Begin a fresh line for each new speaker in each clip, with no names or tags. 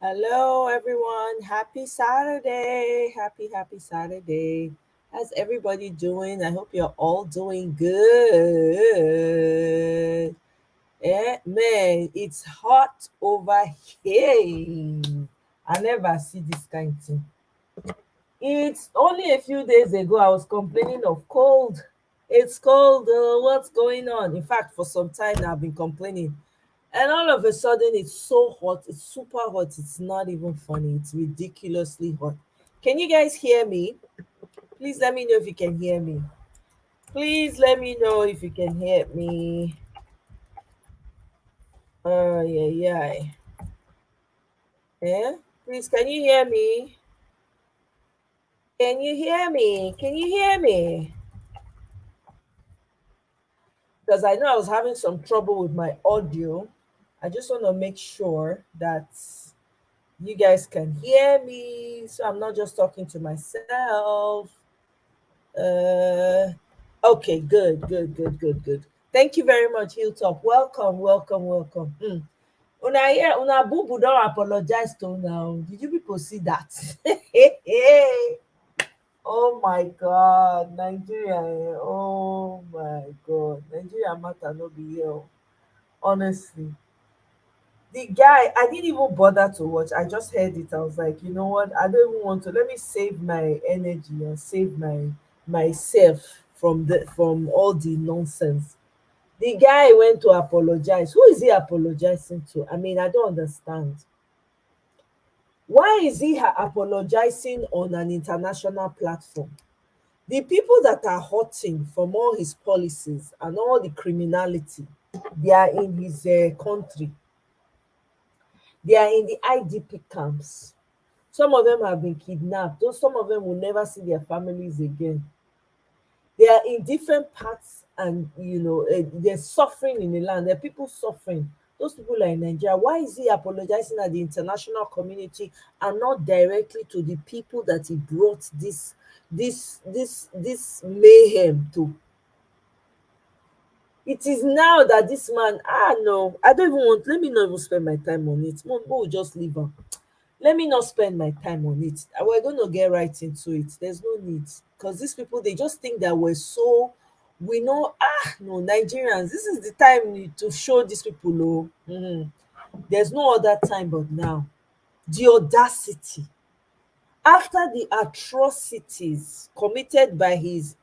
Hello, everyone. Happy Saturday. Happy Saturday. How's everybody doing? I hope you're all doing good. Man, it's hot over here. I never see this kind of thing. It's only a few days ago I was complaining of cold. It's cold. What's going on? In fact, for some time now, I've been complaining. And all of a sudden, it's so hot. It's super hot. It's not even funny. It's ridiculously hot. Can you guys hear me? Please let me know if you can hear me. Please let me know if you can hear me. Yeah, yeah. Yeah? Please, can you hear me? Can you hear me? Can you hear me? Because I know I was having some trouble with my audio. I just want to make sure that you guys can hear me. So I'm not just talking to myself. Uh, okay, good. Thank you very much, Hilltop. Welcome. Una here, una boo boo don't apologize to now. Did you people see that? Oh my God, Nigeria. Oh my God, Nigeria matter no be here. Honestly, the guy, I didn't even bother to watch. I just heard it. I was like, you know what? I don't even want to. Let me save my energy and save myself from all the nonsense. The guy went to apologize. Who is he apologizing to? I mean, I don't understand. Why is he apologizing on an international platform? The people that are hurting from all his policies and all the criminality, they are in his country. They are in the IDP camps. Some of them have been kidnapped. Those some of them will never see their families again. They are in different parts, and they're suffering in the land. There are people suffering. Those people are in Nigeria. Why is he apologizing at the international community and not directly to the people that he brought this mayhem to? It is now that this man, no, I don't even want. Let me not even spend my time on it. Mom, we'll just leave him. Let me not spend my time on it. We're going to get right into it. There's no need, because these people, they just think that we're so, we know, no, Nigerians, this is the time to show these people. No, there's no other time but now. The audacity, after the atrocities committed by his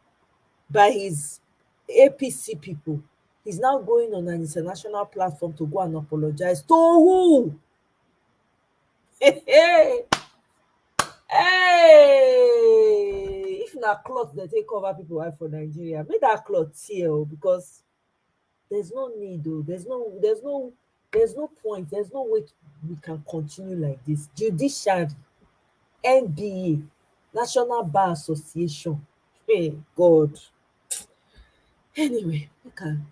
APC people, he's now going on an international platform to go and apologize to who? Hey, if na cloth dem take cover pipo eye for Nigeria, make dat cloth tear o, because there's no need o, there's no point, there's no way we can continue like this. Judiciary, NBA, National Bar Association, hey God. Anyway,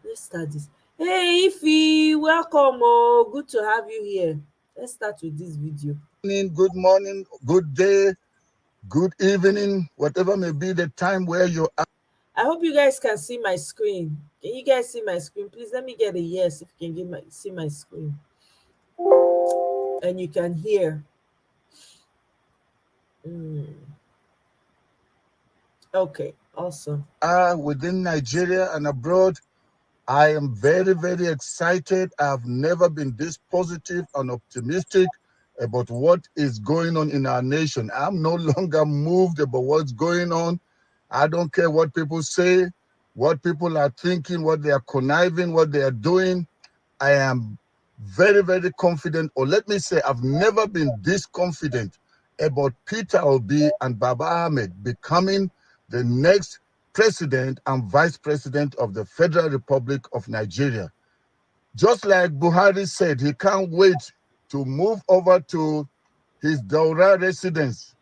let's start this. Hey Ify, welcome o, good to have you here. Let's start with this video.
Good morning, good day, good evening, whatever may be the time where you are.
I hope you guys can see my screen. Can you guys see my screen? Please let me get a yes if you can see my screen. And you can hear. Okay, awesome.
Within Nigeria and abroad, I am very, very excited. I've never been this positive and optimistic about what is going on in our nation. I'm no longer moved about what's going on. I don't care what people say, what people are thinking, what they are conniving, what they are doing. I am very, very confident, or let me say, I've never been this confident about Peter Obi and Baba Ahmed becoming the next president and vice president of the Federal Republic of Nigeria. Just like Buhari said, he can't wait to move over to his Daura residence.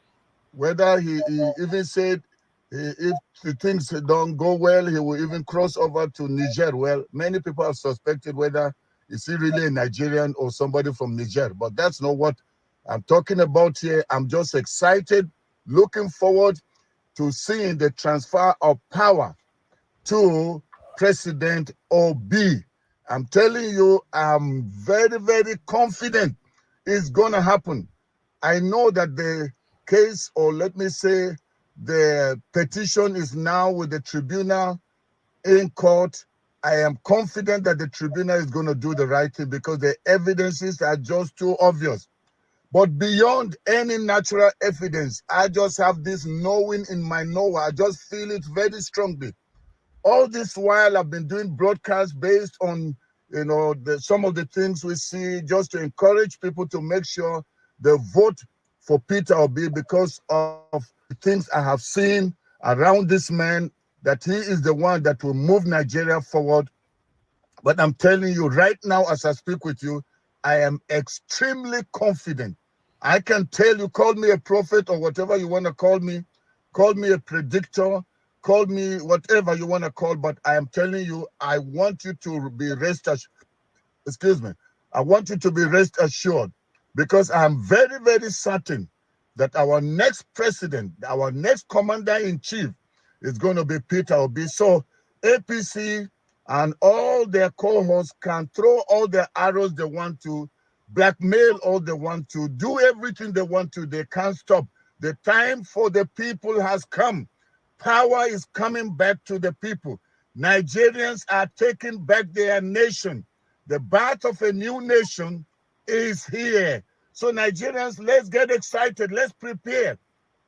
Whether he even said if the things don't go well, he will even cross over to Niger. Well, many people have suspected whether is he really a Nigerian or somebody from Niger, but that's not what I'm talking about here. I'm just excited, looking forward to seeing the transfer of power to President Obi. I'm telling you, I'm very, very confident it's going to happen. I know that the case, or let me say, the petition is now with the tribunal in court. I am confident that the tribunal is going to do the right thing because the evidences are just too obvious. But beyond any natural evidence, I just have this knowing in my knower. I just feel it very strongly. All this while, I've been doing broadcasts based on, some of the things we see, just to encourage people to make sure they vote for Peter Obi because of the things I have seen around this man, that he is the one that will move Nigeria forward. But I'm telling you right now, as I speak with you, I am extremely confident. I can tell you, call me a prophet or whatever you want to call me a predictor, call me whatever you want to call, but I am telling you, I want you to be excuse me, I want you to be rest assured, because I am very, very certain that our next president, our next commander-in-chief is going to be Peter Obi. So APC and all their cohorts can throw all the arrows they want to, blackmail all they want to, do everything they want to. They can't stop. The time for the people has come. Power is coming back to the people. Nigerians are taking back their nation. The birth of a new nation is here. So Nigerians, let's get excited. Let's prepare.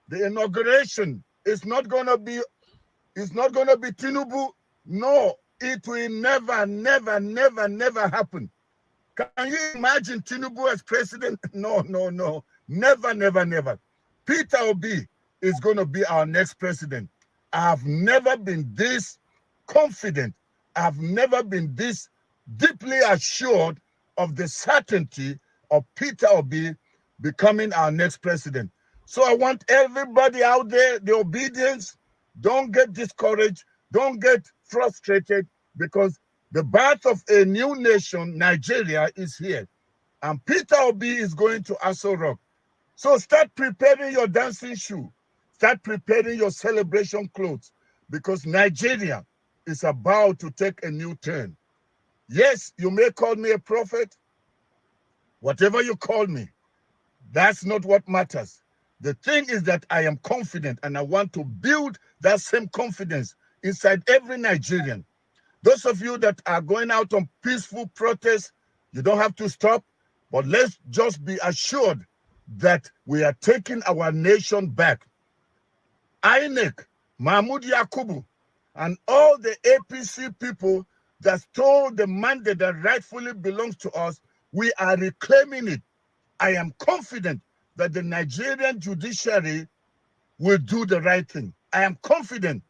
The inauguration is not going to be Tinubu. No, it will never, never, never, never happen. Can you imagine Tinubu as president? No, no, no. Never, never, never. Peter Obi is going to be our next president. I've never been this confident. I've never been this deeply assured of the certainty of Peter Obi becoming our next president. So I want everybody out there, the obedience, don't get discouraged, don't get frustrated, because the birth of a new nation, Nigeria, is here. And Peter Obi is going to Aso Rock. So start preparing your dancing shoe. Start preparing your celebration clothes, because Nigeria is about to take a new turn. Yes, you may call me a prophet. Whatever you call me, that's not what matters. The thing is that I am confident, and I want to build that same confidence inside every Nigerian. Those of you that are going out on peaceful protests, you don't have to stop, but let's just be assured that we are taking our nation back. INEC, Mahmoud Yakubu, and all the APC people that stole the mandate that rightfully belongs to us, we are reclaiming it. I am confident that the Nigerian judiciary will do the right thing. I am confident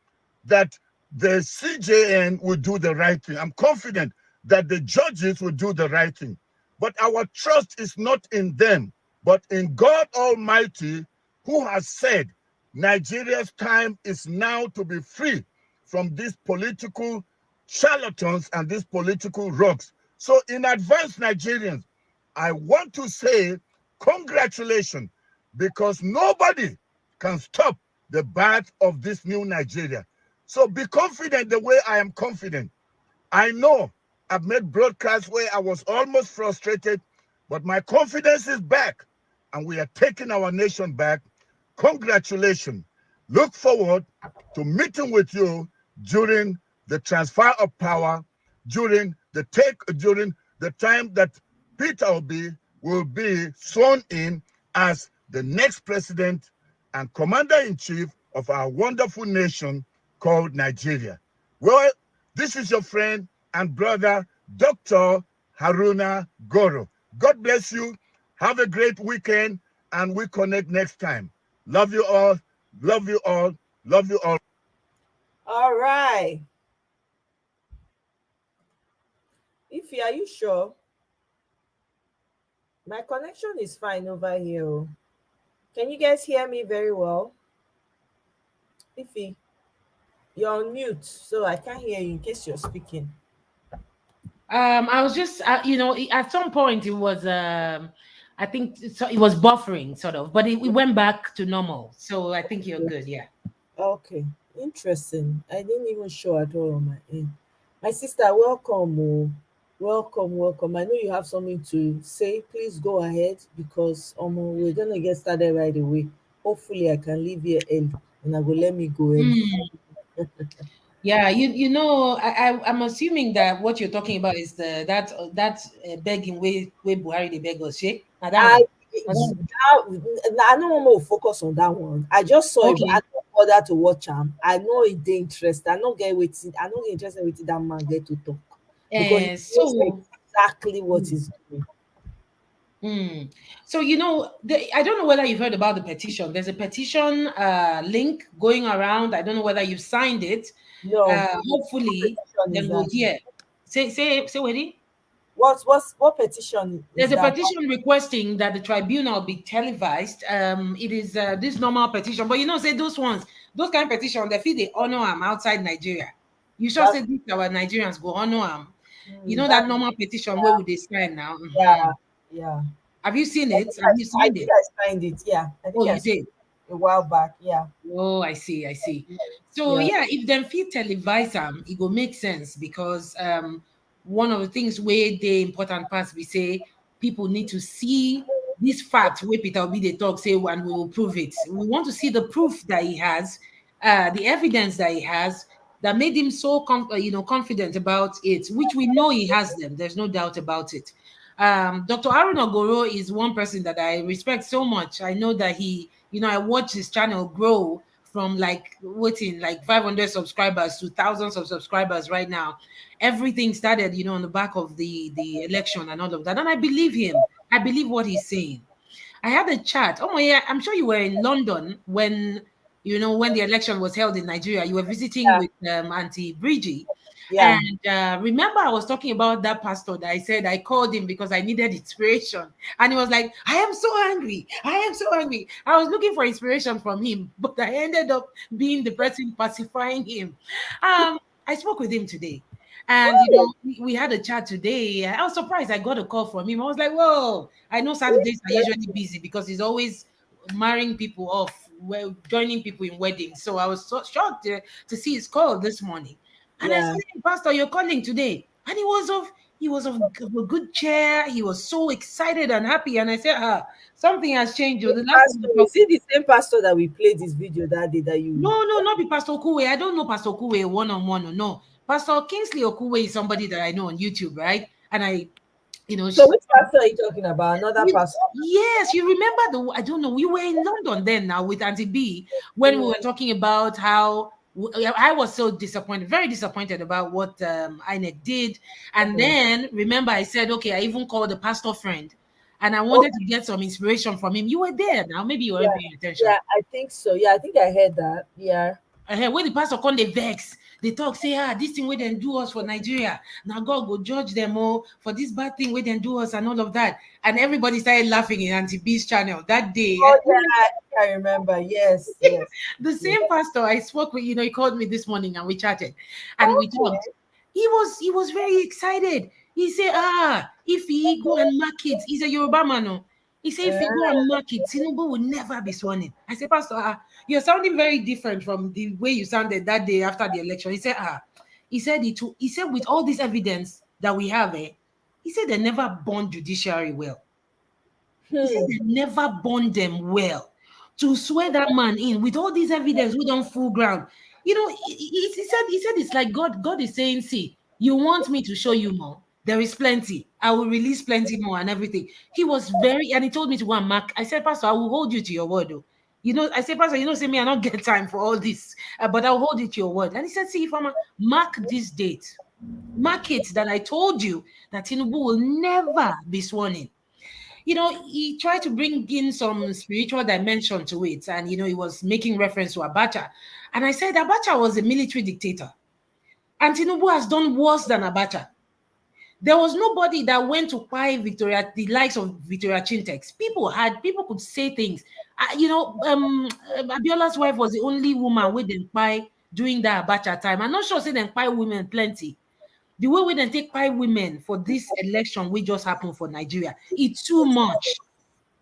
that the CJN will do the right thing. I'm confident that the judges will do the right thing. But our trust is not in them, but in God Almighty, who has said Nigeria's time is now to be free from these political charlatans and these political rogues. So in advance, Nigerians, I want to say congratulations, because nobody can stop the birth of this new Nigeria. So be confident the way I am confident. I know I've made broadcasts where I was almost frustrated, but my confidence is back, and we are taking our nation back. Congratulations. Look forward to meeting with you during the transfer of power, during the time that Peter Obi will be sworn in as the next president and commander-in-chief of our wonderful nation called Nigeria. Well, this is your friend and brother, Dr. Haruna Goro. God bless you. Have a great weekend, and we connect next time. Love you all. Love you all. Love you all.
All right. Ify, are you sure? My connection is fine over here. Oh. Can you guys hear me very well? Ify, you're on mute, so I can't hear you in case you're speaking.
I was just, at some point it was, I think it was buffering sort of, but it went back to normal. So I think you're good. Yeah.
Okay, interesting. I didn't even show at all on my end. My sister, welcome. Oh. Welcome, welcome. I know you have something to say. Please go ahead because we're gonna get started right away. Hopefully, I can leave here early and I will let me go early.
Hmm. Yeah, I'm assuming that what you're talking about is that begging way Buhari the beg us, shey? Now that
I
one. Na that one.
I don't want to focus on that one. I just saw it, but I
Okay.
don't bother to watch him. I know it dey interest. I don't get waiting. I don't get interested with that man get to talk because he knows
So
exactly what
mm,
he's doing.
mm. So I don't know whether you've heard about the petition. There's a petition link going around. I don't know whether you've signed it.
No, what
Hopefully,
petition is
then we'll
that?
hear. Say, Weddy.
What petition is
There's a
that?
petition requesting that the tribunal be televised. It is this normal petition, but say those ones, those kind of petition, they feel they honor them outside Nigeria. You sure
That's
say this our Nigerians go honor them? That
that's
normal petition where would they sign now?
yeah, yeah.
Have you seen
I
it?
think
Have you
I
signed
think
it?
I signed it. Yeah, I
Oh,
think I
you
signed
did.
it a while back. Yeah,
Oh, I see, I see. So
yeah.
yeah, if them fit televise them, it will make sense because one of the things where the important parts we say people need to see this fact where Peter will be the talk say and we will prove it. We want to see the proof that he has, the evidence that he has that made him so confident about it, which we know he has them. There's no doubt about it. Dr. Aaron Ogoro is one person that I respect so much. I know that I watch his channel grow from like waiting like 500 subscribers to thousands of subscribers right now. Everything started, on the back of the election and all of that. And I believe him. I believe what he's saying. I had a chat. Oh my, yeah, I'm sure you were in London when the election was held in Nigeria. You were visiting
Yeah,
with Auntie Bridgie.
yeah.
And remember, I was talking about that pastor that I said I called him because I needed inspiration. And he was like, I am so angry. I am so angry. I was looking for inspiration from him, but I ended up being the person pacifying him. I spoke with him today. And
Oh,
we had a chat today. I was surprised I got a call from him. I was like, whoa, I know Saturdays are usually
interesting.
busy because he's always marrying people off, well, joining people in weddings. So I was so shocked to see his call this morning. And I said,
Yeah.
hey, Pastor, you're calling today. And he was of a good cheer. He was so excited and happy. And I said, something has changed. The
Which
last time
pastor?
we
Is
talked,
it the same pastor that we played this video that day that you?
no, no, not be Pastor Okuwe. I don't know Pastor Okuwe one on one. No, Pastor Kingsley Okuwe is somebody that I know on YouTube, right? And I, you know,
So which pastor are you talking about? Another pastor?
yes, you remember I don't know, we were in London then now with Auntie B when we
Mm,
were talking about how I was so disappointed, very disappointed about what INEC did. And
mm.
then remember, I said, okay, I even called a pastor friend and I wanted to get some inspiration from him. You were there now, maybe you weren't
Yeah,
paying attention.
yeah, I think so. Yeah, I think I heard that. Yeah.
When the pastor come, they vex. They talk, say, this thing we then do us for Nigeria. Now God go judge them all for this bad thing we then do us and all of that. And everybody started laughing in Auntie B's channel that day.
Oh yeah, I think I remember. Yes, yes,
The
yes.
same pastor I spoke with, he called me this morning and we chatted and we talked.
Okay.
He was very excited. He said, if he go and mark it, he's a Yoruba man. Oh. He said, if he go and mark it, Tinubu will never be sworn in. I said, Pastor, you're sounding very different from the way you sounded that day after the election. He said, he said, with all this evidence that we have, he said they never born judiciary well. He said
Hmm.
they never bond them well. To swear that man in with all this evidence, we don't full ground. He said it's like God is saying, see, you want me to show you more. There is plenty. I will release plenty more and everything. He was and he told me to go and mark. I said, Pastor, I will hold you to your word. Though. I said, Pastor, say me, I don't get time for all this, but I'll hold you to your word. And he said, see, if I'm mark this date, mark it that I told you that Tinubu will never be sworn in. He tried to bring in some spiritual dimension to it. And, he was making reference to Abacha. And I said, Abacha was a military dictator. And Tinubu has done worse than Abacha. There was nobody that went to buy the likes of Victoria Chintex. People could say things. Abiola's wife was the only woman with them buy during that Abacha time. I'm not sure say them buy women plenty. The way we then take five women for this election we just happened for Nigeria, it's too much,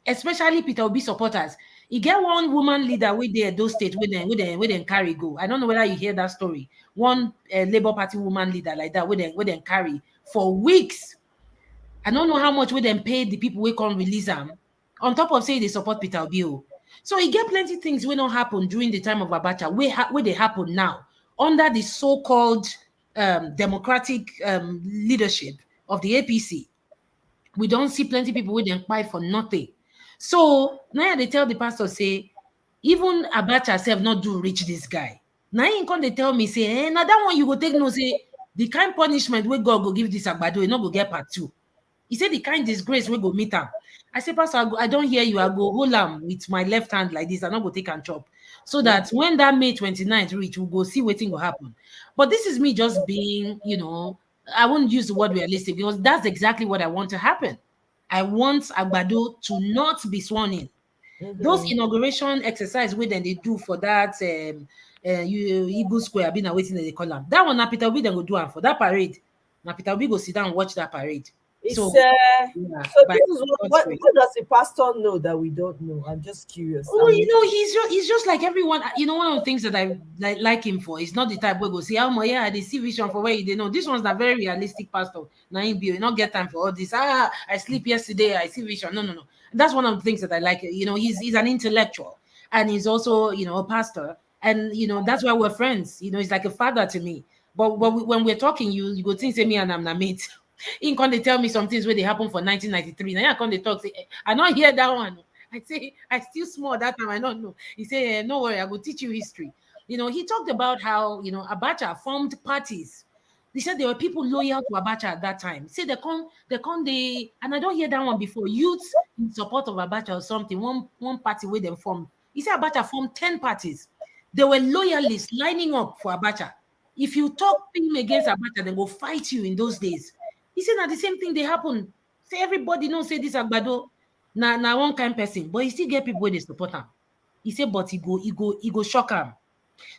especially Peter Obi supporters. You get one woman leader with the Edo State with them carry go. I don't know whether you hear that story. One Labour Party woman leader like that with them carry for weeks. I don't know how much we them pay the people we can't release them. On top of saying they support Peter Obi. Oh. So you get plenty things will not happen during the time of Abacha. Where they happen now under the so-called democratic leadership of the APC. We don't see plenty people with them fight for nothing. So now they tell the pastor say, even Abacha self not do reach this guy. Now he come they tell me say, now that one you go take no say the kind punishment we God go give this Agbado, you not go get part two. He said the kind disgrace we go meet him. I said, Pastor, I don't hear you. I go hold him with my left hand like this. I not go take and chop. So that when that May 29th reach, we'll go see what thing will happen. But this is me just being, I won't use the word realistic because that's exactly what I want to happen. I want Agbado to not be sworn in. Those inauguration exercise where then they do for that Eagle Square, been waiting they call them. That one, na Peter Obi then go do am for that parade. Now Peter Obi go sit down and watch that parade.
It's
So yeah,
so
by
this is
God's grace.
what does the pastor know that we don't know? I'm just curious.
Oh, he's just like everyone. One of the things that I like him for. He's not the type where go say, "Oh my, yeah, they see vision for where you they know." This one's not very realistic, pastor. Now he be not get time for all this. I sleep yesterday. I see vision. No, no, no. That's one of the things that I like. He's an intellectual, and he's also a pastor, and that's why we're friends. He's like a father to me. But when we're talking, you go think say me and I'm na mate. In can they tell me some things where they happen for 1993. Now can they talk say, I not hear that one. I say, I still small that time, I don't know. He say, no worry, I will teach you history. He talked about how, Abacha formed parties. He said there were people loyal to Abacha at that time. Say and I don't hear that one before. Youths in support of Abacha or something, one party where them formed. He said Abacha formed 10 parties. There were loyalists lining up for Abacha. If you talk him against Abacha, they will fight you in those days. He said that the same thing they happen. Say everybody know say this Agbado na one kind person, but he still get people where they support him. He said, but he go shock him.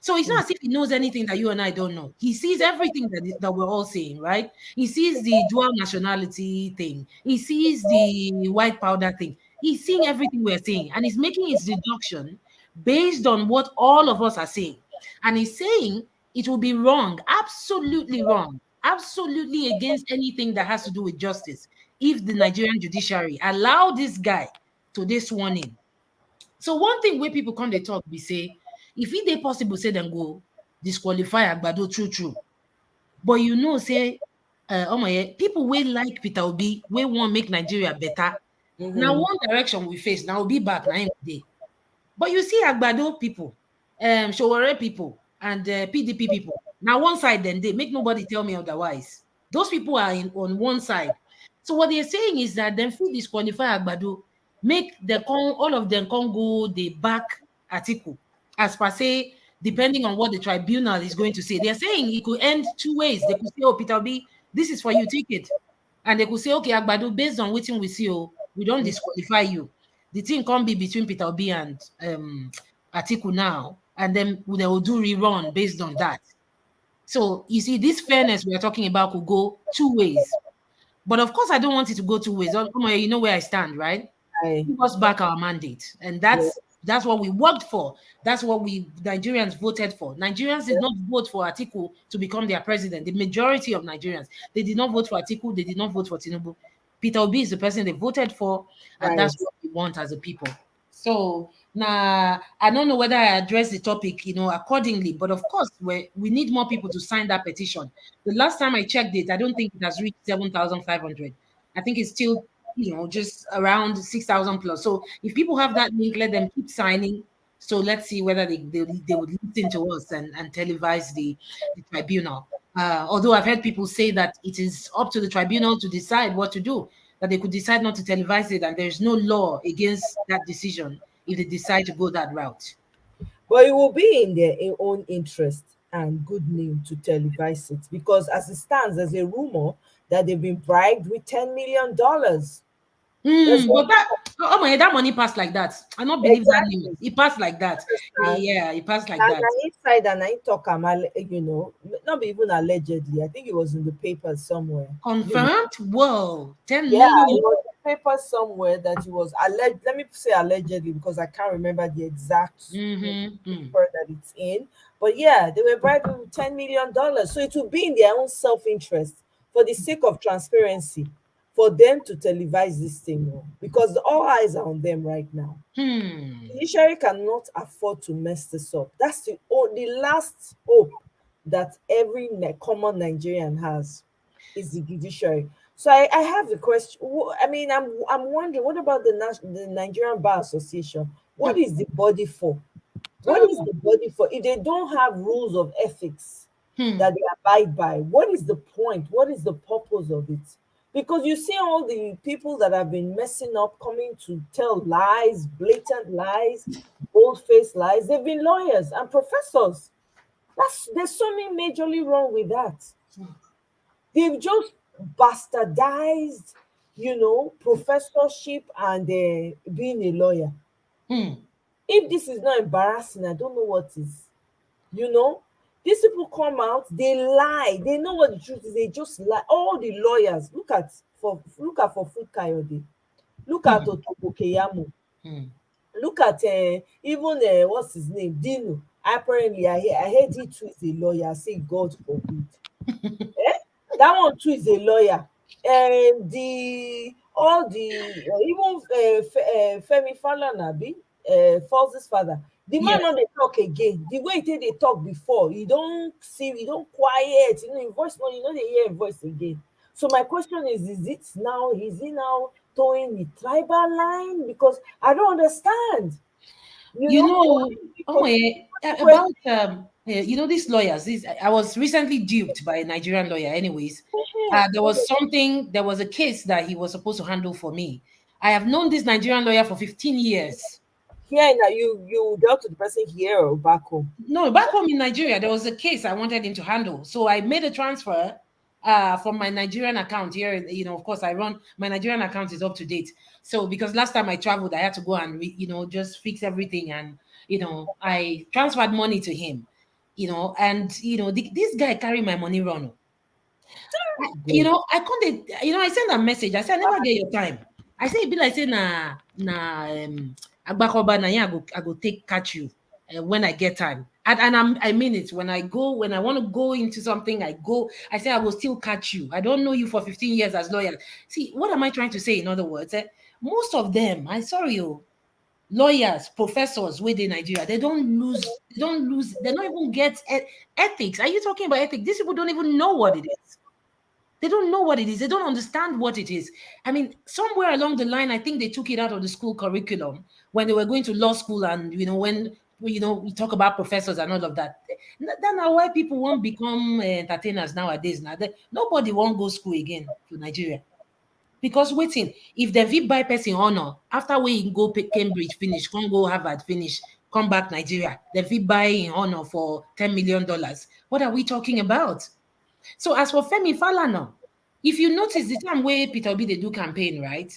So it's not as if he knows anything that you and I don't know. He sees everything that we're all saying, right? He sees the dual nationality thing. He sees the white powder thing. He's seeing everything we're saying, and he's making his deduction based on what all of us are saying. And he's saying it will be wrong, absolutely against anything that has to do with justice if the Nigerian judiciary allow this guy to this sworn in. So one thing where people come they talk, we say, if it they possible, say them go disqualify Agbado true. But say, oh my, people will like Peter Obi, we want make Nigeria better. Now one direction we face, now we'll be back now day. But you see Agbado people, Showore people, and PDP people. Now one side then they make nobody tell me otherwise. Those people are on one side. So what they're saying is that them feel disqualify Agbado, make all of them can go the back article as per se, depending on what the tribunal is going to say. They're saying it could end two ways. They could say, oh, Peter B, this is for you, take it. And they could say, okay, Agbado, based on what we see, we don't disqualify you. The thing can't be between Peter Obi and Atiku now, and then they will do rerun based on that. So you see, this fairness we are talking about could go two ways. But of course, I don't want it to go two ways. You know where I stand, right? Give us back our mandate, and that's what we worked for. That's what Nigerians voted for. Nigerians did not vote for Atiku to become their president. The majority of Nigerians, they did not vote for Atiku. They did not vote for Tinubu. Peter Obi is the person they voted for, and that's what we want as a people. So now I don't know whether I address the topic, accordingly. But of course, we need more people to sign that petition. The last time I checked it, I don't think it has reached 7,500. I think it's still just around 6,000 plus. So if people have that link, let them keep signing. So let's see whether they would listen to us and televise the tribunal. Although I've heard people say that it is up to the tribunal to decide what to do, that they could decide not to televise it, and there's no law against that decision if they decide to go that route.
But it will be in their own interest and good name to televise it, because as it stands, there's a rumor that they've been bribed with $10 million.
But that money passed like that. I don't believe that news. It passed like that. Yeah, it passed like that.
Inside and I talk, not even allegedly. I think it was in the papers somewhere.
Confirmed? Whoa, 10
Yeah,
million.
it was paper somewhere that it was alleged. Let me say allegedly because I can't remember the exact paper that it's in. But yeah, they were bribing with $10 million. So it will be in their own self-interest for the sake of transparency for them to televise this thing, because all eyes are on them right now. Judiciary cannot afford to mess this up. That's the last hope that every common Nigerian has is the judiciary. So I have the question. I mean, I'm wondering, what about the Nigerian Bar Association? What is the body for? What is the body for if they don't have rules of ethics that they abide by? What is the point? What is the purpose of it? Because you see all the people that have been messing up, coming to tell lies, blatant lies, bold-faced lies. They've been lawyers and professors. There's something majorly wrong with that. They've just bastardized, professorship and being a lawyer. If this is not embarrassing, I don't know what is. You know, these people come out, they lie, they know what the truth is, they just lie. All the lawyers, look at for Food Kayode, look at Otobo Keyamo, look at even what's his name, Dino. Apparently, I heard he too is a lawyer. I say God forbid. That one too is a lawyer. And the all the even Femi Falana, Falz's father, the man
Yes.
no dey talk again. The way he take dey talk before, you don't see, you don't quiet, him voice no, you no dey hear him voice again. So my question is he now towing the tribal line? Because I don't understand.
You
Why
know,
is he
oh
continue
my,
question?
about these lawyers. I was recently duped by a Nigerian lawyer. Anyways, there was a case that he was supposed to handle for me. I have known this Nigerian lawyer for 15 years.
Here now, you dealt with the person here or back home?
No, back home in Nigeria, there was a case I wanted him to handle. So I made a transfer from my Nigerian account here. Of course, my Nigerian account is up to date. So because last time I traveled, I had to go and just fix everything, and I transferred money to him. And this guy carry my money run.
Good.
I couldn't, I sent a message. I said, I never get your time. I say, it be like say Agbakoba na yeah, I go take catch you when I get time. And I mean it. When I want to go into something, I go. I say I will still catch you. I don't know you for 15 years as lawyer. See, what am I trying to say? In other words, most of them, I'm sorry, lawyers, professors within Nigeria, they don't lose. They don't even get ethics. Are you talking about ethics? These people don't even know what it is. They don't know what it is. They don't understand what it is. I mean, somewhere along the line, I think they took it out of the school curriculum when they were going to law school, and when we talk about professors and all of that. That's now why people won't become entertainers nowadays. Now, nobody won't go school again to Nigeria because waiting, if the fit buy person honor after we go Cambridge finish, come go Harvard finish, come back Nigeria, the fit buy in honor for $10 million. What are we talking about? So as for Femi Falana, if you notice the time where Peter Obi they do campaign, right?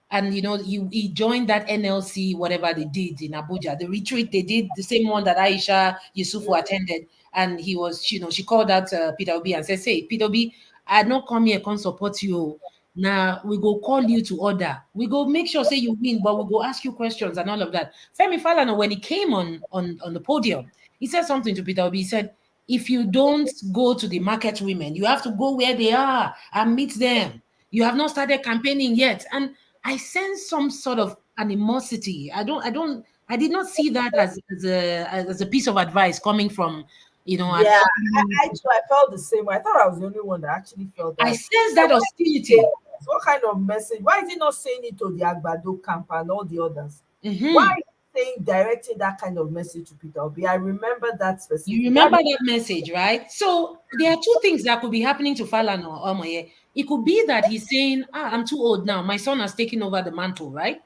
And he joined that NLC, whatever they did in Abuja, the retreat they did, the same one that Aisha Yusufu attended, and he was, she called out Peter Obi and said, "Say, Peter Obi, I not come here, come support you. Now we go call you to order. We go make sure say you win, but we go ask you questions and all of that." Femi Falana, when he came on the podium, he said something to Peter Obi. He said, if you don't go to the market women, you have to go where they are and meet them. You have not started campaigning yet. And I sense some sort of animosity. I did not see that as a piece of advice coming from, an
Yeah,
ordinary
I too, I felt the same way. I thought I was the only one that actually felt
I
that.
sense
So
that
why is he saying
hostility.
this? What kind of message? Why is he not saying it to the Agbado camp and all the others? Why
Mhm.
is he directing that kind of message to Peter Obi? I remember that
You
specific.
remember that message, right? So there are two things that could be happening to Falana Omoye. It could be that he's saying, I'm too old now. My son has taken over the mantle, right?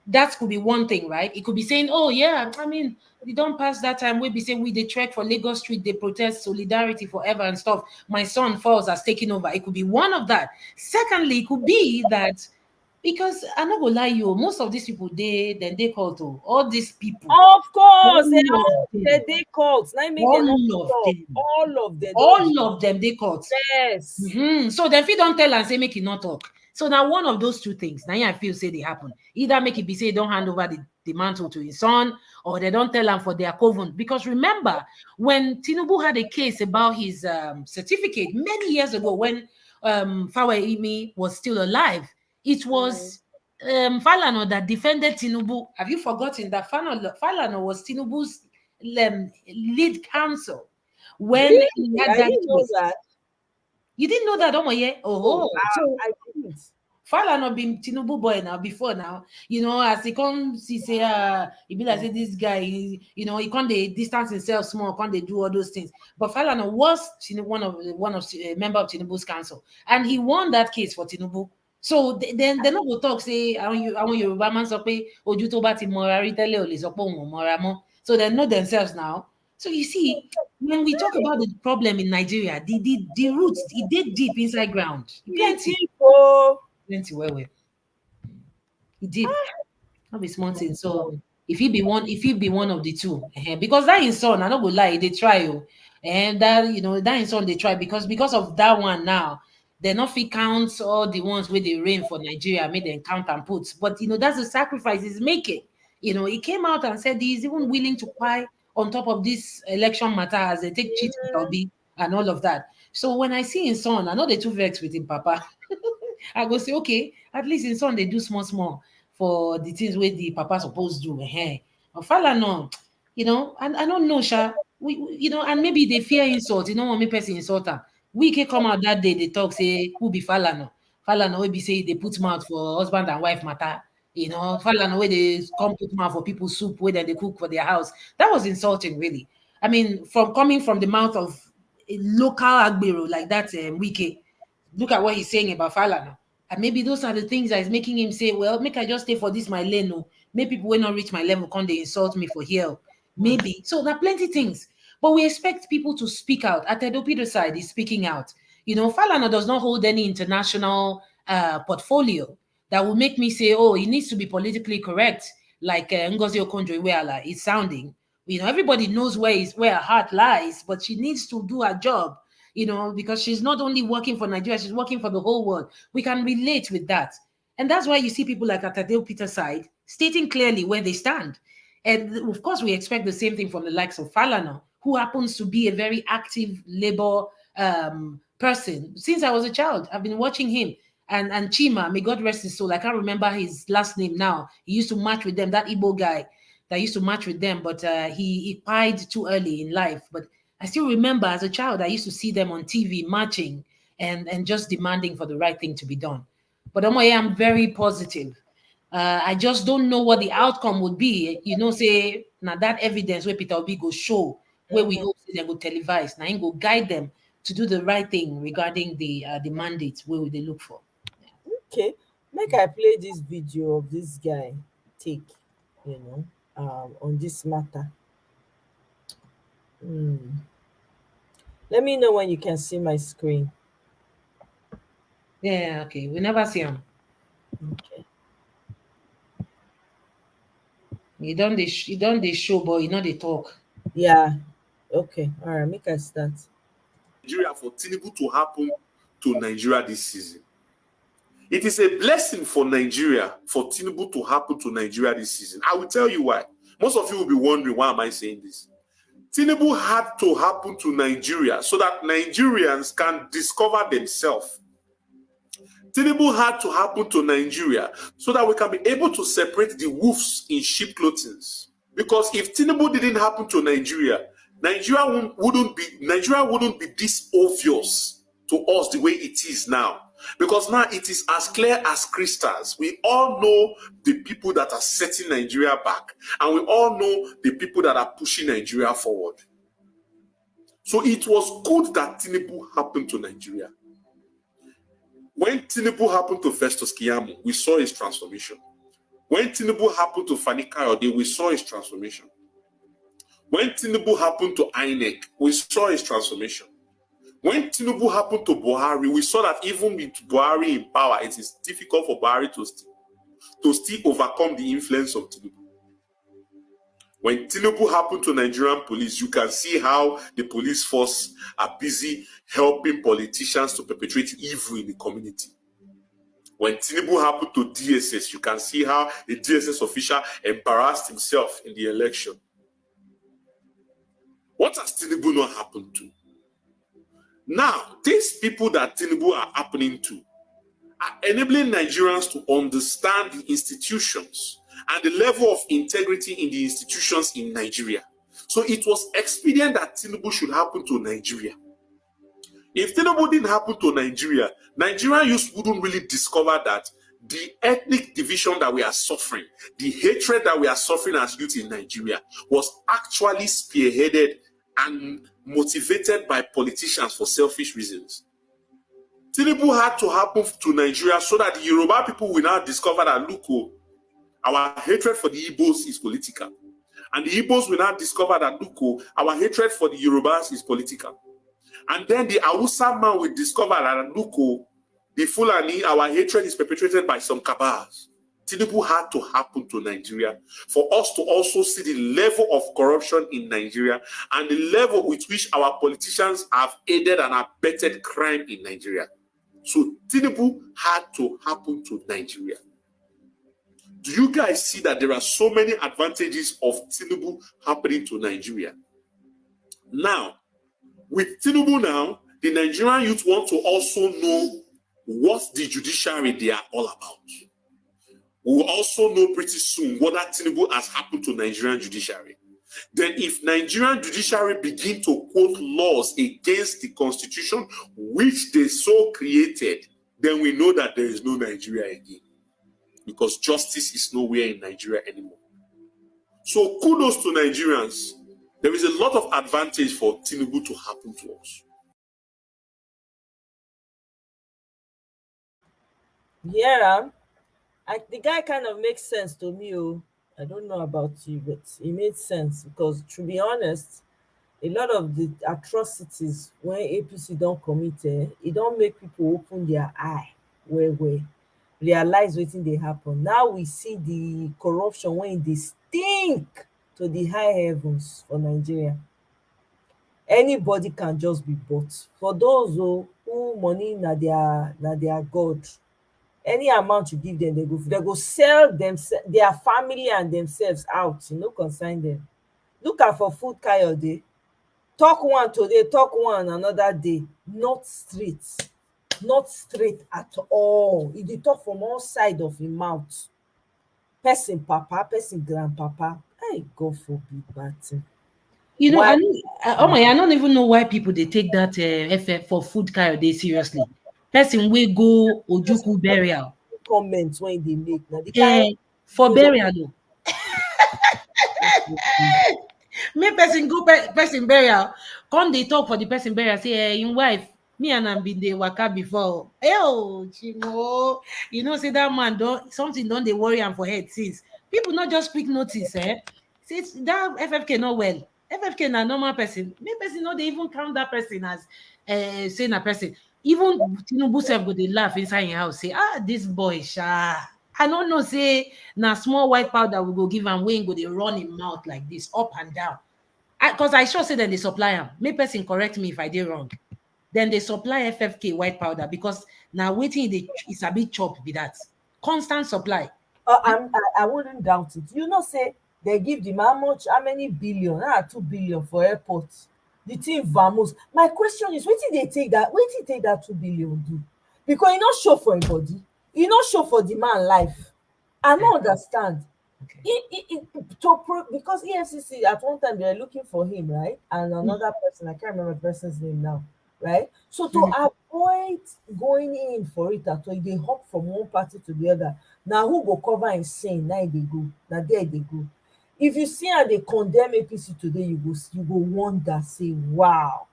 That could be one thing, right? It could be saying, oh yeah, I mean, they don't pass that time. We be saying we they trek for Lagos Street, they protest solidarity forever and stuff. My son falls has taken over. It could be one of that. Secondly, it could be that because I'm not gonna lie, you most of these people they call to all these people,
Of course,
all of them,
they called. Now make them not
all of
talk.
them,
All of them don't
all of them they caught.
yes.
So then if you don't tell and say make it not talk, So now one of those two things, now I feel say they happen. Either make it be say don't hand over the mantle to his son, or they don't tell him for their covenant. Because remember, when Tinubu had a case about his certificate many years ago, when Faweimi was still alive, it was Falano that defended Tinubu. Have you forgotten that Falano was Tinubu's lead counsel when
Really?
he had
I
that
didn't know
case?
that.
You didn't know that, Omoye?
Oh,
Oh, so
I didn't.
Falana been Tinubu boy now before now. As he comes, he say, he be like say this guy, he can't they distance himself small, can't they do all those things. But Falana was one of a member of Tinubu's council, and he won that case for Tinubu. So then they not go talk say I want Yoruba man sọ pé ojú tó bá ti mọra rí tẹ́lẹ̀ ò lè sọ pé òun ò mọra mọ́. So they know themselves now. So you see, when we talk about the problem in Nigeria, the roots it dig deep inside ground. Plenty.
Oh,
Plenty well. He did. Not be small thing. So
God.
if he be one of the two, because that his son, I not go lie, they try you. And that his son they try because of that one now. They not fit count all the ones where they reign for Nigeria, made them count and put. But that's the sacrifice he's making. He came out and said he's even willing to cry on top of this election matter as they take cheat Obi and all of that. So when I see his son, I know they too vex with him, Papa. I go say, okay, at least in son they do small for the things where the papa supposed to do. But Fala no, and I don't know, Sha. And maybe they fear insult. Want me person insult her. We can come out that day, they talk, say, who be Fala no? Fala no, we be say they put mouth for husband and wife matter. Fala no, where they come put mouth for people's soup, where they cook for their house. That was insulting, really. I mean, coming from the mouth of a local Agbero like that, Wike. Look at what he's saying about Falana. And maybe those are the things that is making him say, well, make I just stay for this my lane. No. Maybe people will not reach my level, can they insult me for here? Maybe. So there are plenty things. But we expect people to speak out. Atedo Peter side is speaking out. Falana does not hold any international portfolio that will make me say, oh, he needs to be politically correct, like Ngozi Okonjo-Iweala is sounding. Everybody knows where her heart lies, but she needs to do her job. Because she's not only working for Nigeria, she's working for the whole world. We can relate with that. And that's why you see people like Atadeu Peter side stating clearly where they stand. And of course, we expect the same thing from the likes of Falana, who happens to be a very active labor person. Since I was a child, I've been watching him. And Chima, may God rest his soul. I can't remember his last name now. He used to match with them, that Igbo guy that used to match with them, but he died too early in life. But I still remember as a child, I used to see them on TV marching and just demanding for the right thing to be done. But I'm very positive. I just don't know what the outcome would be. Say now that evidence where Peter Obi go show, where we hope they go televise, now he go guide them to do the right thing regarding the mandates where they look for.
Okay, make I play this video of this guy take, on this matter. Let me know when you can see my screen.
Yeah, okay. We never see him.
Okay.
You don't they show, but they talk.
Yeah. Okay. All right. Make us start.
Nigeria for Tinubu to happen to Nigeria this season. It is a blessing for Nigeria for Tinubu to happen to Nigeria this season. I will tell you why. Most of you will be wondering, why am I saying this? Tinubu had to happen to Nigeria so that Nigerians can discover themselves. Tinubu had to happen to Nigeria so that we can be able to separate the wolves in sheep clothing. Because if Tinubu didn't happen to Nigeria, Nigeria wouldn't be this obvious to us the way it is now. Because now it is as clear as crystals. We all know the people that are setting Nigeria back, and we all know the people that are pushing Nigeria forward. So it was good that Tinubu happened to Nigeria. When Tinubu happened to Festus Keyamo, we saw his transformation. When Tinubu happened to Fani Kayode, we saw his transformation. When Tinubu happened to INEC, we saw his transformation. When Tinubu happened to Buhari, we saw that even with Buhari in power, it is difficult for Buhari to still overcome the influence of Tinubu. When Tinubu happened to Nigerian police, you can see how the police force are busy helping politicians to perpetrate evil in the community. When Tinubu happened to DSS, you can see how the DSS official embarrassed himself in the election. What has Tinubu not happened to? Now, these people that Tinubu are happening to are enabling Nigerians to understand the institutions and the level of integrity in the institutions in Nigeria. So it was expedient that Tinubu should happen to Nigeria. If Tinubu didn't happen to Nigeria, Nigerian youth wouldn't really discover that the ethnic division that we are suffering, the hatred that we are suffering as youth in Nigeria, was actually spearheaded and motivated by politicians for selfish reasons. Tinubu had to happen to Nigeria so that the Yoruba people will now discover that, look, our hatred for the Igbos is political. And the Igbos will now discover that, look, our hatred for the Yorubas is political. And then the Hausa man will discover that, look, the Fulani, our hatred is perpetrated by some cabals. Tinubu had to happen to Nigeria for us to also see the level of corruption in Nigeria and the level with which our politicians have aided and abetted crime in Nigeria. So Tinubu had to happen to Nigeria. Do you guys see that there are so many advantages of Tinubu happening to Nigeria? Now, with Tinubu now, the Nigerian youth want to also know what the judiciary they are all about. We will also know pretty soon whether Tinubu has happened to Nigerian judiciary. Then if Nigerian judiciary begin to quote laws against the constitution which they so created, then we know that there is no Nigeria again. Because justice is nowhere in Nigeria anymore. So kudos to Nigerians. There is a lot of advantage for Tinubu to happen to us.
Yeah, the guy kind of makes sense to me. Oh, I don't know about you, but it made sense because, to be honest, a lot of the atrocities when APC don't commit, it don't make people open their eye, where realize wetin dey happen. Now we see the corruption when they stink to the high heavens for Nigeria. Anybody can just be bought. For those who money na their god, any amount you give them, they go sell their family and themselves out. You no consign them. Look at for Food Kayode. Talk one today, talk one another day. Not straight at all. E dey talk from all side of im mouth. Person papa, person grandpapa. Hey, God forbid bad thing.
You know,
Why?
I don't even know why people they take that FF for Food Kayode seriously. Person we go Ojuku burial.
Comments when they make now the
Eh,
kind
for
things
burial though. Me person go person burial. Come they talk for the person burial. Say, in wife, me and am been dey waka before. Oh, Chimo. You know, say that man don't something don't they worry am for head since. People not just quick notice, eh? Say that FFK not well. FFK na normal person. Me person no they even count that person as saying a person. Even Tinubu self go dey laugh inside your house. Say, this boy, sha. I don't know, say na small white powder we go give am wey go dey run him mouth like this, up and down. Because I sure say then they supply am. May person correct me if I did wrong. Then they supply FFK white powder because now waiting it's a bit chop be that constant supply.
I wouldn't doubt it. You know, say they give them how many billion? 2 billion for airports. The thing vamos. My question is, wetin they take that 2 billion do? Because e not show for im body, e not show for the man life. I don't understand.
Okay.
Because EFCC at one time they were looking for him, right? And another person, I can't remember the person's name now, right? So to avoid going in for it at all, they hop from one party to the other. Now who go cover and sin? Now they go. Now there they go. If you see how they condemn APC today, you go wonder, say, wow.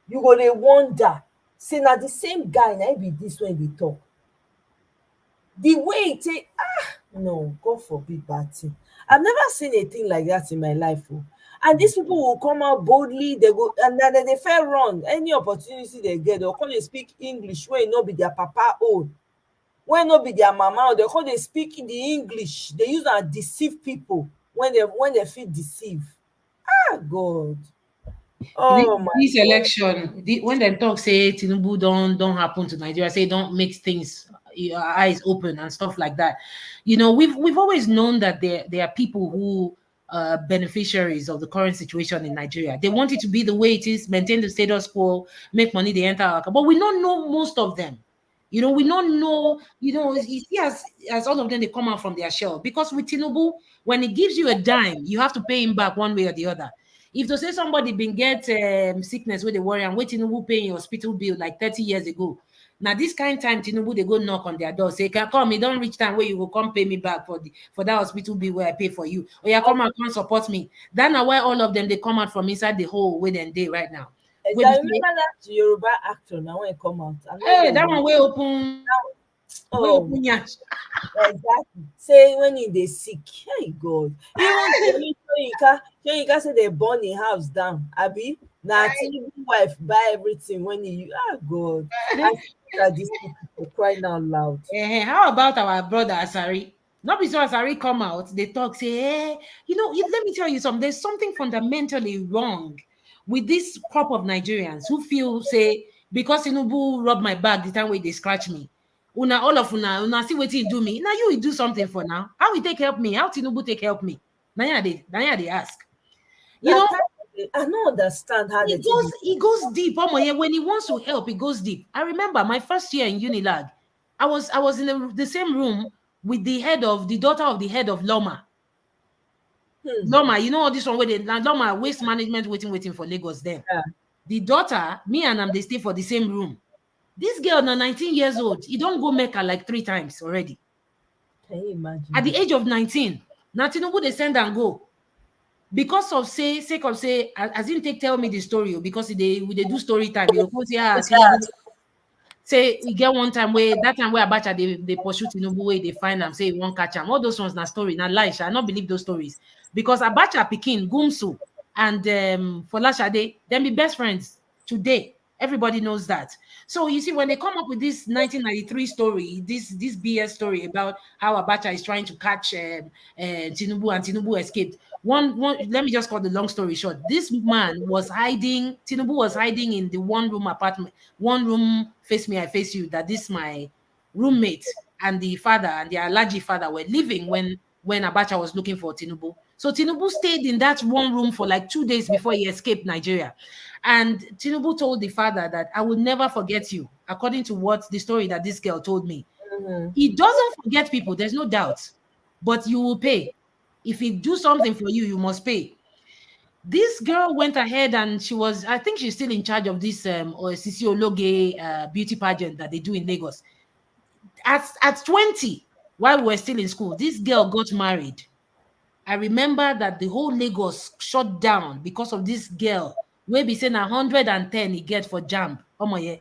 You go dey wonder. Say now the same guy, now be this when they talk. The way it take, no, God forbid bad thing. I've never seen a thing like that in my life. Oh. And these people will come out boldly, they go, and then they fair run. Any opportunity they get, they'll come and speak English where it not be their papa own, where not be their mama, they come they speak in the English. They use and deceive people when they feel deceived. God. Oh my
This
God.
election, when they talk say Tinubu don't happen to Nigeria, say don't make things your eyes open and stuff like that. You know, we've always known that there are people who beneficiaries of the current situation in Nigeria. They want it to be the way it is, maintain the status quo, make money, they enter our, but we don't know most of them. You know, we don't know, you know, you see as all of them, they come out from their shell. Because with Tinubu, when he gives you a dime, you have to pay him back one way or the other. If to say somebody been get sickness with the worry and wait Tinubu paying your hospital bill like 30 years ago. Now this kind of time Tinubu they go knock on their door, say, "Can come, me don't reach time where you will come pay me back for that hospital bill where I pay for you. Or you come and come support me." That's now why all of them they come out from inside the hole where they right now. Where
I
be say,
remember that Yoruba actor now when it come out. I don't
hey,
know.
that one way open, way
Oh,
open yash.
exactly. Say when he dey sick, hey God. Even Soyinka say they burn him house down. Abi na Tinubu wife buy everything when he God. I say look at these people for crying out loud.
How about our brother Asari? Not be so Asari come out, they talk, say, hey, let me tell you something. There's something fundamentally wrong with this crop of Nigerians who feel, say, because Tinubu rub my back the time when they scratch me. All of una see what he do me. Now you will do something for now. How will take help me? How Tinubu take help me? Now they ask. You
Na
know,
kind I no understand how they take
he goes deep. When he wants to help, he goes deep. I remember my first year in Unilag, I was in the same room with the daughter of the head of Loma. Loma, you know all this one where Loma waste management waiting for Lagos then.
yeah,
The daughter, me and they stay for the same room. This girl now 19 years old, he don't go Mecca like 3 times already.
can you
At
imagine?
the age of 19, now Tinubu they send and go. Because of sake of as him take tell me the story, because they do story time, you go say, Tinubu. Say we get one time where that time where Abacha they pursue Tinubu way they find them, say he won't catch him. All those ones na story, na lie. I not believe those stories. Because Abacha Pikin, Gumsu, and Folashade, them be best friends today. Everybody knows that. So you see, when they come up with this 1993 story, this BS story about how Abacha is trying to catch Tinubu and Tinubu escaped. One, let me just cut the long story short. This man was hiding, Tinubu was hiding in the one-room apartment, one room face me, I face you, that this my roommate and the father and the Alaji father were living when Abacha was looking for Tinubu. So Tinubu stayed in that one room for like 2 days before he escaped Nigeria. And Tinubu told the father that I will never forget you, according to what the story that this girl told me. He doesn't forget people, there's no doubt, but you will pay. If he do something for you, you must pay. This girl went ahead and I think she's still in charge of this Sisi Ologe beauty pageant that they do in Lagos. At 20, while we were still in school, this girl got married. I remember that the whole Lagos shut down because of this girl. We be saying 110 he get for jump. Oh my, yeah.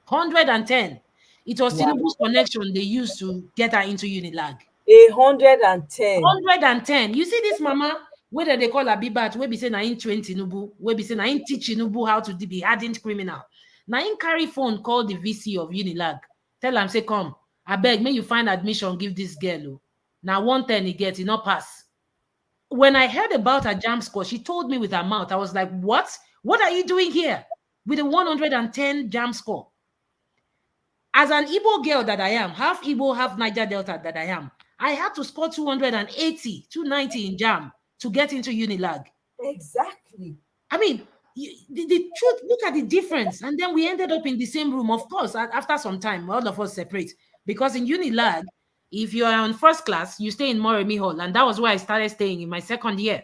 110. It was
Wow.
Tinubu's connection they used to get her into Unilag.
110.
110. You see this mama, whether they call her Bibat, we be saying na in train Tinubu, we be saying na in teach Tinubu how to be hardened criminal. Na in carry phone call the VC of Unilag. Tell am say come, I beg, may you find admission, give this girl. Oh. Now 110 he get, he not pass. When I heard about her jam score, she told me with her mouth. I was like, what? What are you doing here with a 110 jam score? As an Igbo girl that I am, half Igbo, half Niger Delta that I am, I had to score 280, 290 in jam to get into Unilag.
Exactly.
I mean, the truth, look at the difference. And then we ended up in the same room. Of course, after some time, all of us separate. Because in Unilag, if you are on first class, you stay in Moremi Hall. And that was where I started staying in my second year.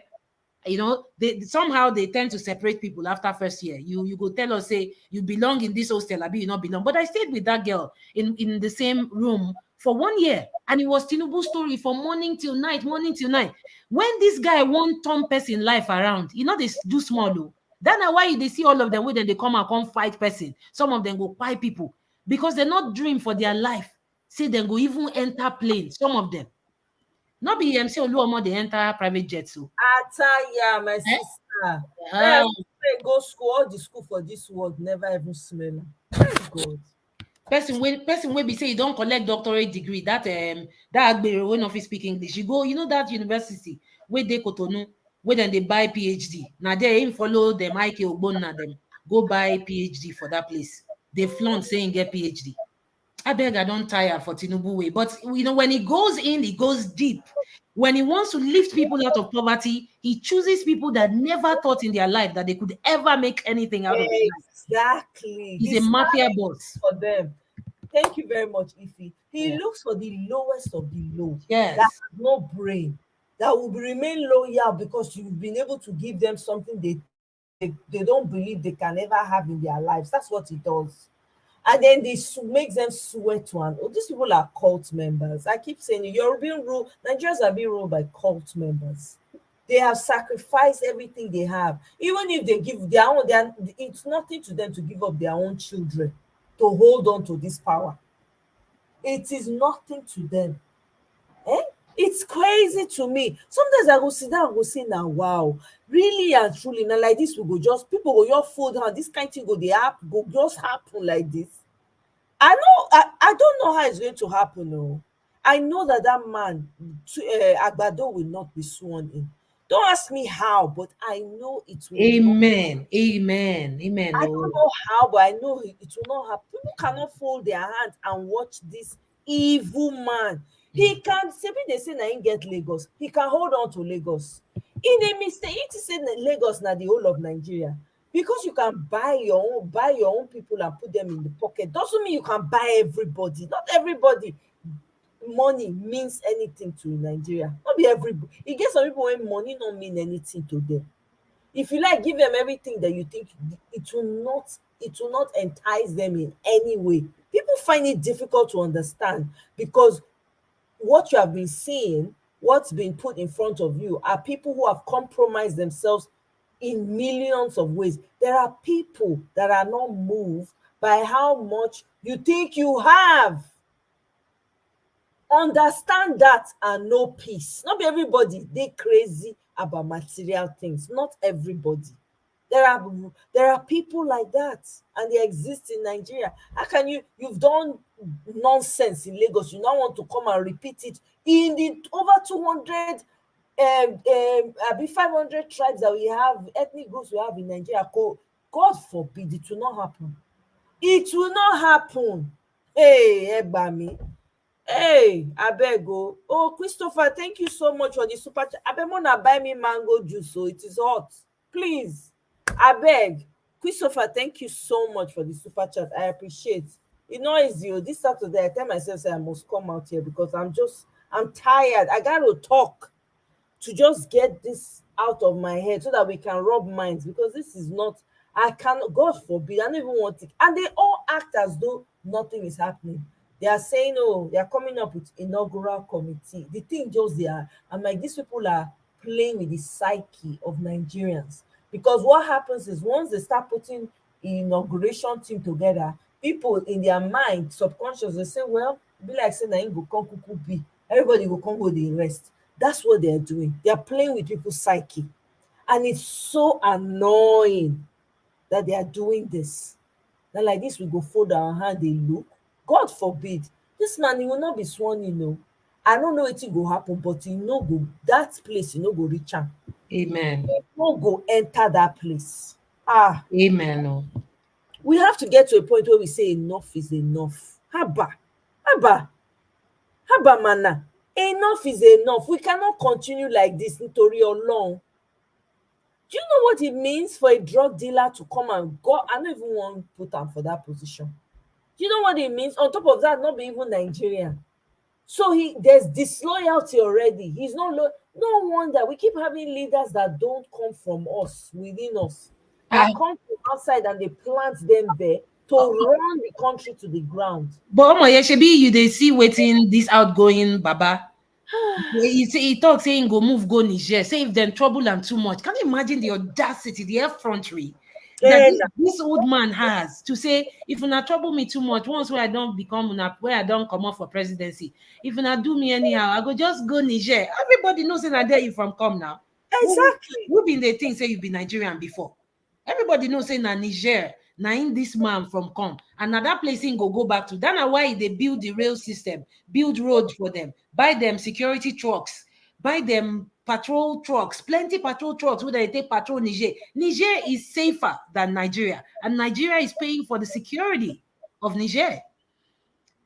Somehow they tend to separate people after first year. You go tell us, say, you belong in this hostel, Abi, you not belong. But I stayed with that girl in the same room for 1 year. And it was Tinubu's story from morning till night, morning till night. When this guy won't turn person life around, they do small though. That's why they see all of them when they come and come fight person. Some of them go buy people because they're not dream for their life. Say they go even enter plane, some of them. Not be MC Oluomo, they enter private jets. So.
Ataya, my
Eh?
sister.
Uh,
Go school, all the school for this world never even smell. Thank God.
person wey be say you don't collect doctorate degree, that agbero wey no fit speak English, you go, that university wey dey Cotonou, wey dem dey buy PhD. Now there him follow them Ike Ogbonna them go buy PhD for that place. They flaunt saying get PhD. I beg, I don't tire for Tinubu way. But when he goes in, he goes deep. When he wants to lift people out of poverty, he chooses people that never thought in their life that they could ever make anything out of their life.
Exactly.
He's
He
a mafia
stands
boss.
for them. Thank you very much, Ify. He
Yeah.
looks for the lowest of the low that
Yes.
has no brain, that will remain loyal because you've been able to give them something they don't believe they can ever have in their lives. That's what he does. And then makes them swear to an oh, these people are cult members. I keep saying it, you're being ruled, Nigerians are being ruled by cult members. They have sacrificed everything they have. Even if they give their own, it's nothing to them to give up their own children to hold on to this power. It is nothing to them. Eh? It's crazy to me. Sometimes I go sit down and go say, now wow, really and truly, now like this, we go just people go your fold hand, this kind of thing go just happen like this. I don't know how it's going to happen. No, I know that man, Agbado, will not be sworn in. Don't ask me how, but I know it will not.
Amen. Amen. Amen.
I
Oh.
don't know how, but I know it will not happen. People cannot fold their hands and watch this evil man. He can, maybe they say na him get Lagos. He can hold on to Lagos. In a mistake, it is say Lagos na the whole of Nigeria. Because you can buy your own people and put them in the pocket, doesn't mean you can buy everybody. Not everybody money means anything to Nigeria. Not be everybody. You get some people when money don't mean anything to them. If you like, give them everything that you think, it will not entice them in any way. People find it difficult to understand because what you have been seeing, what's been put in front of you, are people who have compromised themselves in millions of ways. There are people that are not moved by how much you think you have. Understand that and know peace. Not be everybody they crazy about material things. Not everybody. There are people like that, and they exist in Nigeria. How can you've done nonsense in Lagos, you now want to come and repeat it in the over 200 be 500 tribes that we have, ethnic groups we have in Nigeria? God forbid, it will not happen. It will not happen. Hey, Egbami. Hey, abeg oh Christopher, thank you so much for the super chat. Abeg una buy me mango juice, so it is hot, please. Abeg, Christopher, thank you so much for the super chat. I appreciate. E no easy oh, this Saturday I tell myself say I must come out here because I'm tired. I got to talk to just get this out of my head so that we can rub minds, because this is not, I cannot, God forbid, I don't even want it. And they all act as though nothing is happening. They are saying, oh, they are coming up with inaugural committee. The thing just there, I'm like, these people are playing with the psyche of Nigerians. Because what happens is once they start putting inauguration team together, people in their mind, subconscious, they say, well, be like saying na go come kuku be. Everybody will come go the rest. That's what they're doing. They're playing with people's psyche. And it's so annoying that they are doing this. Now, like this, we go fold our hand, they look. God forbid. This man, he will not be sworn in. No. I don't know what will happen, but he no go that place, he no go reach am.
Amen.
He no go enter that place. Ah,
Amen. Oh.
we have to get to a point where we say enough is enough. Haba, haba, haba mana. Enough is enough. We cannot continue like this nítorí Ọlọ́run. Do you know what it means for a drug dealer to come and go? I don't even want to put am for that position. Do you know what it means? On top of that, not be even Nigerian. So there's disloyalty already. He's not no wonder we keep having leaders that don't come from us, within us, that come from outside and they plant them there to run the country to the ground.
But Shebi, you they see waiting this outgoing Baba. He talks saying go move, go Niger. Say if them trouble them too much. Can you imagine the audacity, the effrontery that this old man has to say, if you not trouble me too much, once where I don't become where I don't come up for presidency, if you not do me anyhow, I go just go Niger. Everybody knows that there you from come now.
Exactly.
Who been the thing say you be Nigerian before? Everybody knows say na Niger. Now in this man from come and now that place in go back to. That's why they build the rail system, build roads for them, buy them security trucks, buy them patrol trucks, plenty patrol trucks where they take patrol Niger. Niger is safer than Nigeria, and Nigeria is paying for the security of Niger.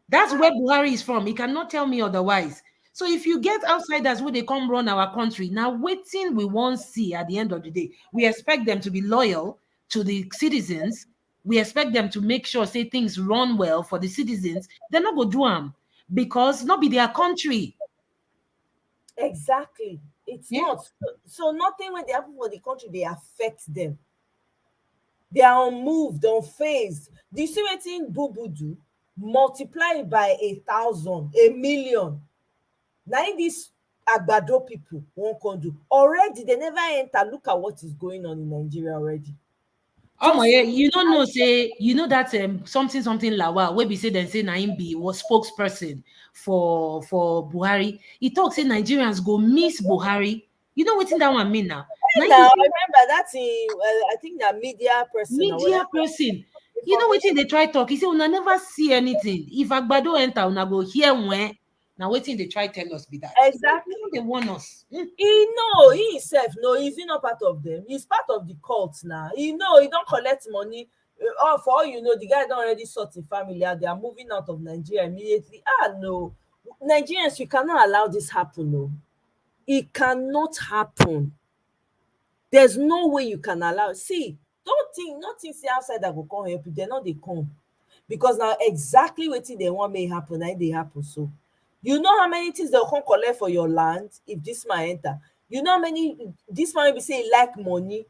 That's where Buhari is from. He cannot tell me otherwise. So if you get outsiders where they come run our country, now waiting we won't see at the end of the day. We expect them to be loyal to the citizens. We expect them to make sure say things run well for the citizens. They're not gonna do them because not be their country.
Exactly. It's
Yeah.
not. So nothing when they happen for the country, they affect them. They are unmoved, unfazed. Do you see wetin Bubu do? Multiply it by 1,000, 1,000,000. Na im dis agbado people wan come do. Already they never enter. Look at what is going on in Nigeria already.
Oh my,
Just
you don't know, say you know that something Lawa where we say then say Naim be was spokesperson for Buhari. He talks say Nigerians go miss Buhari. You know what in that one mean now? Now
now
you
I
say
remember that in I think na media person or
media
whatever
person. You know what
information.
they try talk? He say una never see anything. If Agbado enter, una go hear when. Now waiting they try tell us be that. You know
Exactly.
they warn us.
He know, he himself know, is he not part of them? He's part of the cult now. He know he don't collect money. Oh, for all you know, the guy don't already sort the family out. They are moving out of Nigeria immediately. Ah no. Nigerians, you cannot allow this happen. No. It cannot happen. There's no way you can allow. See, don't think nothing say outside that go come help you. They're not they come. Because now exactly wetin dem wan make happen na im dey happen so. You know how many things dem come collect for your land if dis man enter? You know how many dis man wey be say e like money,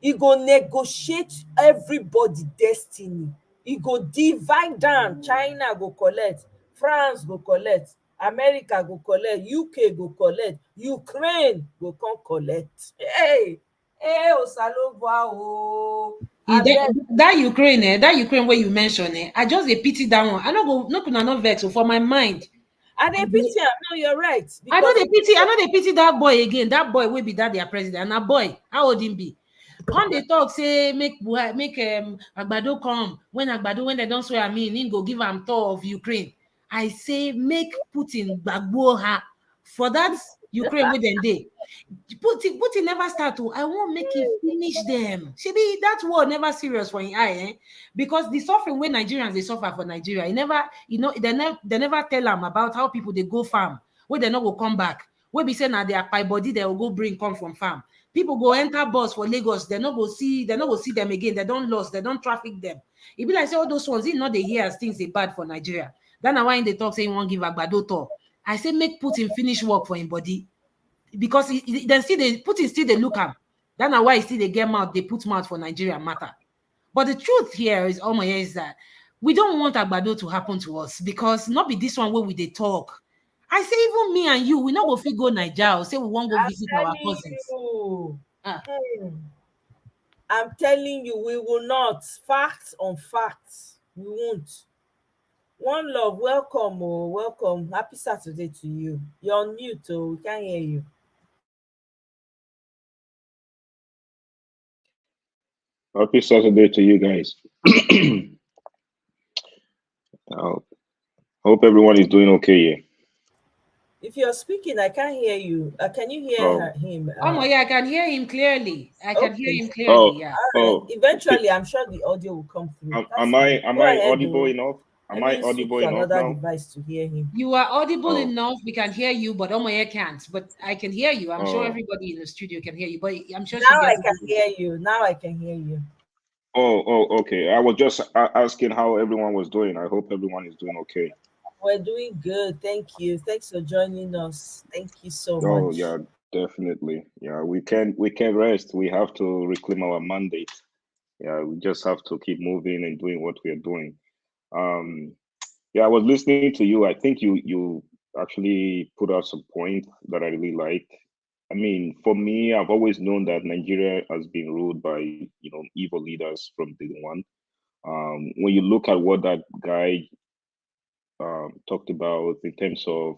e go negotiate everybody destiny. E go divide am. China go collect, France go collect, America go collect, UK go collect, Ukraine go come collect. Hey! Hey Osalogba o! Abeg.
That Ukraine where you mention I just a pity that one. I don't go no kuna no vex so for my mind.
I dey pity am. No, you're right.
I know
Because
they pity, I know they pity that boy again. That boy will be that their president. And a boy, how old him be? Come they talk, say make Agbado come. When they don't swear I mean, him go give him tour of Ukraine. I say make Putin bagbo her for that Ukraine with them day. Putin never start to. I won't make it finish them. Shebi that war never serious for him eye, because the suffering when Nigerians they suffer for Nigeria, he never, they never tell them about how people they go farm, where they not go come back. Where be say now they are by body they will go bring come from farm. People go enter bus for Lagos, they not go see them again. They don't lost, they don't traffic them. It be like say all those ones, it not they hear as things they bad for Nigeria. Then why in they talk say he won't give Agbado tour. I say make Putin finish work for him body because then still they Putin still they look am. That's why still they get mouth, they put mouth for Nigeria matter. But the truth here is, oh my, is that we don't want Agbado to happen to us because not be this one where we they talk. I say even me and you, we not go fit go Nigeria or say we won't go
I'm
visit our
telling
cousins.
you,
Ah,
I'm telling you, we will not. Facts on facts. We won't. One love, welcome, oh, welcome. Happy Saturday to you. You're on mute, oh, we can't hear you.
Happy Saturday to you guys. I hope everyone is doing okay here.
If you're speaking, I can't hear you. Can you hear
Oh,
him?
oh my, yeah, I can hear him clearly. I can hear
Okay.
him
oh,
clearly. Yeah.
All right.
oh.
Eventually, I'm sure the audio will come through. That's
Am
fine.
I am
Go
I
ahead,
audible
though.
enough?
Let
Am I
me switch
audible
to
enough
another
now?
device to hear him.
You are audible
Oh,
enough. We can hear you, but Omoye can't. But I can hear you. I'm sure
oh,
everybody in the studio can hear you. But I'm sure she
Now I
gets
can
it.
hear you. Now I can hear you.
oh. Okay. I was just asking how everyone was doing. I hope everyone is doing okay.
We're doing good. Thank you. Thanks for joining us. Thank you so
Oh
much.
yeah, definitely. Yeah, we can rest. We have to reclaim our mandate. Yeah, we just have to keep moving and doing what we are doing. Um, Yeah, I was listening to you. I think you actually put out some point that I really liked. I mean, for me, I've always known that Nigeria has been ruled by evil leaders from day one. When you look at what that guy talked about in terms of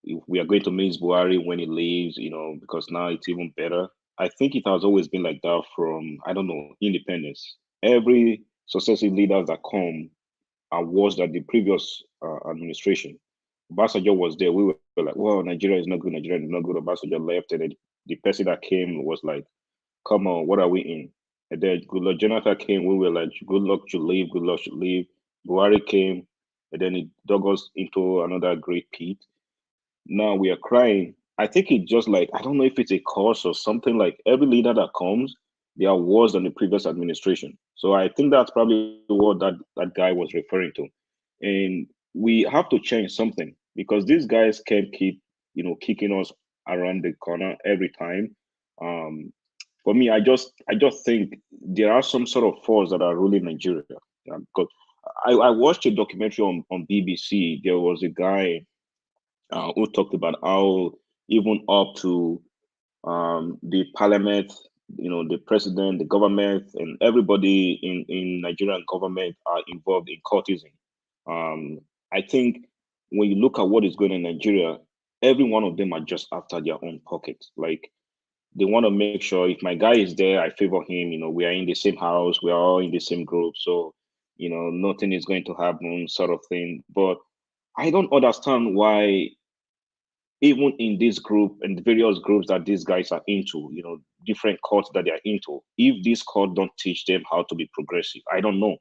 if we are going to miss Buhari when he leaves, because now it's even better. I think it has always been like that from I don't know independence. Every successive leaders that come are worse than the previous administration. Obasanjo was there. We were like, well, Nigeria is not good. Nigeria is not good. Obasanjo left, and then the person that came was like, come on, what are we in? And then Goodluck Jonathan came. We were like, good luck to leave. Good luck to leave. Buhari came. and then it dug us into another great pit. Now we are crying. I think it's just like, I don't know if it's a curse or something. Like every leader that comes, they are worse than the previous administration. So I think that's probably what that guy was referring to. And we have to change something because these guys can't keep, kicking us around the corner every time. Um, for me, I just think there are some sort of force that are ruling Nigeria. Because I watched a documentary on BBC. There was a guy who talked about how even up to the parliament, the president, the government, and everybody in Nigerian government are involved in cultism. Um, I think when you look at what is going on in Nigeria, every one of them are just after their own pocket. Like they want to make sure if my guy is there, I favor him. We are in the same house, we are all in the same group, so nothing is going to happen, sort of thing. But I don't understand why even in this group and the various groups that these guys are into, different courts that they are into, if this court don't teach them how to be progressive, I don't know.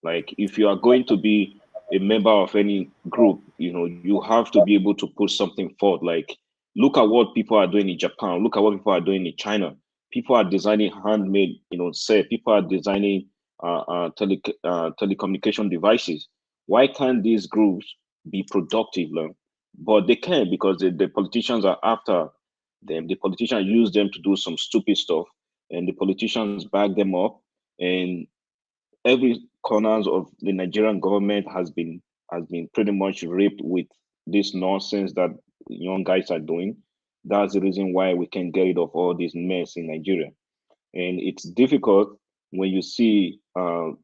Like if you are going to be a member of any group, you have to be able to put something forth. Like look at what people are doing in Japan, look at what people are doing in China. People are designing handmade, say people are designing telecommunication devices. Why can't these groups be productive? But they can't because the politicians are after them. The politicians use them to do some stupid stuff, and the politicians back them up. And every corners of the Nigerian government has been pretty much raped with this nonsense that young guys are doing. That's the reason why we can get rid of all this mess in Nigeria. And it's difficult when you see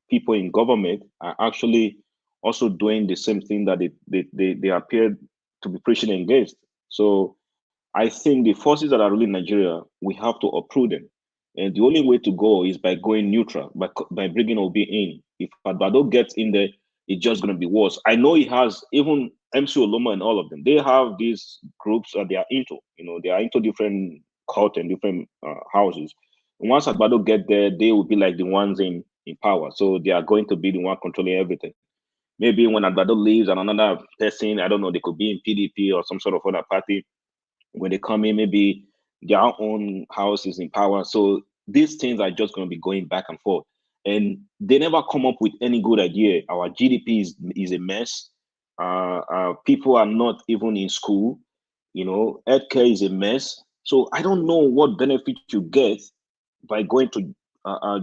people in government are actually also doing the same thing that they appear to be preaching against. So I think the forces that are ruling Nigeria, we have to uproot them. And the only way to go is by going neutral, by bringing Obi in. If Adbado gets in there, it's just going to be worse. I know he has, even MC Oloma and all of them, they have these groups that they are into. They are into different cult and different houses. And once Adbado get there, they will be like the ones in power. So they are going to be the one controlling everything. Maybe when Adbado leaves and another person, I don't know, they could be in PDP or some sort of other party, when they come in, maybe their own house is in power. So these things are just going to be going back and forth. And they never come up with any good idea. Our GDP is a mess. People are not even in school. Healthcare is a mess. So I don't know what benefit you get by going to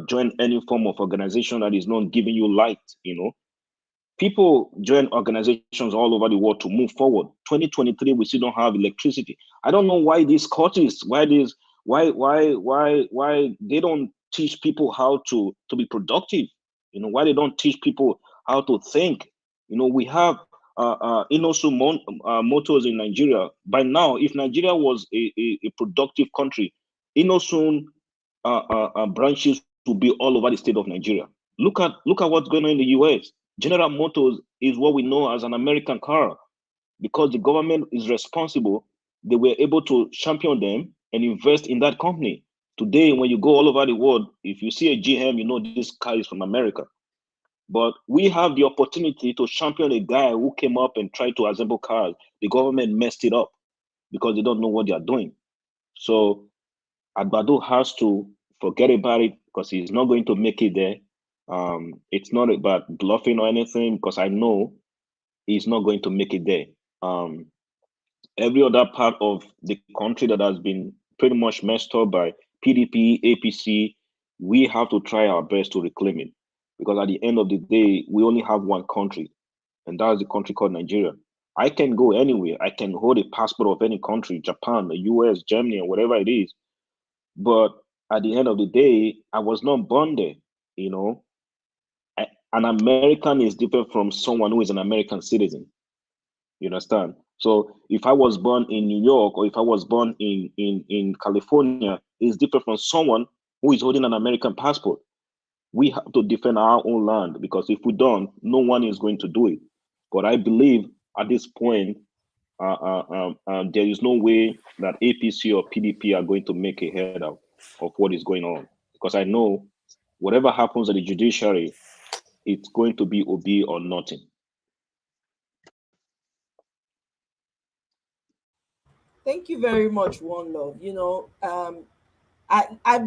join any form of organization that is not giving you light. People join organizations all over the world to move forward. 2023, we still don't have electricity. I don't know why these courts, why they don't teach people how to be productive. Why they don't teach people how to think. We have Inosu motors in Nigeria. By now, if Nigeria was a productive country, Inosun branches will be all over the state of Nigeria. Look at what's going on in the US. General Motors is what we know as an American car. Because the government is responsible, they were able to champion them and invest in that company. Today, when you go all over the world, if you see a GM, you know this car is from America. But we have the opportunity to champion a guy who came up and tried to assemble cars. The government messed it up because they don't know what they are doing. So Agbado has to forget about it because he's not going to make it there. It's not about bluffing or anything because I know he's not going to make it there. Um, every other part of the country that has been pretty much messed up by PDP, APC, we have to try our best to reclaim it. Because at the end of the day, we only have one country, and that's the country called Nigeria. I can go anywhere. I can hold a passport of any country, Japan, the US, Germany, or whatever it is. But at the end of the day, I was not born there. You know, an American is different from someone who is an American citizen. You understand? So if I was born in New York or if I was born in California, it's different from someone who is holding an American passport. We have to defend our own land because if we don't, no one is going to do it. But I believe at this point, there is no way that APC or PDP are going to make a head out of what is going on. Because I know whatever happens at the judiciary, it's going to be OB or nothing.
Thank you very much, One Love. I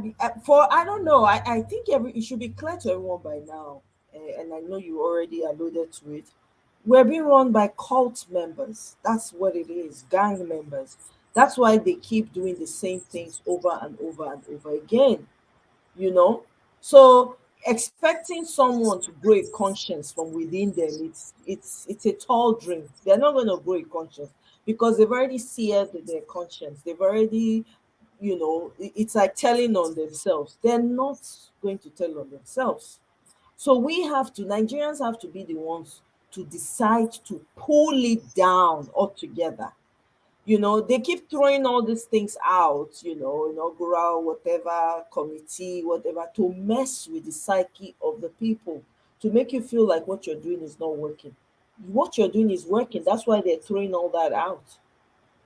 don't know. I think it should be clear to everyone by now, and I know you already alluded to it. We're being run by cult members. That's what it is, gang members. That's why they keep doing the same things over and over and over again. you know so expecting someone to grow a conscience from within them, it's a tall dream. They're not going to grow a conscience because they've already seared their conscience. They've already, it's like telling on themselves. They're not going to tell on themselves. So Nigerians have to be the ones to decide to pull it down altogether. They keep throwing all these things out, inaugural, whatever, committee, whatever, to mess with the psyche of the people, to make you feel like what you're doing is not working. What you're doing is working. That's why they're throwing all that out.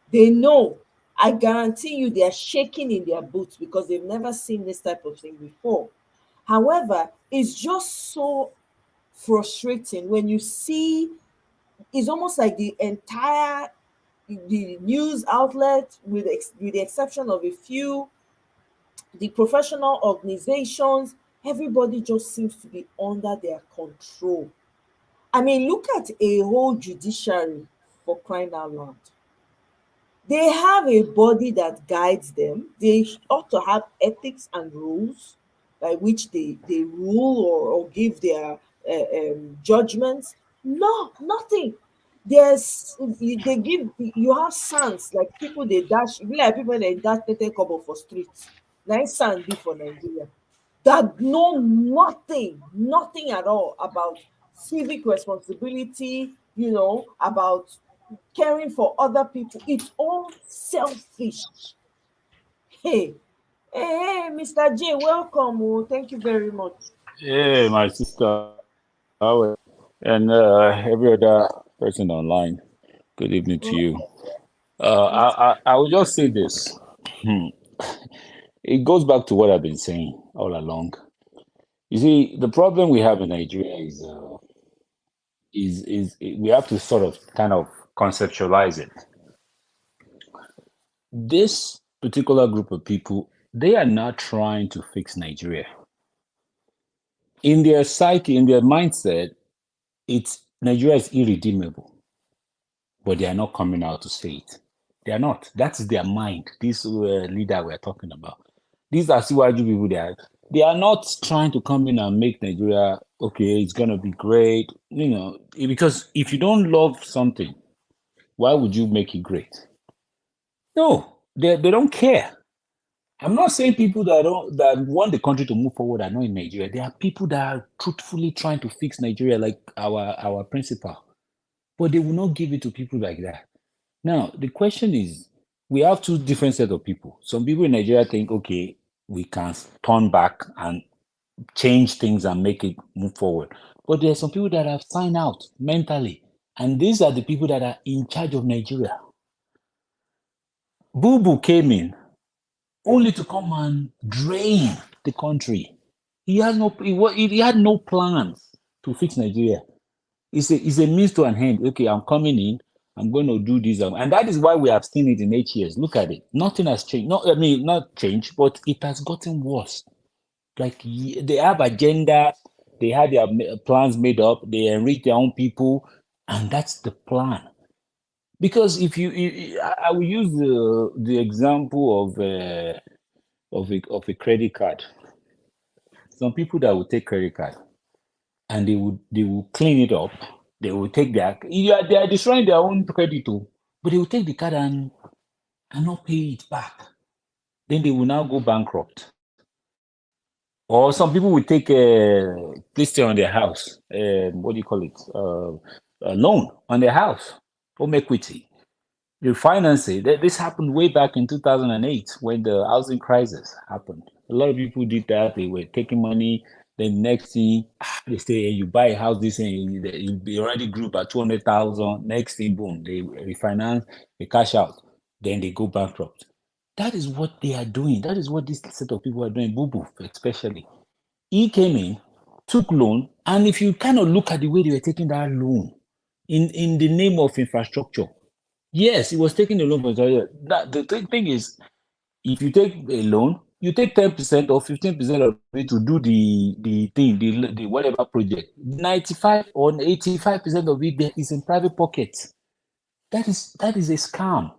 They know. I guarantee you they are shaking in their boots because they've never seen this type of thing before. However, it's just so frustrating when you see. It's almost like the news outlet, with the exception of a few, the professional organizations, everybody just seems to be under their control. I mean, look at a whole judiciary, for crying out loud. They have a body that guides them. They ought to have ethics and rules by which they rule, or give their judgments. No, nothing. They give, you have sons like people they dash, e be like people they dash 30 kobo for streets. Na sand be for Nigeria, that know nothing at all about civic responsibility, about caring for other people. It's all selfish. Hey, hey, Mr. J, welcome. Oh, thank you very much.
Hey, my sister, how are you? And every other person online. Good evening to you.
Welcome.
I will just say this. Hmm. It goes back to what I've been saying all along. You see, the problem we have in Nigeria is we have to sort of kind of conceptualize it. This particular group of people, they are not trying to fix Nigeria. In their psyche, in their mindset, it's Nigeria is irredeemable, but they are not coming out to say it. They are not. That's their mind. This leader we're talking about. These are CYG people. They are not trying to come in and make Nigeria okay. It's gonna be great, because if you don't love something, why would you make it great? No, they don't care. I'm not saying people that want the country to move forward are not in Nigeria. There are people that are truthfully trying to fix Nigeria, like our principal, but they will not give it to people like that. Now, the question is, we have two different set of people. Some people in Nigeria think, okay, we can turn back and change things and make it move forward. But there are some people that have signed out mentally, and these are the people that are in charge of Nigeria. Boo Boo came in only to come and drain the country. He had no plans to fix Nigeria. It's a means to an end. Okay, I'm coming in. I'm going to do this, and that is why we have seen it in 8 years. Look at it. Nothing has changed. No, I mean not changed, but it has gotten worse. Like they have agenda. They had their plans made up. They enrich their own people, and that's the plan. Because I will use the example of a credit card. Some people that will take credit card and they will clean it up. They will take they are destroying their own credit too, but they will take the card and not pay it back. Then they will now go bankrupt. Or some people will take this thing on their house. What do you call it? A loan on their house, home equity. The financing. This happened way back in 2008 when the housing crisis happened. A lot of people did that. They were taking money. Then next thing, they say, hey, you buy a house, this and you already grew by 200,000. Next thing, boom, they refinance, they cash out. Then they go bankrupt. That is what they are doing. That is what this set of people are doing. Boo Boo, especially. He came in, took loan, and if you kind of look at the way they were taking that loan in the name of infrastructure, Yes, he was taking a loan from Nigeria. The thing is, if you take a loan, you take 10% or 15% of it to do the thing, the whatever project. 95 or 85% of it is in private pockets. That is a scam.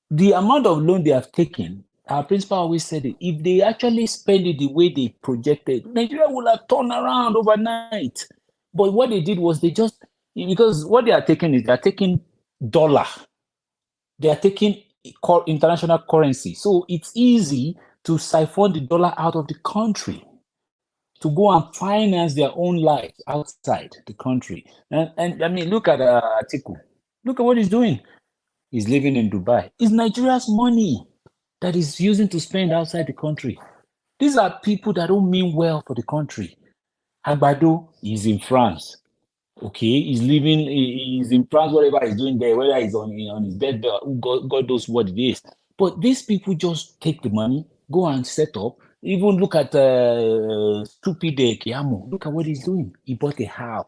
The amount of loan they have taken, our principal always said it, if they actually spend it the way they projected, Nigeria will have turned around overnight. But what they did was because what they are taking is they're taking dollar, they are taking international currency. So it's easy to siphon the dollar out of the country, to go and finance their own life outside the country. And I mean, look at Atiku. Look at what he's doing. He's living in Dubai. It's Nigeria's money that is using to spend outside the country. These are people that don't mean well for the country. Agbado is in France. Okay, he's in France, whatever he's doing there, whether he's on his bed, God knows what it is. But these people just take the money, go and set up. Even look at stupid Kiamu. Look at what he's doing. He bought a house.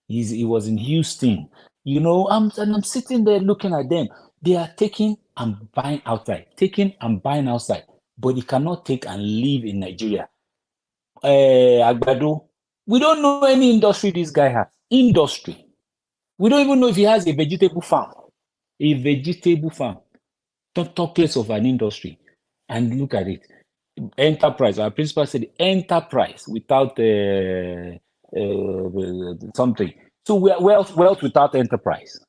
He was in Houston. I'm sitting there looking at them. They are taking and buying outside, taking and buying outside, but he cannot take and live in Nigeria. Agbado, we don't know any industry this guy has. Industry. We don't even know if he has a vegetable farm. A vegetable farm. Don't talk less of an industry. And look at it. Enterprise. Our principal said enterprise without something. So we are wealth without enterprise.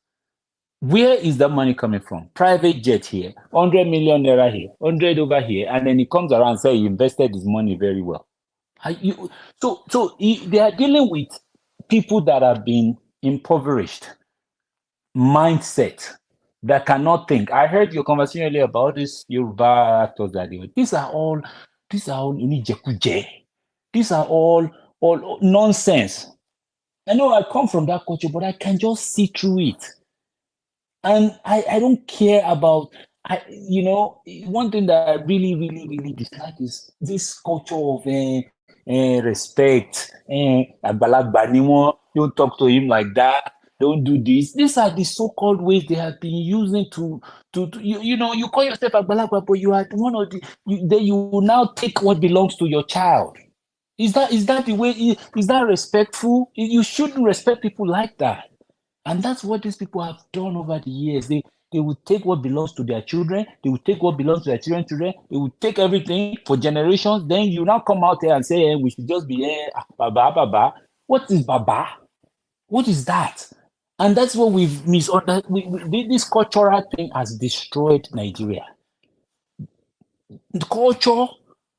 Where is that money coming from? Private jet here, 100 million naira here, 100 over here, and then he comes around and says he invested his money very well. They are dealing with people that have been impoverished mindset, that cannot think. I heard your conversation earlier about this Yoruba actors that these are all unijekuje. These are all nonsense. I know I come from that culture, but I can just see through it. And I don't care about, one thing that I really, really, really dislike is this culture of respect. Àgbàlagbà ni wọ́n, don't talk to him like that. Don't do this. These are the so-called ways they have been using to you call yourself Àgbàlagbà, but you are one of then you will now take what belongs to your child. Is that the way? Is that respectful? You shouldn't respect people like that. And that's what these people have done over the years. They will take what belongs to their children. They will take what belongs to their children's children. They will take everything for generations. Then you now come out here and say, we should just be Baba, Baba. What is Baba? What is that? And that's what we've misunderstood. This cultural thing has destroyed Nigeria. The culture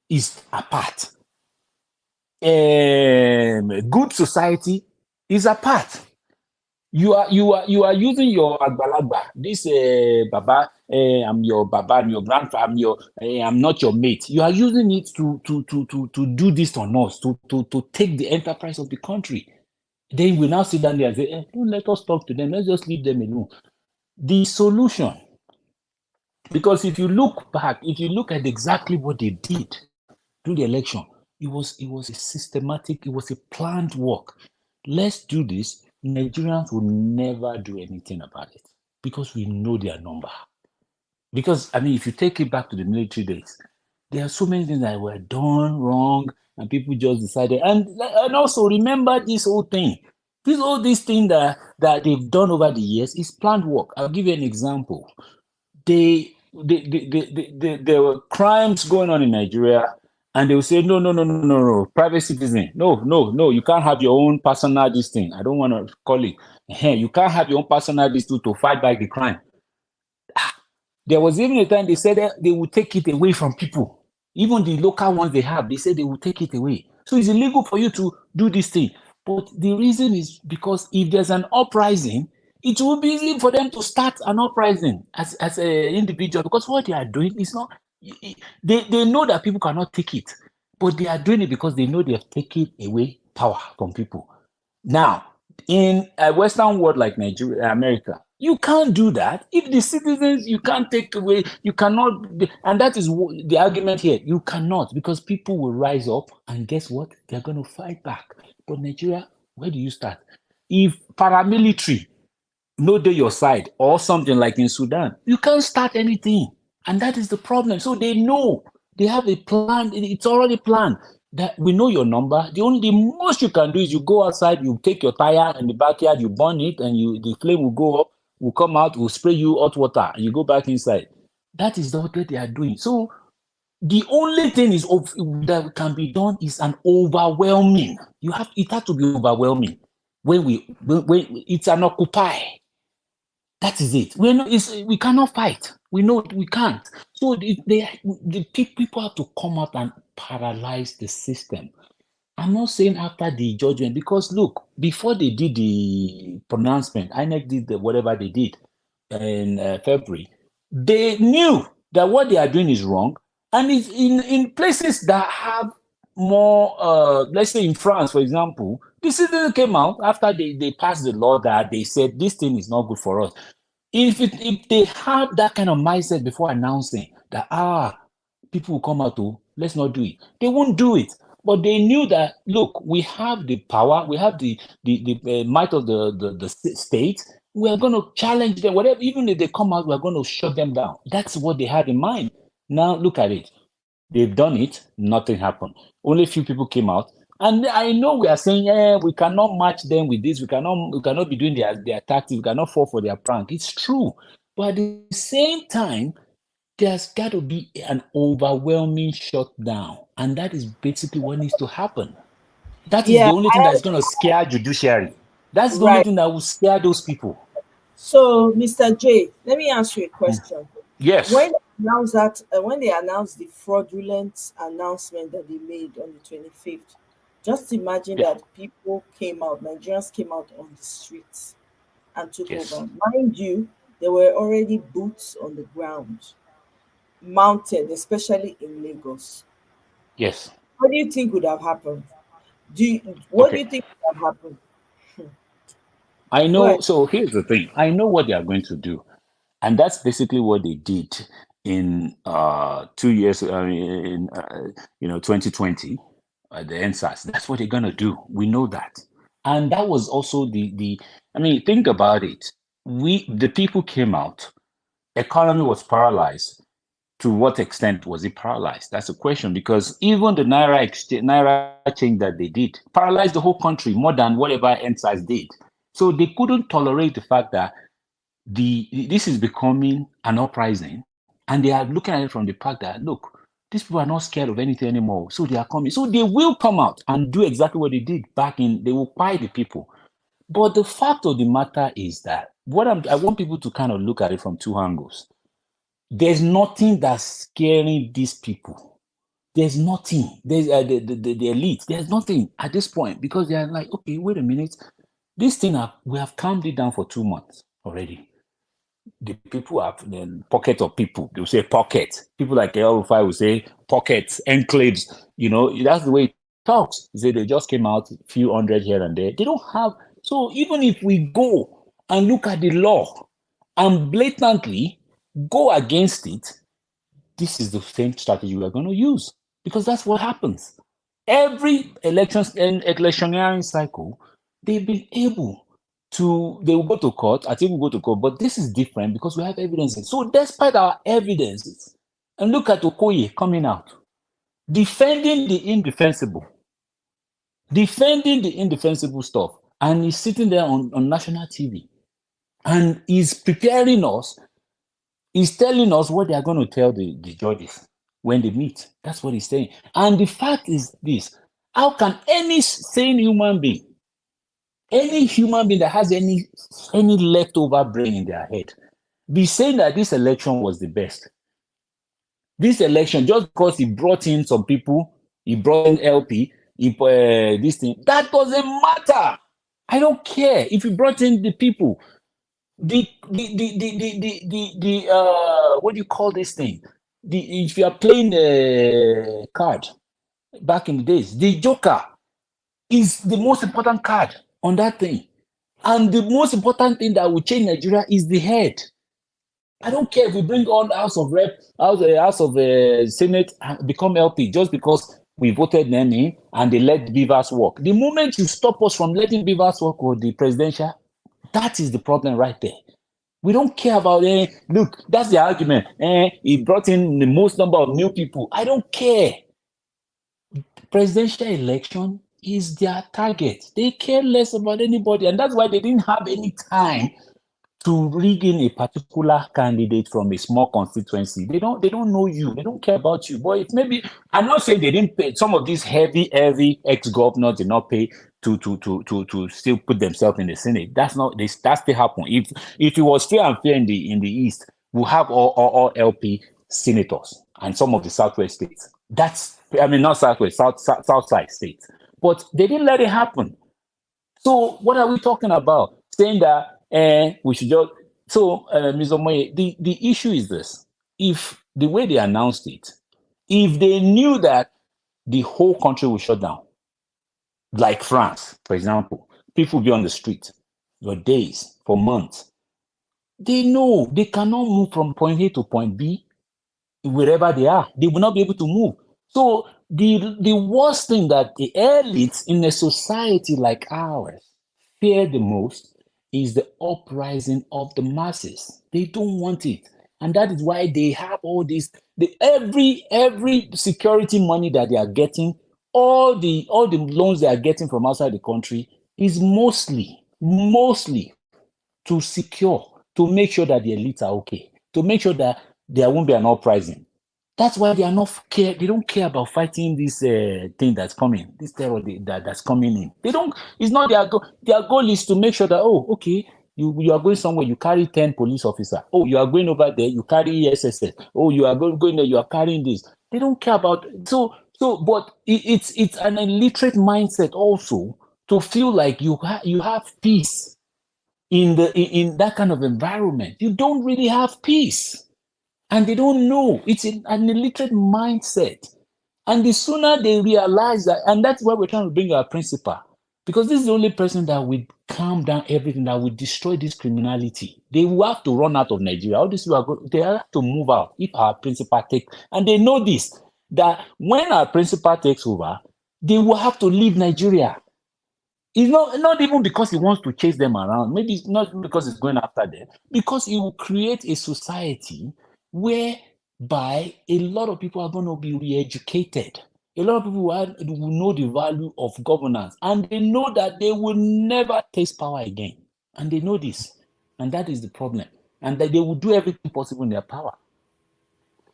is apart. Good society is apart. You are using your Agbalagba, this Baba, I'm your Baba, I'm your grandfather, I'm not your mate. You are using it to do this on us, to take the enterprise of the country. Then we now sit down there and say, don't let us talk to them, let's just leave them alone. The solution, because if you look back, if you look at exactly what they did during the election, it was a systematic, it was a planned work. Let's do this. Nigerians will never do anything about it because we know their number. Because, if you take it back to the military days, there are so many things that were done wrong and people just decided. And also remember this whole thing. This thing that they've done over the years is planned work. I'll give you an example. There were crimes going on in Nigeria, and they will say, no, private citizen, no, you can't have your own personal this thing. I don't want to call it. You can't have your own personal this to fight back the crime. There was even a time they said that they would take it away from people. Even the local ones they have, they said they will take it away. So it's illegal for you to do this thing. But the reason is because if there's an uprising, it will be easy for them to start an uprising as an individual, because what they are doing is not, they know that people cannot take it, but they are doing it because they know they have taken away power from people. Now, in a Western world like Nigeria, America, you can't do that. If the citizens, you can't take away, you cannot, and that is the argument here. You cannot, because people will rise up, and guess what? They're going to fight back. But Nigeria, where do you start? If paramilitary no day your side or something like in Sudan, you can't start anything. And that is the problem. So they know, they have a plan. It's already planned that we know your number. The most you can do is you go outside, you take your tire in the backyard, you burn it, and the flame will go up, will come out, will spray you hot water, and you go back inside. That is what they are doing. So the only thing is that can be done is an overwhelming. It has to be overwhelming. When it's an occupy. That is it. We cannot fight. We know we can't. So the people have to come out and paralyze the system. I'm not saying after the judgment, because look, before they did the pronouncement, INEC did whatever they did in February. They knew that what they are doing is wrong, and it's in places that have more. Let's say in France, for example, the citizen came out after they passed the law that they said this thing is not good for us. If they have that kind of mindset before announcing that people will come out to, let's not do it, they won't do it. But they knew that, look, we have the power, we have the might of the state. We are going to challenge them, whatever. Even if they come out, we are going to shut them down. That's what they had in mind. Now look at it. They've done it. Nothing happened. Only a few people came out. And I know we are saying, we cannot match them with this. We cannot be doing their tactics. We cannot fall for their prank. It's true. But at the same time, there's got to be an overwhelming shutdown. And that is basically what needs to happen. That is
Yeah,
the only thing that is going to scare judiciary. That's the only
right.
thing that will scare those people.
So, Mr. J, let me ask you a question.
Yes.
When they announced the fraudulent announcement that they made on the 25th, just imagine
Yeah.
that people came out, Nigerians came out on the streets and took
Yes.
over. Mind you, there were already boots on the ground, mounted, especially in Lagos.
Yes.
What do you think would have happened? What do
Okay.
you think would have happened?
I
Go
know.
ahead.
So here's the thing. I know what they are going to do. And that's basically what they did in 2 years, in 2020, the NSAS. That's what they're gonna do. We know that, and that was also the. I mean, think about it. The people came out. Economy was paralyzed. To what extent was it paralyzed? That's a question, because even the naira change that they did paralyzed the whole country more than whatever NSAS did. So they couldn't tolerate the fact that this is becoming an uprising, and they are looking at it from the fact that, look, these people are not scared of anything anymore, so they are coming, so they will come out and do exactly what they did back in. They will quiet the people. But the fact of the matter is that I want people to kind of look at it from two angles. There's nothing that's scaring these people. There's nothing. There's the elite. There's nothing at this point, because they are like, okay, wait a minute, this thing we have calmed it down for 2 months already. The people have the pocket of people. They will say pocket. People like El-Rufai will say pockets, enclaves. That's the way it talks. They say they just came out a few hundred here and there. They don't have. So even if we go and look at the law and blatantly go against it, this is the same strategy we are going to use, because that's what happens. Every electioneering cycle, they've been able they will go to court. I think we'll go to court, but this is different because we have evidence. So despite our evidences, and look at Okoye coming out, defending the indefensible stuff, and he's sitting there on national TV, and he's preparing us, he's telling us what they are going to tell the judges when they meet. That's what he's saying. And the fact is this: how can any sane human being, that has any leftover brain in their head, be saying that this election was the best? This election, just because he brought in some people, he brought in LP, this thing, that doesn't matter. I don't care if he brought in the people. What do you call this thing? If you are playing a card back in the days, the Joker is the most important card on that thing. And the most important thing that will change Nigeria is the head. I don't care if we bring on House of Senate become LP just because we voted them in and they let Beavers work. The moment you stop us from letting Beavers work with the presidential, That is the problem right there. We don't care about, look, that's the argument. He brought in the most number of new people. I don't care. Presidential election is their target. They care less about anybody. And that's why they didn't have any time to rig in a particular candidate from a small constituency. They don't know you. They don't care about you. But if maybe, I'm not saying they didn't pay. Some of these heavy ex-governors did not pay to still put themselves in the Senate. That's not this. That still happen. If it was fair and fair in the East, we'll have all LP senators and some of the Southwest states. Not Southwest, Southside states. But they didn't let it happen. So what are we talking about? Saying that we should just Ms. Omoye, the issue is this. If the way they announced it, if they knew that the whole country will shut down, like France, for example, people will be on the street for days, for months. They know they cannot move from point A to point B wherever they are. They will not be able to move. So the worst thing that the elites in a society like ours fear the most is the uprising of the masses. They don't want it. And that is why they have all this, every security money that they are getting, all the loans they are getting from outside the country is mostly to secure, to make sure that the elites are okay, to make sure that there won't be an uprising. That's why they are not care. They don't care about fighting this thing that's coming, this terror that's coming in. They don't. It's not their goal. Their goal is to make sure that okay, you are going somewhere. You carry 10 police officers. Oh, you are going over there. You carry SSS. Oh, you are going there. You are carrying this. They don't care about. But it's an illiterate mindset also to feel like you have peace in that kind of environment. You don't really have peace. And they don't know. It's an illiterate mindset. And the sooner they realize that, and that's why we're trying to bring our principal, because this is the only person that will calm down everything, that will destroy this criminality. They will have to run out of Nigeria. All these people they have to move out if our principal takes. And they know this, that when our principal takes over, they will have to leave Nigeria. It's not even because he wants to chase them around. Maybe it's not because he's going after them. Because he will create a society whereby a lot of people are going to be re-educated. A lot of people will know the value of governance, and they know that they will never taste power again. And they know this. And that is the problem. And that they will do everything possible in their power.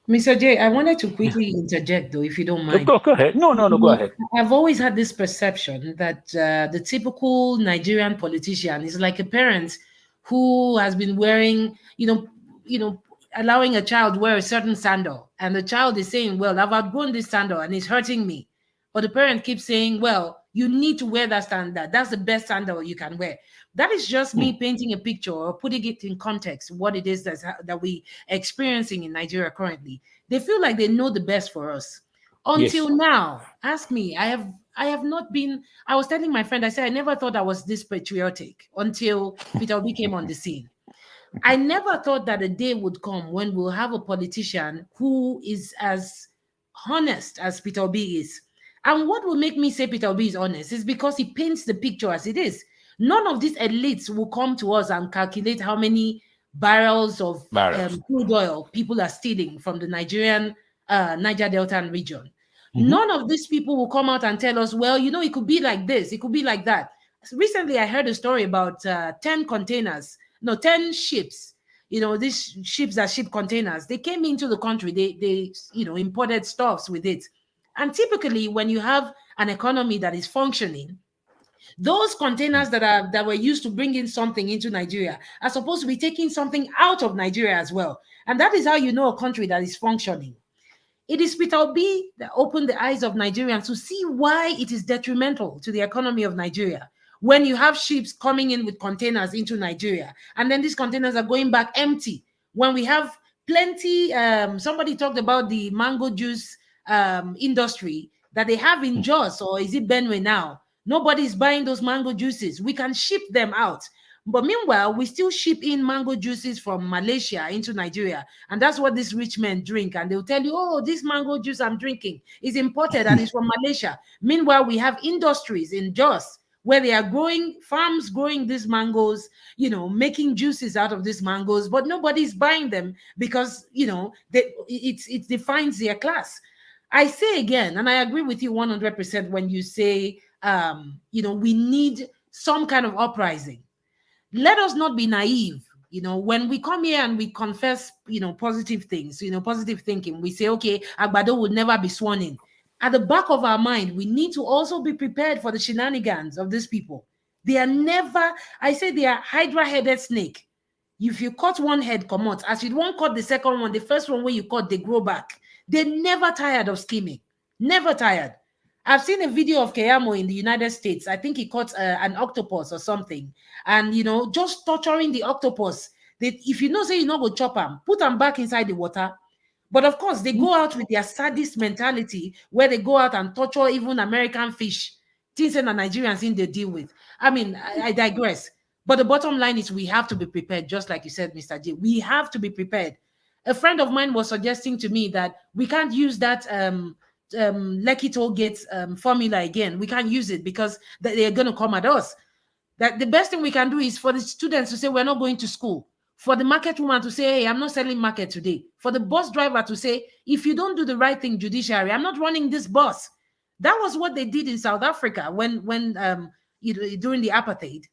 Mr. J, I wanted to quickly interject, though, if you don't mind.
Go ahead. No, go ahead.
I've always had this perception that the typical Nigerian politician is like a parent who has been wearing, allowing a child wear a certain sandal, and the child is saying, well, I've outgrown this sandal and it's hurting me. But the parent keeps saying, well, you need to wear that sandal. That's the best sandal you can wear. That is just me painting a picture or putting it in context, what it is that we experiencing in Nigeria currently. They feel like they know the best for us. Until now, ask me, I have not been, I was telling my friend, I said, I never thought I was this patriotic until Peter Obi came on the scene. I never thought that a day would come when we'll have a politician who is as honest as Peter Obi is. And what will make me say Peter Obi is honest is because he paints the picture as it is. None of these elites will come to us and calculate how many barrels of crude oil people are stealing from the Nigerian Niger Delta region. None of these people will come out and tell us, well, it could be like this, it could be like that. Recently, I heard a story about 10 ships. These ships are ship containers. They came into the country. They imported stuffs with it. And typically, when you have an economy that is functioning, those containers that were used to bring in something into Nigeria are supposed to be taking something out of Nigeria as well. And that is how you know a country that is functioning. It is Peter Obi that opened the eyes of Nigerians to see why it is detrimental to the economy of Nigeria when you have ships coming in with containers into Nigeria, and then these containers are going back empty. When we have plenty, somebody talked about the mango juice industry that they have in Jos, or is it Benue now? Nobody's buying those mango juices. We can ship them out. But meanwhile, we still ship in mango juices from Malaysia into Nigeria. And that's what these rich men drink. And they'll tell you, oh, this mango juice I'm drinking is imported and it's from Malaysia. Meanwhile, we have industries in Jos where they are growing farms, growing these mangoes, making juices out of these mangoes, but nobody's buying them because it defines their class. I say again, and I agree with you 100% when you say, we need some kind of uprising. Let us not be naive. When we come here and we confess, positive things, positive thinking, we say, okay, Agbado would never be sworn in. At the back of our mind, we need to also be prepared for the shenanigans of these people. They are never, I say they are hydra-headed snake. If you cut one head, come out. As you won't cut the second one, the first one where you cut, they grow back. They're never tired of scheming. Never tired. I've seen a video of Keyamo in the United States. I think he caught an octopus or something, and just torturing the octopus. If you know, say you not go chop them, put them back inside the water. But of course, they go out with their sadist mentality, where they go out and torture even American fish. Things that Nigerians in they deal with. I mean, I digress. But the bottom line is we have to be prepared, just like you said, Mr. J. We have to be prepared. A friend of mine was suggesting to me that we can't use that Lekki toll gate formula again. We can't use it because they're going to come at us. That the best thing we can do is for the students to say we're not going to school, for the market woman to say, hey, I'm not selling market today, for the bus driver to say, if you don't do the right thing, judiciary, I'm not running this bus. That was what they did in South Africa when during the apartheid.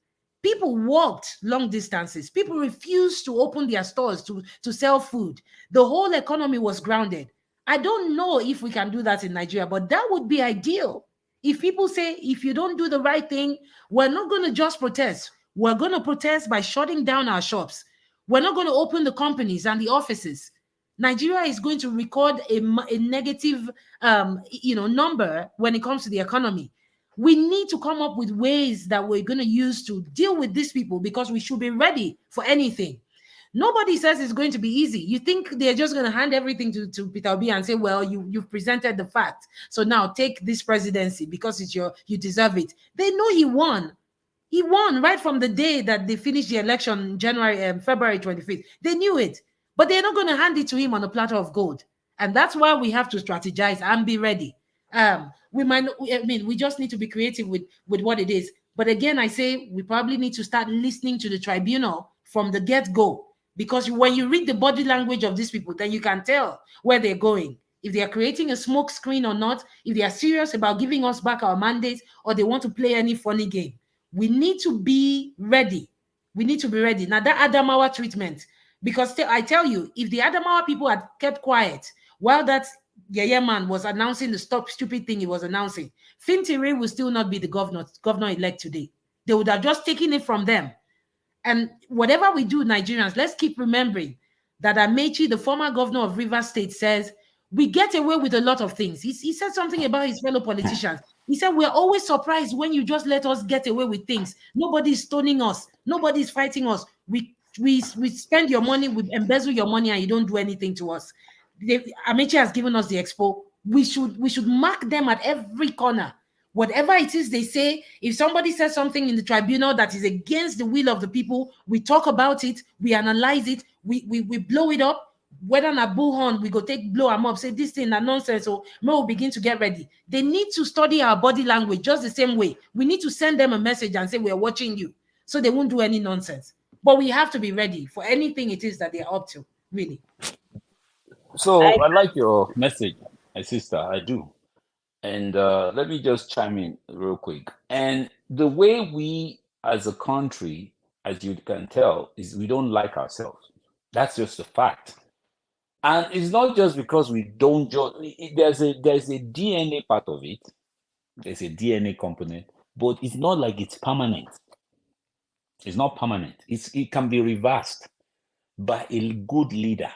People walked long distances. People refused to open their stores to sell food. The whole economy was grounded. I don't know if we can do that in Nigeria, but that would be ideal. If people say, if you don't do the right thing, we're not going to just protest. We're going to protest by shutting down our shops. We're not going to open the companies and the offices. Nigeria is going to record a negative, number when it comes to the economy. We need to come up with ways that we're going to use to deal with these people because we should be ready for anything. Nobody says it's going to be easy. You think they're just going to hand everything to Peter Obi and say, well, you've presented the fact, so now take this presidency because it's you deserve it. They know he won. He won right from the day that they finished the election, February 25th. They knew it, but they're not going to hand it to him on a platter of gold. And that's why we have to strategize and be ready. We just need to be creative with what it is. But again, I say we probably need to start listening to the tribunal from the get-go. Because when you read the body language of these people, then you can tell where they're going. If they are creating a smoke screen or not, if they are serious about giving us back our mandates, or they want to play any funny game. We need to be ready. We need to be ready. Now, that Adamawa treatment, because I tell you, if the Adamawa people had kept quiet while that Yeye man was announcing the stupid thing he was announcing, Fintiri will still not be the governor-elect today. They would have just taken it from them. And whatever we do, Nigerians, let's keep remembering that Amechi, the former governor of Rivers State, says we get away with a lot of things. He said something about his fellow politicians. He said, we're always surprised when you just let us get away with things. Nobody's stoning us. Nobody's fighting us. We spend your money, we embezzle your money, and you don't do anything to us. Amechi has given us the expo. We should mark them at every corner. Whatever it is they say, if somebody says something in the tribunal that is against the will of the people, we talk about it, we analyze it, we blow it up. Whether on a bullhorn, we go blow them up, say this thing is nonsense, so we'll begin to get ready. They need to study our body language just the same way. We need to send them a message and say, we're watching you, so they won't do any nonsense. But we have to be ready for anything it is that they're up to, really.
So I like your message, my sister, I do. And let me just chime in real quick. And the way we as a country, as you can tell, is we don't like ourselves. That's just a fact. And it's not just because we don't there's a DNA part of it. There's a DNA component, but it's not like it's permanent. It's not permanent. It can be reversed by a good leader.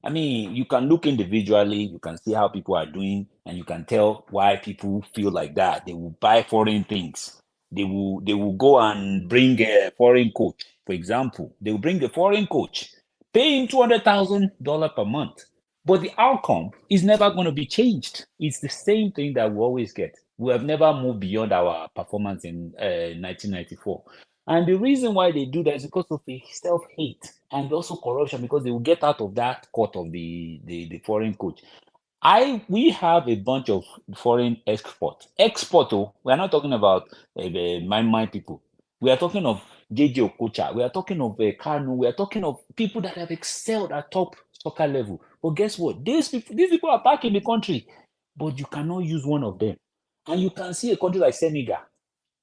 I mean, you can look individually, you can see how people are doing, and you can tell why people feel like that. They will buy foreign things. They will go and bring a foreign coach, for example. They will bring a foreign coach, pay him $200,000 per month. But the outcome is never going to be changed. It's the same thing that we always get. We have never moved beyond our performance in 1994. And the reason why they do that is because of the self-hate and also corruption, because they will get out of that court of the foreign coach. We have a bunch of foreign export. Oh, we are not talking about my people. We are talking of JJ Okocha. We are talking of Kanu. We are talking of people that have excelled at top soccer level. But guess what? These people are back in the country, but you cannot use one of them. And you can see a country like Senegal.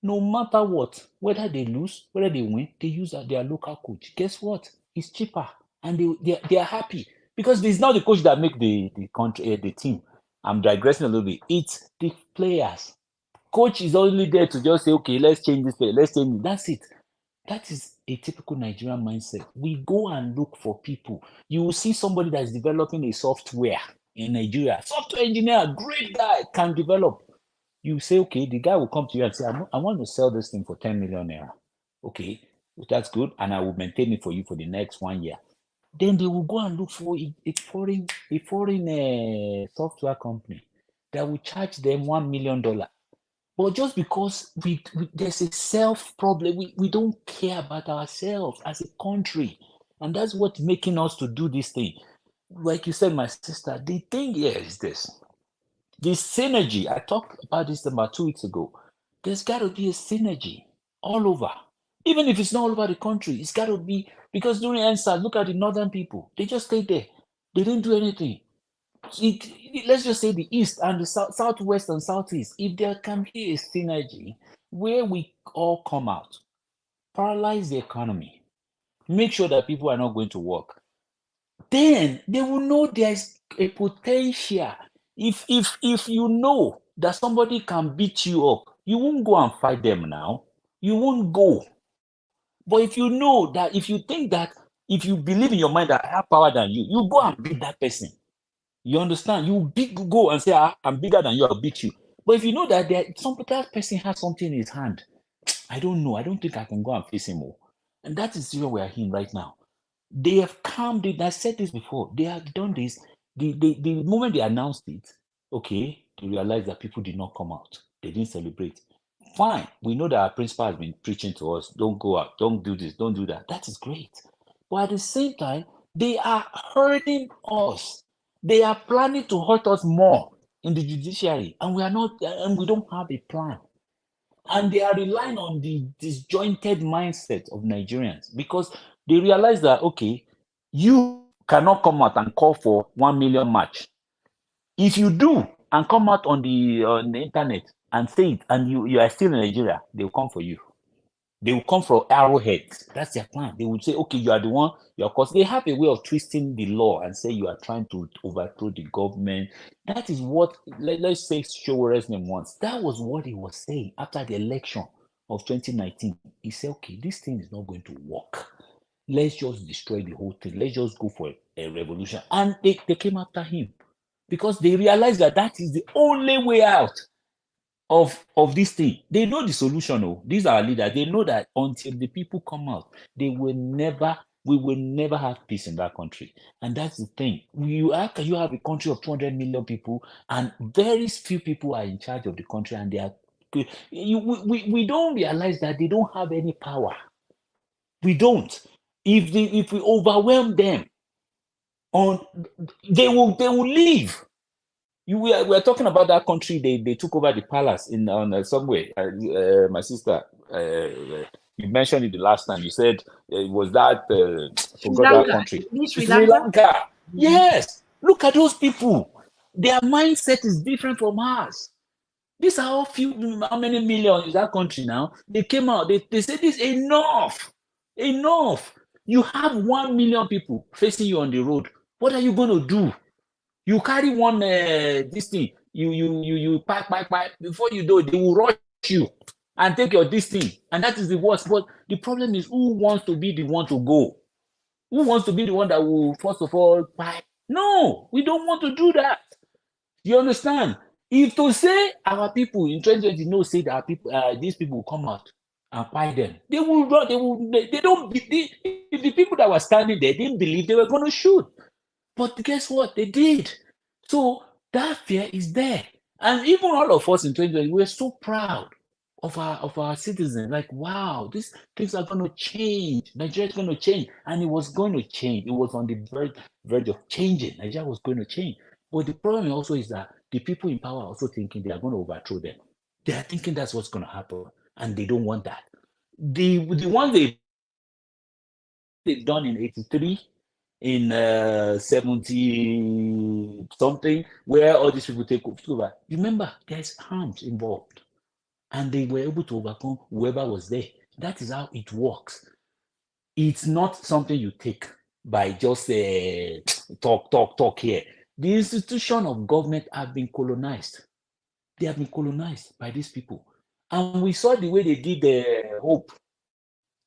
No matter what, whether they lose, whether they win, they use their local coach. Guess what? It's cheaper, and they are happy because it's not the coach that make the country the team. I'm digressing a little bit. It's the players. Coach is only there to just say, okay, let's change this player, let's change it. That's it. That is a typical Nigerian mindset. We go and look for people. You will see somebody that's developing a software in Nigeria. Software engineer, great guy, can develop. You say, okay, the guy will come to you and say, I want to sell this thing for 10 million naira. Okay, that's good. And I will maintain it for you for the next 1 year. Then they will go and look for a foreign software company that will charge them $1 million. But just because there's a self problem, we don't care about ourselves as a country. And that's what's making us to do this thing. Like you said, my sister, the thing here is this. The synergy, I talked about this about 2 weeks ago. There's got to be a synergy all over. Even if it's not all over the country, it's got to be, because during NSAS, look at the northern people. They just stayed there. They didn't do anything. Let's just say the east and the southwest and southeast. If there can be a synergy where we all come out, paralyze the economy, make sure that people are not going to work, then they will know there's a potential. If you know that somebody can beat you up, you won't go and fight them now. You won't go. But if you know that, if you think that, if you believe in your mind that I have power than you go and beat that person. You understand? You go and say, I'm bigger than you, I'll beat you. But if you know that that person has something in his hand, I don't know. I don't think I can go and face him more. And that is where we are in right now. They have calmed it. I said this before. They have done this. The moment they announced it, okay, they realized that people did not come out. They didn't celebrate. Fine. We know that our principal has been preaching to us, don't go out, don't do this, don't do that. That is great. But at the same time, they are hurting us. They are planning to hurt us more in the judiciary, and we don't have a plan. And they are relying on the disjointed mindset of Nigerians because they realize that, okay, you cannot come out and call for 1 million match. If you do and come out on the internet and say it, and you are still in Nigeria, they will come for you. They will come for arrowheads. That's their plan. They will say, okay, you are the one, you're cause they have a way of twisting the law and say you are trying to overthrow the government. That is what, let's say Showere's name once. That was what he was saying after the election of 2019. He said, okay, this thing is not going to work. Let's just destroy the whole thing. Let's just go for a revolution. And they came after him because they realized that is the only way out of this thing. They know the solution. Oh, these are our leaders. They know that until the people come out, we will never have peace in that country. And that's the thing. You have a country of 200 million people, and very few people are in charge of the country, and they are. We don't realize that they don't have any power. We don't. If we overwhelm them, they will leave. We are talking about that country. They took over the palace on somewhere. My sister, you mentioned it the last time. You said it was that
Sri
forgot that
Lanka.
country.
Sri
Sri
Lanka?
Lanka. Yes. Look at those people. Their mindset is different from ours. These are all how many millions is that country now? They came out. They said this enough. You have 1 million people facing you on the road. What are you going to do? You carry one this thing, you pack before you do it, they will rush you and take your this thing, and that is the worst. But the problem is, who wants to be the one to go? Who wants to be the one that will first of all buy? No, we don't want to do that. You understand? If to say our people in 2020 no say that our people, these people will come out and buy them, they will run. They don't. If the people that were standing there didn't believe, they were going to shoot. But guess what? They did. So that fear is there. And even all of us in 2020, we're so proud of our citizens. Like, wow, these things are going to change. Nigeria is going to change. And it was going to change. It was on the verge of changing. Nigeria was going to change. But the problem also is that the people in power are also thinking they are going to overthrow them. They are thinking that's what's going to happen, and they don't want that. The ones they've done in 83, in 70 something, where all these people take over. Remember, there's arms involved, and they were able to overcome whoever was there. That is how it works. It's not something you take by just talk here. The institution of government have been colonized. They have been colonized by these people. And we saw the way they did the Hope.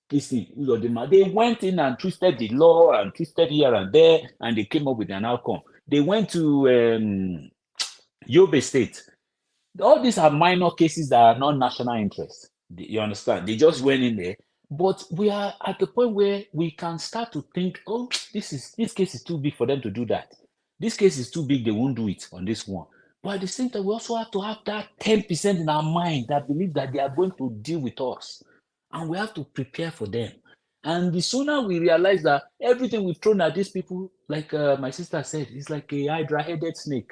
They went in and twisted the law and twisted here and there, and they came up with an outcome. They went to Yobe State. All these are minor cases that are not national interest. You understand? They just went in there. But we are at the point where we can start to think, oh, this case is too big for them to do that. This case is too big, they won't do it on this one. But at the same time, we also have to have that 10% in our mind that believe that they are going to deal with us. And we have to prepare for them. And the sooner we realize that everything we've thrown at these people, like my sister said, it's like a hydra-headed snake.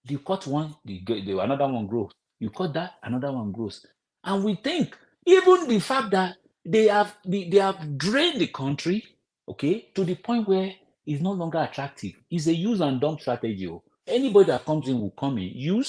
You cut one, another one grows. You cut that, another one grows. And we think, even the fact that they have drained the country, okay, to the point where it's no longer attractive. It's a use and dump strategy. Anybody that comes in will come in,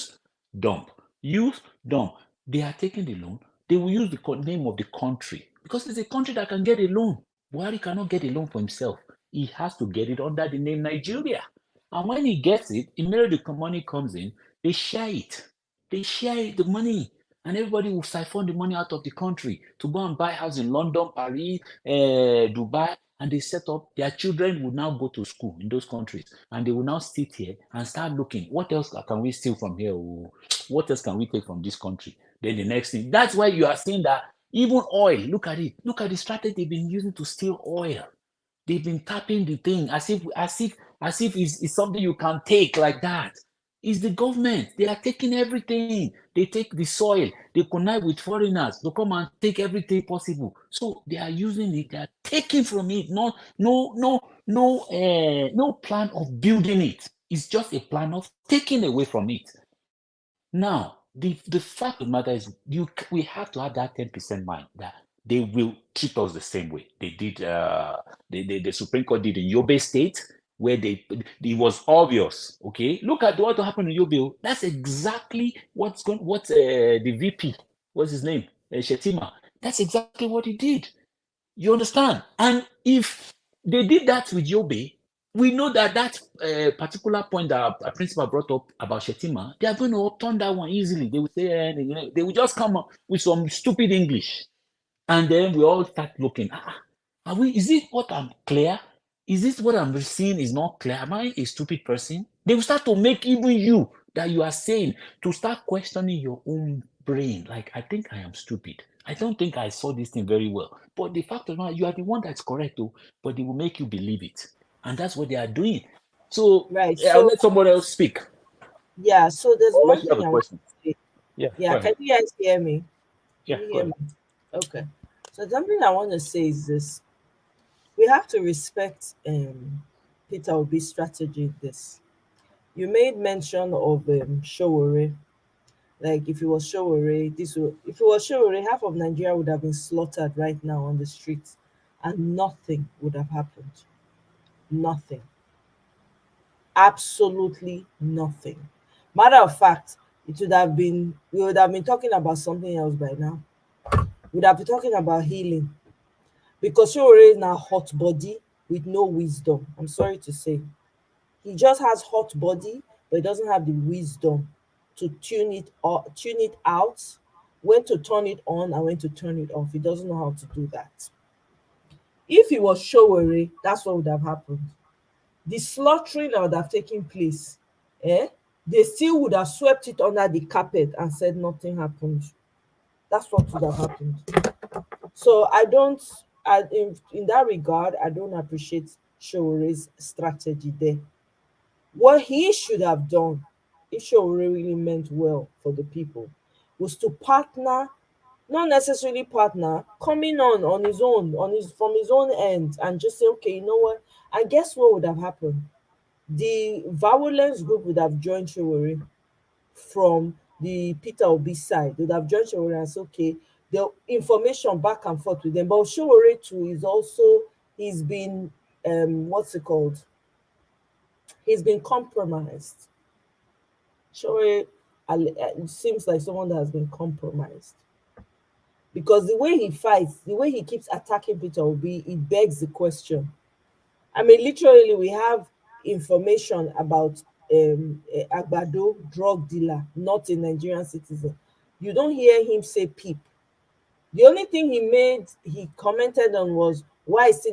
dump, use, dump. They are taking the loan. They will use the name of the country because it's a country that can get a loan. Buhari cannot get a loan for himself. He has to get it under the name Nigeria. And when he gets it, immediately the money comes in, they share it. They share the money. And everybody will siphon the money out of the country to go and buy house in London, Paris, Dubai, and they set up. Their children will now go to school in those countries, and they will now sit here and start looking. What else can we steal from here? What else can we take from this country? Then the next thing. That's why you are seeing that even oil. Look at it. Look at the strategy they've been using to steal oil. They've been tapping the thing as if it's something you can take like that. It's the government. They are taking everything. They take the soil. They connive with foreigners to come and take everything possible. So they are using it. They are taking from it. No plan of building it. It's just a plan of taking away from it. Now, the fact of the matter is, we have to have that 10% mind that they will treat us the same way they did. The Supreme Court did in Yobe State, where it was obvious. Okay, look at what happened in Yobe. That's exactly what the VP, what's his name, Shetima. That's exactly what he did. You understand? And if they did that with Yobe, we know that particular point that a principal brought up about Shetima, they are going to upturn that one easily. They will say, they will just come up with some stupid English. And then we all start looking. Is it what I'm clear? Is this what I'm seeing is not clear? Am I a stupid person? They will start to make even you that you are saying to start questioning your own brain. Like, I think I am stupid. I don't think I saw this thing very well. But the fact of the matter, you are the one that's correct, though, but they will make you believe it. And that's what they are doing. So
Right.
I'll
So
let someone else speak.
yeah, so there's
Unless
one
you have
thing
a
I want
question.
to say.
Yeah, go
Yeah,
ahead.
can you guys hear me?
Yeah,
Can you
go
hear me?
ahead.
Okay. So something I want to say is this: we have to respect Peter Obi's strategy in this. You made mention of Showore. Like if it was Showore, if it was Showore, half of Nigeria would have been slaughtered right now on the streets, and nothing would have happened. Nothing. Absolutely nothing. Matter of fact, we would have been talking about something else by now. We'd have been talking about healing. Because Showore is now hot body with no wisdom. I'm sorry to say. He just has hot body, but he doesn't have the wisdom to tune it out, when to turn it on and when to turn it off. He doesn't know how to do that. If it was Showore, that's what would have happened. The slaughtering that would have taken place, eh? They still would have swept it under the carpet and said nothing happened. That's what would have happened. So I don't, in that regard, I don't appreciate Showore's strategy there. What he should have done, if Showore really meant well for the people, was to partner, not necessarily partner, coming on his own, from his own end, and just say, okay, you know what? And guess what would have happened? the violence group would have joined Showore from the Peter Obi side. They would have joined Showore and said, okay, the information back and forth with them. But Showore too is also, he's been what's it called? He's been compromised. Showore seems like someone that has been compromised. Because the way he fights, the way he keeps attacking Peter Obi, it begs the question. I mean, literally, we have information about Agbado drug dealer, not a Nigerian citizen. You don't hear him say peep. The only thing he commented on was why is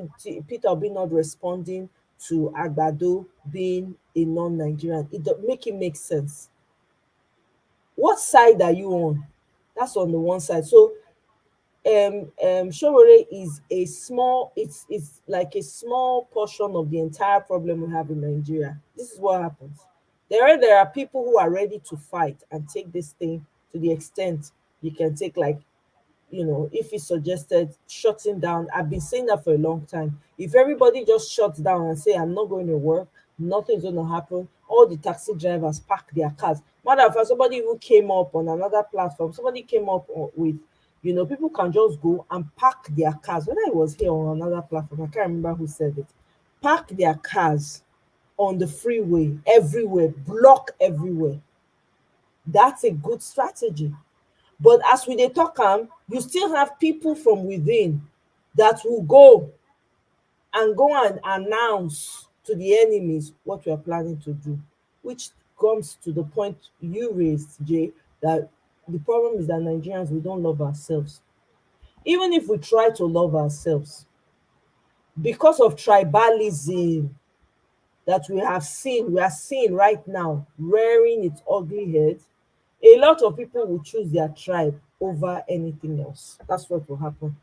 Peter Obi not responding to Agbado being a non-Nigerian. It don't make it make sense. What side are you on? That's on the one side. So Showore is a small, it's like a small portion of the entire problem we have in Nigeria. This is what happens. There are people who are ready to fight and take this thing to the extent you can take, like, if he suggested shutting down, I've been saying that for a long time. If everybody just shuts down and say, I'm not going to work, nothing's going to happen, all the taxi drivers park their cars. Matter of fact, somebody who came up on another platform, somebody came up with, people can just go and park their cars. When I was here on another platform, I can't remember who said it. Park their cars on the freeway, everywhere, block everywhere. That's a good strategy. But as we dey talk you still have people from within that will go and announce to the enemies what we are planning to do, which comes to the point you raised, Jay, that the problem is that Nigerians, we don't love ourselves. Even if we try to love ourselves, because of tribalism that we are seeing right now rearing its ugly head, a lot of people will choose their tribe over anything else. That's what will happen.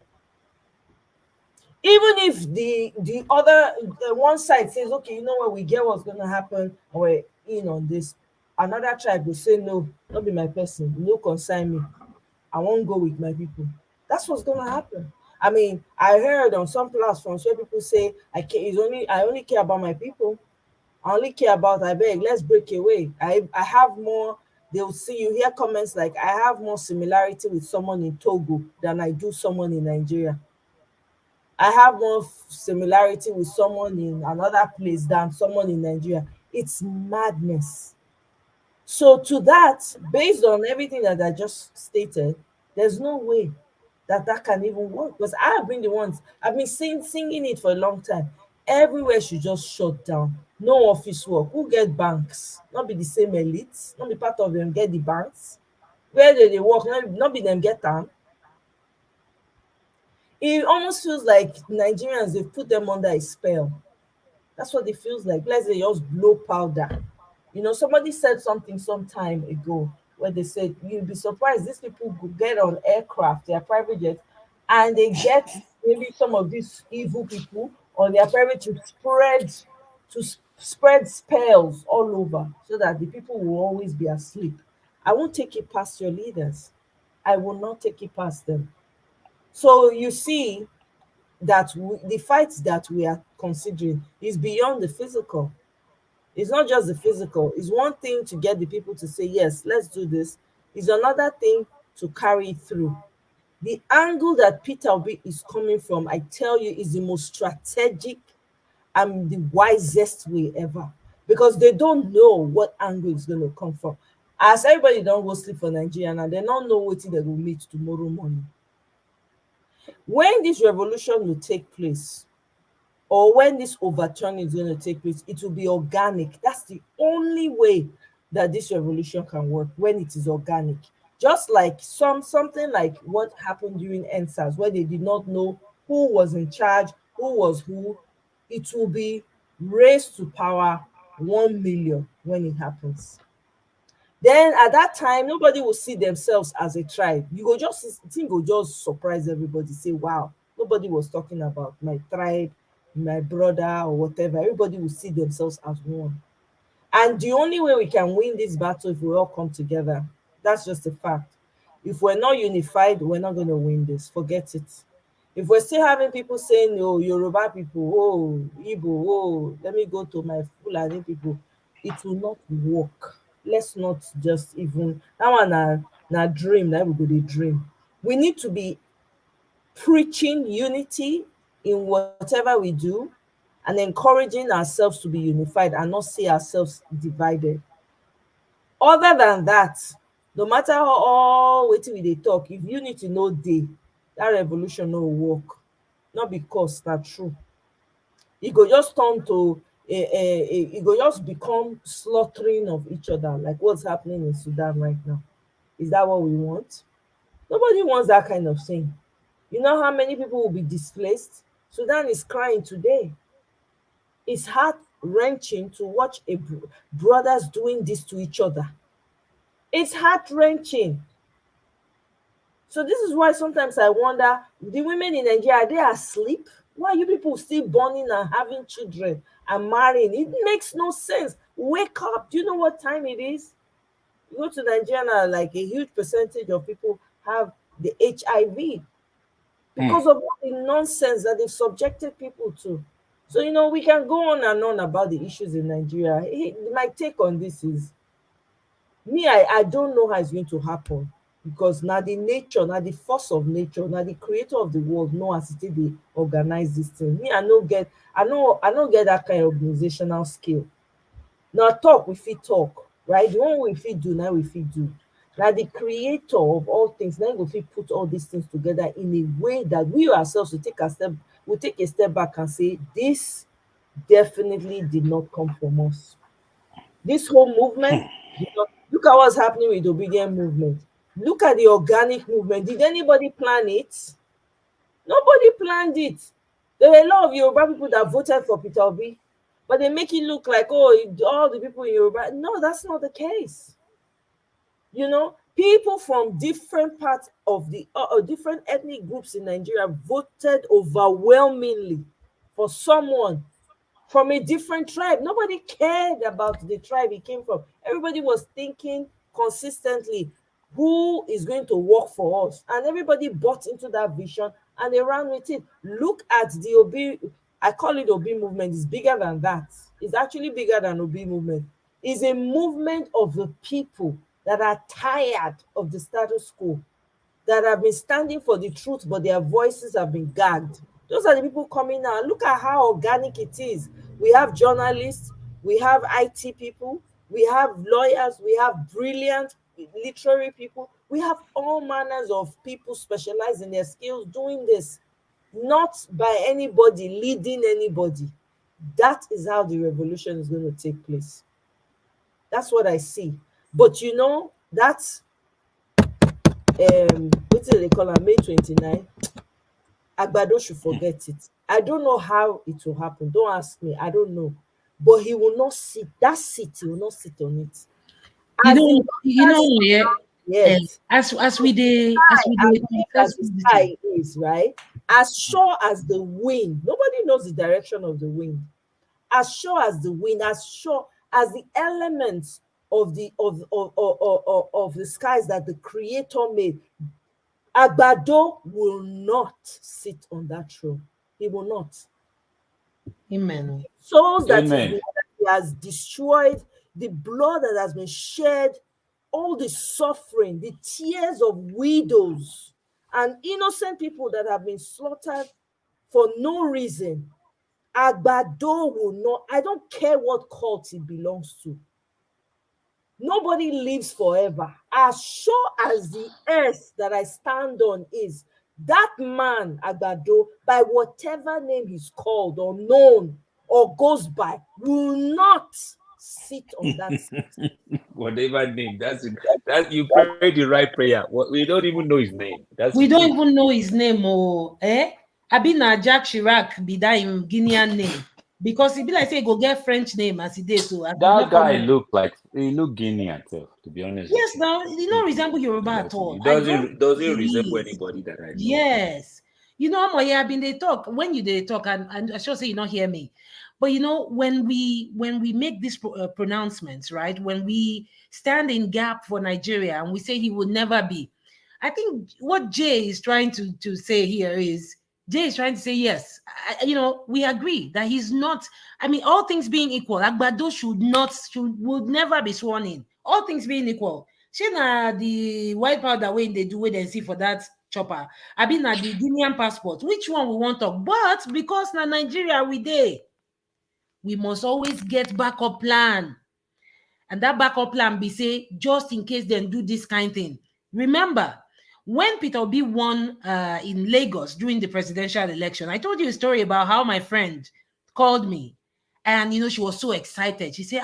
Even if the other one side says, okay, you know what, we get what's going to happen, and we're in on this, another tribe will say, no, not be my person, no concern me, I won't go with my people. That's what's going to happen. I mean, I heard on some platforms where people say, I only care about my people. I only care about, I beg, let's break away. I have more, they'll see, you hear comments like, I have more similarity with someone in Togo than I do someone in Nigeria. I have more similarity with someone in another place than someone in Nigeria. It's madness. So, to that, based on everything that I just stated, there's no way that that can even work. Because I have been the ones, I've been singing it for a long time. Everywhere should just shut down. No office work. Who get banks? Not be the same elites. Not be part of them get the banks. Where they work? Not be them get them. It almost feels like Nigerians, they've put them under a spell. That's what it feels like. Let's say just blow powder. Somebody said something some time ago where they said, you'll be surprised, these people could get on aircraft, their private jets, and they get maybe some of these evil people on their private to spread spells all over so that the people will always be asleep. I won't take it past your leaders. I will not take it past them. So you see that the fight that we are considering is beyond the physical. It's not just the physical. It's one thing to get the people to say, yes, let's do this. It's another thing to carry it through. The angle that Peter Obi is coming from, I tell you, is the most strategic and the wisest way ever. Because they don't know what angle is going to come from. As everybody don't go sleep for Nigeria and they don't know what they will meet tomorrow morning. When this revolution will take place, or when this overturning is going to take place, it will be organic. That's the only way that this revolution can work, when it is organic. Just like something like what happened during NSAS, where they did not know who was in charge, who was who. It will be raised to power 1 million when it happens. Then at that time, nobody will see themselves as a tribe. You go just think, go just surprise everybody, say, wow, nobody was talking about my tribe, my brother, or whatever. Everybody will see themselves as one. And the only way we can win this battle if we all come together. That's just a fact. If we're not unified, we're not going to win this. Forget it. If we're still having people saying, oh, Yoruba people, oh, Igbo, oh, let me go to my Fulani people, it will not work. Let's not just even that one na dream, na we go dey dream. We need to be preaching unity in whatever we do and encouraging ourselves to be unified and not see ourselves divided. Other than that, no matter how all wetin we dey talk, if unity no dey, that revolution no work. Not because na true. E go just turn to e go just become slaughtering of each other like what's happening in Sudan right now. Is that what we want? Nobody wants that kind of thing. You know how many people will be displaced? Sudan is crying today. It's heart wrenching to watch brothers doing this to each other. It's heart wrenching. So this is why sometimes I wonder, the women in Nigeria, are they asleep? Why are you people still borning and having children and marrying? It makes no sense. Wake up. Do you know what time it is? You go to Nigeria now, like a huge percentage of people have the HIV because of all the nonsense that they've subjected people to. So, we can go on and on about the issues in Nigeria. My take on this is, me, I don't know how it's going to happen, because now the nature, now the force of nature, now the creator of the world know as it dey organize this thing. Me, I no get that kind of organizational skill. Now talk, we fit talk, right? The one we fit do, now we fit do. Now the creator of all things, now we fit put all these things together in a way that we ourselves will take a step back and say, this definitely did not come from us. This whole movement, look at what's happening with the obedient movement. Look at the organic movement. Did anybody plan it? Nobody planned it. There were a lot of Yoruba people that voted for Peter Obi, but they make it look like, oh, all the people in Yoruba. No, that's not the case. People from different parts of the different ethnic groups in Nigeria voted overwhelmingly for someone from a different tribe. Nobody cared about the tribe he came from. Everybody was thinking consistently, who is going to work for us? And everybody bought into that vision and they ran with it. Look at the Obi, I call it Obi movement. It's bigger than that. It's actually bigger than Obi movement. It's a movement of the people that are tired of the status quo, that have been standing for the truth, but their voices have been gagged. Those are the people coming now. Look at how organic it is. We have journalists, we have IT people, we have lawyers, we have brilliant literary people, we have all manners of people specialized in their skills doing this, not by anybody leading anybody. That is how the revolution is going to take place. That's what I see. But that's what do they call am, May 29. Agbado should forget it. I don't know how it will happen. Don't ask me. I don't know. But he will not sit. That seat, he will not sit on it. As the
Yeah.
yet,
As we dey
as big
confess
as the
positive.
sky is, right? As sure as the wind, nobody knows the direction of the wind. As sure as the wind, as sure as the elements of the skies that the creator made, Agbado will not sit on that throne. He will not.
Amen.
Souls
Amen.
that he has destroyed, the blood that has been shed, all the suffering, the tears of widows and innocent people that have been slaughtered for no reason. Agbado will not, I don't care what cult he belongs to. Nobody lives forever. As sure as the earth that I stand on is, that man, Agbado, by whatever name he's called or known or goes by, will not sit on that seat.
Whatever name, that's it. That you prayed the right prayer. We don't even know his name. That's the
We don't
truth.
even know his name, Abi na Jack Chirac be that him Guinean name. Because he be like say he go get French name as he did, so as he
That
not come
guy
out.
look like he look Guinean self, to be honest with
Yes,
you.
now he don't resemble Yoruba at all.
He
I don't
doesn't resemble
believe.
anybody that I know.
Yes. I been they talk. When you they talk, and I sure say you not hear me. But when we make these pronouncements, right? When we stand in gap for Nigeria and we say he will never be, I think what Jay is trying to say here is Jay is trying to say yes. We agree that he's not. I mean, all things being equal, Agbado would never be sworn in. All things being equal. She na the white powder way they do wait and see for that chopper. I been at the Guinean passport. Which one we want to talk? But because na Nigeria we must always get backup plan. And that backup plan be say, just in case they do this kind of thing. Remember, when Peter Obi won in Lagos during the presidential election, I told you a story about how my friend called me. And, she was so excited. She said,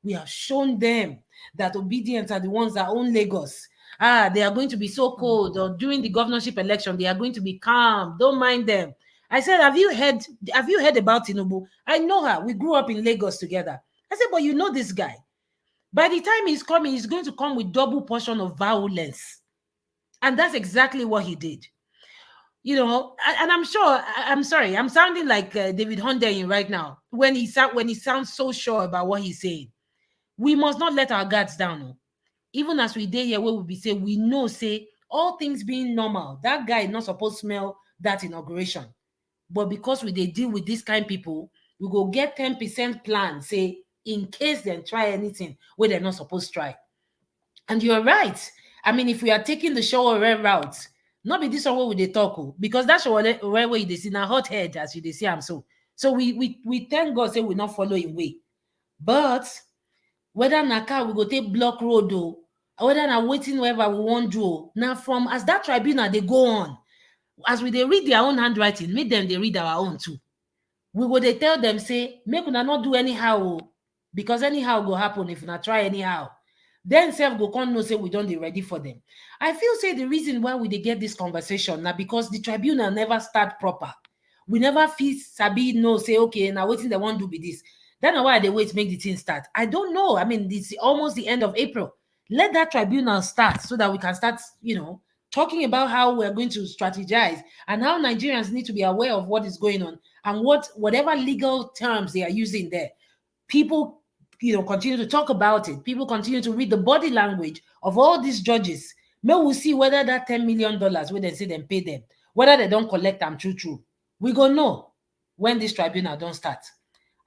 we have shown them that obedience are the ones that own Lagos. They are going to be so cold. Or during the governorship election, they are going to be calm. Don't mind them. I said, have you heard about Tinubu? I know her. We grew up in Lagos together. I said, but you know this guy. By the time he's coming, he's going to come with double portion of violence. And that's exactly what he did. And I'm sure, I'm sorry, I'm sounding like David Hondeyin right now when he sounds so sure about what he's saying. We must not let our guards down. No. Even as we did here, where we be say, we know, say, all things being normal, that guy is not supposed to smell that inauguration. But because we they deal with this kind of people, we go get 10% plan, say, in case they try anything where they're not supposed to try. And you're right. I mean, if we are taking the show route, not be this one where they talk, because that's where they see now hot head as you they see I'm so. So we thank God say we not following way. But whether Naka we go take block road or whether na waiting wherever we want do. Now from as that tribunal they go on, as we they read their own handwriting, make them they read our own too. We would they tell them say make una not do anyhow because anyhow go happen if una try anyhow. Then self go come know say we don't dey ready for them. I feel say the reason why we dey get this conversation now because the tribunal never start proper. We never feel sabi know say okay now waiting they want to be this. Then why they wait make the thing start? I don't know. I mean it's almost the end of April. Let that tribunal start so that we can start talking about how we're going to strategize and how Nigerians need to be aware of what is going on and whatever legal terms they are using there. People continue to talk about it. People continue to read the body language of all these judges. May we see whether that $10 million where they say them pay them, whether they don't collect them true. We go know when this tribunal don't start.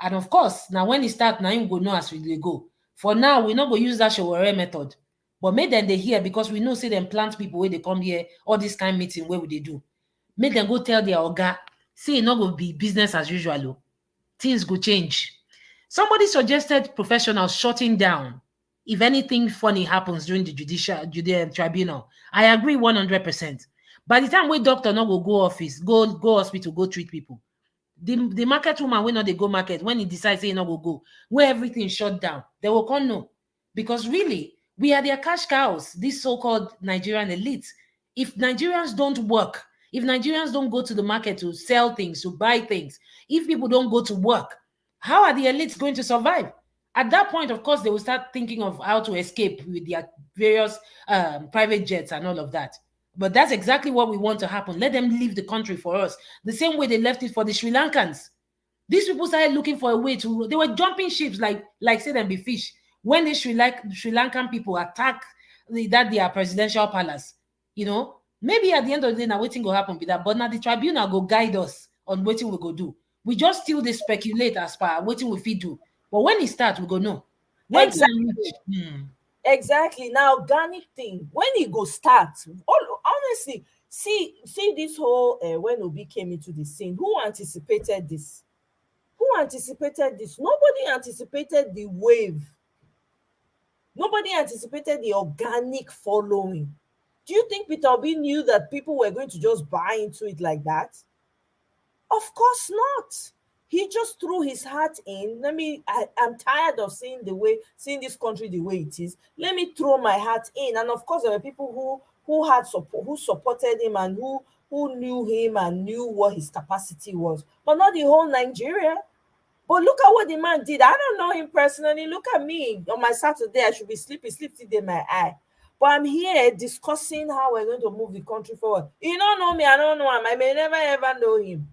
And of course, now when it start, now you go know as we go. For now, we not go use that Shawara method. But make them they hear because we know say them plant people where they come here, all this kind of meeting where would they do. Make them go tell their oga, say it not go be business as usual. Things go change. Somebody suggested professionals shutting down if anything funny happens during the judicial tribunal. I agree 100%. By the time we doctor not go office, go hospital, go treat people. The market woman will not they go market when he decides say he not go, where everything shut down, they will come no. Because really, we are their cash cows, these so-called Nigerian elites. If Nigerians don't work, if Nigerians don't go to the market to sell things, to buy things, if people don't go to work, how are the elites going to survive? At that point, of course, they will start thinking of how to escape with their various private jets and all of that. But that's exactly what we want to happen. Let them leave the country for us. The same way they left it for the Sri Lankans. These people started looking for a way to, they were jumping ships like say them be fish. When the Sri Lankan people attack their presidential palace, maybe at the end of the day, now waiting will happen with that. But now the tribunal go guide us on what we go do. We just still they speculate as far what we fit do. But when it starts, we go no. When
Exactly. Exactly. Now, Ghani thing, when it go start, honestly, see this whole when Obi came into the scene, who anticipated this? Who anticipated this? Nobody anticipated the wave. Nobody anticipated the organic following. Do you think Peter Obi knew that people were going to just buy into it like that? Of course not. He just threw his hat in. I'm tired of seeing this country the way it is. Let me throw my hat in. And of course, there were people who had support, who supported him and who knew him and knew what his capacity was. But not the whole Nigeria. But look at what the man did. I don't know him personally. Look at me. On my Saturday, I should be sleeping, sleep in my eye. But I'm here discussing how we're going to move the country forward. You don't know me, I don't know him. I may never ever know him.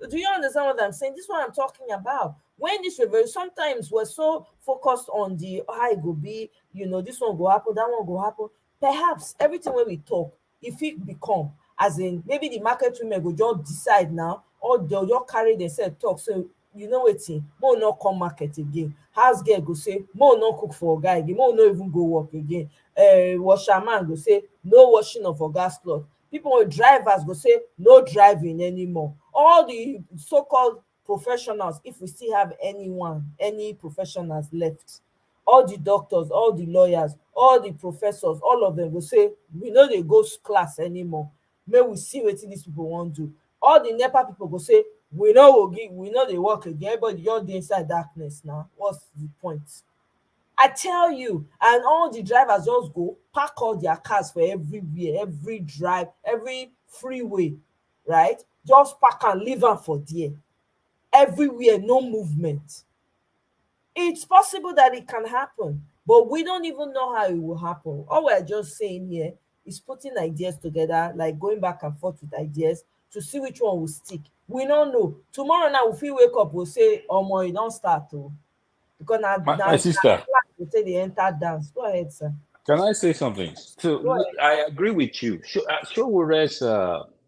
Do you understand what I'm saying? This is what I'm talking about. When this reverse, sometimes we're so focused on the how it will be, this one will happen, that one will happen. Perhaps everything when we talk, if it become, as in maybe the market women go just decide now, or they'll just carry themselves talk say, you know wetin, make we no come market again. House girl go say make we no cook for oga again, make we no even go work again. Washerman go say no washing of ogas cloth. People with drivers go say no driving anymore. All the so-called professionals, if we still have any professionals left, all the doctors, all the lawyers, all the professors, all of them go say we no dey go class anymore, make we see wetin dis people wan do. All the nepa people go say we no dey work again, everybody just dey inside darkness. Now what's the point? I tell you. And all the drivers just go park all their cars for everywhere, every drive, every freeway, right? Just park am, leave am for there. Everywhere, no movement. It's possible that it can happen, but we don't even know how it will happen. All we're just saying here is putting ideas together, like going back and forth with ideas to see which one will stick. We don't know. Tomorrow now, if we wake up, we'll say, oh my, it don't start. Oh. Because now,
My sister,
we say they enter dance. Go ahead, sir.
can I say something? So
Go ahead.
I agree with you. Showores,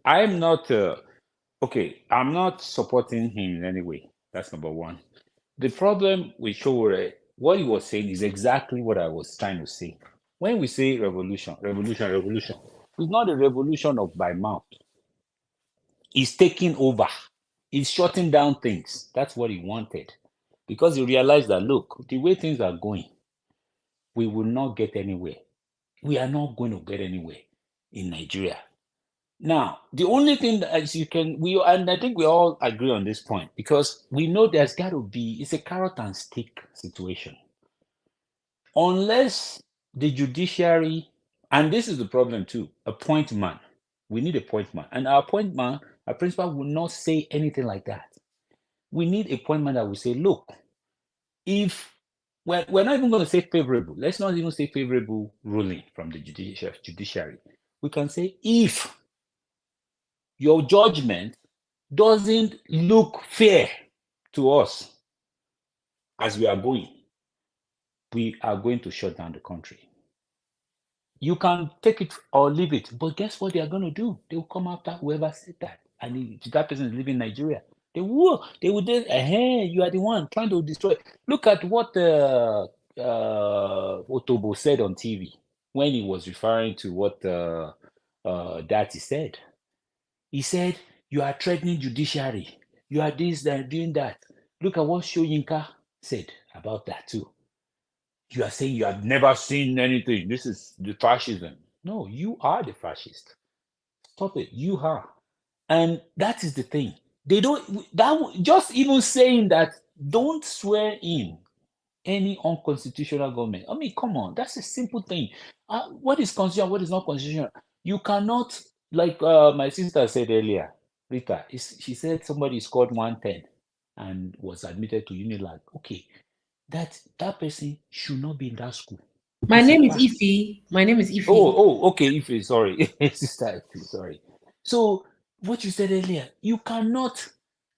I'm not okay. I'm not supporting him in any way. That's number one. The problem with Showore, what he was saying is exactly what I was trying to say. When we say revolution, revolution, revolution, it's not a revolution of by mouth. He's taking over. He's shutting down things. That's what he wanted. Because he realized that, look, the way things are going, we will not get anywhere. We are not going to get anywhere in Nigeria. Now, the only thing that as you can, and I think we all agree on this point, because we know there's got to be, it's a carrot and stick situation. Unless the judiciary, and this is the problem too, appoint man. We need a point man. And our point man, our principal will not say anything like that. We need a point man that will say, look, if we're not even going to say favorable, let's not even say favorable ruling from the judiciary. We can say if your judgment doesn't look fair to us as we are going to shut down the country. You can take it or leave it, but guess what they are going to do? They will come after whoever said that. And if that person is living in Nigeria, they will hey, you are the one trying to destroy. Look at what Otobo said on TV when he was referring to what Dati said. He said, you are threatening judiciary. You are this, and doing that. Look at what Shoyinka said about that too. You are saying you have never seen anything. This is the fascism. No, you are the fascist. Stop it. You are. And that is the thing. They don't, just even saying that, don't swear in any unconstitutional government. I mean, come on, that's a simple thing. What is constitutional, what is not constitutional? You cannot, like my sister said earlier, Rita, she said somebody scored 110 and was admitted to Unilag. Okay, that person should not be in that school.
My
It's a
name is
fact.
Ife. My name is Ife.
Okay, Ife, sorry. Sister Ife, sorry. So, what you said earlier, you cannot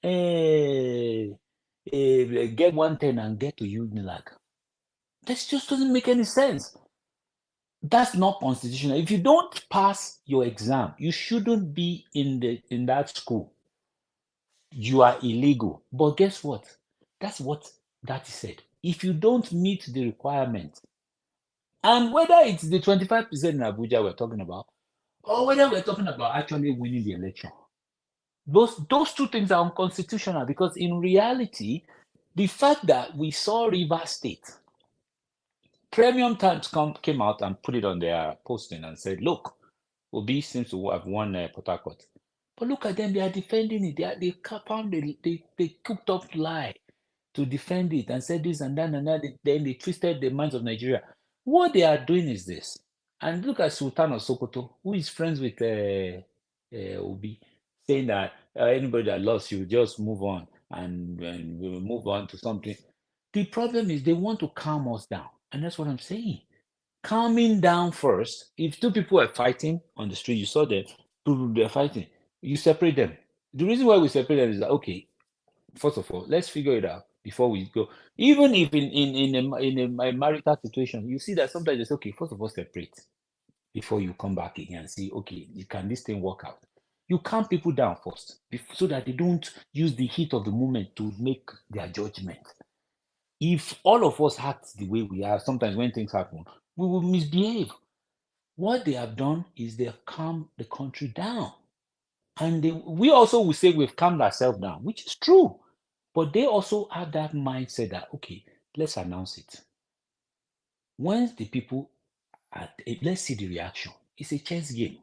get 110 and get to Unilag. That just doesn't make any sense. That's not constitutional. If you don't pass your exam, you shouldn't be in that school. You are illegal. But guess what? That's what that is said. If you don't meet the requirement, and whether it's the 25% in Abuja we're talking about, or whether we're talking about actually winning the election, those two things are unconstitutional, because in reality, the fact that we saw Rivers State, Premium Times came out and put it on their posting and said, look, Obi seems to have won Port Harcourt. But look at them, they are defending it. They cooked up lie to defend it and said this and that and that. Then they twisted the minds of Nigeria. What they are doing is this. And look at Sultan of Sokoto, who is friends with Obi, saying that anybody that loves you, just move on and we'll move on to something. The problem is they want to calm us down. And that's what I'm saying. Calming down first. If two people are fighting on the street, you saw them, they're fighting, you separate them. The reason why we separate them is that, okay, first of all, let's figure it out before we go. Even if in a marital situation, you see that sometimes it's okay, first of all, separate. before you come back again and see, okay, can this thing work out? You calm people down first so that they don't use the heat of the moment to make their judgment. If all of us act the way we are, sometimes when things happen, we will misbehave. What they have done is they have calmed the country down. And we also will say we've calmed ourselves down, which is true. But they also have that mindset that, okay, let's announce it. Once the people, let's see the reaction. It's a chess game.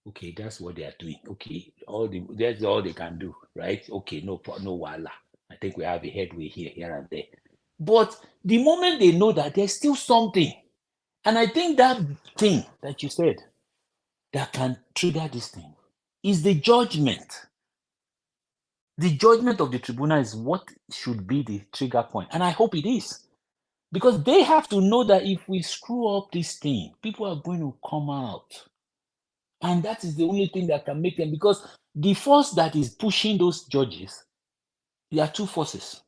Okay, that's what they are doing. Okay, that's all they can do, right? Okay, no wala. I think we have a headway here and there. But the moment they know that there's still something, and I think that thing that you said that can trigger this thing is the judgment. The judgment of the tribunal is what should be the trigger point, and I hope it is. Because they have to know that if we screw up this thing, people are going to come out. And that is the only thing that can make them, because the force that is pushing those judges, there are two forces.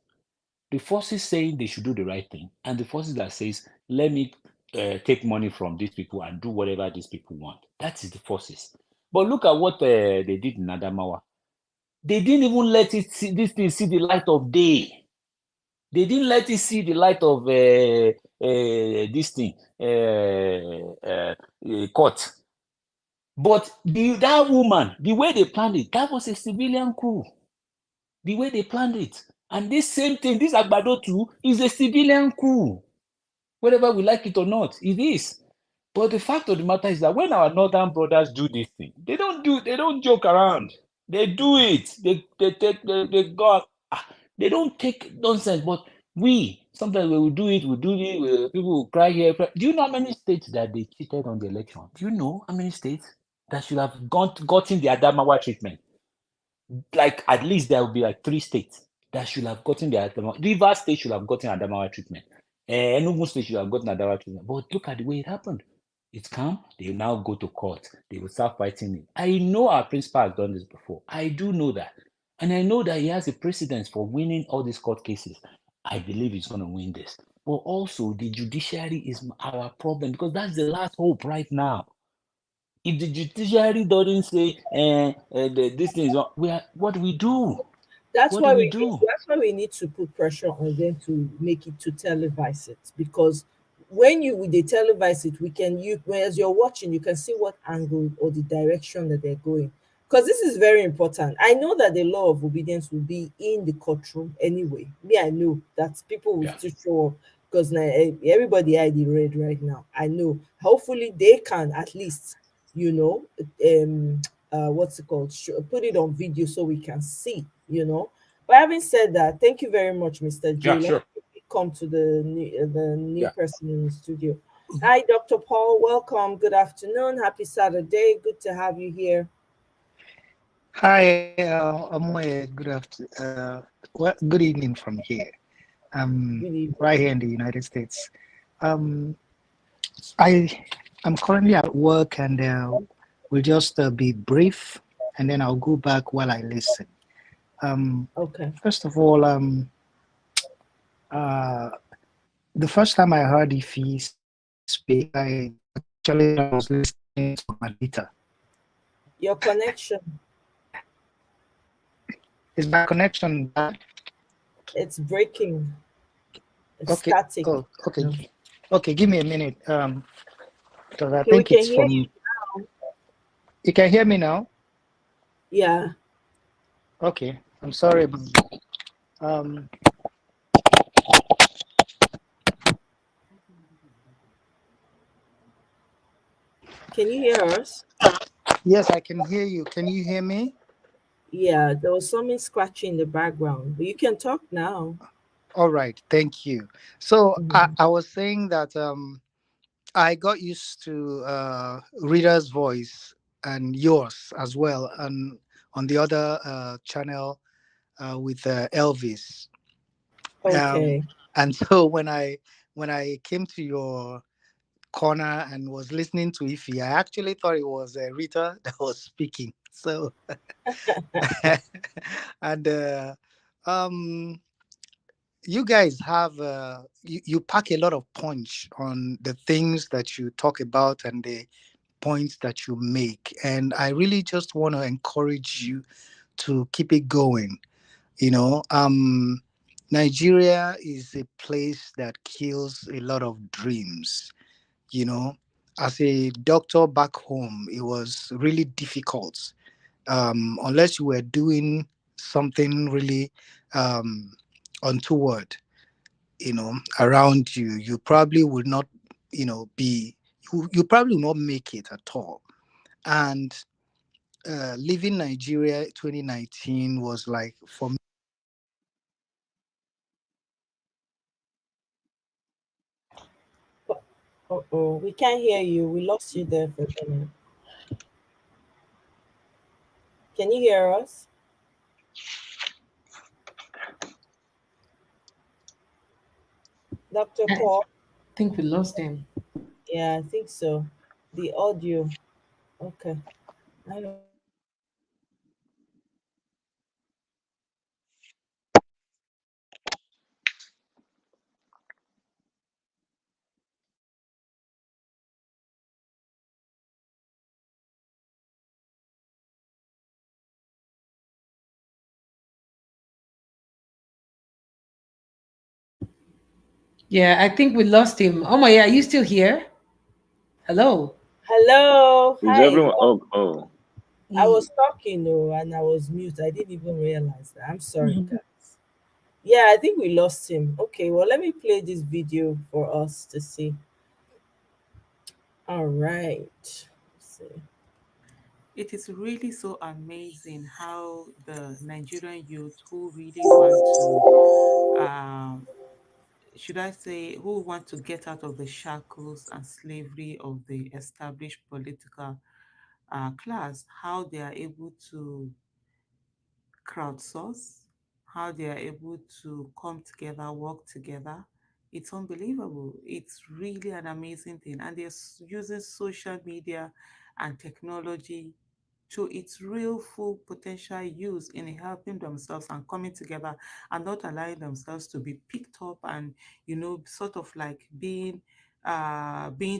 The forces saying they should do the right thing, and the forces that says, let me take money from these people and do whatever these people want. That is the forces. But look at what they did in Adamawa. They didn't even let this thing see the light of day. They didn't let it see the light of this thing, court. But that woman, the way they planned it, that was a civilian coup. The way they planned it. And this same thing, this Agbado too, is a civilian coup. Whether we like it or not, it is. But the fact of the matter is that when our northern brothers do this thing, they don't joke around. They do it. They go. They don't take nonsense. But we sometimes we will do it. People will cry here. Cry. Do you know how many states that they cheated on the election? Do you know how many states that should have gotten the Adamawa treatment? Like at least there will be like 3 states that should have gotten the Adamawa. Rivers State should have gotten Adamawa treatment. Enugu State should have gotten Adamawa treatment. But look at the way it happened. It's come. They now go to court. They will start fighting it. I know our principal has done this before. I do know that. And I know that he has a precedence for winning all these court cases. I believe he's going to win this. But also, the judiciary is our problem because that's the last hope right now. If the judiciary doesn't say this thing is wrong, what do we do?
That's
What do
why
we
we need,
do?
that's why we need to put pressure on them to make it to televise it, because when they televise it, we can, you as you're watching, you can see what angle or the direction that they're going, because this is very important. I know that the law of obedience will be in the courtroom anyway. Me, I know that people will
Yeah,
still show up, because now everybody had the red right now. I know, hopefully they can at least, you know, what's it called, put it on video so we can see, you know. But having said that, thank you very much, Mr.
yeah,
J. Let
sure.
me come to the new
Yeah.
person in the studio. Hi, Dr. Paul. Welcome. Good afternoon. Happy Saturday. Good to have you here.
Hi, Amoy. Good evening from here.
Good evening.
Right here in the United States. Um, I am currently at work, and we'll just be brief, and then I'll go back while I listen.
Okay.
First of all, uh, the first time I heard Ify speak, I actually was listening to Malita.
Your connection,
Is my connection bad?
it's breaking. It's
Okay.
static.
Oh, okay.
No.
Okay, give me a minute. Because I
Okay, we
think
can
it's
hear you
from.
now.
You can hear me now?
Yeah.
Okay. I'm sorry about um
Can you hear us?
yes, I can hear you. Can you hear me?
Yeah, there was something scratching in the background, but you can talk now.
All right, thank you. So
Mhm.
I was saying that I got used to reader's voice and yours as well, and on the other channel with Elvis. Um,
Okay.
and so when I came to your corner and was listening to Ify, I actually thought it was Rita that was speaking. So and um, you guys have you pack a lot of punch on the things that you talk about, and points that you make, and I really just want to encourage you to keep it going. You know, Nigeria is a place that kills a lot of dreams. You know, as a doctor back home, it was really difficult. Unless you were doing something really um, untoward, around you, you probably would not, be, you probably will not make it at all. And leaving Nigeria 2019 was like, for me.
Uh-oh, we can't hear you. We lost you there for a minute. Can you hear us? Dr.
I
Paul?
think we lost him.
Yeah, I think so. The audio. Okay. I don't.
Yeah, I think we lost him. Oh my, yeah, are you still here? Hello.
Hello.
Is
Hi.
everyone? Oh, oh.
I
Ye-
was talking, oh, and I was mute. I didn't even realize that. I'm sorry, guys. Yeah, I think we lost him. Okay, well, let me play this video for us to see. All right. Let's see.
It is really so amazing how the Nigerian youth who really want to, should I say, who want to get out of the shackles and slavery of the established political class, how they are able to crowdsource, how they are able to come together, work together. It's unbelievable. It's really an amazing thing. And they're using social media and technology to its real full potential use in helping themselves and coming together and not allowing themselves to be picked up and, sort of like being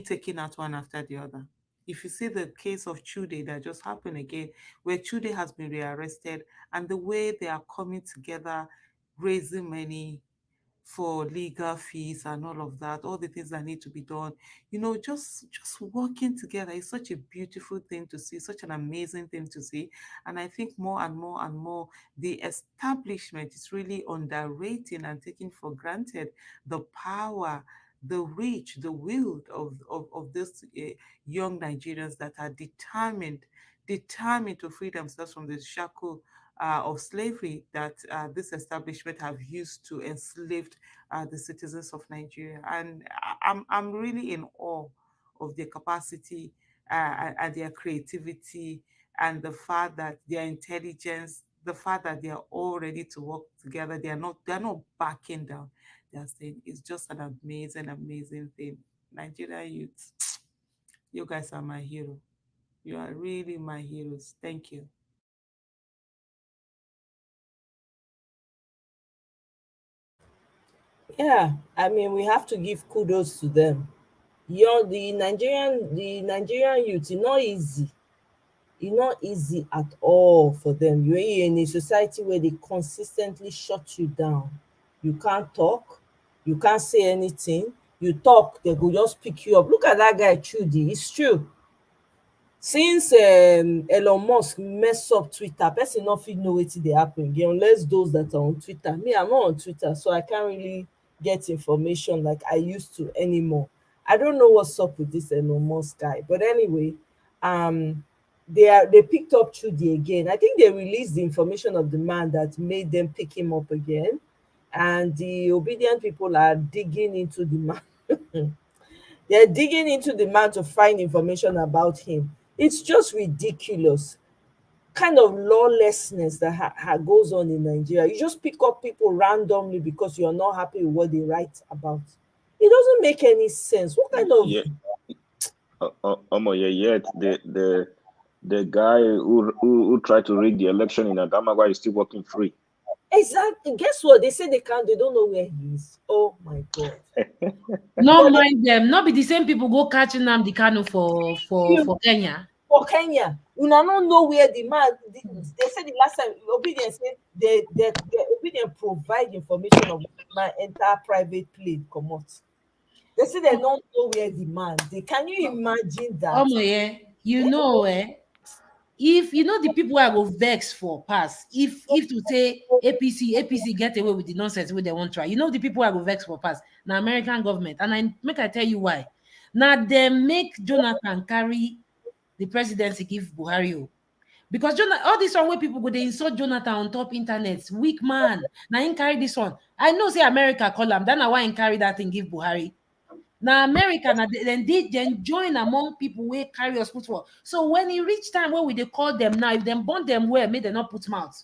taken out one after the other. If you see the case of Chude that just happened again, where Chude has been rearrested, and the way they are coming together, raising money for legal fees and all of that, all the things that need to be done, just working together is such a beautiful thing to see, such an amazing thing to see. And I think more and more and more, the establishment is really underrating and taking for granted the power, the reach, the will of these young Nigerians that are determined to free themselves from the shackle of slavery that this establishment have used to enslave the citizens of Nigeria. And I'm really in awe of their capacity and their creativity, and the fact that their intelligence, the fact that they are all ready to work together. They're not backing down. They're saying it's just an amazing, amazing thing. Nigeria youth, you guys are my hero. You are really my heroes. Thank you.
Yeah, I mean, we have to give kudos to them. The Nigerian youth, it's not easy. It's not easy at all for them. You're in a society where they consistently shut you down. You can't talk, you can't say anything. You talk, they go just pick you up. Look at that guy, Trudy. It's true. Since Elon Musk mess up Twitter, person no fit know wetin dey happen again unless those that are on Twitter. Me, I'm not on Twitter, so I can't really get information like I used to anymore. I don't know what's up with this Elon Musk guy, but anyway, they picked up Trudy again. I think they released the information of the man that made them pick him up again, and the obedient people are digging into the man. They're digging into the man to find information about him. It's just ridiculous. Kind of lawlessness that goes on in Nigeria. You just pick up people randomly because you're not happy with what they write about. It doesn't make any sense. What kind of.
Yeah. Yeah. Yet the guy who tried to rig the election in Adamawa is still working free.
Exactly. Guess what? They say they can't. They don't know where he is. Oh my God.
No
But
mind them. Not be the same people go catching them the canoe
you
for Kenya.
for Kenya, una no know where the man. They said the last time Obedience said they Obedience provide information of man enter private plane comot. They say they don't know where the man. They can you imagine that?
Yeah, you
Eh?
know, if you know the people I go vex for pass, if to say APC get away with the nonsense where they won't try, you know the people I go vex for pass, now American government, and I tell you why. Now they make Jonathan carry the presidency give Buhari o. Because all this one where people go they insult Jonathan on top internet, weak man. Now him carry this one. I know say America call him, then why him carry that and give Buhari. Now America now then join among people where carry us put for. So when it reach time where we they call them now, if them burn them where may they not put mouth.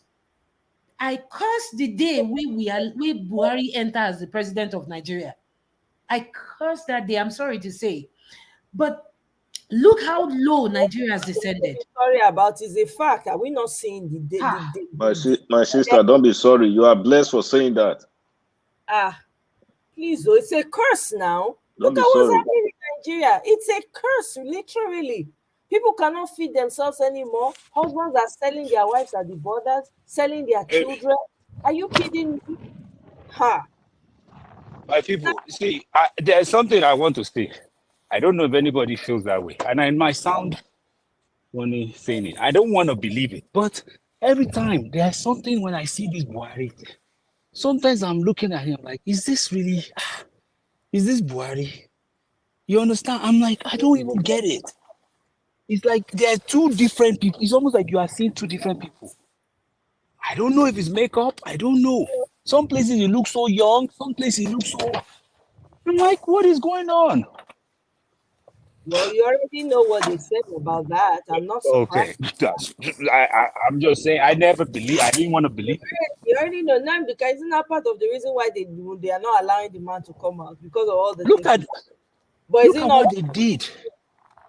I curse the day we Buhari enter as the president of Nigeria. I curse that day. I'm sorry to say, but look how low Nigeria has descended.
Sorry about is a fact. Are we not seeing
Ha!
My sister, don't be sorry. You are blessed for saying that.
please oh, it's a curse now.
Don't
Look
be
at what's
sorry.
happening in Nigeria. It's a curse, literally. People cannot feed themselves anymore. Husbands are selling their wives at the borders, selling their children. Are you kidding me? Ha!
My people, see, there's something I want to say. I don't know if anybody feels that way, and I might sound funny saying it. I don't want to believe it, but every time there's something when I see this Buhari, sometimes I'm looking at him like, is this really? Is this Buhari? You understand? I'm like, I don't even get it. It's like there are two different people. It's almost like you are seeing two different people. I don't know if it's makeup. I don't know. Some places you look so young. Some places you look so. I'm like, what is going on?
Well, you already know what they said about that. I'm not surprised.
Okay, I'm just saying. I never believe. I didn't want to believe it.
You already know now because isn't that part of the reason why they are not allowing the man to come out because of all the
Look
things.
at
But is
look
it
at
not?
what they did.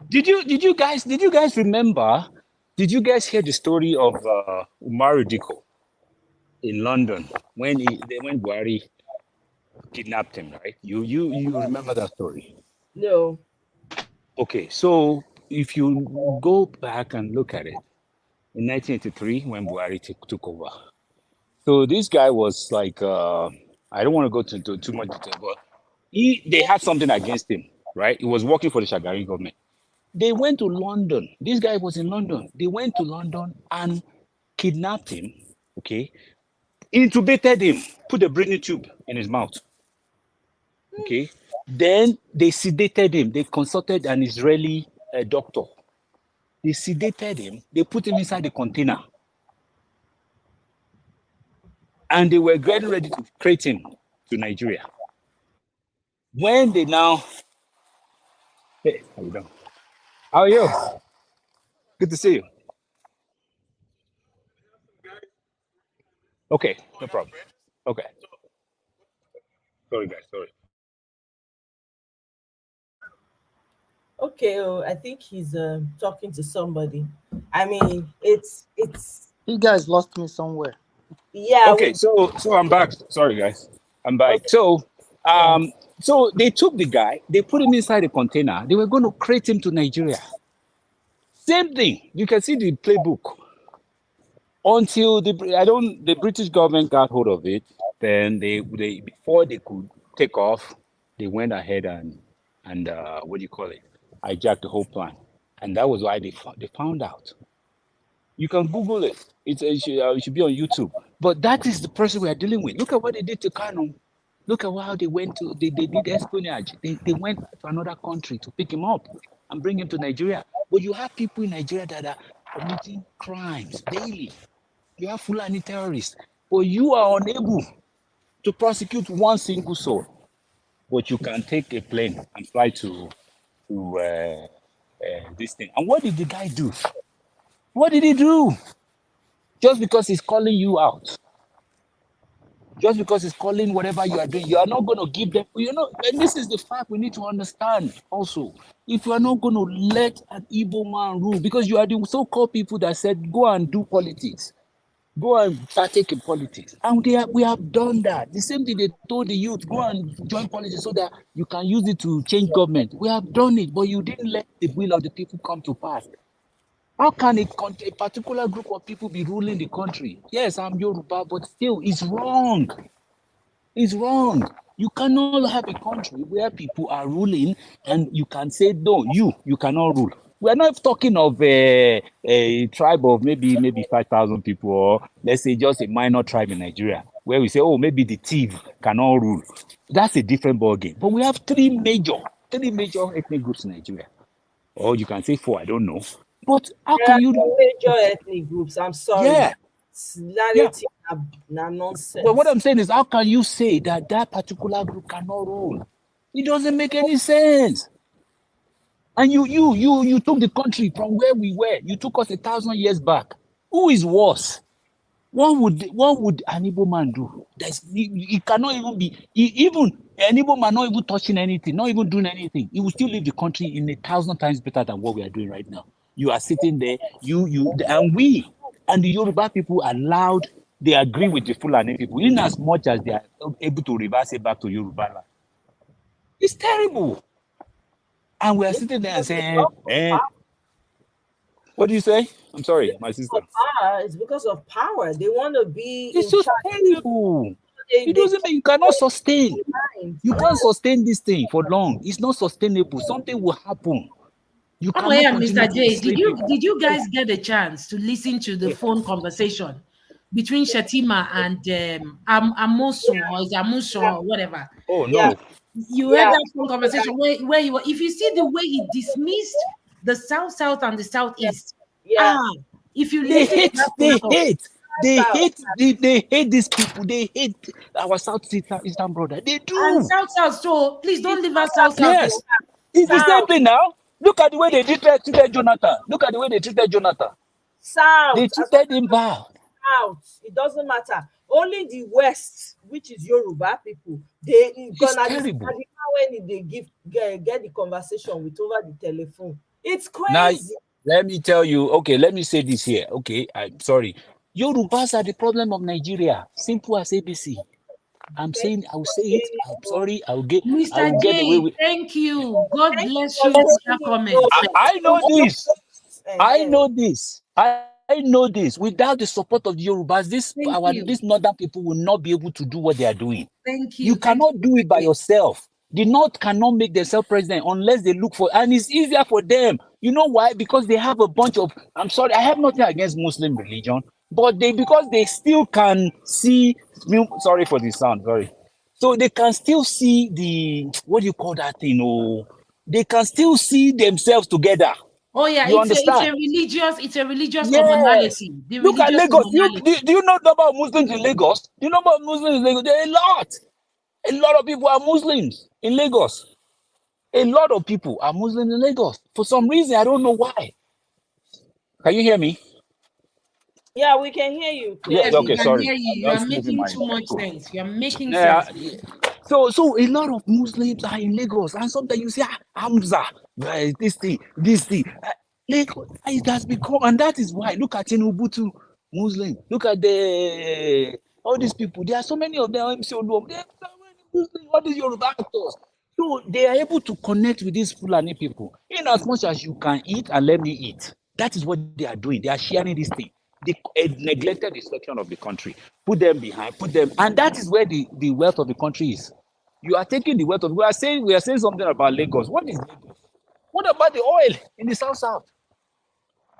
Did you guys remember? Did you guys hear the story of Umaru Diko in London when when Buhari kidnapped him? Right? You remember that story?
No.
Okay, so if you go back and look at it, in 1983 when Buhari took over, so this guy was like, I don't want to go into too much detail, but they had something against him, right? He was working for the Shagari government. They went to London. This guy was in London. They went to London and kidnapped him, okay? Intubated him, put a breathing tube in his mouth, okay? Then they sedated him. They consulted an Israeli doctor. They sedated him. They put him inside the container. And they were getting ready to crate him to Nigeria. When they now, hey, how you doing? How are you? Good to see you. Okay, no problem. Okay. Sorry, guys. Sorry.
Okay, oh, I think he's talking to somebody. I mean, it's
You guys lost me somewhere.
yeah,
Okay,
we
so I'm back. Sorry, guys. I'm back.
okay.
So,
Yeah.
so they took the guy. They put him inside a container. They were going to crate him to Nigeria. Same thing. You can see the playbook. Until the British government got hold of it, then they before they could take off, they went ahead and what do you call it, hijacked the whole plan, and that was why they found out. You can Google it. It should be on YouTube. But that is the person we are dealing with. Look at what they did to Kano. Look at how they did espionage. They went to another country to pick him up and bring him to Nigeria. But you have people in Nigeria that are committing crimes daily. You have Fulani terrorists, but you are unable to prosecute one single soul. But you can take a plane and fly to this thing. And what did the guy do? What did he do? Just because he's calling you out, just because he's calling whatever you are doing, you are not going to give them, and this is the fact we need to understand also. If you are not going to let an evil man rule, because you are the so-called people that said, go and do politics, go and partake in politics. And we have done that. The same thing they told the youth, go and join politics so that you can use it to change government. We have done it, but you didn't let the will of the people come to pass. How can a particular group of people be ruling the country? Yes, I'm Yoruba, but still, it's wrong. It's wrong. You cannot have a country where people are ruling and you can say, no, you cannot rule. We're not talking of a tribe of maybe 5,000 people, or let's say just a minor tribe in Nigeria, where we say, oh, maybe the thief cannot rule. That's a different ballgame. But we have three major ethnic groups in Nigeria. Or you can say four, I don't know. But how
There are
can you?
no major ethnic groups. I'm sorry.
Yeah,
It's
yeah.
narrative na
But what
nonsense.
I'm saying is, how can you say that that particular group cannot rule? It doesn't make any sense. And you took the country from where we were. You took us 1,000 years back. Who is worse? What would an Igbo man do? He cannot even even an Igbo man not even touching anything, not even doing anything. He will still leave the country in 1,000 times better than what we are doing right now. You are sitting there, and we and the Yoruba people allowed, they agree with the Fulani people in as much as they are able to reverse it back to Yoruba land. It's terrible. And we are sitting there and saying, what do you say? I'm sorry, my sister.
It's because of power. They want to be
It's
in
just
charge.
terrible. It
They
doesn't mean you cannot sustain.
mind.
You can't sustain this thing for long. It's not sustainable. Something will happen. You
Oh yeah,
cannot
Mr.
continue to
J,
enslave people.
did you guys get a chance to listen to the phone conversation between Shatima and Amosun, or is it Amuson or whatever?
Oh
Yeah,
no.
You heard
yeah,
that phone conversation where you were, if you see the way he dismissed the South and the
yeah,
Southeast,
yeah.
ah, if you
They
listen to
hate,
that phone
they
call,
hate, they
South
hate, they hate these people. They hate our South Eastern brother. They
and
do.
South, so please don't
it's
leave
not
us
that
South.
Yes. It's the same
South,
thing now. Look at the way they treated Jonathan. Look at the way they treated Jonathan. They
South. As long
treated him
as
bad.
South, it doesn't matter. Only the West, which is Yoruba people, they
It's
gonna this
terrible.
when they get the conversation with over the telephone. It's
Now,
crazy.
let me tell you, okay, let me say this here. Okay, I'm sorry. Yorubas are the problem of Nigeria. Simple as ABC. I'm
Thank
saying,
you
I'll
for
say it.
saying
I'm
so.
sorry. I
Mr.
will get away
J,
with.
thank you. God
Thank you
bless
for
you for
saying
that
it.
comment.
I know this. I
Uh-huh.
know this. I know this. Without the support of the Yorubas,
Thank you.
these northern people will not be able to do what they are doing.
Thank
You
you. Thank
cannot
you,
do
Mr.
it by
J.
yourself. The North cannot make themselves president unless they look for, and it's easier for them. You know why? Because they have a bunch of. I'm sorry, I have nothing against Muslim religion, but because they still can see. Sorry for the sound. Sorry. So they can still see the, what do you call that thing? Oh, they can still see themselves together.
Oh yeah,
You
it's a
understand?
religious
Yes.
commonality. The
Look at
religious
Lagos.
commonality.
Do you know about Muslims in Lagos? Do you know about Muslims in Lagos? There are a lot. A lot of people are Muslims in Lagos. A lot of people are Muslims in Lagos. For some reason, I don't know why. Can you hear me?
Yeah, we can hear you
Yeah,
Yes,
clearly
we
okay,
can
sorry.
hear you.
I'm
You are
just using
making
my
too much
vehicle.
sense. You are making
Yeah,
sense.
so a lot of Muslims are in Lagos, and sometimes you say, Hamza, this thing. Lagos, it has become, and that is why. Look at Tinubu, Muslim. Look at all these people. There are so many of them. MC Oluom, there are so many Muslims, all these Yoruba actors. So they are able to connect with these Fulani people. In as much as you can eat and let me eat. That is what they are doing. They are sharing this thing. They neglected the section of the country. Put them behind, put them, and that is where the wealth of the country is. You are taking the wealth of. We are saying something about Lagos. What is Lagos? What about the oil in the south?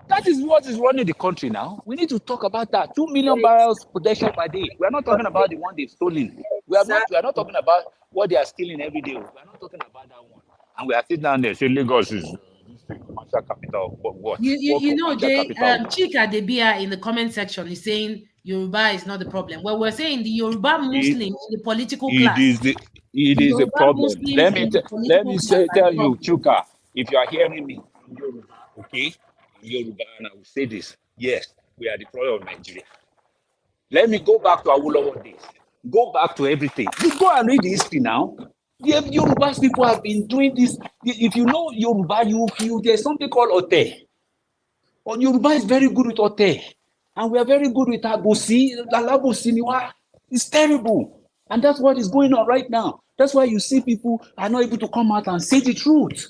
That is what is running the country now. We need to talk about that. 2 million barrels production per day. We are not talking about the one they've stolen. We are not
exactly.
talking about what they are stealing every day. We are not talking about that one. And we are sitting down there saying Lagos is this commercial capital of what? What
You know,
commercial
Jay,
capital?
Chika Debia in the comment section is saying Yoruba is not the problem. Well, we're saying the Yoruba
It,
Muslims in the political
it
class.
is the it
The
is a
Yoruba
problem.
Muslims in the
Let
political
me
class are the
tell you,
problem.
Chuka, if you are hearing me in Yoruba, okay, in Yoruba, and I will say this, yes, we are the problem of Nigeria. Let me go back to Awolowo days. Go back to everything. You go and read the history now. The Yoruba people have been doing this. If you know Yoruba, there's something called Ote. Or Yoruba is very good with Ote. And we are very good with Abosi. Alabosi niwa. It's terrible. And that's what is going on right now. That's why you see people are not able to come out and say the truth.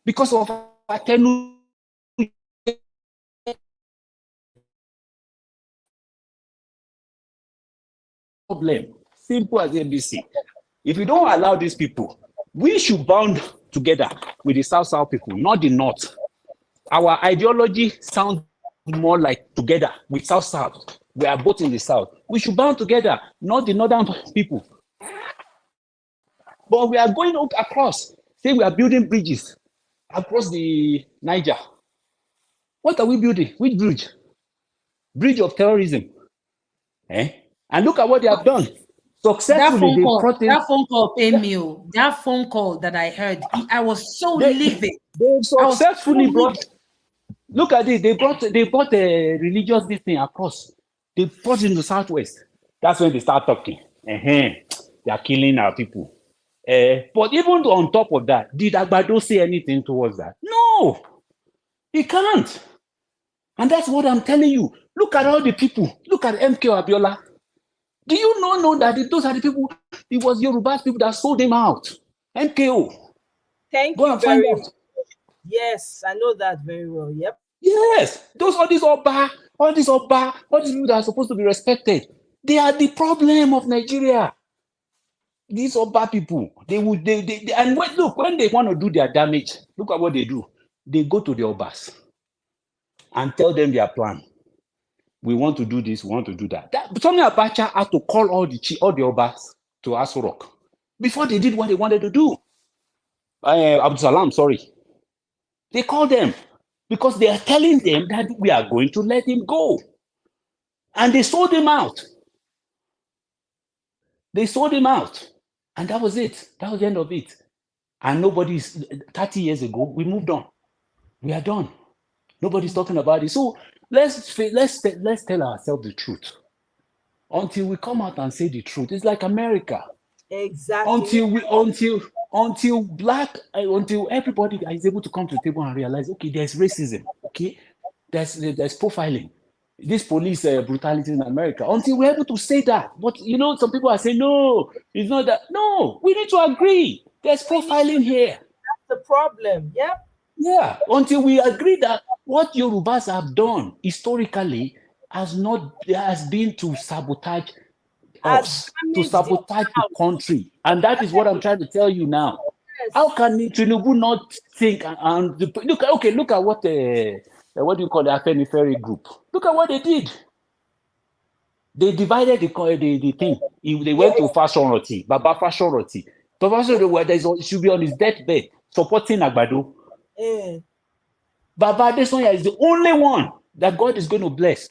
Because of problem. Simple as ABC. If you don't allow these people, we should bond together with the South people, not the North. Our ideology sounds more like together with South. We are both in the South. We should band together, not the Northern people. But we are going across. Say we are building bridges across the Niger. What are we building? Which bridge? Bridge of terrorism. Eh? And look at what they have done. Successfully, they brought in.
That phone call paid me. That phone call that I heard, I was so livid.
They
I was
successfully
so
brought.
livid.
Look at it. They brought a religious this thing across. They brought in the southwest. That's when they start talking. They are killing our people. But even on top of that, did Agbado say anything towards that? No, he can't. And that's what I'm telling you. Look at all the people. Look at MK Abiola. Do you not know that those are the people? It was Yoruba people that sold him out. MKO.
Thank
Go
you
and find
very
out.
much. Yes, I know that very well. Yep.
Yes, all these Oba, all these people that are supposed to be respected, they are the problem of Nigeria. These Oba people, and when they want to do their damage, look at what they do. They go to the Obas and tell them their plan. We want to do this, we want to do that. Tommy Abacha had to call all the Obas to Aso Rock before they did what they wanted to do. Abdul Salam, sorry. They called them because they are telling them that we are going to let him go. And they sold him out. They sold him out. And that was it. That was the end of it. And 30 years ago, we moved on. We are done. Nobody's talking about it. So let's tell ourselves the truth. Until we come out and say the truth. It's like America.
Exactly.
Until everybody is able to come to the table and realize, okay, there's racism, okay, there's profiling, this police brutality in America. Until we're able to say that, but some people are saying, no, it's not that. No, we need to agree. There's profiling here.
That's the problem. Yep.
Yeah, until we agree that what Yorubas have done historically has been to sabotage us, to sabotage the country. And that is what I'm trying to tell you now.
Yes.
How can Tinubu not think look at what what do you call the Afenifere group? Look at what they did. They divided the thing. They went to Fashion Roti, Baba Fashion Roti. It should be on his deathbed supporting Agbado. Baba Adesanya is the only one that God is going to bless.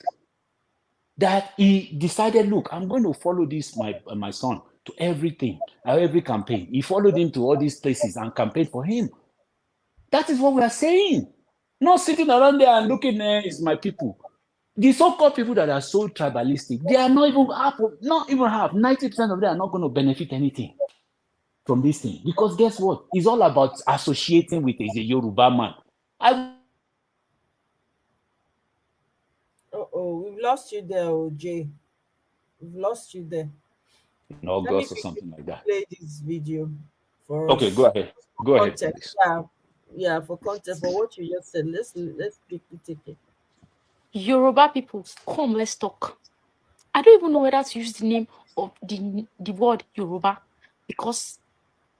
That he decided, look, I'm going to follow this my son to everything, every campaign. He followed him to all these places and campaigned for him. That is what we are saying. Not sitting around there and looking, it's my people. The so-called people that are so tribalistic, they are not even half. 90% of them are not going to benefit anything from this thing. Because guess what? It's all about associating with a Yoruba man.
We've lost you there, OJ. We've lost you there.
In August or something like that.
Play this video for
us. Okay, go ahead. Go ahead, please.
Yeah, for context, for what you just said. Let's quickly take it.
Yoruba people, come, let's talk. I don't even know whether to use the name of the word Yoruba, because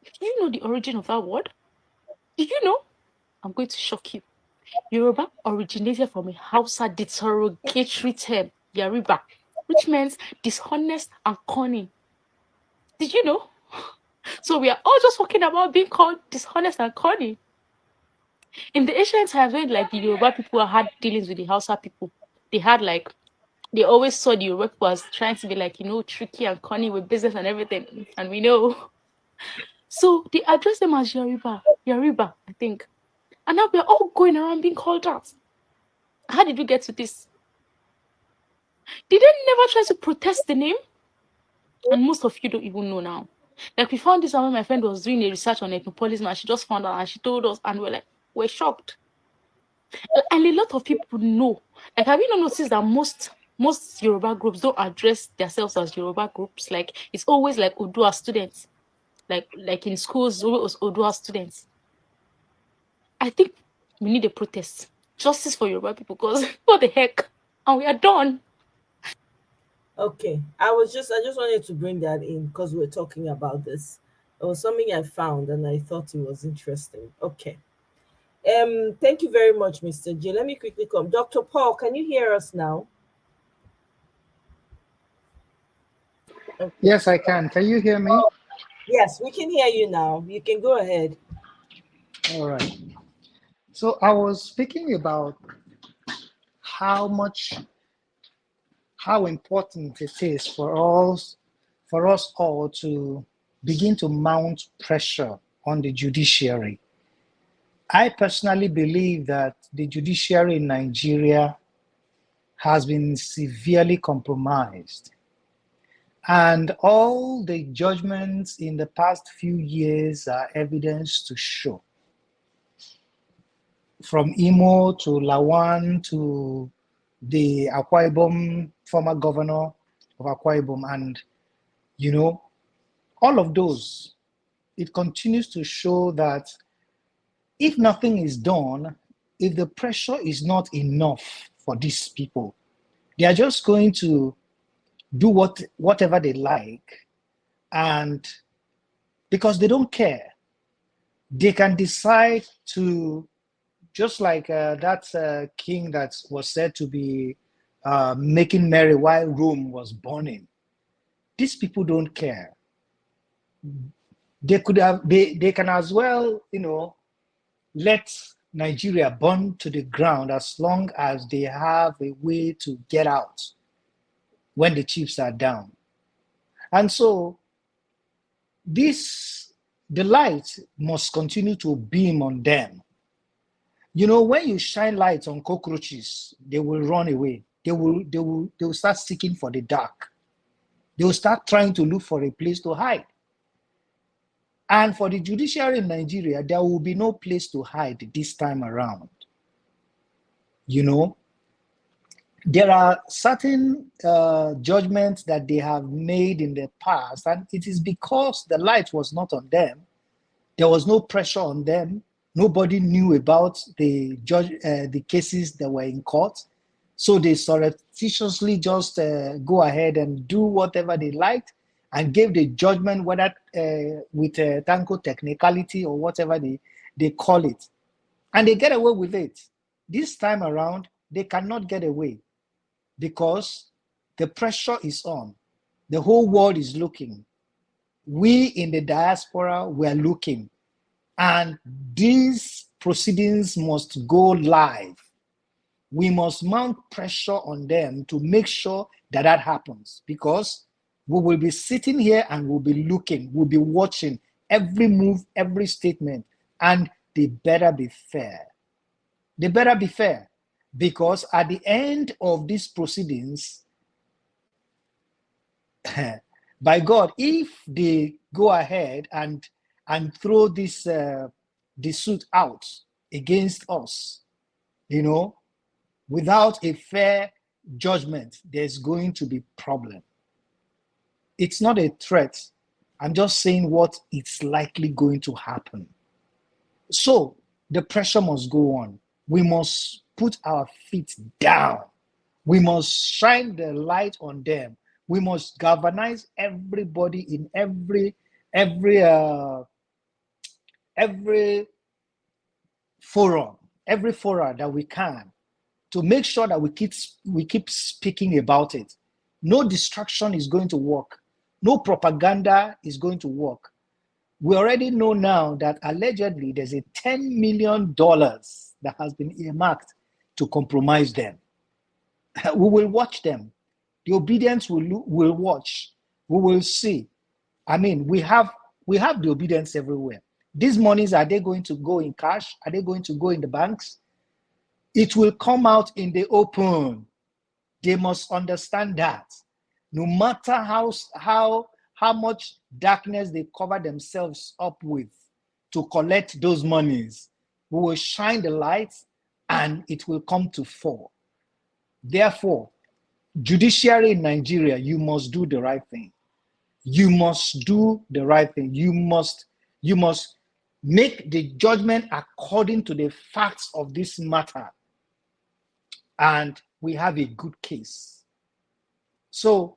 do you know the origin of that word? Did you know? I'm going to shock you. Yoruba originated from a Hausa derogatory term, Yariba, which means dishonest and cunning. Did you know? So we are all just talking about being called dishonest and cunning. In the ancient times, when the Yoruba people had dealings with the Hausa people, they always saw the Yoruba people as trying to be tricky and cunning with business and everything. And we know. So they address them as Yariba, I think. And now we're all going around being called out. How did we get to this? Did they never try to protest the name? And most of you don't even know now. We found this out when my friend was doing a research on ethnopolism, and she just found out and she told us, and we're shocked. And a lot of people know. Like, have you not noticed that most Yoruba groups don't address themselves as Yoruba groups? Like, it's always like Odua students, like in schools, always Odua students. I think we need a protest, justice for Yoruba people, because what the heck, and we are done.
Okay, I just wanted to bring that in because we're talking about this. It was something I found and I thought it was interesting. Okay. Thank you very much, Mr. J. Let me quickly come. Dr. Paul, can you hear us now? Okay.
Yes, I can. Can you hear me?
Oh, yes, we can hear you now. You can go ahead.
All right. So I was speaking about how much, how important it is for us all to begin to mount pressure on the judiciary. I personally believe that the judiciary in Nigeria has been severely compromised. And all the judgments in the past few years are evidence to show. From Imo to Lawan to the Akwa Ibom, former governor of Akwa Ibom, and all of those, it continues to show that if nothing is done, if the pressure is not enough for these people, they are just going to do whatever they like, and because they don't care, they can decide to, just like that king that was said to be making merry while Rome was burning. These people don't care. They could have, they can as well, let Nigeria burn to the ground as long as they have a way to get out when the chiefs are down. And so the light must continue to beam on them. When you shine light on cockroaches, they will run away. They will start seeking for the dark. They will start trying to look for a place to hide. And for the judiciary in Nigeria, there will be no place to hide this time around. There are certain judgments that they have made in the past, and it is because the light was not on them. There was no pressure on them. Nobody knew about the cases that were in court. So they surreptitiously just go ahead and do whatever they liked and gave the judgment, whether with tanko technicality or whatever they call it. And they get away with it. This time around, they cannot get away because the pressure is on. The whole world is looking. We in the diaspora, we're looking. And these proceedings must go live. We must mount pressure on them to make sure that that happens, because we will be sitting here and we'll be looking, we'll be watching every move, every statement, and they better be fair. They better be fair, because at the end of these proceedings, by God, if they go ahead and throw this suit out against us, without a fair judgment, there's going to be problem. It's not a threat. I'm just saying what it's likely going to happen. So the pressure must go on. We must put our feet down. We must shine the light on them. We must galvanize everybody in every forum, every fora that we can, to make sure that we keep speaking about it. No distraction is going to work. No propaganda is going to work. We already know now that allegedly there's a $10 million that has been earmarked to compromise them. We will watch them. The obedience will watch. We will see. I mean, we have the obedience everywhere. These monies, are they going to go in cash? Are they going to go in the banks? It will come out in the open. They must understand that. No matter how much darkness they cover themselves up with to collect those monies, we will shine the light and it will come to fall. Therefore, judiciary in Nigeria, you must do the right thing. You must do the right thing. You must make the judgment according to the facts of this matter. And we have a good case. So,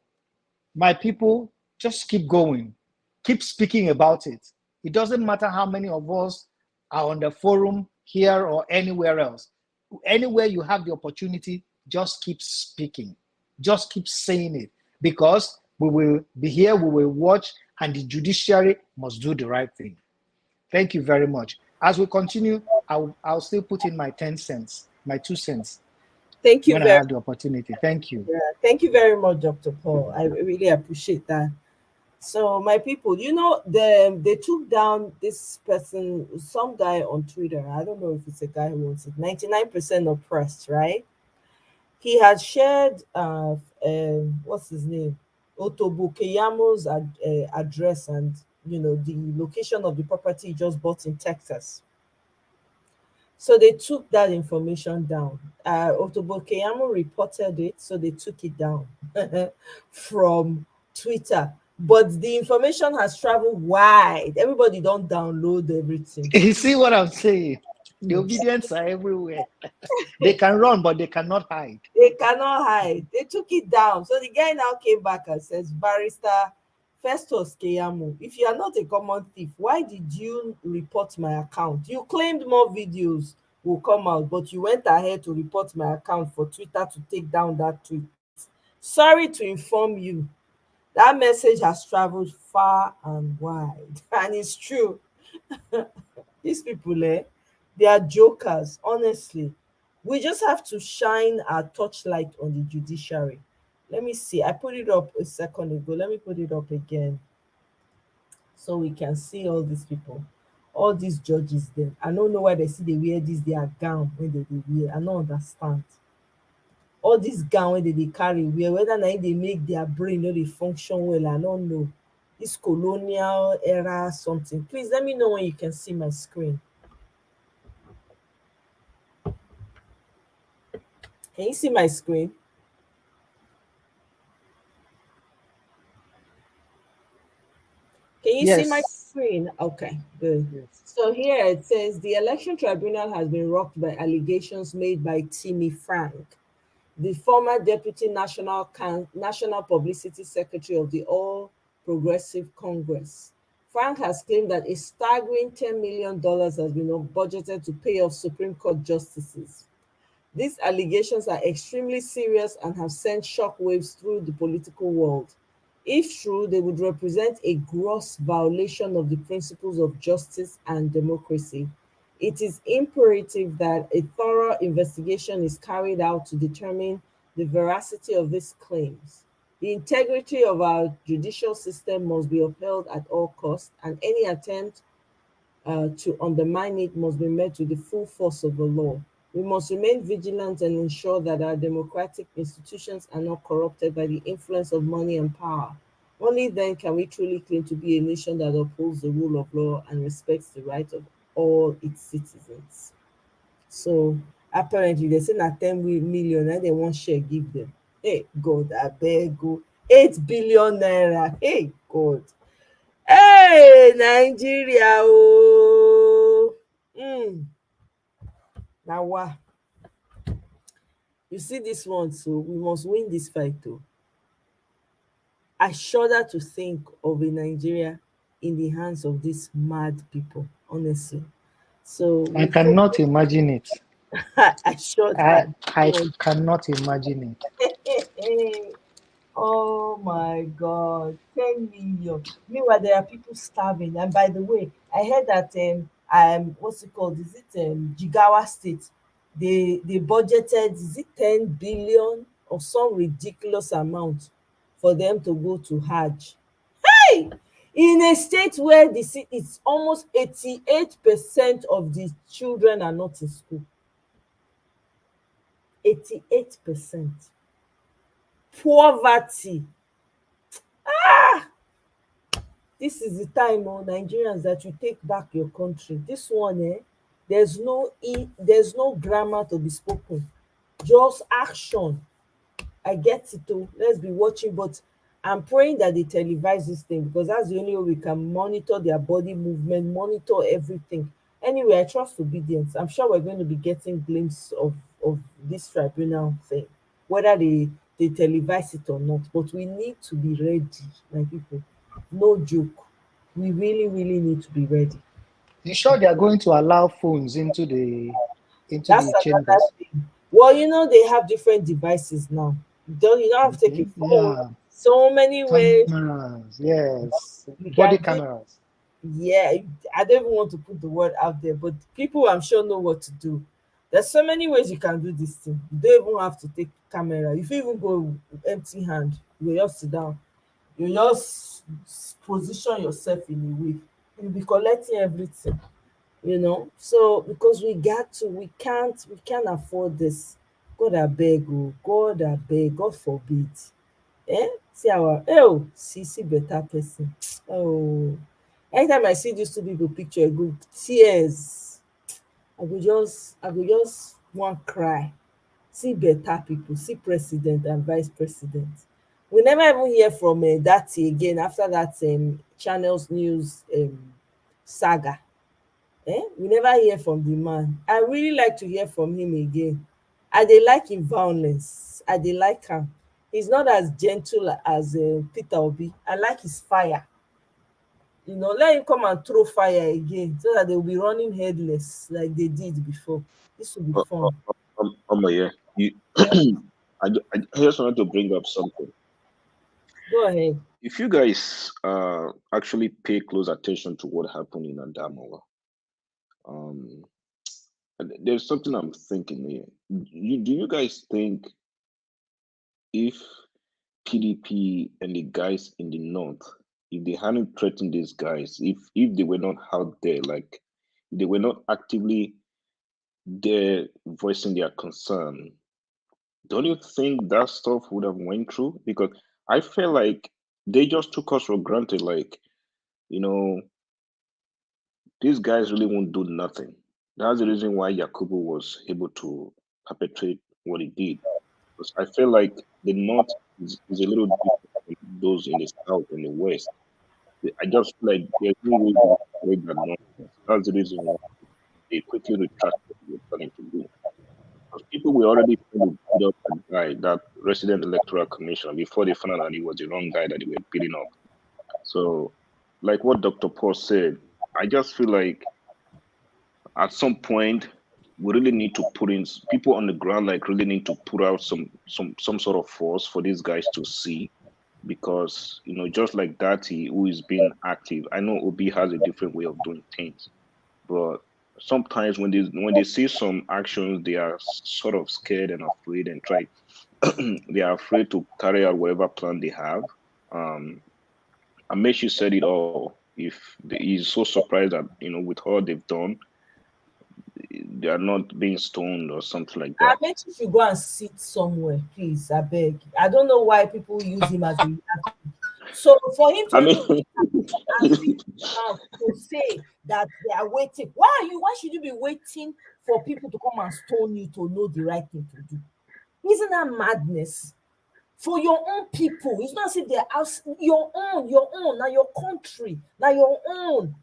my people, just keep going. Keep speaking about it. It doesn't matter how many of us are on the forum here or anywhere else. Anywhere you have the opportunity, just keep speaking. Just keep saying it, because we will be here, we will watch, and the judiciary must do the right thing. Thank you very much. As we continue, I'll still put in my 10 cents, my 2 cents,
Thank you
when I
very
have the opportunity. Thank you.
yeah, thank you very much, Dr. Paul. I really appreciate that. So, my people, they took down this person, some guy on Twitter. I don't know if it's a guy who wants it. 99% oppressed, right? He had shared what's his name, Otobo Keyamo's address, and the location of the property he just bought in Texas. So they took that information down. Otobo Keyamo reported it, so they took it down from Twitter. But the information has traveled wide. Everybody don't download everything.
You see what I'm saying? The
Hmm.
obedience are everywhere. They can run, but they cannot hide.
They cannot hide. They took it down. So the guy now came back and says, Barrister Festus Keyamo, if you are not a common thief, why did you report my account? You claimed more videos will come out, but you went ahead to report my account for Twitter to take down that tweet. Sorry to inform you, that message has traveled far and wide. And it's true. These people, they are jokers, honestly. We just have to shine our torchlight on the judiciary. Let me see. I put it up a second ago. Let me put it up again so we can see all these people, all these judges there. I don't know why they see they wear this their gown when they wear. I don't understand. All this gown when they carry wear, whether na they make their brain no dey function well, I don't know. This colonial era something. Please let me know when you can see my screen. Can you see my screen? Can you see my
Yes.
screen? Okay, good.
Yes.
So here it says the election tribunal has been rocked by allegations made by Timmy Frank, the former deputy national publicity secretary of the All Progressive Congress. Frank has claimed that a staggering $10 million has been budgeted to pay off Supreme Court justices. These allegations are extremely serious and have sent shockwaves through the political world. If true, they would represent a gross violation of the principles of justice and democracy. It is imperative that a thorough investigation is carried out to determine the veracity of these claims. The integrity of our judicial system must be upheld at all costs, and any attempt to undermine it must be met with the full force of the law. We must remain vigilant and ensure that our democratic institutions are not corrupted by the influence of money and power. Only then can we truly claim to be a nation that upholds the rule of law and respects the rights of all its citizens. So apparently they say na 10 million and they want share give them. Hey God, I beg go 8 billion naira. Hey God. Hey Nigeria, oh. Now what? You see this one, so we must win this fight too. I shudder to think of a Nigeria in the hands of these mad people, honestly. So
I
we hope.
cannot imagine it.
I shudder.
I cannot imagine
Oh my God, 10 million. Meanwhile, there are people starving. And by the way, I heard that what's it called? Is it Jigawa State? They budgeted, is it 10 billion or some ridiculous amount for them to go to Hajj? Hey! In a state where it's almost 88% of the children are not in school. 88%. Poverty. This is the time, oh, Nigerians, that you take back your country. This one, there's no grammar to be spoken, just action. I get it too. Let's be watching, but I'm praying that they televise this thing because that's the only way we can monitor their body movement, monitor everything. Anyway, I trust obedience. I'm sure we're going to be getting glimpse of this tribunal thing, whether they televise it or not. But we need to be ready, my people. No joke. We really, really need to be ready.
You sure they are going to allow phones into
That's
the
another
chambers?
thing. Well, they have different devices now. You don't have to take a
Okay.
phone.
Yeah.
So many ways
Cameras. Yes.
you
Body
can do.
cameras.
Yeah, I don't even want to put the word out there, but people I'm sure know what to do. There's so many ways you can do this thing. You don't even have to take camera. If you even go with empty hand, you just sit down. You just position yourself in a way. You'll be collecting everything. So because we can't afford this. God abeg, oh, God abeg, God forbid. See our see better person. Oh, anytime I see these two people picture, I go tears. I go just wan cry. See better people, see president and vice president. We never even hear from Dati again after that channels news saga. We never hear from the man. I really like to hear from him again. I dey like him violence. I dey like am. He's not as gentle as Peter Obi. I like his fire. Let him come and throw fire again so that they will be running headless like they did before. This will be fun.
Yeah, you. I just wanted to bring up something.
Go ahead.
If you guys actually pay close attention to what happened in Adamawa, um, there's something I'm thinking here. Do you guys think if PDP and the guys in the north, if they hadn't threatened these guys, if they were not out there, like they were not actively there voicing their concern, don't you think that stuff would have went through? Because I feel like they just took us for granted. Like, you know, these guys really won't do nothing. That's the reason why Yakubu was able to perpetrate what he did. Because I feel like the north is a little different from those in the south and the west. I just feel like there's no way to avoid that nonsense. That's the reason why they quickly retract what they were planning to do. Because people were already trying to beat up that guy, that resident electoral commissioner, before they found out that he was the wrong guy that they were beating up. So, like what Dr. Paul said, I just feel like at some point we really need to put in people on the ground, like really need to put out some sort of force for these guys to see. Because just like Dati, who is being active, I know Obi has a different way of doing things, but sometimes when they see some actions, they are sort of scared and afraid and try they are afraid to carry out whatever plan they have. Amechi said it all. He's so surprised that with all they've done, they are not being stoned or something like
I
that.
bet you should go and sit somewhere, please. I beg. I don't know why people use him as a yardstick. So for him to
I
even
mean,
and fix his mouth to say that they are waiting. Why should you be waiting for people to come and stone you to know the right thing to do? Isn't that madness? For your own people. It's not as if they're out your own, now your country, now your own.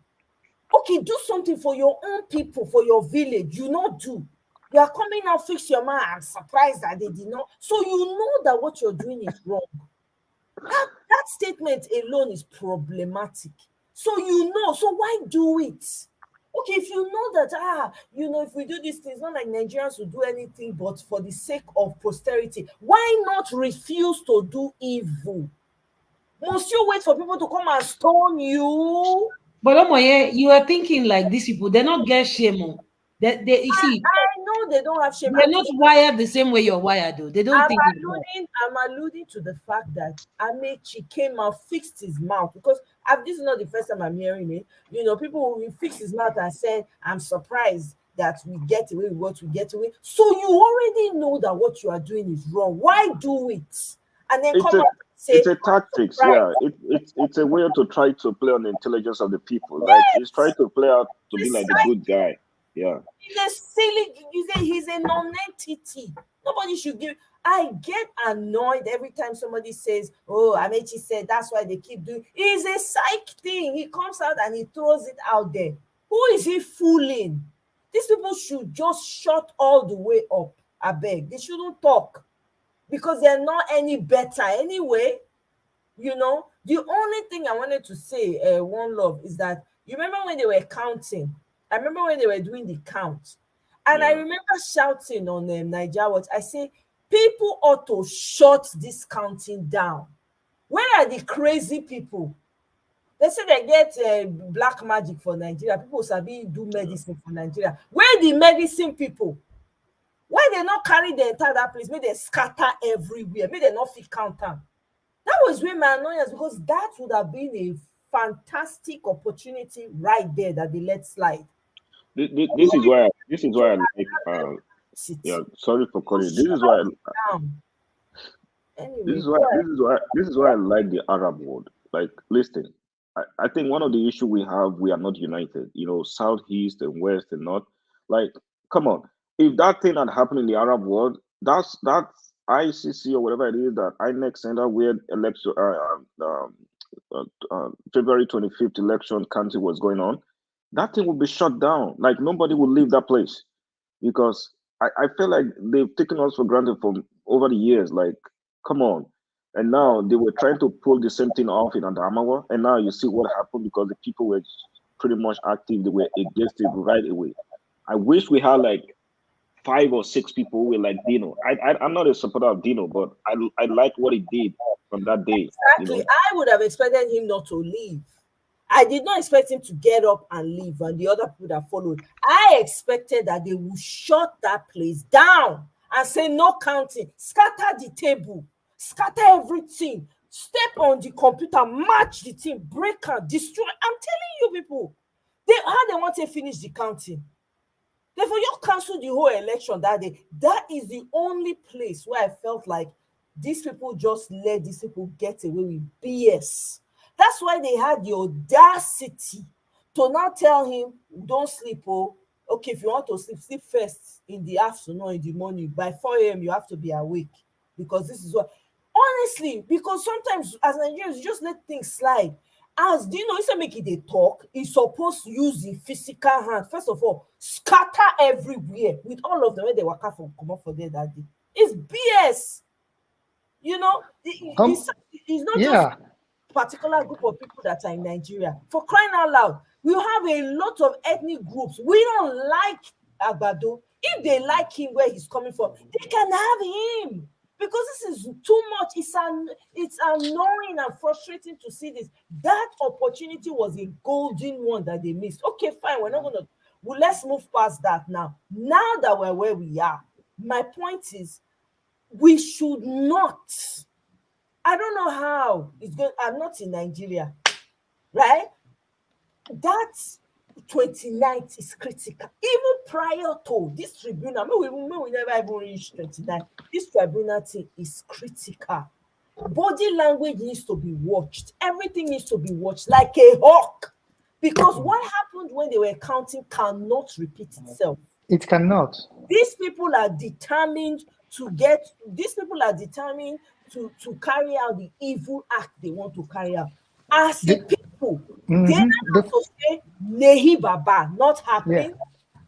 Okay, do something for your own people, for your village. You not do. You are coming out, fix your mind. I'm surprised that they did not. So you know that what you're doing is wrong. That statement alone is problematic. So so why do it? Okay, if you know that if we do these things, not like Nigerians will do anything but for the sake of posterity, why not refuse to do evil? Must you wait for people to come and stone you?
But Omoye, you are thinking like these people, they're not get shame. Oh. You see,
I know they don't have shame.
they're not wired the same way you're wired, though. They don't
I'm
think it's wrong.
alluding to the fact that Amechi came out, fixed his mouth because this is not the first time I'm hearing it. People will fix his mouth and say, "I'm surprised that we get away with what we get away." So you already know that what you are doing is wrong. Why do it? And then
it's
come
a
out and say,
it's a
"I'm
tactics,
surprised."
yeah. It's a way to try to play on the intelligence of the people. Like he's trying to play out to be like the good
Precisely.
guy. Yeah.
He's a silly, he's a non-entity. Nobody should give. I get annoyed every time somebody says, "Oh, Amechi said that's why they keep doing." It's a psych thing. He comes out and he throws it out there. Who is he fooling? These people should just shut all the way up. I beg. They shouldn't talk because they're not any better anyway. You know, the only thing I wanted to say, one love, is that you remember when they were counting. I remember when they were doing the count, and I
Yeah.
remember shouting on Nigeria Watch. I say people ought to shut this counting down. Where are the crazy people? They say they get black magic for Nigeria. People sabi do medicine for Nigeria. Where the medicine people? Why they not carry the entire that place? Make they scatter everywhere. Make they not fit count am. That was where my annoyance, because that would have been a fantastic opportunity right there that they let slide.
This is why I like yeah, sorry for calling. This is why
Anyway, go ahead.
this is why I like the Arab world. Like, listen, I think one of the issue we have, we are not united. You know, south, east, and west, and north. Like, come on, if that thing had happened in the Arab world, that's ICC or whatever it is, that INEC center where election February 25th election county was going on, that thing would be shut down. Like, nobody would leave that place because I feel like they've taken us for granted for over the years. Like, come on. And now they were trying to pull the same thing off in Adamawa, and now you see what happened because the people were pretty much active. They were against it right away. I wish we had like 5 or 6 people who were like Dino. I'm not a supporter of Dino, but I like what he did from that day.
Exactly. I would have expected him not to leave. I did not expect him to get up and leave and the other people that followed. I expected that they would shut that place down and say no counting, scatter the table, scatter everything, step on the computer, match the team, break and destroy. I'm telling you people, how they want to finish the counting. Therefore, you cancel the whole election that day. That is the only place where I felt like these people just let these people get away with BS. That's why they had the audacity to now tell him, don't sleep, oh. Okay, if you want to sleep, sleep first in the afternoon or in the morning. By 4 a.m., you have to be awake because this is what. Honestly, because sometimes as Nigerians, you just let things slide. As do you know, instead of making they talk, he's supposed to use the physical hand. First of all, scatter everywhere with all of them when they were from come up for there that day. It's BS. You know, it's not just
Yeah,
particular group of people that are in Nigeria. For crying out loud, we have a lot of ethnic groups. We don't like Agbado. If they like him where he's coming from, they can have him. Because this is too much. It's annoying and frustrating to see this. That opportunity was a golden one that they missed. Okay, fine. We're not gonna. Well, let's move past that now. Now that we're where we are, my point is, we should not. I don't know how it's going. I'm not in Nigeria, right? That 29th is critical. Even prior to this tribunal, we never even reach 29. This tribunal thing is critical. Body language needs to be watched. Everything needs to be watched like a hawk. Because what happened when they were counting cannot repeat itself.
it cannot.
These people are determined to carry out the evil act they want to carry out. As a
The,
people, they
mhm,
have to say Nehi Baba, not
yeah.
happening.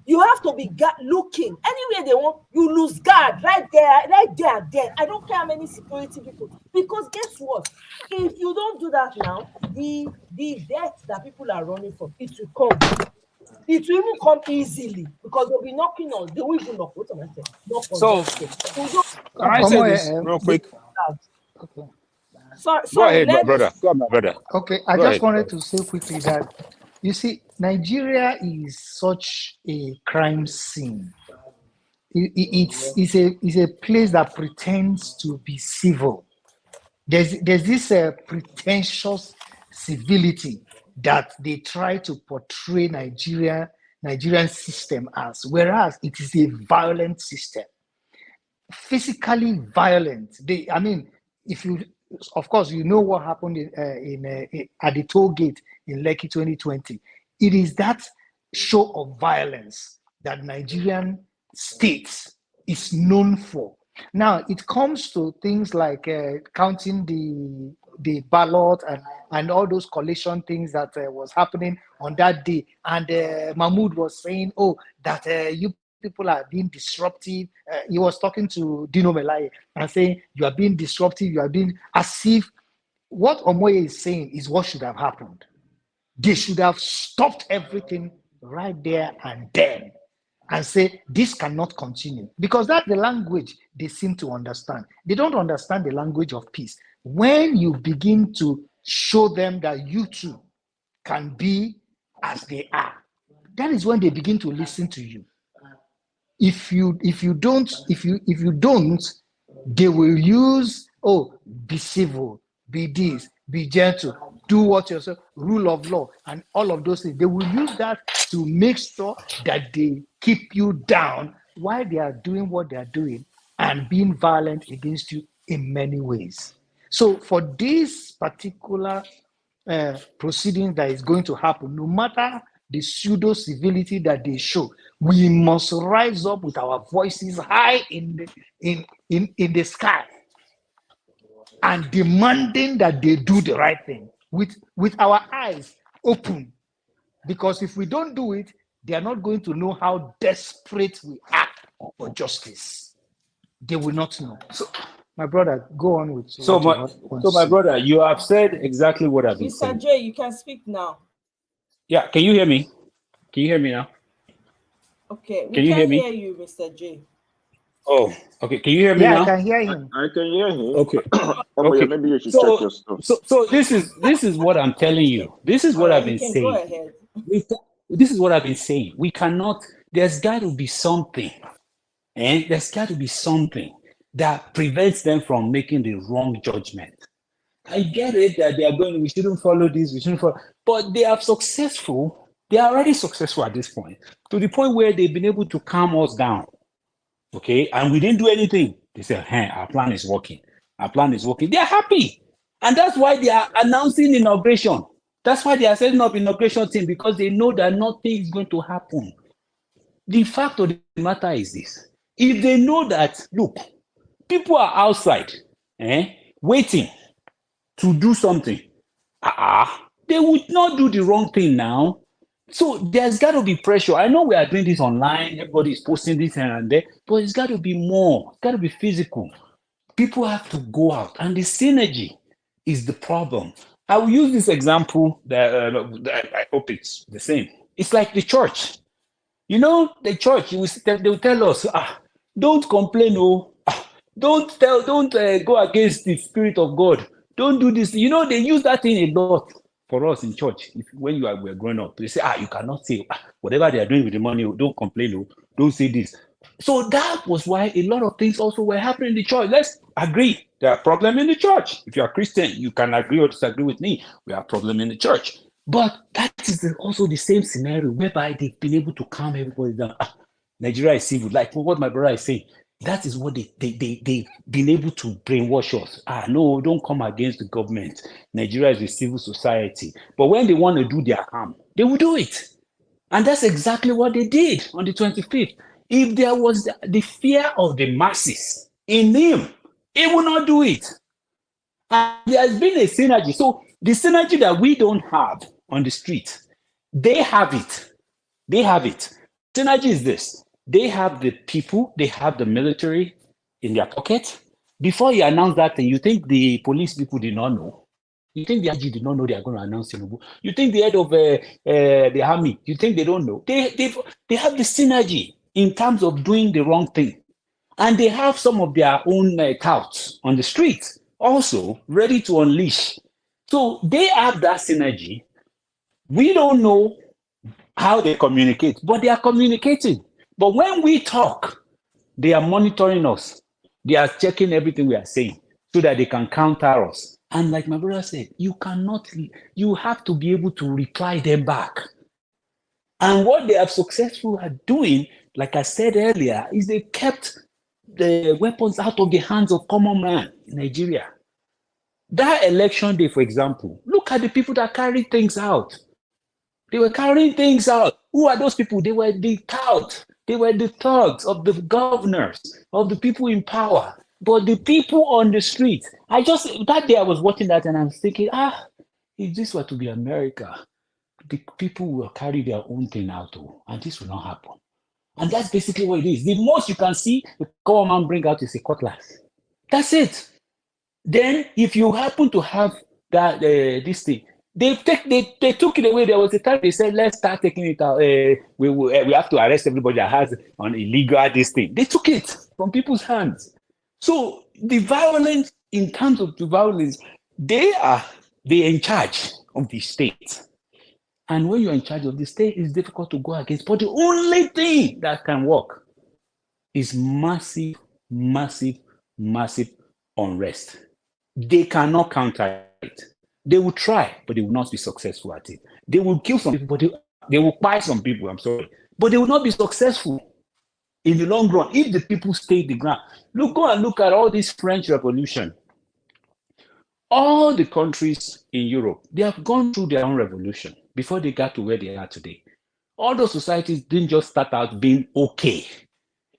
You have to be looking anywhere they want. You lose guard right there, and there. I don't care how many security people, because guess what? If you don't do that now, the death that people are running from, it will come. It will even come easily because they'll be knocking on. They will even knock. What am I saying? Knock on
So,
their door. We'll just
can I say this real
The,
quick?
okay.
Go
sorry.
ahead, my
Let me.
brother. Go ahead, my brother.
Okay, I
Go
just
ahead.
wanted to say quickly that you see, Nigeria is such a crime scene. It's a place that pretends to be civil. There's this pretentious civility that they try to portray Nigerian system as, whereas it is a violent system, physically violent. I mean, if you, of course, you know what happened at the toll gate in Lekki 2020. It is that show of violence that Nigerian state is known for. Now it comes to things like counting the ballot and all those collation things that was happening on that day. And Mahmoud was saying, "Oh, that you people are being disruptive." He was talking to Dino Melaye and saying, "You are being disruptive. You are being," as if what Omoye is saying is what should have happened. They should have stopped everything right there and then and say, this cannot continue. Because that's the language they seem to understand. They don't understand the language of peace. When you begin to show them that you too can be as they are, that is when they begin to listen to you. If you don't, they will use, oh, be civil, be this, be gentle, do what yourself, rule of law, and all of those things. They will use that to make sure that they keep you down while they are doing what they are doing and being violent against you in many ways. So for this particular proceeding that is going to happen, no matter the pseudo civility that they show, we must rise up with our voices high in the sky and demanding that they do the right thing with our eyes open. Because if we don't do it, they are not going to know how desperate we are for justice. They will not know. So, my brother, go on with
So my brother, you have said exactly what I've been saying.
Mr. J, you can speak now.
Yeah, can you hear me? Can you hear me now?
Okay, we
Can you hear
can
me?
hear you, Mr. J.
Oh, okay. Can you hear me
Yeah,
now?
I can hear him.
I can hear him.
Okay.
Okay. Maybe you should check your stuff.
So this is what I'm telling you. This is what I've been
You can
saying.
go ahead.
This is what I've been saying. We cannot. There's got to be something, and there's got to be something that prevents them from making the wrong judgment. I get it that they are going. We shouldn't follow this. We shouldn't follow. But they are successful. They are already successful at this point, to the point where they've been able to calm us down. Okay, and we didn't do anything. They said, "Hey, our plan is working. Our plan is working." They are happy, and that's why they are announcing inauguration. That's why they are setting up inauguration team, because they know that nothing is going to happen. The fact of the matter is this: if they know that, look, people are outside, waiting to do something, they would not do the wrong thing now. So there's got to be pressure. I know we are doing this online. Everybody is posting this and there, but it's got to be more. It's got to be physical. People have to go out, and the synergy is the problem. I will use this example that I hope it's the same. It's like the church. You know, the church. They will tell us, don't complain, don't go against the spirit of God. Don't do this. You know, they use that thing a lot for us in church. When we're growing up, they say, you cannot say whatever they are doing with the money. Don't complain. Don't say this. So that was why a lot of things also were happening in the church. Let's agree there are problems in the church. If you are Christian, you can agree or disagree with me. We have problems in the church. But that is also the same scenario whereby they've been able to calm everybody down. Nigeria is civil, like what my brother is saying. That is what they've been able to brainwash us. No, don't come against the government. Nigeria is a civil society. But when they want to do their harm, they will do it. And that's exactly what they did on the 25th. If there was the fear of the masses in him, he will not do it. And there has been a synergy. So the synergy that we don't have on the street, they have it. They have it. Synergy is this: they have the people, they have the military in their pocket. Before you announce that thing, you think the police people did not know? You think the IG did not know they are going to announce Tinubu? You think the head of the army, you think they don't know? They have the synergy in terms of doing the wrong thing. And they have some of their own touts on the street also ready to unleash. So they have that synergy. We don't know how they communicate, but they are communicating. But when we talk, they are monitoring us. They are checking everything we are saying so that they can counter us. And like my brother said, you have to be able to reply them back. And what they are successful at doing, like I said earlier, is they kept the weapons out of the hands of common man in Nigeria. That election day, for example, look at the people that carried things out. They were carrying things out. Who are those people? They were the tout. They were the thugs of the governors, of the people in power. But the people on the street, that day I was watching that and I was thinking, if this were to be America, the people will carry their own thing out, and this will not happen. And that's basically what it is. The most you can see the common man bring out is a cutlass. That's it. Then, if you happen to have that this thing, they took it away. There was a time they said, "Let's start taking it out. We have to arrest everybody that has an illegal this thing." They took it from people's hands. So the violence, in terms of the violence, they're in charge of the state. And when you're in charge of the state, it's difficult to go against. But the only thing that can work is massive, massive, massive unrest. They cannot counter it. They will try, but they will not be successful at it. They will kill some people, but they will buy some people, I'm sorry. But they will not be successful in the long run if the people stay the ground. Go and look at all this French Revolution. All the countries in Europe, they have gone through their own revolution before they got to where they are today. All those societies didn't just start out being okay.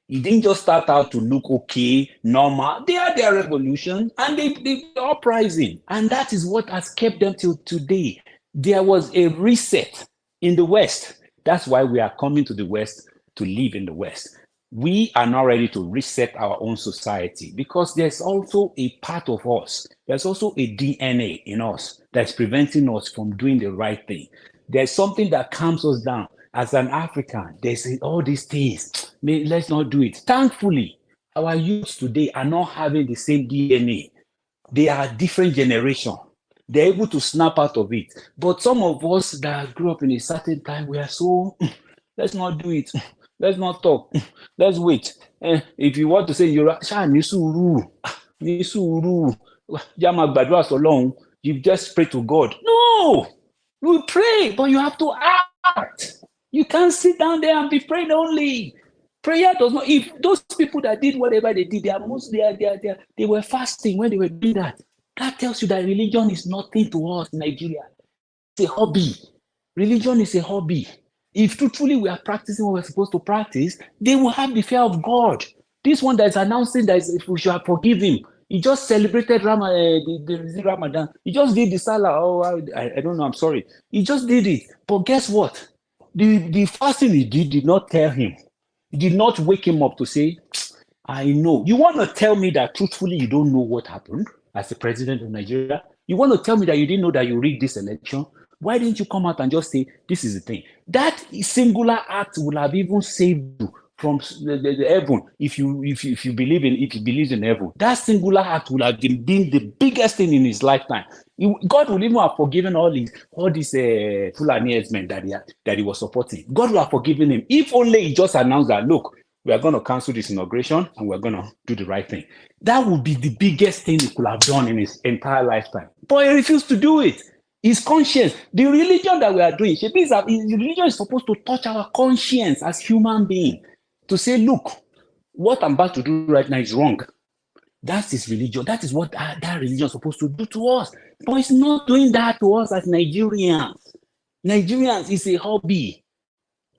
It didn't just start out to look okay, normal. They had their revolution and they uprising. And that is what has kept them till today. There was a reset in the West. That's why we are coming to the West to live in the West. We are not ready to reset our own society because there's also a part of us. There's also a DNA in us that's preventing us from doing the right thing. There's something that calms us down. As an African, they say all these things, let's not do it. Thankfully, our youths today are not having the same DNA. They are different generation. They're able to snap out of it. But some of us that grew up in a certain time, we are so, let's not do it. Let's not talk. Let's wait. If you want to say, you're you just pray to God. No, we pray, but you have to act. You can't sit down there and be praying only. Prayer does not. If those people that did whatever they did, they were fasting when they were doing that. That tells you that religion is nothing to us in Nigeria. It's a hobby. Religion is a hobby. If truthfully we are practicing what we're supposed to practice, they will have the fear of God. This one that is announcing that if we should forgive him, he just celebrated the Ramadan. He just did the Salah. Oh, I don't know. I'm sorry. He just did it. But guess what? The fasting he did not tell him. It did not wake him up to say, I know. You want to tell me that truthfully you don't know what happened as the president of Nigeria? You want to tell me that you didn't know that you rigged this election? Why didn't you come out and just say, this is the thing? That singular act would have even saved you from the heaven if you believe in heaven. That singular act would have been the biggest thing in his lifetime. God would even have forgiven all these Fulani herdsmen that he was supporting. God would have forgiven him if only he just announced that, look, we are going to cancel this inauguration and we're going to do the right thing. That would be the biggest thing he could have done in his entire lifetime. But he refused to do it. His conscience, the religion that we are doing, the religion is supposed to touch our conscience as human beings. To say, look, what I'm about to do right now is wrong. That's his religion. That is what that religion is supposed to do to us. But it's not doing that to us as Nigerians. Nigerians is a hobby.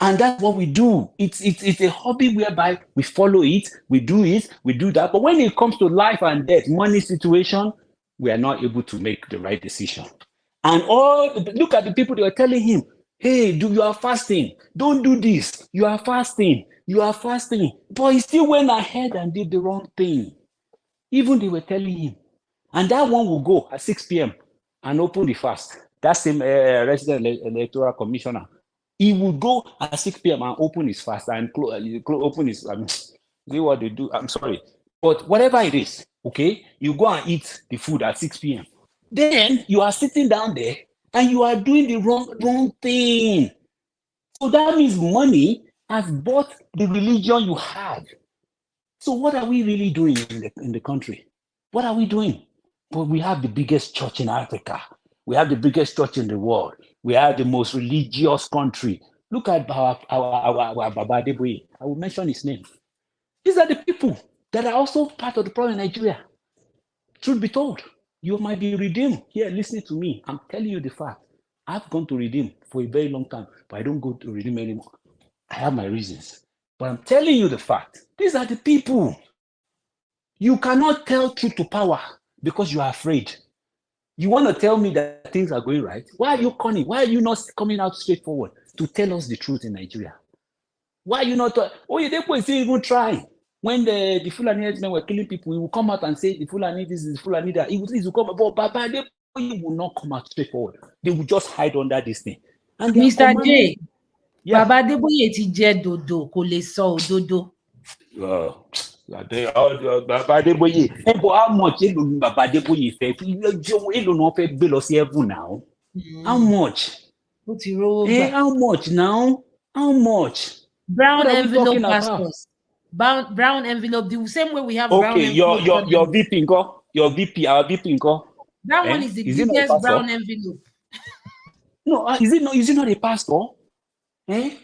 And that's what we do. It's a hobby whereby we follow it, we do that. But when it comes to life and death, money situation, we are not able to make the right decision. And look at the people that were telling him, hey, you are fasting. Don't do this. You are fasting. But he still went ahead and did the wrong thing. Even they were telling him. And that one will go at 6 p.m. and open the fast. That same resident electoral commissioner. He will go at 6 p.m. and open his fast and open his, see what they do. I'm sorry. But whatever it is, okay, you go and eat the food at 6 p.m. Then you are sitting down there and you are doing the wrong thing. So that means money has bought the religion you have. So what are we really doing in the country? What are we doing? But we have the biggest church in Africa. We have the biggest church in the world. We are the most religious country. Look at our Baba Adeboye. I will mention his name. These are the people that are also part of the problem in Nigeria. Truth be told, you might be redeemed. Here, listening to me. I'm telling you the fact. I've gone to redeem for a very long time, but I don't go to redeem anymore. I have my reasons. But I'm telling you the fact. These are the people. You cannot tell truth to power because you are afraid. You want to tell me that things are going right? Why are you cunning? Why are you not coming out straightforward to tell us the truth in Nigeria? Why are you not? Oh, they could even try. When the Fulani headsmen were killing people, he will come out and say the Fulani this is the Fulani that. He will come out, but Baba, they will not come out straightforward. They will just hide under this thing. And they are
Mr.
commanding.
J, Baba Adeboye ti jẹ́ dodo, kò lè sọ òdodo.
Baba Adeboye, how much Baba Adeboye fẹ́? Èló náà fẹ́ gbé lọ sí heaven now? How much?
Ó ti rówó gbà.
How much now? How much?
Brown
What are we
envelope
talking about?
pastors. Brown envelope, the same way we have brown
Okay,
envelope.
your VP nko? Your VP, our VP nko?
That one is the
Is it not a
biggest
pastor?
brown envelope.
No, is it not a pastor?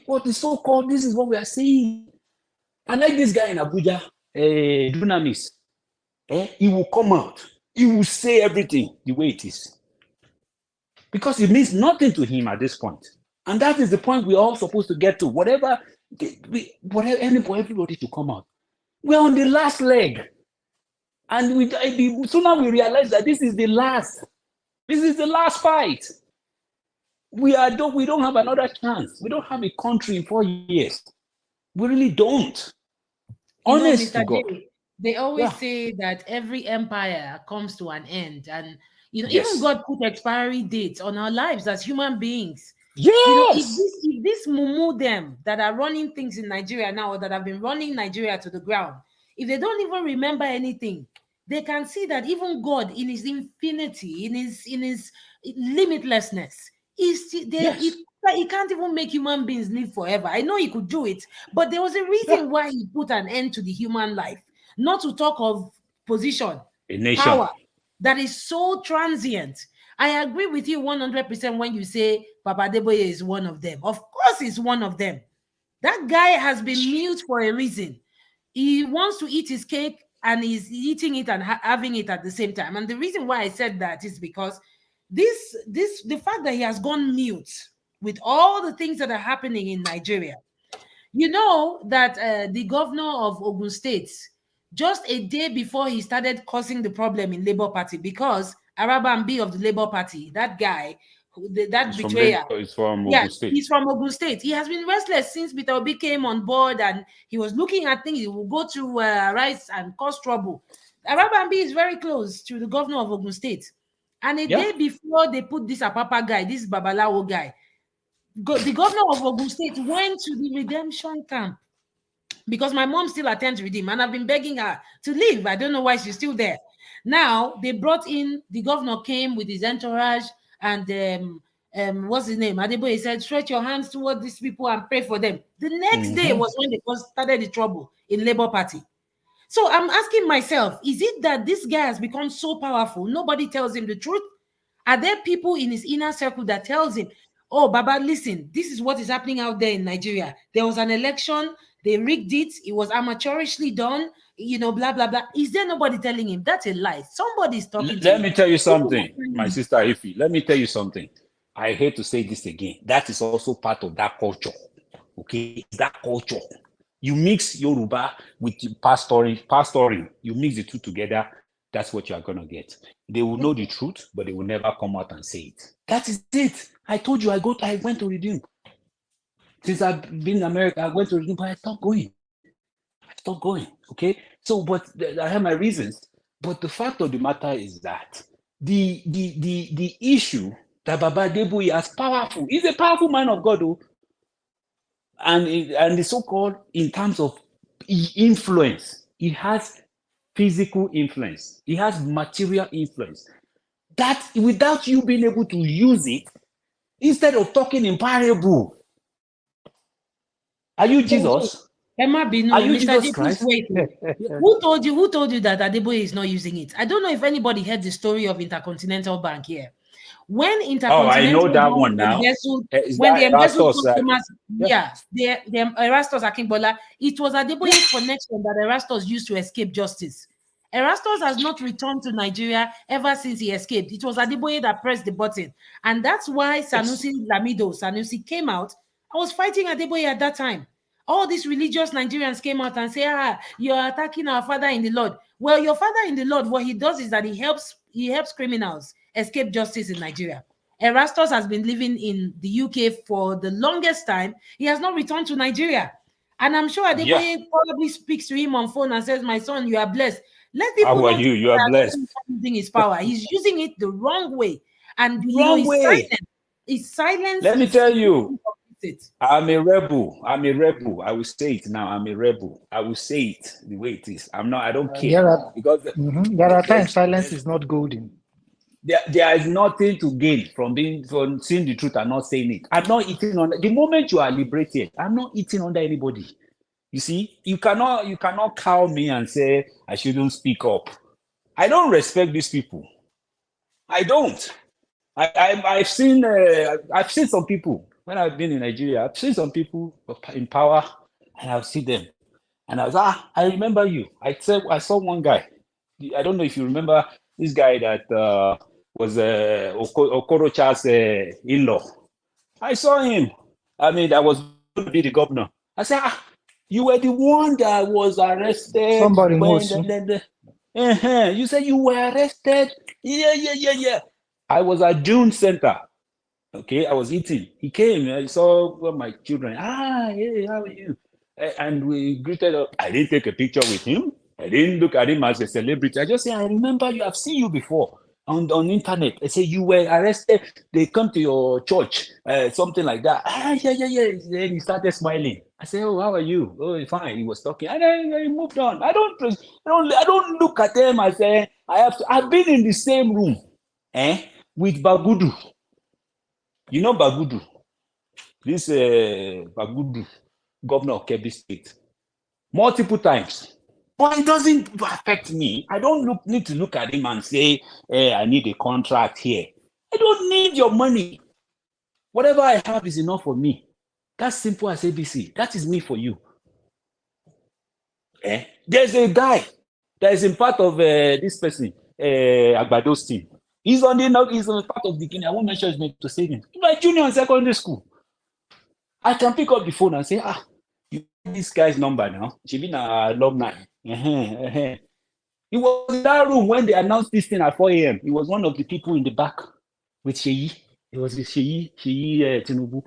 What is so called? This is what we are saying. I like this guy in Abuja, Dunamis. He will come out. He will say everything the way it is. Because it means nothing to him at this point. And that is the point we're all supposed to get to. Whatever everybody to come out. We're on the last leg. And the sooner we realize that this is the last fight. We don't have another chance. We don't have a country in 4 years. We really don't. Honest to God.
J, they always say that every empire comes to an end. And even God put expiry dates on our lives as human beings.
Yes.
If this mumu them that are running things in Nigeria now, or that have been running Nigeria to the ground, if they don't even remember anything, they can see that even God, in his infinity, in his limitlessness, he can't even make human beings live forever. I know he could do it, but there was a reason why he put an end to the human life. Not to talk of position,
a nation,
power that is so transient. I agree with you 100% when you say Baba Adeboye is one of them. Of course, he's one of them. That guy has been mute for a reason. He wants to eat his cake and he's eating it and having it at the same time. And the reason why I said that is because the fact that he has gone mute with all the things that are happening in Nigeria. You know that the governor of Ogun State, just a day before he started causing the problem in Labour Party, because Arabambi of the Labour Party, that guy, that betrayer,
he's from Ogun State.
He's from Ogun State. He has been restless since Peter Obi came on board, and he was looking at things. He will go to Rice and cause trouble. Arabambi is very close to the governor of Ogun State. And a day before they put this Apapa guy, this Babalawo guy, the governor of Ogun State went to the redemption camp, because my mom still attends Redeem, and I've been begging her to leave. I don't know why she's still there. Now they brought in, the governor came with his entourage, and what's his name? Adeboye said, stretch your hands toward these people and pray for them. The next day was when they started the trouble in Labour Party. So I'm asking myself, is it that this guy has become so powerful, nobody tells him the truth? Are there people in his inner circle that tells him, oh, Baba, listen, this is what is happening out there in Nigeria. There was an election, they rigged it, it was amateurishly done, blah, blah, blah. Is there nobody telling him? That's a lie. Somebody's talking to him.
Let me tell you something, my sister Ife. Let me tell you something. I hate to say this again. That is also part of that culture. Okay? That culture. You mix Yoruba with pastoring. You mix the two together, that's what you are going to get. They will know the truth, but they will never come out and say it. That is it. I told you I went to Redeem. Since I've been in America, I went to Redeem, but I stopped going. Okay? So, but I have my reasons. But the fact of the matter is that the issue that Baba Adeboye is powerful. He's a powerful man of God, though. And the so-called, in terms of influence, he has physical influence. He has material influence. That without you being able to use it, instead of talking in parable, are you Jesus?
Emma Binu,
Are you
Mr.
Jesus
J,
Christ?
wait. Who told you that Adeboye is not using it? I don't know if anybody heard the story of Intercontinental Bank here. When Intercontinental
I know that
Bank
one now.
when they embezzled
Erastus,
customers, the Erastus Akingbola, it was Adeboye's connection that Erastus used to escape justice. Erastus has not returned to Nigeria ever since he escaped. It was Adeboye that pressed the button. And that's why Sanusi came out. I was fighting Adeboye at that time. all these religious Nigerians came out and say, you're attacking our father in the Lord. Well, your father in the Lord, what he does is that he helps criminals escape justice in Nigeria. Erastus has been living in the UK for the longest time. He has not returned to Nigeria. And I'm sure Adeboye probably speaks to him on phone and says, my son, you are blessed. Let people
How are
not
you? You are blessed.
using his power. He's using it the wrong way. And,
Wrong
he's
way.
silent. His silence
Let me
is
tell you,
it.
I'm a rebel. I'm a rebel. I will say it now. I'm a rebel. I will say it the way it is. I don't care. Because
there are times silence is not golden.
There is nothing to gain from seeing the truth and not saying it. I'm not eating on the moment you are liberated. I'm not eating under anybody. You see, you cannot cow me and say I shouldn't speak up. I don't respect these people. I don't. I've seen some people when I've been in Nigeria. I've seen some people in power, and I'll see them, and I remember you. I saw one guy. I don't know if you remember this guy that was Okorocha's in-law. I saw him. I mean, that was going to be the governor. I said, you were the one that was arrested.
Somebody
when
knows.
You said you were arrested. Yeah. I was at June Center. Okay, I was eating. He came. I saw one of my children. Hey, how are you? And we greeted up. I didn't take a picture with him. I didn't look at him as a celebrity. I just said, I remember you. I've seen you before on internet. I say you were arrested. They come to your church, something like that. Yeah. Then he started smiling. I said, oh, how are you? Oh, fine. He was talking, and then I moved on. I don't look at them and say I've been in the same room, with Bagudu. You know Bagudu, this Bagudu, governor of Kebbi State, multiple times. But it doesn't affect me. I don't need to look at him and say, I need a contract here. I don't need your money. Whatever I have is enough for me. That's simple as ABC. That is me for you. There's a guy that is in part of this person, Agbado's team. He's on part of the Guinea. I won't mention his name to save him. My junior and secondary school. I can pick up the phone and say, you have this guy's number now. She been an alumni. He was in that room when they announced this thing at 4 a.m. He was one of the people in the back with Sheyi. It was Sheyi Tinubu.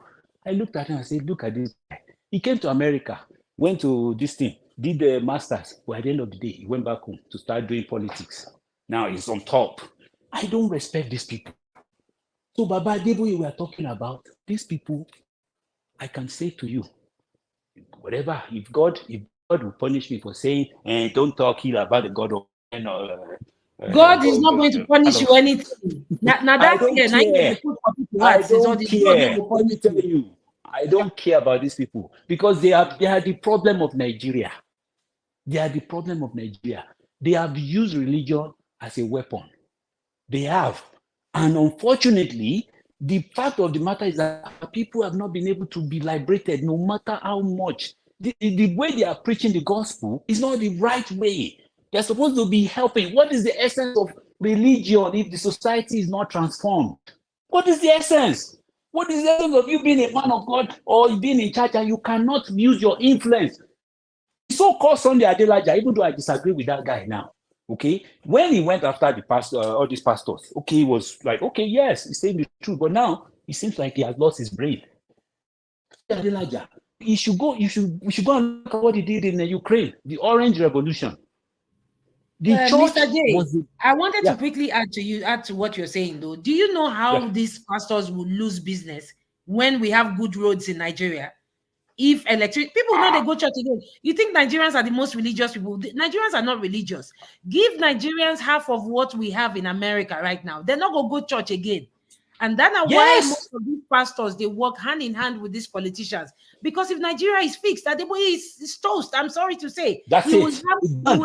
I looked at him and said, look at this guy. He came to America, went to this thing, did the masters. But at the end of the day, he went back home to start doing politics. Now he's on top. I don't respect these people. So Baba Adeboye, we are talking about these people. I can say to you, whatever, if God will punish me for saying, don't talk here about the God of
God is not going to punish you anything. Now
I don't care. I don't care. Let me tell you, I don't care about these people because they are the problem of Nigeria. They are the problem of Nigeria. They have used religion as a weapon. They have. And unfortunately, the fact of the matter is that people have not been able to be liberated no matter how much. The way they are preaching the gospel is not the right way. They're supposed to be helping. What is the essence of religion if the society is not transformed? What is the essence? What is the essence of you being a man of God or being in church and you cannot use your influence? So-called Sunday Adelaja, even though I disagree with that guy now, okay, when he went after the pastor, all these pastors, okay, he was like, okay, yes, he's saying the truth, but now it seems like he has lost his brain. Adelaja, we should go and look at what he did in Ukraine, the Orange Revolution. The church
Mr. J,
was
I wanted to quickly add to what you're saying, though. Do you know how these pastors will lose business when we have good roads in Nigeria? If people know they go church again. You think Nigerians are the most religious people? Nigerians are not religious. Give Nigerians half of what we have in America right now. They're not going to go church again. And that's why most of these pastors, they work hand in hand with these politicians. Because if Nigeria is fixed, that the boy is toast. I'm sorry to say. He will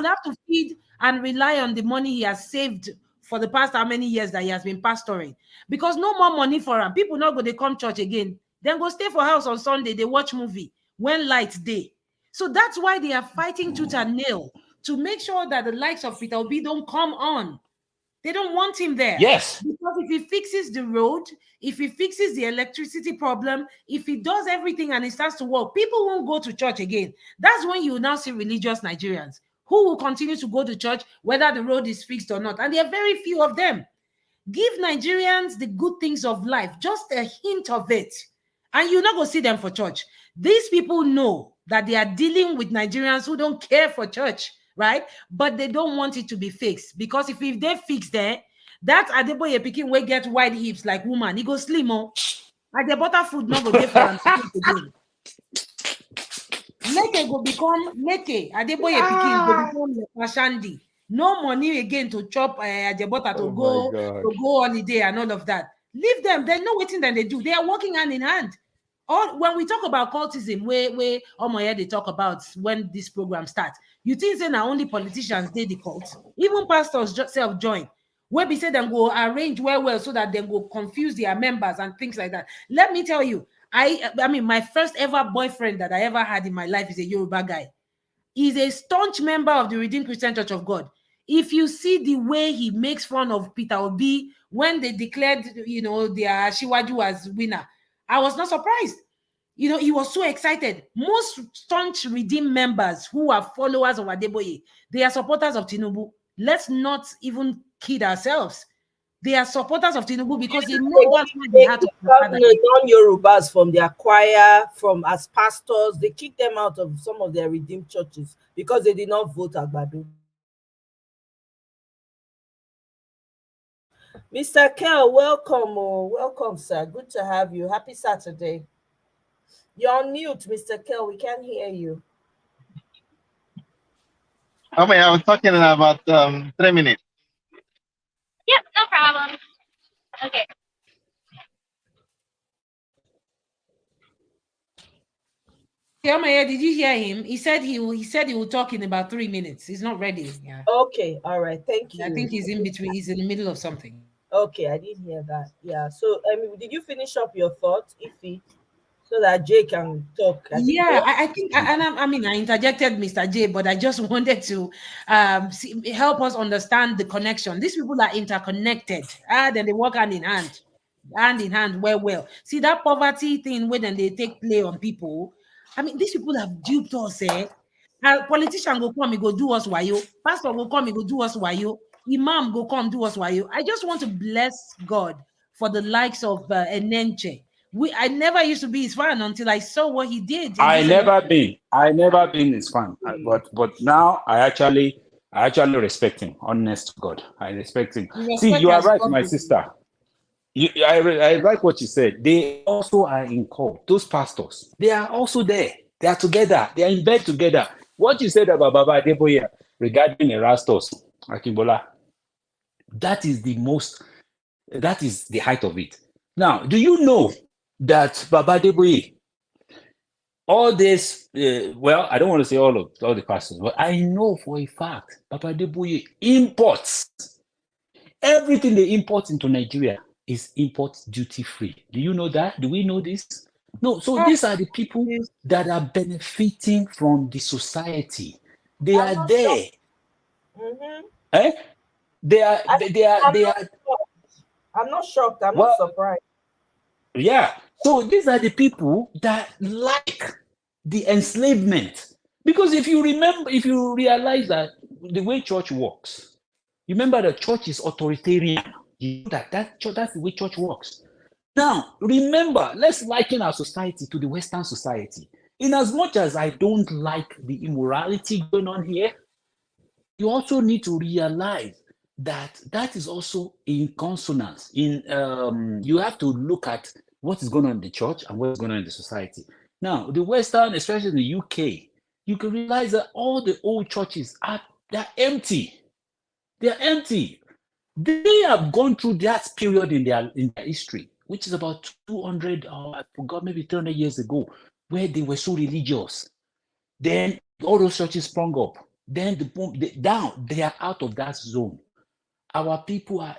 have to feed and rely on the money he has saved for the past how many years that he has been pastoring. Because no more money for him. People not going to come church again. Then go stay for house on Sunday. They watch movie when lights day. So that's why they are fighting tooth and nail to make sure that the likes of Peter Obi don't come on. They don't want him there.
Yes.
Because if he fixes the road, if he fixes the electricity problem, if he does everything and it starts to work, people won't go to church again. That's when you now see religious Nigerians who will continue to go to church whether the road is fixed or not. And there are very few of them. Give Nigerians the good things of life, just a hint of it, and you're not going to see them for church. These people know that they are dealing with Nigerians who don't care for church, right? But they don't want it to be fixed, because if they fix there, that Adeboye Pikin will get wide hips like woman, he go slim on. And the butter food not go there for him again. Leke go become Leke. Adeboye Pikin go become Mashandi. No money again to chop Ajebota to go holiday and all of that. Leave them. They know what they do. They are working hand in hand. All when we talk about cultism, where they talk about when this program starts, you think say now only politicians did the cult, even pastors self-join. Where we say them go arrange well so that they go confuse their members and things like that. Let me tell you, I mean, my first ever boyfriend that I ever had in my life is a Yoruba guy. He's a staunch member of the Redeemed Christian Church of God. If you see the way he makes fun of Peter Obi when they declared, their Shiwaju as winner, I was not surprised. He was so excited. Most staunch Redeemed members who are followers of Adeboye, they are supporters of Tinubu. Let's not even kid ourselves. They are supporters of Tinubu because they know that's where they had to
non-Yorubas from their choir, from as pastors. They kicked them out of some of their redeemed churches because they did not vote Agbado. Mr. Kel, welcome. Welcome, sir. Good to have you. Happy Saturday. You're on mute, Mr. Kel. We can't hear you.
Okay, I was talking in about 3 minutes.
Yep, no problem. Okay.
Tiamaya, did you hear him? He said he will talk in about 3 minutes. He's not ready. Yeah.
Okay, all right. Thank you.
I think he's in between. He's in the middle of something.
Okay, I didn't hear that. Yeah. So, did you finish up your thoughts, Ify, so that Jay can talk?
I think, I interjected Mr. J, but I just wanted to help us understand the connection. These people are interconnected. Then they work hand in hand, well. See that poverty thing where then they take play on people. I mean, these people have duped us, eh? A politician go come, he go do us wayo. Pastor go come, he go do us wayo. Imam go come, do us wayo. I just want to bless God for the likes of Enenche. I never used to be his fan until I saw what he did.
I never been his fan, but now I actually respect him. Honest to God, I respect him. See, you are right, my sister. I like what you said. They also are in cult. Those pastors, they are also there. They are together. They are in bed together. What you said about Baba Adeboye regarding Erastus Akimbola, that is the height of it. Now, do you know that Baba Adeboye, all this, I don't want to say all the pastors, but I know for a fact Baba Adeboye imports everything they import into Nigeria is import duty free. Do you know that? Do we know this? No. So these are the people that are benefiting from the society. They are there.
Mm-hmm.
Eh? They are.
I'm not shocked. I'm not surprised.
Yeah. So these are the people that like the enslavement. Because if you realize that the way church works, remember the church is authoritarian. You know that's the way church works. Now, remember, let's liken our society to the Western society. In as much as I don't like the immorality going on here, you also need to realize that is also in consonance. You have to look at what is going on in the church and what is going on in the society. Now, the Western, especially in the UK, you can realize that all the old churches they're empty. They're empty. They have gone through that period in their history, which is about 200, I forgot, maybe 300 years ago, where they were so religious. Then all those churches sprung up. Then they are out of that zone. Our people are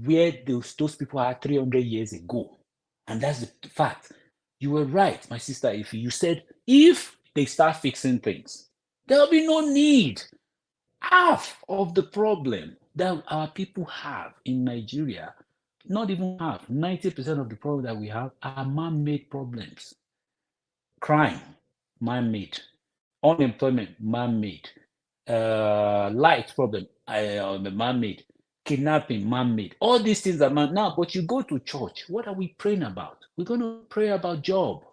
where those people are 300 years ago. And that's the fact. You were right, my sister. If you said, if they start fixing things, there'll be no need. Half of the problem that our people have in Nigeria, not even half, 90% of the problems that we have are man-made problems. Crime, man-made. Unemployment, man-made. Light problem, man-made. Kidnapping, man-made. All these things are man. Now, but you go to church, what are we praying about? We're going to pray about job.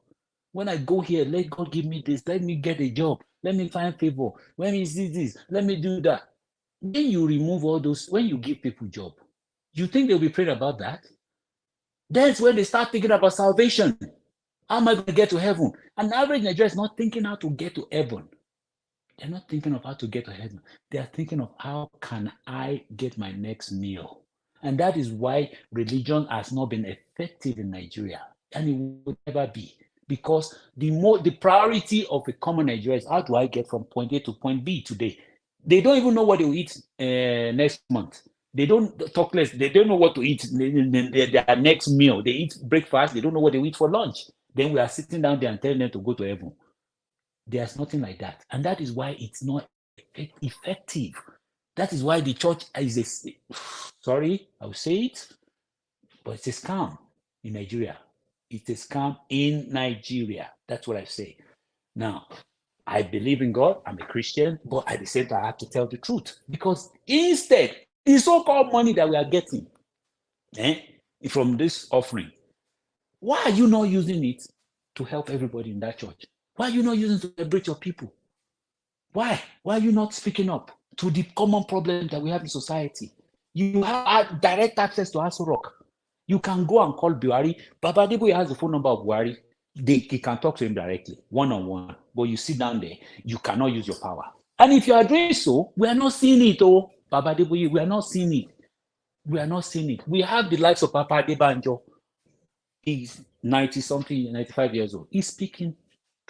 When I go here, let God give me this. Let me get a job. Let me find favor. Let me see this. Let me do that. When you remove all those, when you give people job, you think they'll be praying about that? That's when they start thinking about salvation. How am I going to get to heaven? An average Nigerian is not thinking how to get to heaven. They're not thinking of how to get to heaven. They are thinking of how can I get my next meal. And that is why religion has not been effective in Nigeria, and it will never be. Because the priority of a common Nigerian is how do I get from point A to point B today? They don't even know what they will eat next month. They don't talk less. They don't know what to eat their next meal. They eat breakfast. They don't know what they eat for lunch. Then we are sitting down there and telling them to go to heaven. There's nothing like that. And that is why it's not effective. That is why the church is sorry, I'll say it, but it's a scam in Nigeria. It's a scam in Nigeria. That's what I say. Now, I believe in God. I'm a Christian, but at the same time, I have to tell the truth. Because instead, the so-called money that we are getting from this offering, why are you not using it to help everybody in that church? Why are you not using it to celebrate your people? Why? Why are you not speaking up to the common problem that we have in society? You have direct access to Aso Rock. You can go and call Buhari. Baba Adeboye has the phone number of Buhari. He can talk to him directly, one-on-one. But you sit down there, you cannot use your power. And if you are doing so, we are not seeing it, oh, Baba Adeboye, we are not seeing it. We are not seeing it. We have the likes of Papa Adebanjo. He's 90-something, 95 years old. He's speaking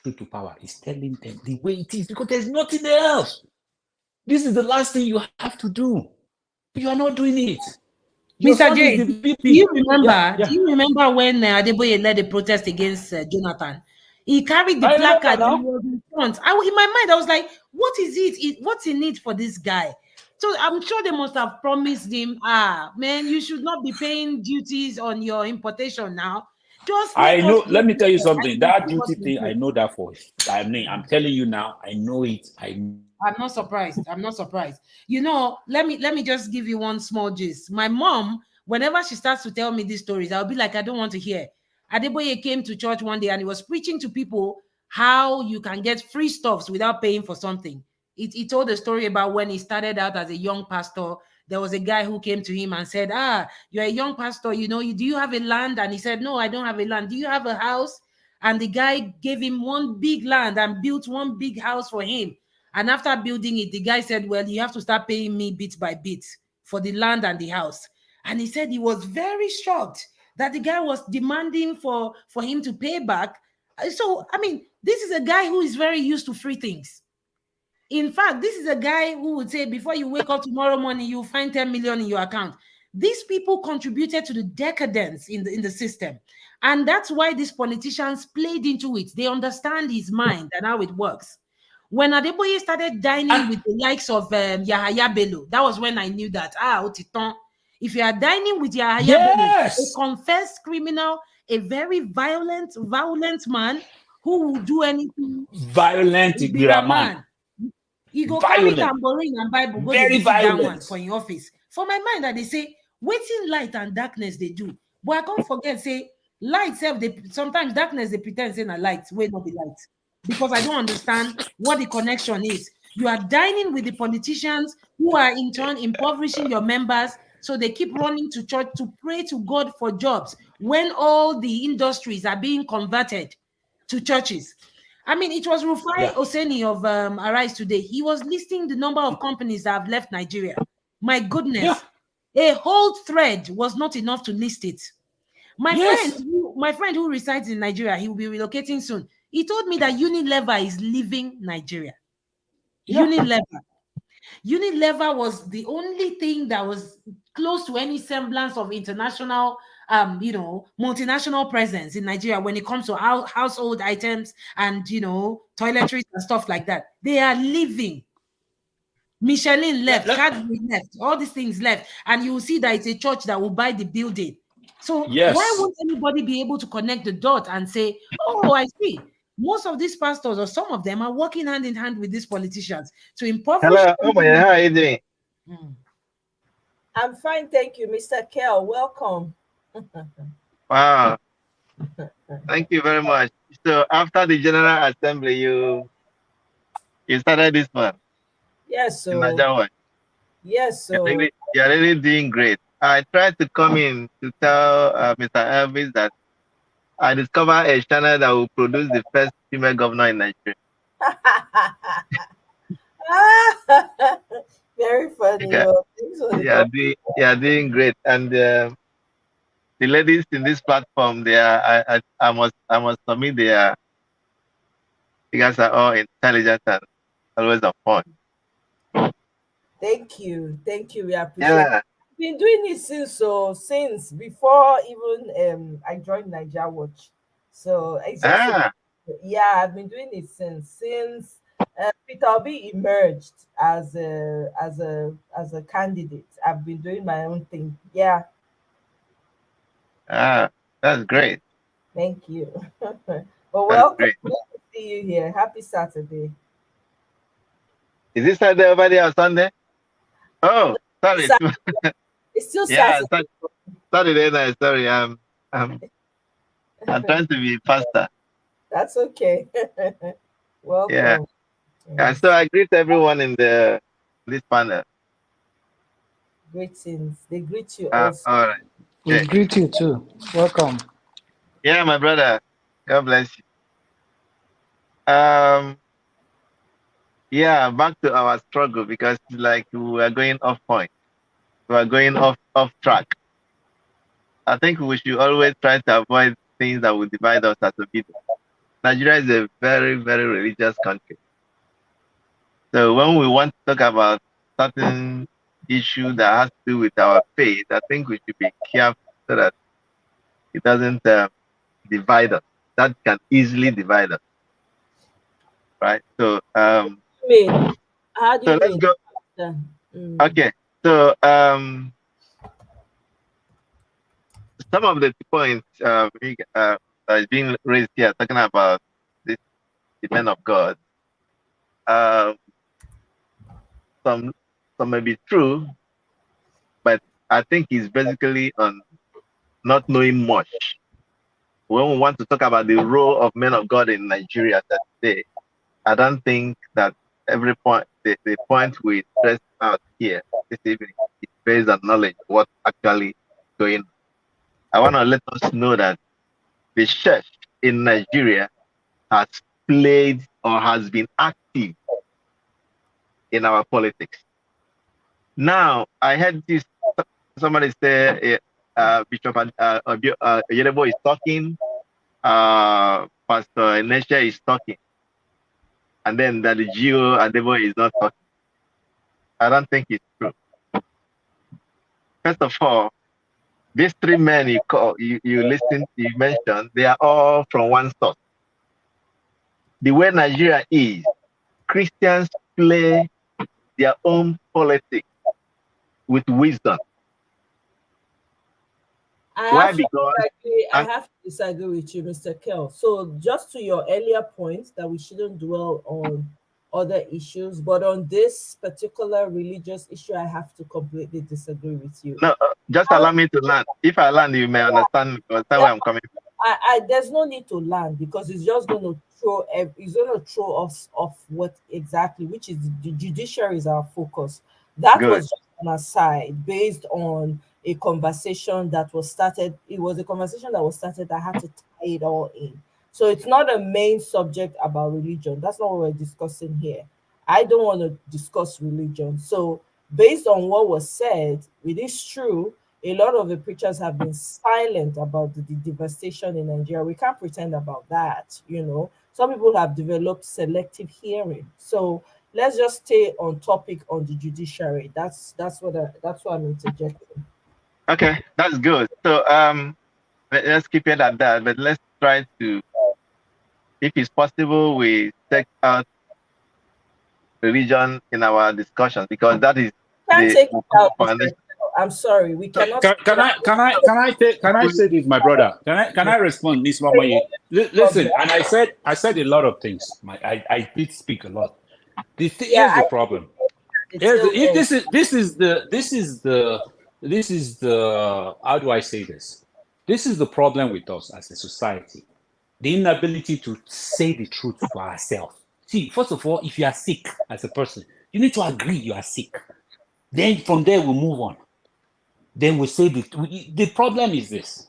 truth to power. He's telling them the way it is because there's nothing else. This is the last thing you have to do. You are not doing it. Your
Mr.
son
J,
is the
do
VP.
you remember?
Yeah.
Do you remember when Adeboye led the protest against Jonathan? He carried the
I remember
placard and he
now.
was in front. In my mind, I was like, "What is it? What's in it for this guy?" So I'm sure they must have promised him, man, you should not be paying duties on your importation now. Just
I
let us
know.
go
Let me tell you
there. I
something.
will
That
see what
duty
we
thing, I
do.
know that for. I'm telling you now. I know it.
I'm not surprised. I'm not surprised. Let me just give you one small gist. My mom, whenever she starts to tell me these stories, I'll be like, I don't want to hear. Adeboye came to church one day and he was preaching to people how you can get free stuffs without paying for something. He told a story about when he started out as a young pastor. There was a guy who came to him and said, you're a young pastor, do you have a land? And he said, no, I don't have a land. Do you have a house? And the guy gave him one big land and built one big house for him. And after building it, the guy said, well, you have to start paying me bit by bit for the land and the house. And he said he was very shocked that the guy was demanding for him to pay back. So, this is a guy who is very used to free things. In fact, this is a guy who would say, before you wake up tomorrow morning, you'll find 10 million in your account. These people contributed to the decadence in the system. And that's why these politicians played into it. They understand his mind and how it works. When Adeboye started dining with the likes of Yahaya Bello, that was when I knew that, Otiton, if you are dining with Yahaya Bello, a
Yes.
confessed criminal, a very violent man who will do anything,
Violent
bigger
Igiraman.
man, he go carry
Violent.
tambourine and Bible, go
Very
dey sit down one
violent.
for in office. For my mind, that they say, wetin light and darkness they do. But I can't forget, say, light self, sometimes darkness, they pretend say na light, wey no be light. Because I don't understand what the connection is. You are dining with the politicians who are in turn impoverishing your members, so they keep running to church to pray to God for jobs when all the industries are being converted to churches. It was Rufai
Yeah.
Oseni of Arise Today. He was listing the number of companies that have left Nigeria. My
Yeah.
goodness, a whole thread was not enough to list it. My friend,
Yes.
who resides in Nigeria, he will be relocating soon. He told me that Unilever is leaving Nigeria.
Yeah.
Unilever was the only thing that was close to any semblance of international, multinational presence in Nigeria when it comes to household items and, toiletries and stuff like that. They are leaving. Michelin left, Cadbury left, all these things left, and you will see that it's a church that will buy the building. So why won't anybody be able to connect the dot and say, oh, I see. Most of these pastors or some of them are working hand in hand with these politicians to impoverish.
Hello, Omoye, how are you doing?
I'm fine, thank you, Mr. Kel. Welcome.
Wow, thank you very much. So after the General Assembly, you started this one
Yes,
in
so
Nigeria.
yes, so
You're really doing great. I tried to come in to tell Mr. Elvis that I discovered a channel that will produce the first female governor in Nigeria.
very funny.
Okay.
Oh. Thanks for the
You're doing great, and the ladies in this platform, they are. I must submit they are. You guys are all intelligent and always on point.
Thank you. Thank you. We appreciate it.
Yeah.
I've been doing it since before even I joined Niger Watch. So it's just yeah, I've been doing it since Peter Obi emerged as a candidate. I've been doing my own thing. Yeah.
That's great.
Thank you. But
That's
welcome.
great.
Good to see you here. Happy Saturday.
Is this Saturday over there or Sunday? Oh, sorry.
It's still
Yeah,
Saturday.
Saturday night. Sorry, I'm trying to be faster.
That's okay. Welcome.
Yeah.
Yes.
So I greet everyone in this panel.
Greetings. They greet you also.
All right.
We greet you too. Welcome.
Yeah, my brother. God bless you. Yeah, back to our struggle because like we are going off point. We are going off track. I think we should always try to avoid things that will divide us as a people. Nigeria is a very, very religious country. So when we want to talk about certain issue that has to do with our faith, I think we should be careful so that it doesn't divide us. That can easily divide us, right? So
How do you
so let's
mean?
go. Okay, so some of the points being raised here, talking about the men of God. Some may be true, but I think it's basically on not knowing much. When we want to talk about the role of men of God in Nigeria today, I don't think that every point, the point we stress out here this evening is based on knowledge of what's actually going on. I want to let us know that the church in Nigeria has played or has been active in our politics. Now, I heard this somebody say Bishop Yerebo is talking, Pastor Enesha is talking, and then that the Gio Adebo is not talking. I don't think it's true. First of all, these three men you mentioned, they are all from one source. The way Nigeria is, Christians play their own politics with wisdom.
I have to disagree with you, Mr. Kell. So just to your earlier point that we shouldn't dwell on other issues, but on this particular religious issue, I have to completely disagree with you.
No, just allow me to land. If I land, you may understand where I'm coming from.
There's no need to land because it's just going to throw us off what exactly, which is the judiciary is our focus. That was just an aside based on a conversation that was started. It was a conversation that was started that had to tie it all in. So it's not a main subject about religion. That's not what we're discussing here. I don't want to discuss religion. So based on what was said, it is true a lot of the preachers have been silent about the devastation in Nigeria. We can't pretend about that, Some people have developed selective hearing. So let's just stay on topic on the judiciary. That's what I'm interjecting.
Okay, that's good. So let's keep it at that. But let's try to, if it's possible, we take out religion in our discussion because that is
Can't
the
take it out, Mr.
foundation.
I'm sorry, we cannot.
Can I say this, my brother? Can I respond, Miss Mamaye? Listen, and I said a lot of things. I did speak a lot.
Yeah,
Here's the problem. This is the how do I say this? This is the problem with us as a society. The inability to say the truth to ourselves. See, first of all, if you are sick as a person, you need to agree you are sick. Then from there we move on. Then we say the problem is this.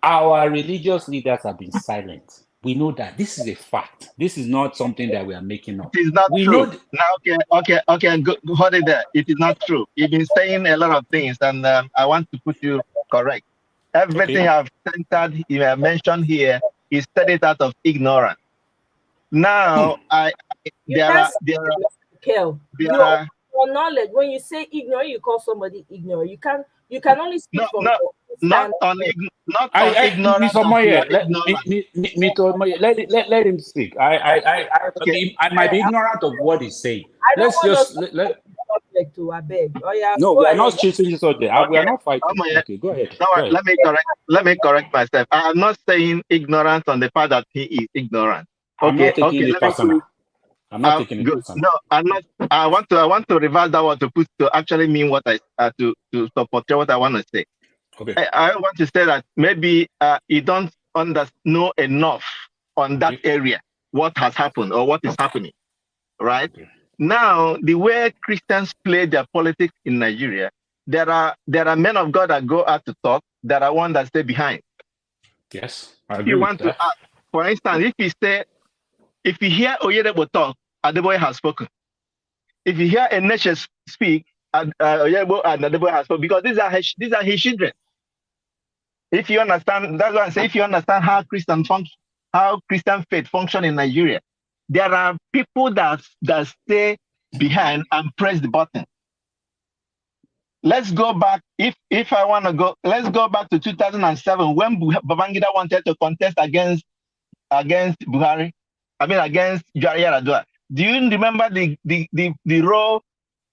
Our religious leaders have been silent. We know that. This is a fact. This is not something that we are making up.
It is not
We
true.
know.
Okay, hold it there. It is not true. You've been saying a lot of things, and I want to put you correct. Everything I've centered, you have mentioned here, is said it out of ignorance. Now,
For knowledge, when you say ignorant, you call somebody ignorant. You can only speak from
not on ignorance.
Let him speak. I might be ignorant of what he's saying. Let's just let. No, we are not chasing this out there. We are not fighting. Okay, go ahead.
Let me correct myself. I am not saying ignorance on the part that he is ignorant.
I'm not taking it personal. I'm not taking it personal.
No, I'm not. I want to reverse that one to actually mean what I to support what I want to say.
Okay.
I want to say that maybe you don't know enough on that area, what has happened or what is happening, right? Okay. Now, the way Christians play their politics in Nigeria, there are men of God that go out to talk, there are ones that stay behind.
Yes, I agree with that.
For instance, if you hear Oyedebo talk, Adeboye has spoken. If you hear a nation speak, Oyedebo and Adeboye has spoken, because these are his children. If you understand, that's why I say, if you understand how Christian faith function in Nigeria, there are people that stay behind and press the button. Let's go back. If I want to go, let's go back to 2007 when Babangida wanted to contest against Buhari. I mean against Yaradua. Do you remember the role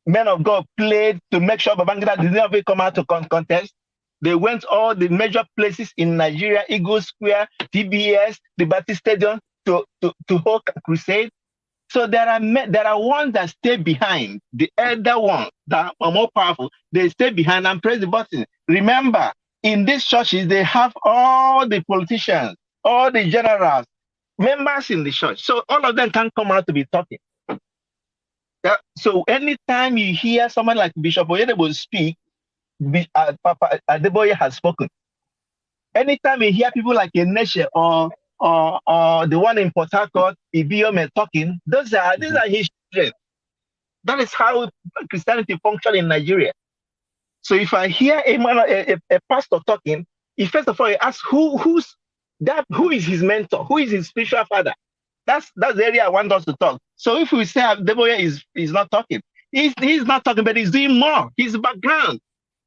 men of God played to make sure Babangida did not come out to contest? They went all the major places in Nigeria, Eagle Square, TBS, the Baptist Stadium to hold a crusade. So there are ones that stay behind. The elder ones that are more powerful, they stay behind and press the button. Remember, in these churches, they have all the politicians, all the generals, members in the church. So all of them can come out to be talking. So anytime you hear someone like Bishop Oyedebo speak, Papa Adeboye has spoken. Anytime you hear people like Eneshe or the one in Port Harcourt, Ibiome talking, these are his children. That is how Christianity functions in Nigeria. So if I hear a pastor talking, first of all, he asks who is his mentor, who is his spiritual father. That's the area I want us to talk. So if we say Adeboye is not talking, he's not talking, but he's doing more. His background.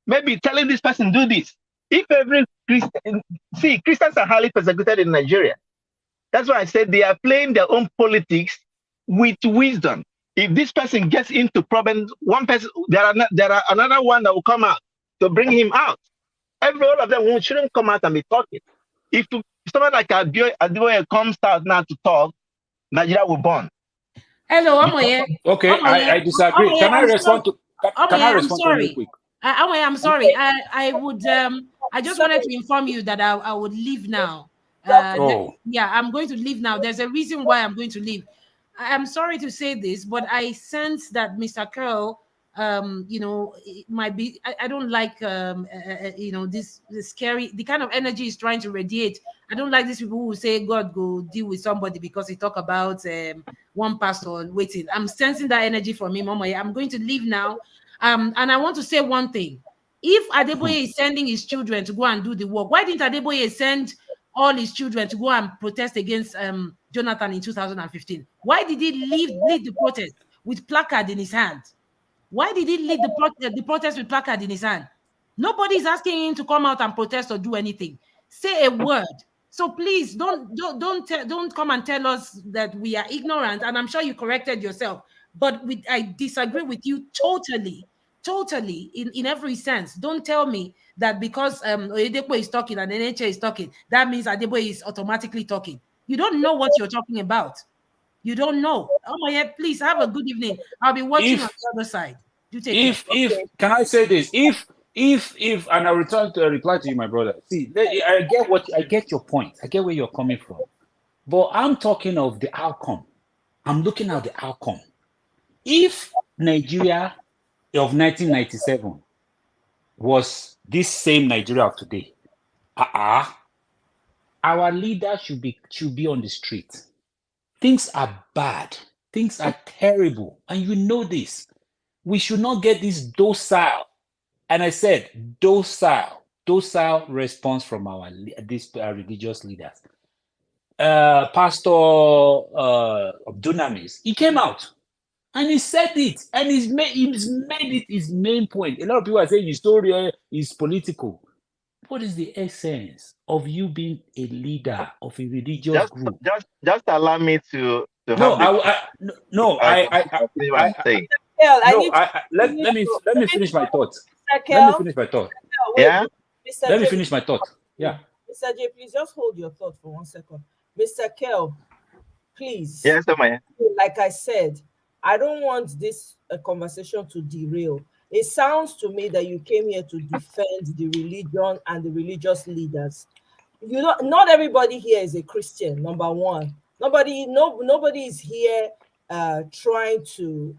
Maybe telling this person do this. If every Christian, Christians are highly persecuted in Nigeria. That's why I said they are playing their own politics with wisdom. If this person gets into problems, one person, there are another one that will come out to bring him out. All of them shouldn't come out and be talking. If someone like Adeboye comes out now to talk, Nigeria will burn.
Hello, Omoye.
Okay, I disagree. Can I respond to? Can I respond to you quick?
I'm sorry. I would. I just wanted to inform you that I would leave now. Yeah, I'm going to leave now. There's a reason why I'm going to leave. I'm sorry to say this, but I sense that Mr. Curl, it might be. I don't like, this scary, the kind of energy he's trying to radiate. I don't like these people who say God go deal with somebody because he talk about one pastor waiting. I'm sensing that energy from him. I'm going to leave now. And I want to say one thing. If Adeboye is sending his children to go and do the work, why didn't Adeboye send all his children to go and protest against Jonathan in 2015? Why did he lead the protest with placard in his hand? Why did he lead the protest with placard in his hand? Nobody is asking him to come out and protest or do anything. Say a word. So please don't come and tell us that we are ignorant. And I'm sure you corrected yourself. But I disagree with you totally in every sense. Don't tell me that because Oyedepo is talking and NHA is talking, that means Adebo is automatically talking. You don't know what you're talking about. You don't know. Oh my God, please have a good evening. I'll be watching on
If
the other side. You take care.
if can I say this? If and I return to reply to you, my brother. See, I get your point. I get where you're coming from. But I'm talking of the outcome. I'm looking at the outcome. If Nigeria of 1997 was this same Nigeria of today, our leaders should be on the street. Things are bad. Things are terrible. And you know this. We should not get this docile, and I said docile response from these religious leaders. Pastor Dunamis, he came out and he said it, and he's made it his main point. A lot of people are saying his story is political. What is the essence of you being a leader of a religious
Just
group?
just allow me to
No,
have the
let me finish my thoughts.
Mr.
Let me
Kel,
finish my thought.
wait,
yeah.
Mr.
Let me
J,
finish my thought. Yeah.
Mr. J, please just hold your thought for 1 second. Mr. Kel, please.
Yes, my.
Like I said, I don't want this conversation to derail. It sounds to me that you came here to defend the religion and the religious leaders. You know, not everybody here is a Christian. Number one, nobody is here trying to.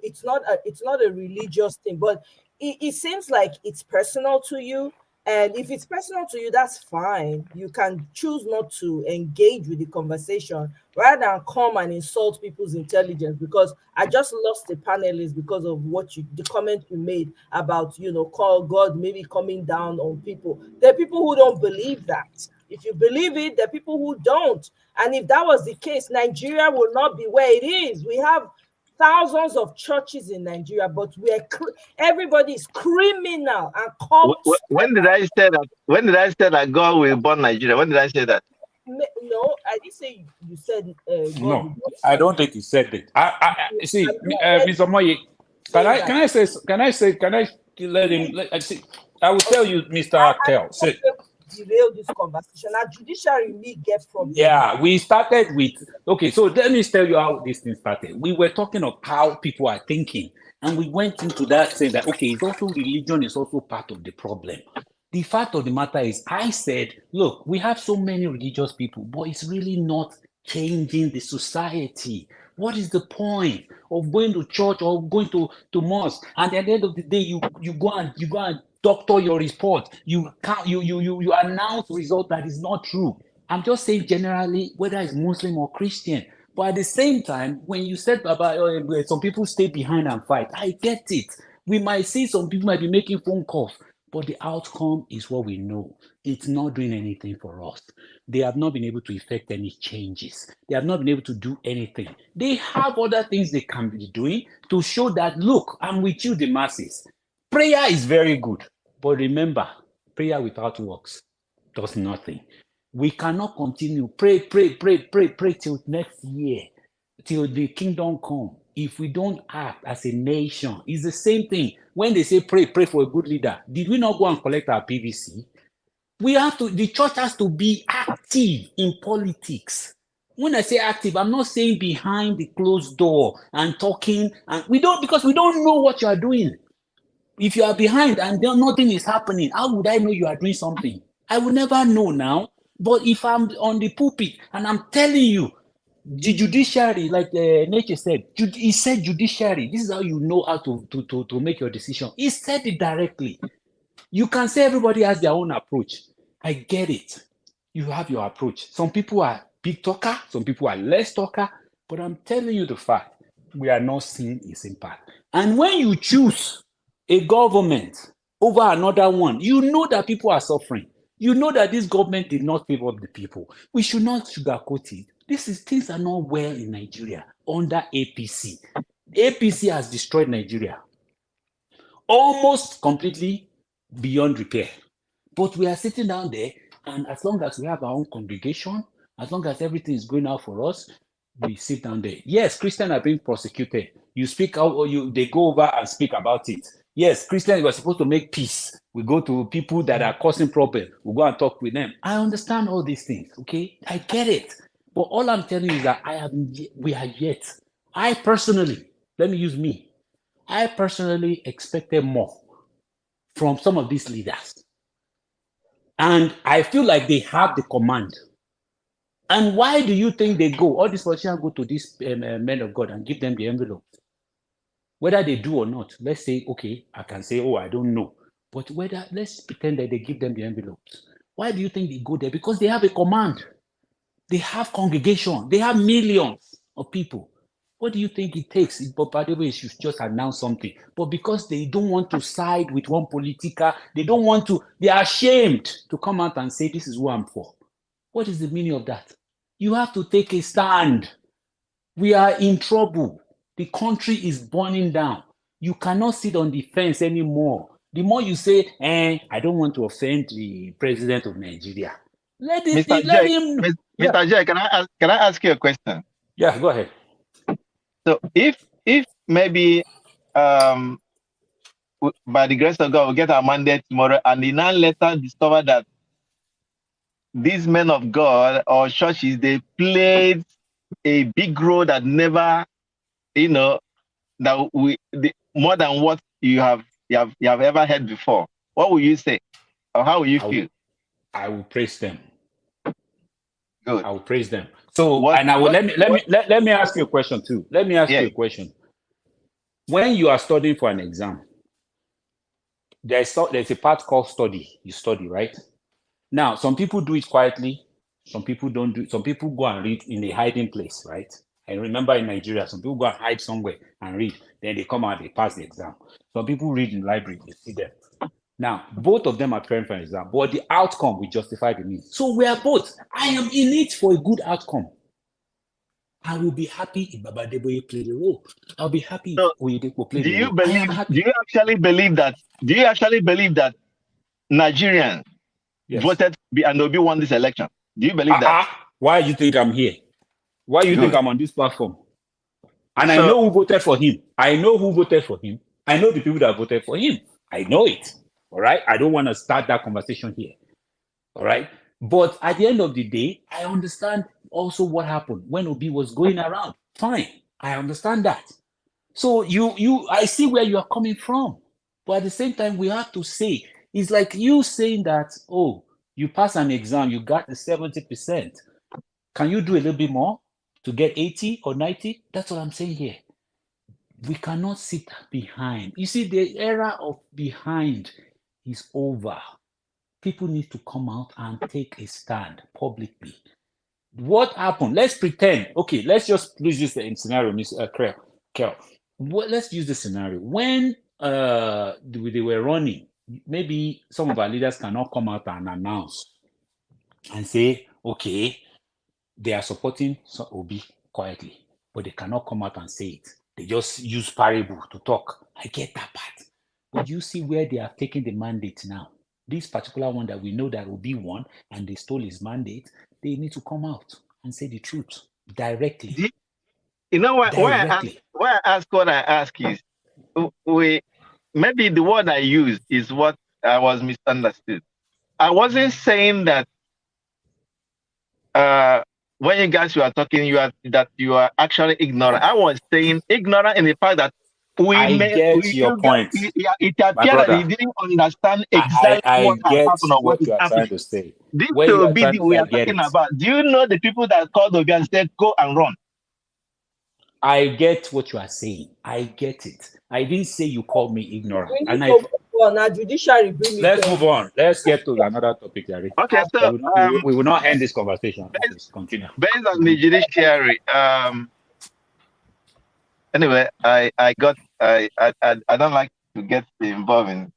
It's not a religious thing, but it seems like it's personal to you. And if it's personal to you, that's fine. You can choose not to engage with the conversation rather than come and insult people's intelligence. Because I just lost a panelist because of the comment you made about, call God maybe coming down on people. There are people who don't believe that. If you believe it, there are people who don't. And if that was the case, Nigeria will not be where it is. We have thousands of churches in Nigeria, but everybody is criminal and corrupt.
When did I say that? When did I say that God will burn Nigeria? When did I say that?
No, I didn't say you said God.
No, I don't think he said it. I see, Mr. Moye. Can I let him? I will tell you, Mr. Kel.
Derail this conversation. Now, judiciary me get from.
Yeah, we started with okay. So let me tell you how this thing started. We were talking of how people are thinking, and we went into that saying that okay, it's also religion is also part of the problem. The fact of the matter is, I said, look, we have so many religious people, but it's really not changing the society. What is the point of going to church or going to mosque? And at the end of the day, you go and doctor your report. You announce result that is not true. I'm just saying generally, whether it's Muslim or Christian. But at the same time, when you said about some people stay behind and fight, I get it. We might see some people might be making phone calls, but the outcome is what we know. It's not doing anything for us. They have not been able to effect any changes. They have not been able to do anything. They have other things they can be doing to show that, look, I'm with you, the masses. Prayer is very good, but remember, prayer without works does nothing. We cannot continue pray till next year, till the kingdom come. If we don't act as a nation, it's the same thing. When they say pray for a good leader, did we not go and collect our PVC? The church has to be active in politics. When I say active, I'm not saying behind the closed door and talking, and because we don't know what you are doing. If you are behind and nothing is happening, how would I know you are doing something? I will never know now. But if I'm on the pulpit and I'm telling you, the judiciary, like Nature said, he said judiciary. This is how you know how to make your decision. He said it directly. You can say everybody has their own approach. I get it. You have your approach. Some people are big talker, some people are less talker, but I'm telling you the fact, we are not seeing its impact. And when you choose a government over another one, you know that people are suffering. You know that this government did not favor the people. We should not sugarcoat it. Things are not well in Nigeria under APC. APC has destroyed Nigeria almost completely beyond repair. But we are sitting down there, and as long as we have our own congregation, as long as everything is going out for us, we sit down there. Yes, Christians are being prosecuted. You speak out, or they go over and speak about it. Yes, Christians were supposed to make peace. We go to people that are causing problem. We go and talk with them. I understand all these things. Okay, I get it. But all I'm telling you is that we are yet. I personally, let me use me. I personally expected more from some of these leaders, and I feel like they have the command. And why do you think they go? All these politicians go to these men of God and give them the envelope. Whether they do or not, let's say, okay, I can say, oh, I don't know. But let's pretend that they give them the envelopes. Why do you think they go there? Because they have a command. They have congregation. They have millions of people. What do you think it takes? If should just announce something. But because they don't want to side with one political, they are ashamed to come out and say, this is who I'm for. What is the meaning of that? You have to take a stand. We are in trouble. The country is burning down. You cannot sit on the fence anymore. The more you say, I don't want to offend the president of Nigeria. Let him. Yeah.
Mr. J, can I ask you a question?
Yeah, go ahead.
So if maybe by the grace of God we get our mandate tomorrow, and the now later discover that these men of God or churches, they played a big role that never, more than what you have ever heard before. What will you say, or how will you feel?
I will praise them.
Good.
I will praise them. So, let me ask you a question too. Let me ask you a question. When you are studying for an exam, there's a part called study. You study, right? Now, some people do it quietly. Some people don't do it. Some people go and read in a hiding place, right? I remember in Nigeria, some people go and hide somewhere and read. Then they come out, they pass the exam. Some people read in the library, you see them. Now, both of them are preparing for an exam, but the outcome will justify the means. So we are both. I am in it for a good outcome. I will be happy if Baba Deboye play the role. I'll be happy if Oyedepo play the role. I am happy.
Do you actually believe that Nigerians voted and Obi won this election? Do you believe that?
Why do you think I'm here? Why do you think I'm on this platform? And I know who voted for him. I know who voted for him. I know the people that voted for him. I know it. All right. I don't want to start that conversation here. All right. But at the end of the day, I understand also what happened when Obi was going around. Fine. I understand that. So I see where you are coming from. But at the same time, we have to say, it's like you saying that, oh, you pass an exam, you got the 70%. Can you do a little bit more to get 80 or 90? That's what I'm saying here. We cannot sit behind. You see, the era of behind is over. People need to come out and take a stand publicly. What happened? Let's pretend. Okay, let's just use this scenario, Ms. Kel. Let's use the scenario. When they were running, maybe some of our leaders cannot come out and announce and say, okay, they are supporting Obi quietly, but they cannot come out and say it. They just use parable to talk. I get that part. But you see where they have taken the mandate now. This particular one that we know that Obi won and they stole his mandate, they need to come out and say the truth directly.
You know why I ask what I ask is, maybe the word I used is what I was misunderstood. I wasn't saying that when you guys were talking, you are actually ignorant. I was saying ignorant in the fact that
your point.
It appeared that he didn't understand exactly what had happened or what is happening.
To say.
This Obi we are talking about. Do you know the people that called Obi and said, go and run?
I get what you are saying. I get it. I didn't say you called me ignorant.
Judiciary,
let's move on. Let's get to another topic, Larry.
Okay, so
we will not end this conversation. Please continue.
Based on the judiciary, anyway, I don't like to get involved in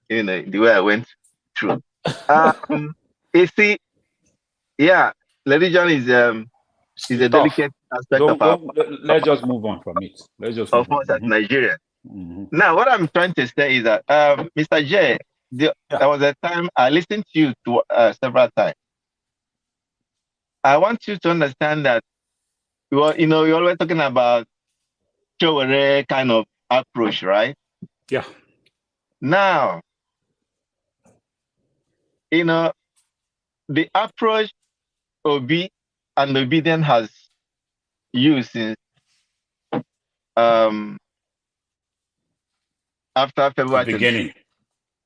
the way I went through. You see, religion is a delicate aspect
let's just move on from it. Let's just
of us as Nigeria. Now, what I'm trying to say is that, Mr. J, there was a time I listened to you several times. I want you to understand that Well, we're always talking about Chowere kind of approach, right?
Yeah.
Now, the approach Obi and Obedient has used since um, after
The
February 25th,
beginning.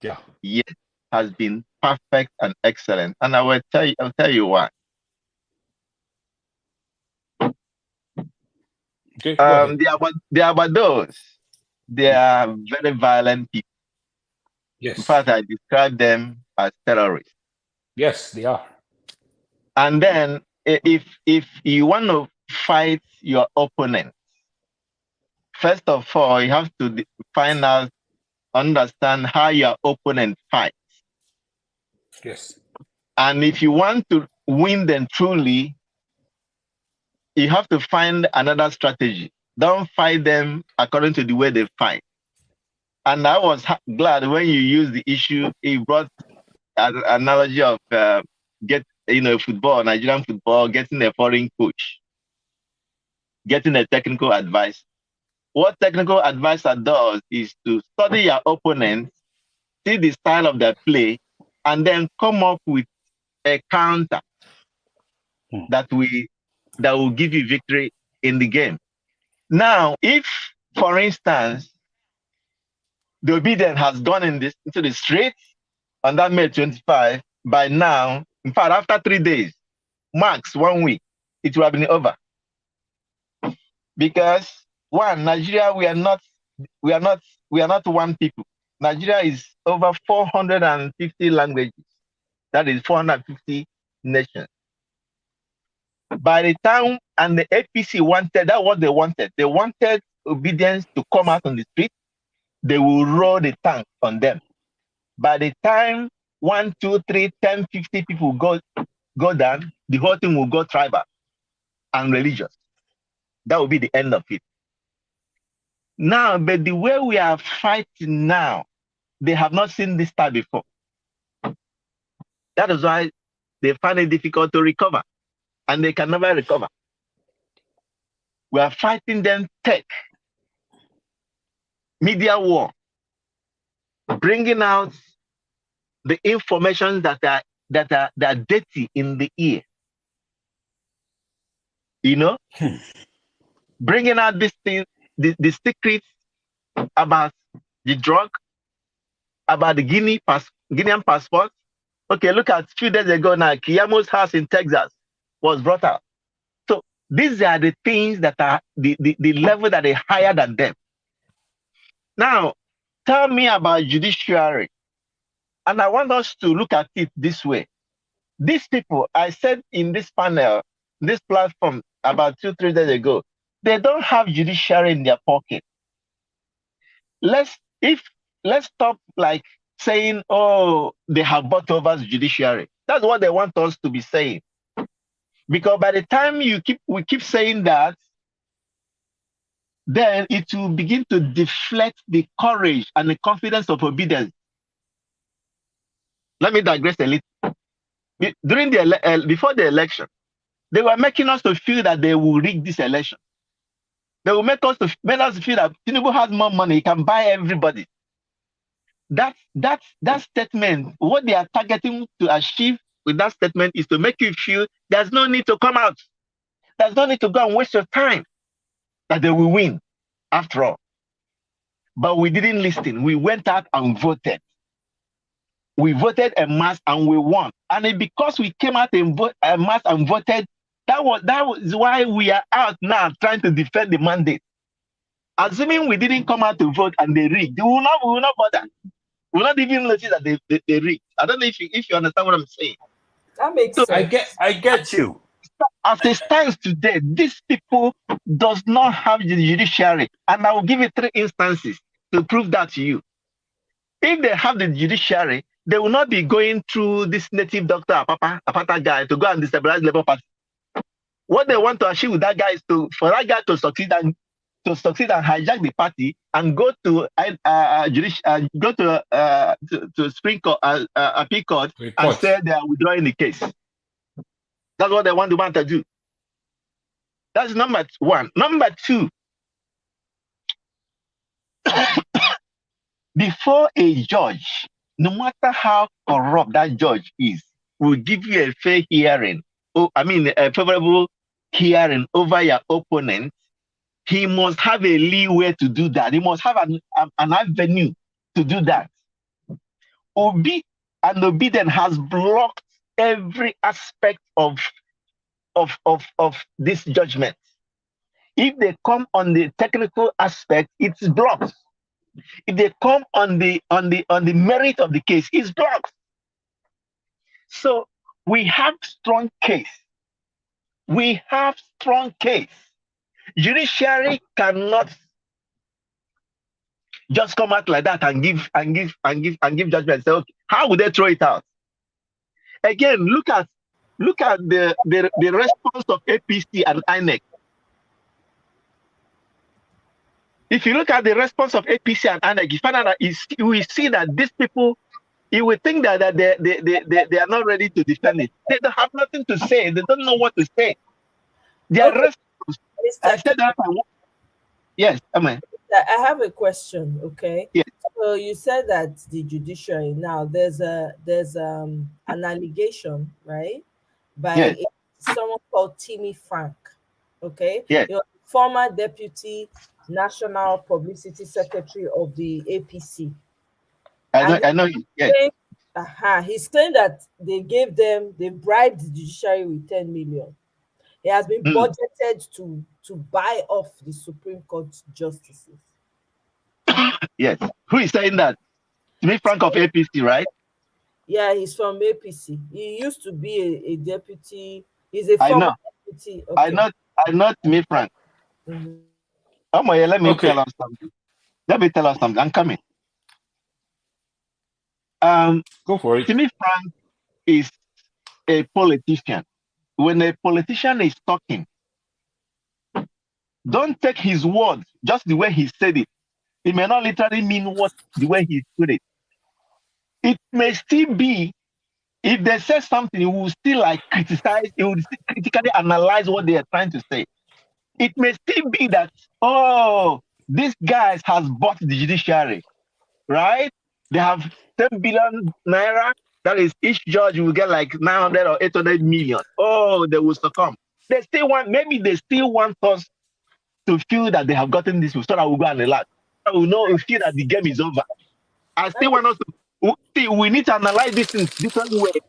Yeah.
yes, has been perfect and excellent. And I'll tell you why.
Okay, go ahead.
The Abados, they are very violent people. In
Yes.
fact, I describe them as terrorists.
Yes, they are.
And then, if you want to fight your opponent, first of all, you have to find out, understand how your opponent fights.
Yes.
And if you want to win them truly, you have to find another strategy. Don't fight them according to the way they fight. And I was glad when you used the issue, he brought an analogy of football, Nigerian football, getting a foreign coach, getting a technical advice. What technical advisor does is to study your opponent, see the style of their play, and then come up with a counter that will give you victory in the game. Now, if, for instance, the Obedient has gone into the streets on that May 25, by now, in fact, after 3 days, max 1 week, it will have been over. Because one, Nigeria, we are not one people. Nigeria is over 450 languages. That is 450 nations. By the time, and the APC wanted, that was they wanted. They wanted Obedience to come out on the street. They will roll the tank on them. By the time 1, 2, 3, 10, 50 people go down, the whole thing will go tribal and religious. That will be the end of it. Now, but the way we are fighting now, they have not seen this type before. That is why they find it difficult to recover, and they can never recover. We are fighting them tech, media war, bringing out the information that are dirty in the ear. Bringing out this thing, the secrets about the drug, about the Guinean passport. Okay, look at a few days ago now, Kiyamo's house in Texas was brought out. So these are the things that are the level that are higher than them. Now, tell me about judiciary. And I want us to look at it this way. These people, I said in this panel, this platform about 2-3 days ago, they don't have judiciary in their pocket. Let's stop like saying, oh, they have bought over the judiciary. That's what they want us to be saying. Because by the time we keep saying that, then it will begin to deflect the courage and the confidence of Obedience. Let me digress a little. During before the election, they were making us to feel that they will rig this election. They will make us feel that Tinubu has more money, he can buy everybody. That statement, what they are targeting to achieve with that statement is to make you feel there's no need to come out. There's no need to go and waste your time, that they will win after all. But we didn't listen. We went out and voted. We voted en masse and we won. And because we came out en masse and voted, that was why we are out now trying to defend the mandate. Assuming we didn't come out to vote and they rigged, we will not bother. We will not even notice that they rigged. I don't know if you understand what I'm saying.
That makes sense.
I get you.
As it stands today, these people does not have the judiciary. And I will give you 3 instances to prove that to you. If they have the judiciary, they will not be going through this native doctor Apata guy to go and destabilize Labour Party. What they want to achieve with that guy is for that guy to succeed and hijack the party and go to Supreme Court, appeal court, and say they are withdrawing the case. That's what they want to do. That's number one. Number two, before a judge, no matter how corrupt that judge is, will give you a fair hearing. Oh, I mean, a favorable hearing over your opponent. He must have a leeway to do that. He must have an avenue to do that. Obedient has blocked every aspect of this judgment. If they come on the technical aspect, it's blocked. If they come on the merit of the case, it's blocked. So we have strong case. We have strong case. Judiciary cannot just come out like that and give judgment and say, okay, how would they throw it out? Again, look at the response of APC and INEC. If you look at the response of APC and INEC, you will see that these people, you will think that they are not ready to defend it. They don't have nothing to say. They don't know what to say. Their
Okay,
response, I said that. Yes, I mean.
I have a question. Okay.
Yes.
So you said that the judiciary now there's an allegation, right, by
Yes.
someone called Timmy Frank. Okay.
Yes.
He was former deputy national publicity secretary of the APC.
I know. Yes.
He's saying that they bribed the judiciary with 10 million. It has been budgeted to buy off the Supreme Court justices.
Yes. Who is saying that? Timmy Frank of APC, right?
Yeah, he's from APC. He used to be a deputy. He's a former deputy. Okay.
I know Timmy Frank.
Mhm.
Let me tell us something. I'm coming.
Go for it.
Timmy Frank is a politician. When a politician is talking, don't take his words just the way he said it. It may not literally mean the way he put it. It may still be, if they say something, he will still criticize, he will still critically analyze what they are trying to say. It may still be that, these guys has bought the judiciary, right? They have 10 billion naira. That is, each judge will get 900 or 800 million. They will succumb. They still want us to feel that they have gotten this so that we'll go and relax. So we feel that the game is over. I still want us to see, we need to analyze this in different ways.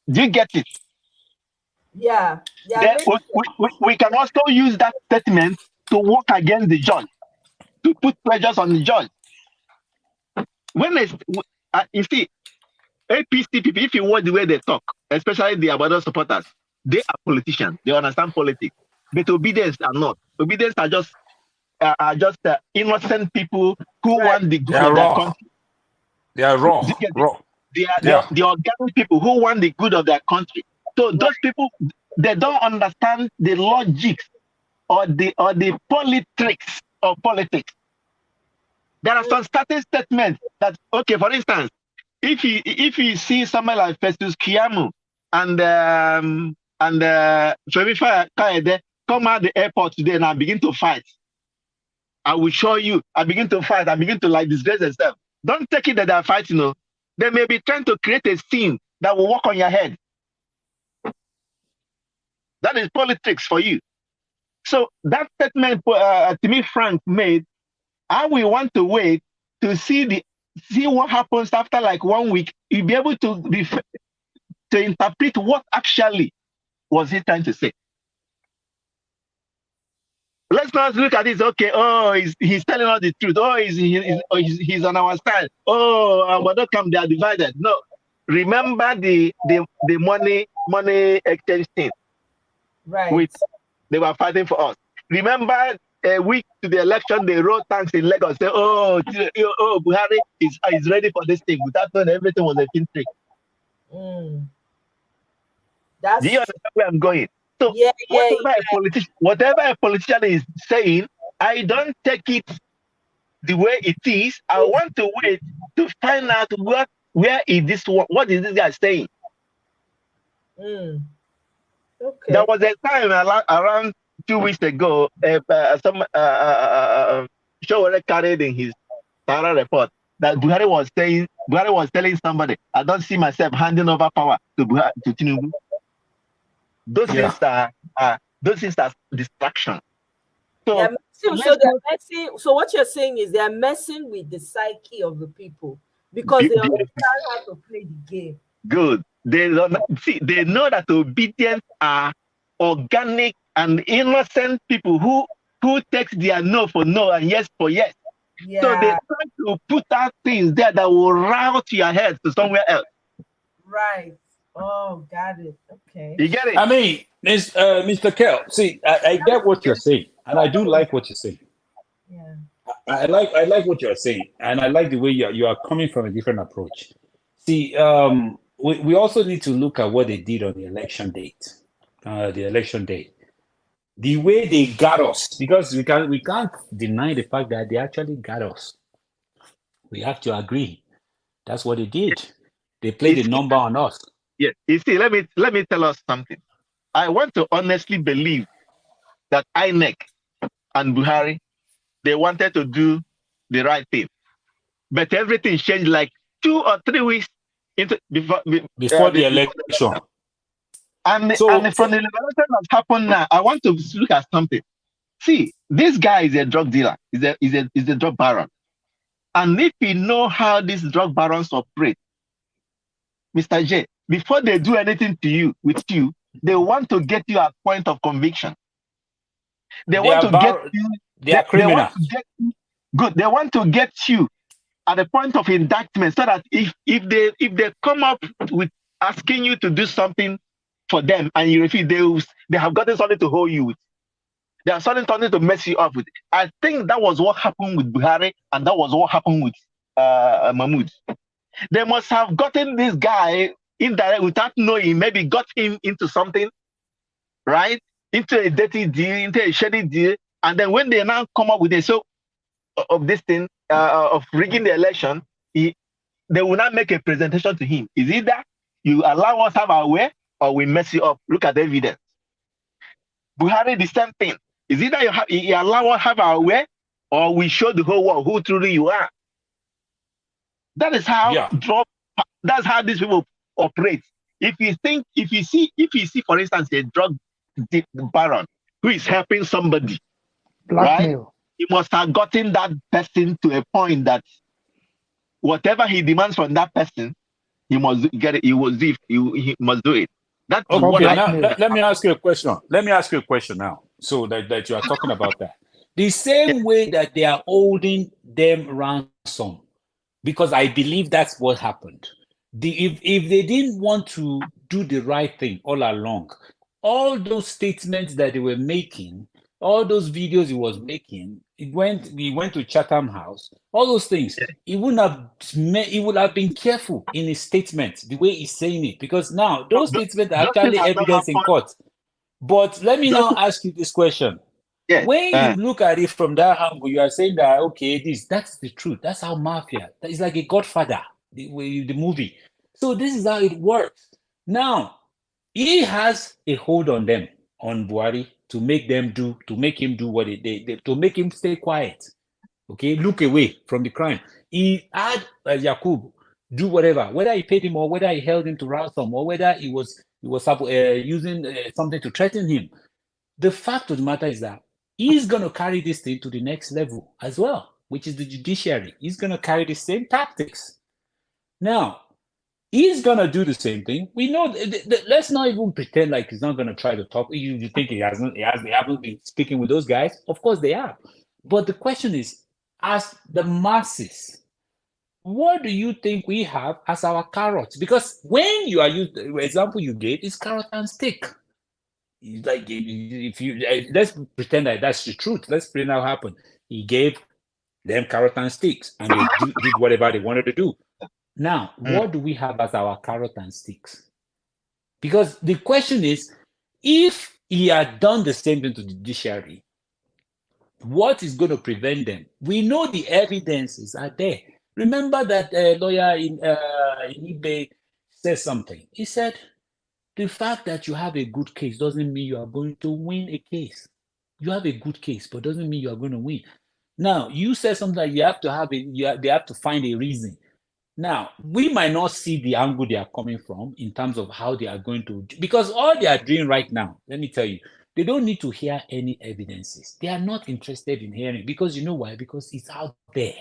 Do you get it?
Yeah.
Then we can also use that statement to work against the judge, to put pressures on the judge. You see, APC people, if you watch the way they talk, especially the Abado supporters, they are politicians. They understand politics. But obedience are not. Obedience are just innocent people who want the good of their country.
They are raw.
They are the organic people who want the good of their country. So those people, they don't understand the logic or the politics of politics. There are some certain statements that, okay, for instance, if you see someone like Festus Kiamu and Sherifa Kaede come out the airport today and begin to fight, I will show you. I begin to fight. I begin to disgrace themselves. Don't take it that they are fighting. They may be trying to create a scene that will work on your head. That is politics for you. So that statement Timmy Frank made, I will want to wait to see what happens after 1 week. You'll be able to interpret what actually was he trying to say. Let's not look at this. Okay, he's telling us the truth. He's on our side. But don't come, they are divided. No, remember the money exchange thing.
Right.
They were fighting for us. Remember a week to the election, they rode tanks in Lagos. Say, Buhari is ready for this thing. Without knowing everything was a fin trick. Do you understand where I'm going? So whatever a politician is saying, I don't take it the way it is. I want to wait to find out what is this guy saying. Okay. There was a time around 2 weeks ago, some show already carried in his Tara report that Buhari was telling somebody, I don't see myself handing over power to Tinubu. Those
Yeah.
things are distraction.
They are
So
messing, so
let's
they are
not
messing. So what you're saying is they are messing with the psyche of the people because they understand how to play the game.
good. They don't see. They know that obedience are organic and innocent people who takes their no for no and yes for yes. So they
Yeah,
try to put out things there that will route your head to somewhere else.
right. Oh, got it. Okay.
You get it?
I mean, Mr. Kell, see, I get what you're saying, and I do like what you're saying.
Yeah.
I like what you're saying, and I like the way you are coming from a different approach. See, we also need to look at what they did on the election date, the election day. The way they got us, because we can't deny the fact that they actually got us. We have to agree. That's what they did. They played
You
a
see,
number on us.
yeah. You see, let me tell us something. I want to honestly believe that INEC and Buhari, they wanted to do the right thing, but everything changed like 2 or 3 weeks into before
Before the
before the
election.
election. And
So
from the liberation that happened now, I want to look at something. See, this guy is a drug dealer. Is a drug baron. And if we know how these drug barons operate, Mr. J, before they do anything to you with you, they want to get you at point of conviction. They
they
want
are
to get
bar-
you.
they are
They want to
criminals.
get you good. They want to get you at the point of indictment, so that if they come up with asking you to do something for them and you refuse, they have gotten something to hold you with. They are something to mess you up with. I think that was what happened with Buhari, and that was what happened with Mahmoud. They must have gotten this guy indirect without knowing, maybe got him into something, right? Into a dirty deal, into a shady deal. And then when they now come up with a so of this thing, of rigging the election, they will not make a presentation to him. Is either you allow us have our way or we mess you up. Look at the evidence. Buhari, the same thing. Is either you allow us have our way or we show the whole world who truly you are. That is how
Yeah.
that's how these people operate. If you see, for instance, a drug baron who is helping somebody, right?
Blackmail.
He must have gotten that person to a point that whatever he demands from that person, he must get it. He must do it. That's
It's called
what
Okay,
I
now
think.
blackmail.
let me ask you a question. Let me ask you a question now. So that you are talking about that. The same way that they are holding them ransom, because I believe that's what happened. If they didn't want to do the right thing all along, all those statements that they were making, all those videos he was making, he went to Chatham House, all those things, he would have been careful in his statement, the way he's saying it, because now those statements are
Those things
actually
have not
evidence in
happened.
court. But let me
Those,
now ask you this question.
yeah.
When you look at it from that angle, you are saying that okay, that's the truth. That's how mafia. That is like a Godfather, the movie. So this is how it works. Now he has a hold on them, on Buhari, to make him do what to make him stay quiet. Okay, look away from the crime. He had Yakub do whatever, whether he paid him or whether he held him to ransom or whether he was using something to threaten him. The fact of the matter is that he's going to carry this thing to the next level as well, which is the judiciary. He's going to carry the same tactics. Now, he's going to do the same thing. We know, let's not even pretend like he's not going to try to talk. You think they haven't been speaking with those guys? Of course they have. But the question is, as the masses, what do you think we have as our carrots? Because when you are used, the example you gave is carrot and stick. Like if you let's pretend that that's the truth. Let's pretend that happened. He gave them carrot and sticks, and they did whatever they wanted to do. Now, what do we have as our carrot and sticks? Because the question is, if he had done the same thing to the judiciary, what is going to prevent them? We know the evidences are there. Remember that lawyer in eBay said something. He said, the fact that you have a good case doesn't mean you are going to win a case. You have a good case, but doesn't mean you are going to win. Now, you said something like you have to have they have to find a reason. Now, we might not see the angle they are coming from in terms of how they are going to, because all they are doing right now, let me tell you, they don't need to hear any evidences. They are not interested in hearing, because you know why? Because it's out there.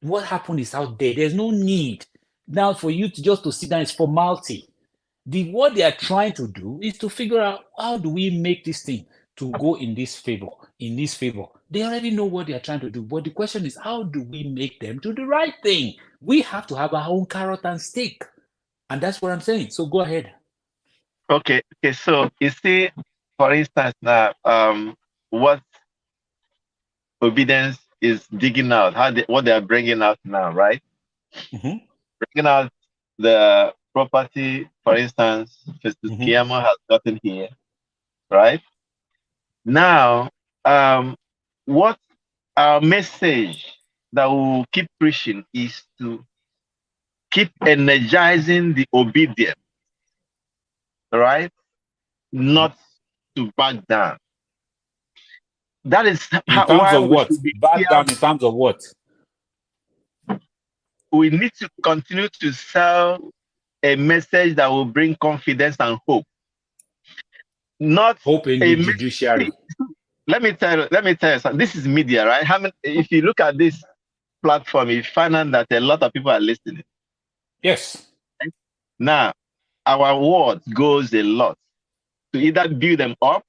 What happened is out there. There's no need now for you to just to sit down. It's formality. What they are trying to do is to figure out, how do we make this thing to go in this favor, in this favor. They already know what they are trying to do, but the question is, how do we make them do the right thing? We have to have our own carrot and stick, and that's what I'm saying. So go ahead.
Okay. So you see, for instance, now, what obedience is digging out, what they are bringing out now, right?
Mhm.
Bringing out the property, for instance, Festus Kiyama has gotten here, right? Now, what our message that we will keep preaching is to keep energizing the obedient, right? Not to back down. That is
In terms
why
of
we
what?
should be
Back
careful.
down in terms of what?
We need to continue to sell a message that will bring confidence and hope. Not
Hope in
a
the judiciary.
Let me tell you something. This is media, right? If you look at this platform, you find out that a lot of people are listening.
Yes.
Now, our words goes a lot to either build them up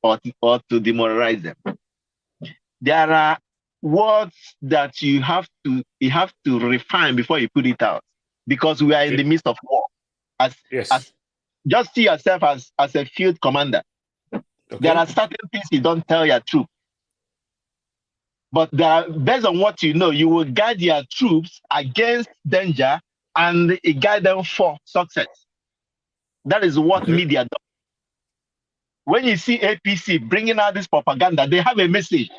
or to demoralize them. There are words that you have to refine before you put it out, because we are in the midst of war. As just see yourself as a field commander. Okay. There are certain things you don't tell your troops, but based on what you know, you will guide your troops against danger and guide them for success. That is what media does. When you see APC bringing out this propaganda, they have a message.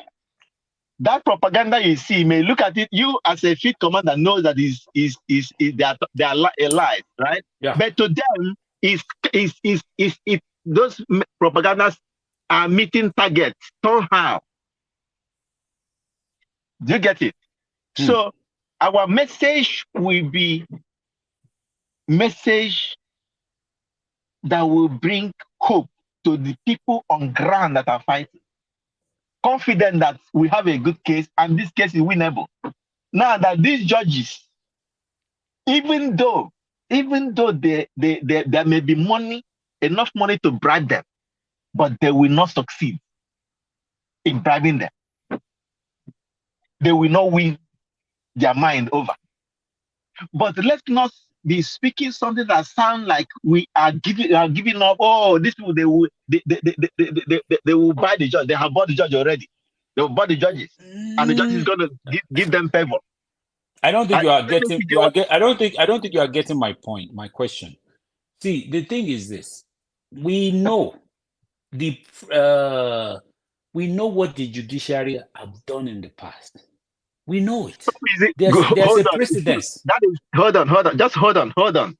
That propaganda you see, may look at it, you as a field commander know that they are lies, right? Yeah. But to them, those propagandas are meeting targets somehow. Do you get it? So our message will be message that will bring hope to the people on ground that are fighting. Confident that we have a good case and this case is winnable. Now that these judges, even though there may be enough money to bribe them, but they will not succeed in bribing them. They will not win their mind over. But let's not be speaking something that sounds like we are giving up. Oh, these people they will buy the judge. They have bought the judge already. They will buy the judges, and the judge is going to give them favor.
I don't think you are getting. I don't think you are getting my point. My question. See, the thing is this: we know what the judiciary have done in the past. We know it. There's a precedence.
That is, hold on. Just hold on.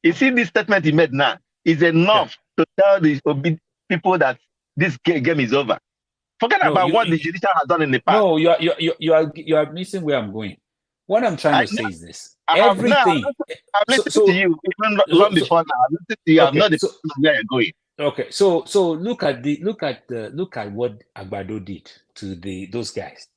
You see this statement he made now is enough to tell the people that this game is over. Forget about what the judiciary has done in the past.
No, you are missing where I'm going. What I'm trying to say is this: everything.
I've listened to you even long before now. I've listened to you. I'm not where you're going.
Okay, so look at what Agbado did to those guys.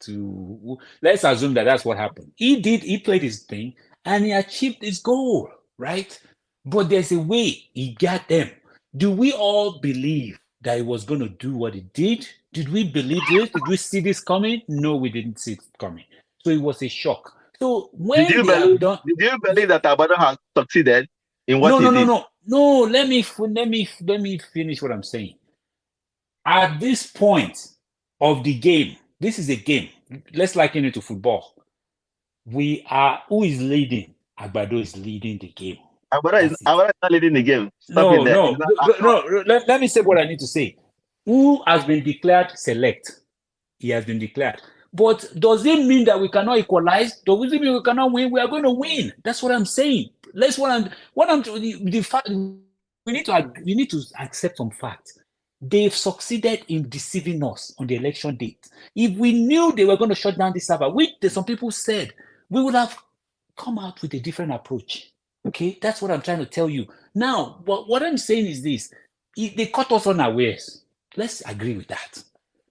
Let's assume that's what happened. He played his thing and he achieved his goal, right? But there's a way he got them. Do we all believe that he was going to do what he did? Did we believe this? Did we see this coming? No, we didn't see it coming. So it was a shock. So when
did you believe that Agbado has succeeded in what he did?
No, let me finish what I'm saying. At this point of the game, this is a game. Let's liken it to football. Who is leading? Agbado is leading the game.
Agbado is not leading the game.
No. Let me say what I need to say. Who has been declared select? He has been declared. But does it mean that we cannot equalize? Does it mean we cannot win? We are going to win. That's what I'm saying. We need to accept some facts. They've succeeded in deceiving us on the election date. If we knew they were going to shut down the server, which some people said, we would have come out with a different approach. Okay, that's what I'm trying to tell you. Now, what I'm saying is this: they caught us unawares. Let's agree with that.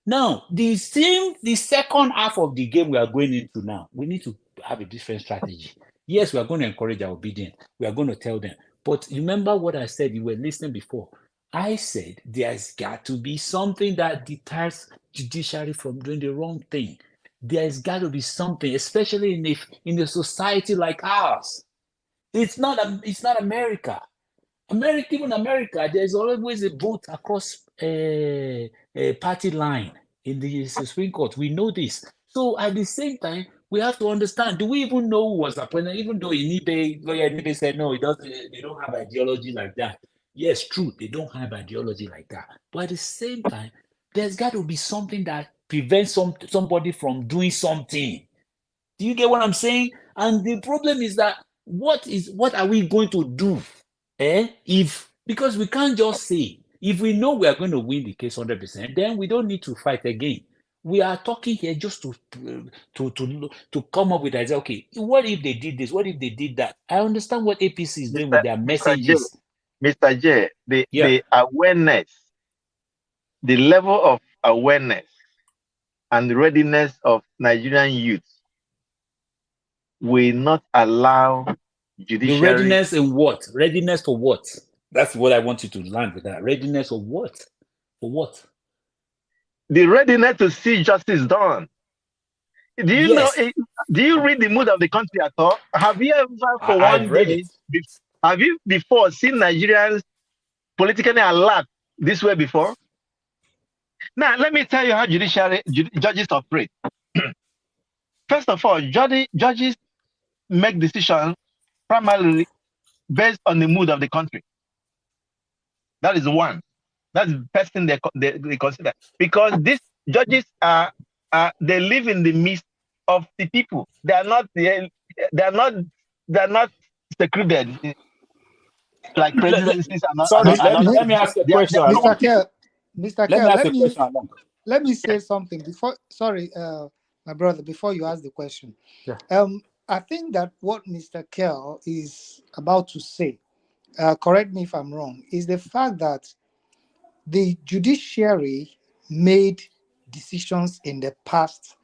Now, the second half of the game we are going into now, we need to have a different strategy. Yes, we are going to encourage our obedience. We are going to tell them. But remember what I said, you were listening before. I said there's got to be something that deters judiciary from doing the wrong thing. There's got to be something, especially in a society like ours. It's not America. Even America, there's always a vote across a party line in the Supreme Court. We know this. So at the same time, we have to understand, do we even know who was appointed? Even though Lawyer Inibe said, no, it doesn't, they don't have ideology like that. Yes, true, they don't have ideology like that. But at the same time, there's got to be something that prevents somebody from doing something. Do you get what I'm saying? And the problem is that what are we going to do? Because we can't just say, if we know we are going to win the case 100%, then we don't need to fight again. We are talking here just to come up with idea. Okay, what if they did this? What if they did that? I understand what APC is doing with their
Mr. J,
messages.
Mr. J,
Yeah,
the awareness, the level of awareness and readiness of Nigerian youth will not allow
the
judiciary.
readiness in what? Readiness for what? That's what I want you to land with that. Readiness of what? For what?
The readiness to see justice done. Do you know?
Yes,
Do you read the mood of the country at all? Have you ever, for
I've
one
read
day,
it.
have you before seen Nigerians politically alert this way before? Now, let me tell you how judges operate. First of all, judges make decisions primarily based on the mood of the country. That is one. That's the first thing they consider, because these judges they live in the midst of the people. They are not secluded like presidencies
Sorry,
and
Mi-
other
let me
things.
ask a
They are,
question
Mr.
along.
Kerr, Mr.
Let
Kerr,
me ask a question along.
let me say something before. Sorry, my brother, before you ask the question.
Yeah.
I think that what Mr. Kerr is about to say, correct me if I'm wrong, is the fact that the judiciary made decisions in the past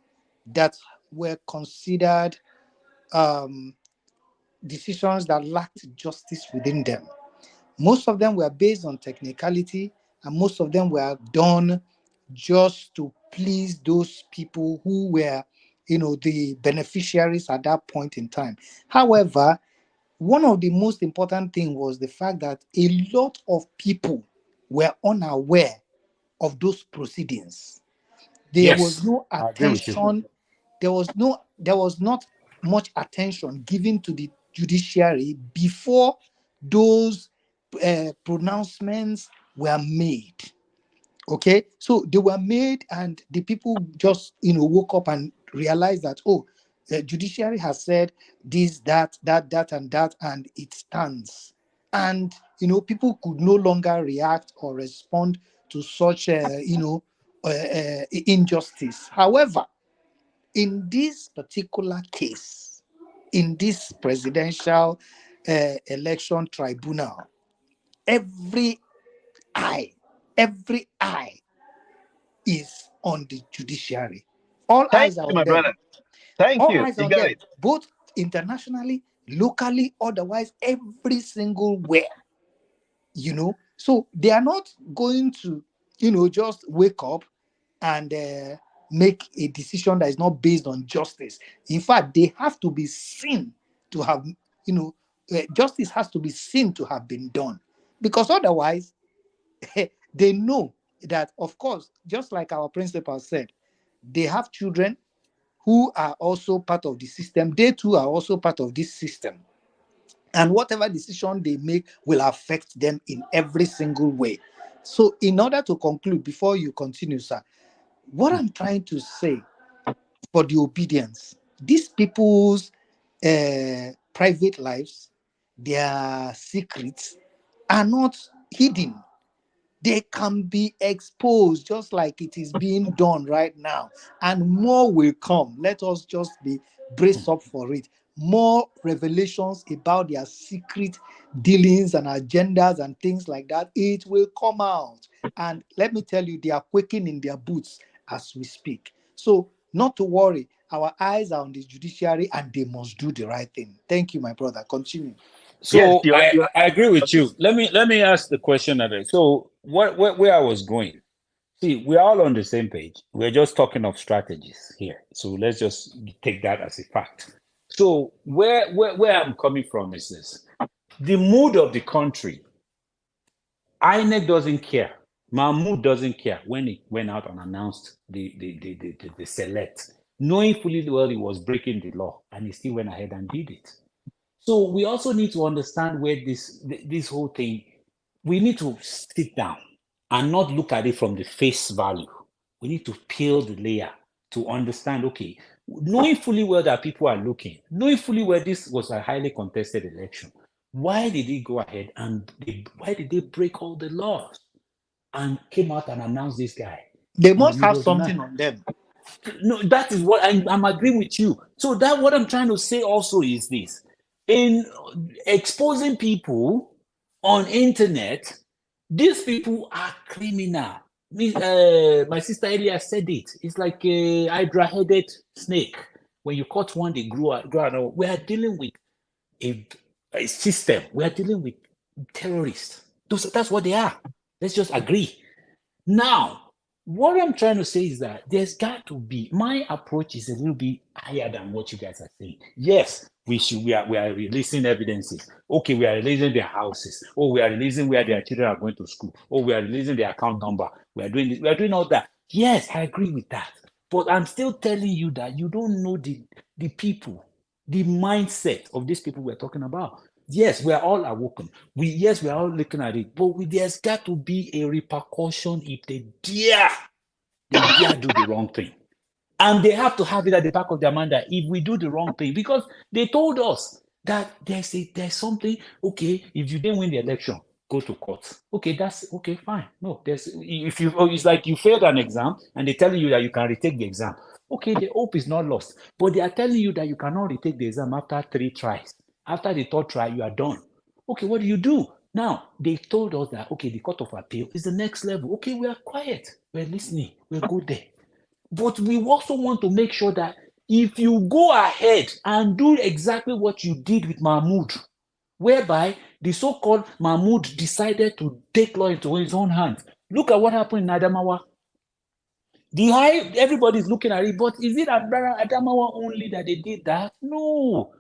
that were considered um, decisions that lacked justice within them. Most of them were based on technicality, and most of them were done just to please those people who were, the beneficiaries at that point in time. However, one of the most important things was the fact that a lot of people were unaware of those proceedings. There was
Yes,
no
I agree with you.
attention. There was not much attention given to the judiciary before those pronouncements were made. Okay, so they were made, and the people just woke up and realized that, oh, the judiciary has said this, that, and that, and it stands. And people could no longer react or respond to such injustice. However, in this particular case, in this presidential election tribunal, every eye, every eye is on the judiciary. All
thank
eyes are
you,
on
my
them.
brother. Thank
All
you.
eyes
You
on
got
them,
it.
both internationally, locally, otherwise, every single where. So they are not going to, just wake up and make a decision that is not based on justice. In fact, they have to be seen to have, justice has to be seen to have been done, because otherwise, they know that, of course, just like our principal said, they have children who are also part of the system. They too are also part of this system. And whatever decision they make will affect them in every single way. So, in order to conclude, before you continue, sir, what I'm trying to say for the obedience, these people's private lives, their secrets are not hidden. they can be exposed just like it is being done right now. And more will come. Let us just be braced up for it. More revelations about their secret dealings and agendas and things like that. It will come out. And let me tell you, they are quaking in their boots as we speak. So, not to worry. Our eyes are on the judiciary and they must do the right thing. Thank you, my brother. Continue.
Yes,
So I agree with you. Let me ask the question of it. So where I was going. See, we're all on the same page. We're just talking of strategies here. So let's just take that as a fact. So where I'm coming from is this: the mood of the country. INEC doesn't care. Mahmoud doesn't care when he went out and announced the select, knowing fully well he was breaking the law, and he still went ahead and did it. So we also need to understand where this whole thing. We need to sit down and not look at it from the face value. We need to peel the layer to understand. Okay, knowing fully well that people are looking, knowing fully well this was a highly contested election. Why did he go ahead and why did they break all the laws and came out and announced this guy
They
in the
must have
middle of the night?
something on them.
No, that is what I'm agreeing with you. So that what I'm trying to say also is this: in exposing people on internet, these people are criminal. My sister earlier said it. It's like a hydra-headed snake. When you caught one, they grow out. We are dealing with a, a system. We are dealing with terrorists. That's what they are. Let's just agree. Now, what I'm trying to say is that there's got to be, my approach is a little bit higher than what you guys are saying. Yes, we are releasing evidences. Okay, we are releasing their houses. Oh, we are releasing where their children are going to school. Oh, we are releasing their account number. We are doing this, we are doing all that. Yes, I agree with that. But I'm still telling you that you don't know the people, the mindset of these people we're talking about. Yes, we are all awoken. We are all looking at it, but there's got to be a repercussion if they dare do the wrong thing. And they have to have it at the back of their mind that if we do the wrong thing, because they told us that there's something, okay, if you didn't win the election, go to court. Okay, that's okay, fine. No, it's like you failed an exam and they're telling you that you can retake the exam. Okay, the hope is not lost, but they are telling you that you cannot retake the exam after 3 tries. After the 3rd try, you are done. Okay, what do you do? Now, they told us that, okay, the Court of Appeal is the next level. Okay, we are quiet. We're listening. We're good there. But we also want to make sure that if you go ahead and do exactly what you did with Mahmoud, whereby the so-called Mahmoud decided to take law into his own hands. Look at what happened in Adamawa. Everybody's looking at it, but is it Adamawa only that they did that? No.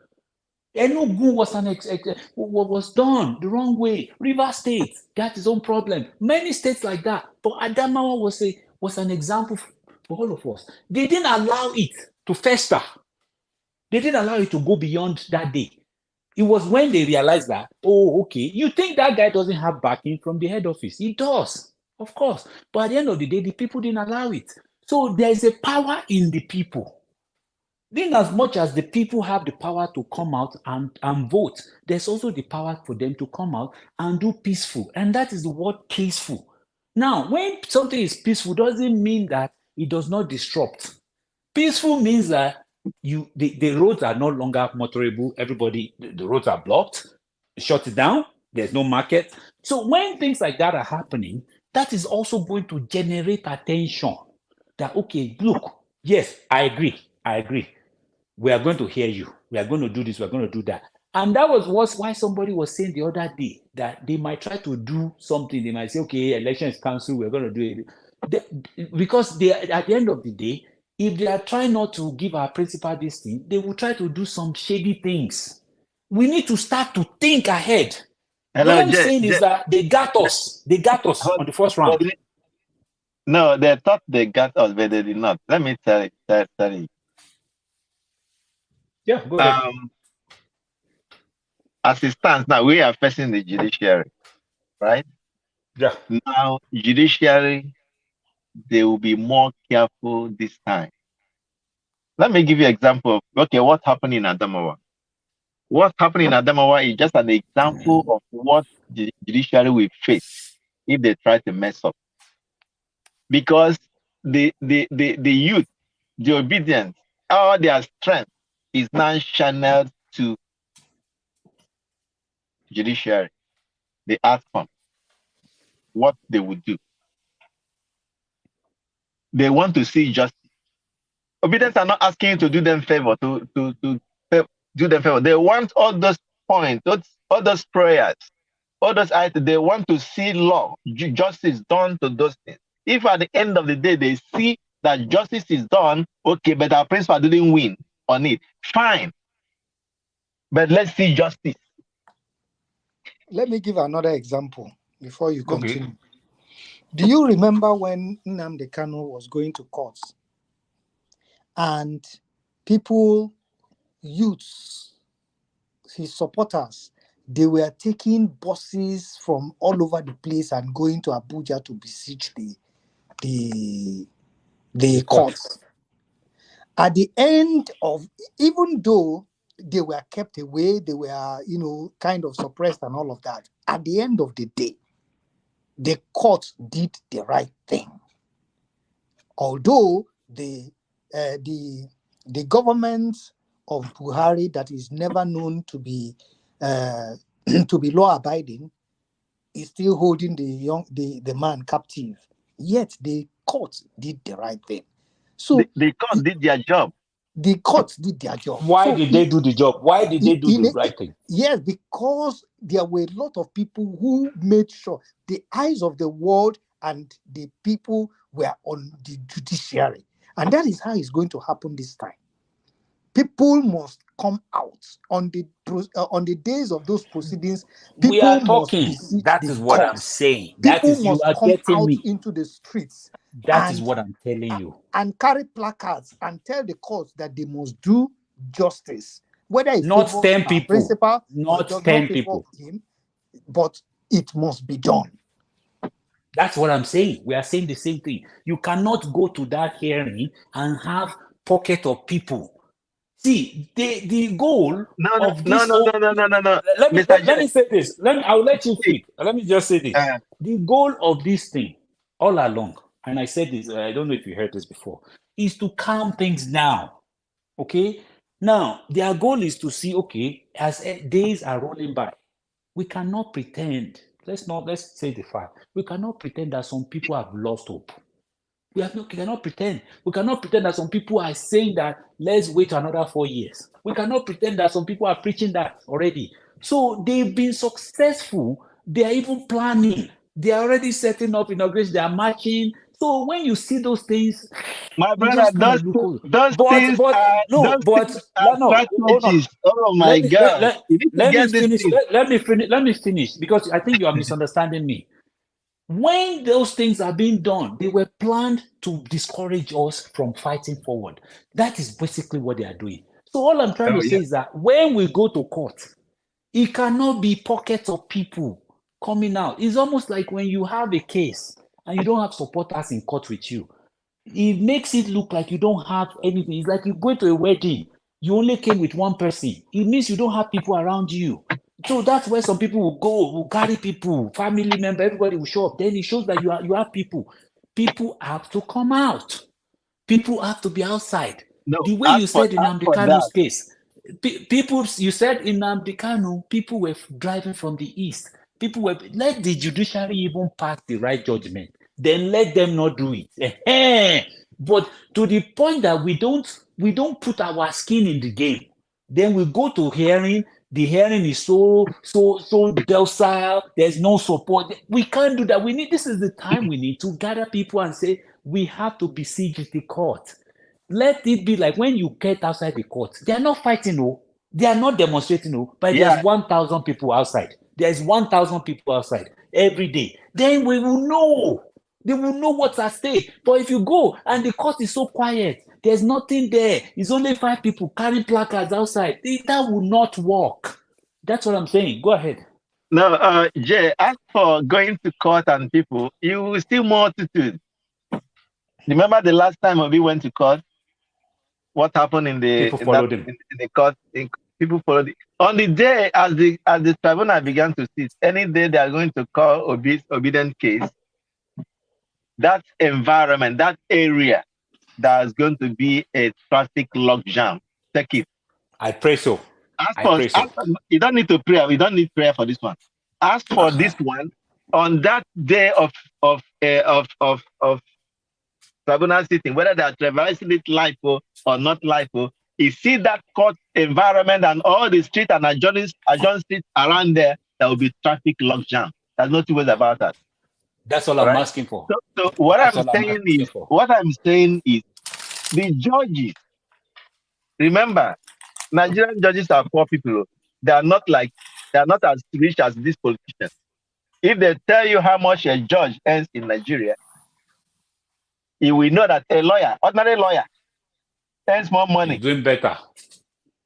Enugu was done the wrong way. River State got its own problem. Many states like that. But Adamawa was an example for all of us. They didn't allow it to fester. They didn't allow it to go beyond that day. It was when they realized that, oh, okay, you think that guy doesn't have backing from the head office. He does, of course. But at the end of the day, the people didn't allow it. So there is a power in the people. In as much as the people have the power to come out and vote, there's also the power for them to come out and do peaceful. And that is the word peaceful. Now, when something is peaceful, doesn't mean that it does not disrupt. Peaceful means that the roads are no longer motorable. Everybody, the roads are blocked, shut it down. There's no market. So when things like that are happening, that is also going to generate attention. That okay, look, yes, I agree. We are going to hear you. We are going to do this. We are going to do that. And that was why somebody was saying the other day that they might try to do something. They might say, okay, election is cancelled. We're going to do it. Because at the end of the day, if they are trying not to give our principal this thing, they will try to do some shady things. We need to start to think ahead.
Hello,
What I'm saying is that they got us. They got us on the first round.
No, they thought they got us, but they did not. Let me tell you.
Yeah, go ahead.
As it stands now, we are facing the judiciary, right?
Yeah.
Now, judiciary, they will be more careful this time. Let me give you an example of, okay, what happened in Adamawa? What happened in Adamawa is just an example of what the judiciary will face if they try to mess up. Because the youth, the obedience, all their strength is now channeled to judiciary, the outcome, what they would do. They want to see justice. Obedience are not asking you to do them favor, to do them favor. They want all those points, all those prayers, all those items. They want to see law, justice done to those things. If at the end of the day they see that justice is done, okay, but our principal didn't win on it, fine. But let's see justice.
Let me give another example before you
Okay.
continue. Do you remember when Nnamdi Kanu was going to court and people, youths, his supporters, they were taking buses from all over the place and going to Abuja to besiege the courts? At the end of, even though they were kept away, they were, kind of suppressed and all of that, at the end of the day, the court did the right thing. Although the government of Buhari, that is never known to be to be law-abiding, is still holding the man captive. Yet the court did the right thing. So
the court did their job.
The courts did their job.
Why did they do the job? Why did they do the right thing?
Yes, because there were a lot of people who made sure the eyes of the world and the people were on the judiciary. And that is how it's going to happen this time. People must come out on the days of those proceedings. People
We are
must
talking.
beseech
That
the
is what I'm
courts.
saying. That
People
is, you
must
are
come
getting
out
me.
into the streets.
That is what I'm telling you.
And carry placards and tell the courts that they must do justice. Whether it
Not
favors
10
our
people.
principal or
Not
it does
10
not favor
people.
him, but it must be done.
That's what I'm saying. We are saying the same thing. You cannot go to that hearing and have pocket of people. See, the goal of this
No.
Let me
Mr.
say this. I'll let you speak. Let me just say this. The goal of this thing all along, and I said this, I don't know if you heard this before, is to calm things down. Okay? Now, their goal is to see, okay, as days are rolling by, we cannot pretend. Let's say the fact. We cannot pretend that some people have lost hope. We cannot pretend. We cannot pretend that some people are saying that let's wait another 4 years. We cannot pretend that some people are preaching that already. So they've been successful. They are even planning. They are already setting up inauguration. They are marching. So when you see those things,
my
you
brother,
just kind of look over.
those things are strategies. Oh my God!
Let me finish because I think you are misunderstanding me. When those things are being done, they were planned to discourage us from fighting forward. That is basically what they are doing. So all I'm trying to say is that when we go to court, it cannot be pockets of people coming out. It's almost like when you have a case and you don't have supporters in court with you. It makes it look like you don't have anything. It's like you go to a wedding, you only came with one person. It means you don't have people around you. So that's where some people will go, will carry people, family member, everybody will show up. Then it shows that you have people. People have to come out. People have to be outside. The way you said in Nnamdi Kanu's case, people, you said in Nnamdi Kanu, people were driving from the east. People were, let the judiciary even pass the right judgment. Then let them not do it. But to the point that we don't put our skin in the game. Then we go to hearing. The hearing is so docile. There's no support. We can't do that. This is the time we need to gather people and say we have to besiege the court. Let it be like when you get outside the court, they are not fighting, no, they are not demonstrating, no, but there's 1,000 people outside. There's 1,000 people outside every day. Then we will know. They will know what's at stake. But if you go and the court is so quiet, there's nothing there. It's only 5 people carrying placards outside. That will not work. That's what I'm saying. Go ahead.
No, Jay, as for going to court and people, you will see multitude. Remember the last time we went to court? What happened in the
people followed him.
In the court? People follow on the day as the tribunal began to sit. Any day they are going to call obedient case. That environment, that area, there's going to be a traffic logjam. Take it.
I pray so.
You don't need to pray. We don't need prayer for this one. As for this one, on that day of tribunal sitting, whether they are traversing it live or not live, you see that court environment and all the street and adjoining streets around there, there will be traffic logjam. There's no two ways about that.
That's all I'm asking for.
So what I'm saying is the judges. Remember, Nigerian judges are poor people. They are not as rich as these politicians. If they tell you how much a judge earns in Nigeria, you will know that a lawyer, ordinary lawyer, earns more money.
He's doing better.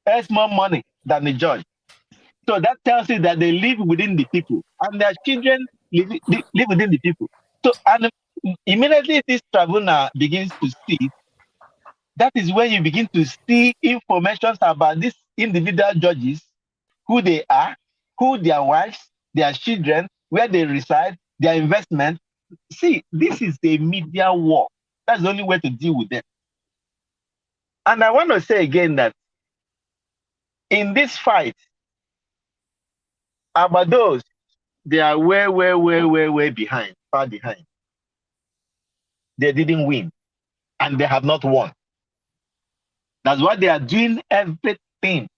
Earns more money than the judge. So that tells you that they live within the people, and their children live within the people. So, and immediately this tribunal begins to see, that is when you begin to see information about these individual judges, who they are, who their wives, their children, where they reside, their investment. See, this is a media war. That's the only way to deal with them. And I want to say again that in this fight, Abados, they are way behind, far behind. They didn't win, and they have not won. That's why they are doing everything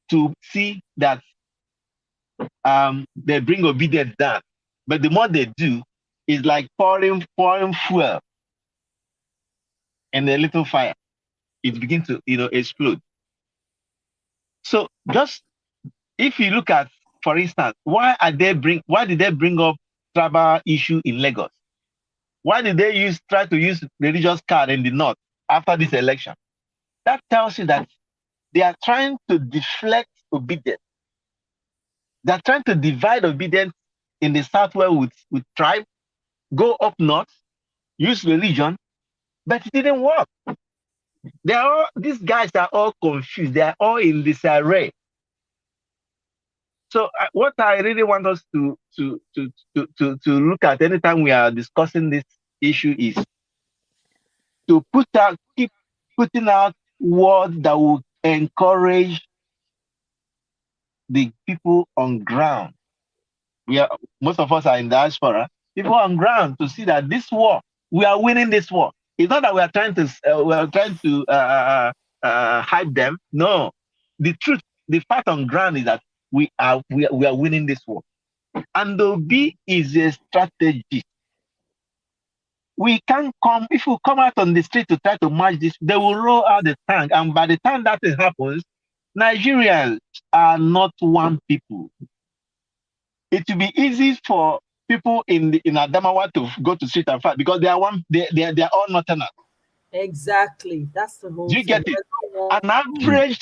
to see that they bring obedience down. But the more they do, it's like pouring fuel in a little fire. It begins to explode. So just if you look at, for instance, why did they bring up tribal issue in Lagos? Why did they try to use religious card in the north after this election? That tells you that they are trying to deflect obedience. They're trying to divide obedience in the southwest with tribe, go up north, use religion, but it didn't work. These guys are all confused. They are all in disarray. So what I really want us to look at anytime we are discussing this issue is to keep putting out words that will encourage the people on ground. Most of us are in diaspora. People on ground to see that this war, we are winning this war. It's not that we are trying to hype them. No, the truth, the fact on ground is that we are winning this war. And Obi is a strategy. We can't come, if we come out on the street to try to match this, they will roll out the tank. And by the time that happens, Nigerians are not one people. It will be easy for people in Adamawa to go to street and fight because they are all northerners.
Exactly. That's the whole
Do you
thing.
get it? An average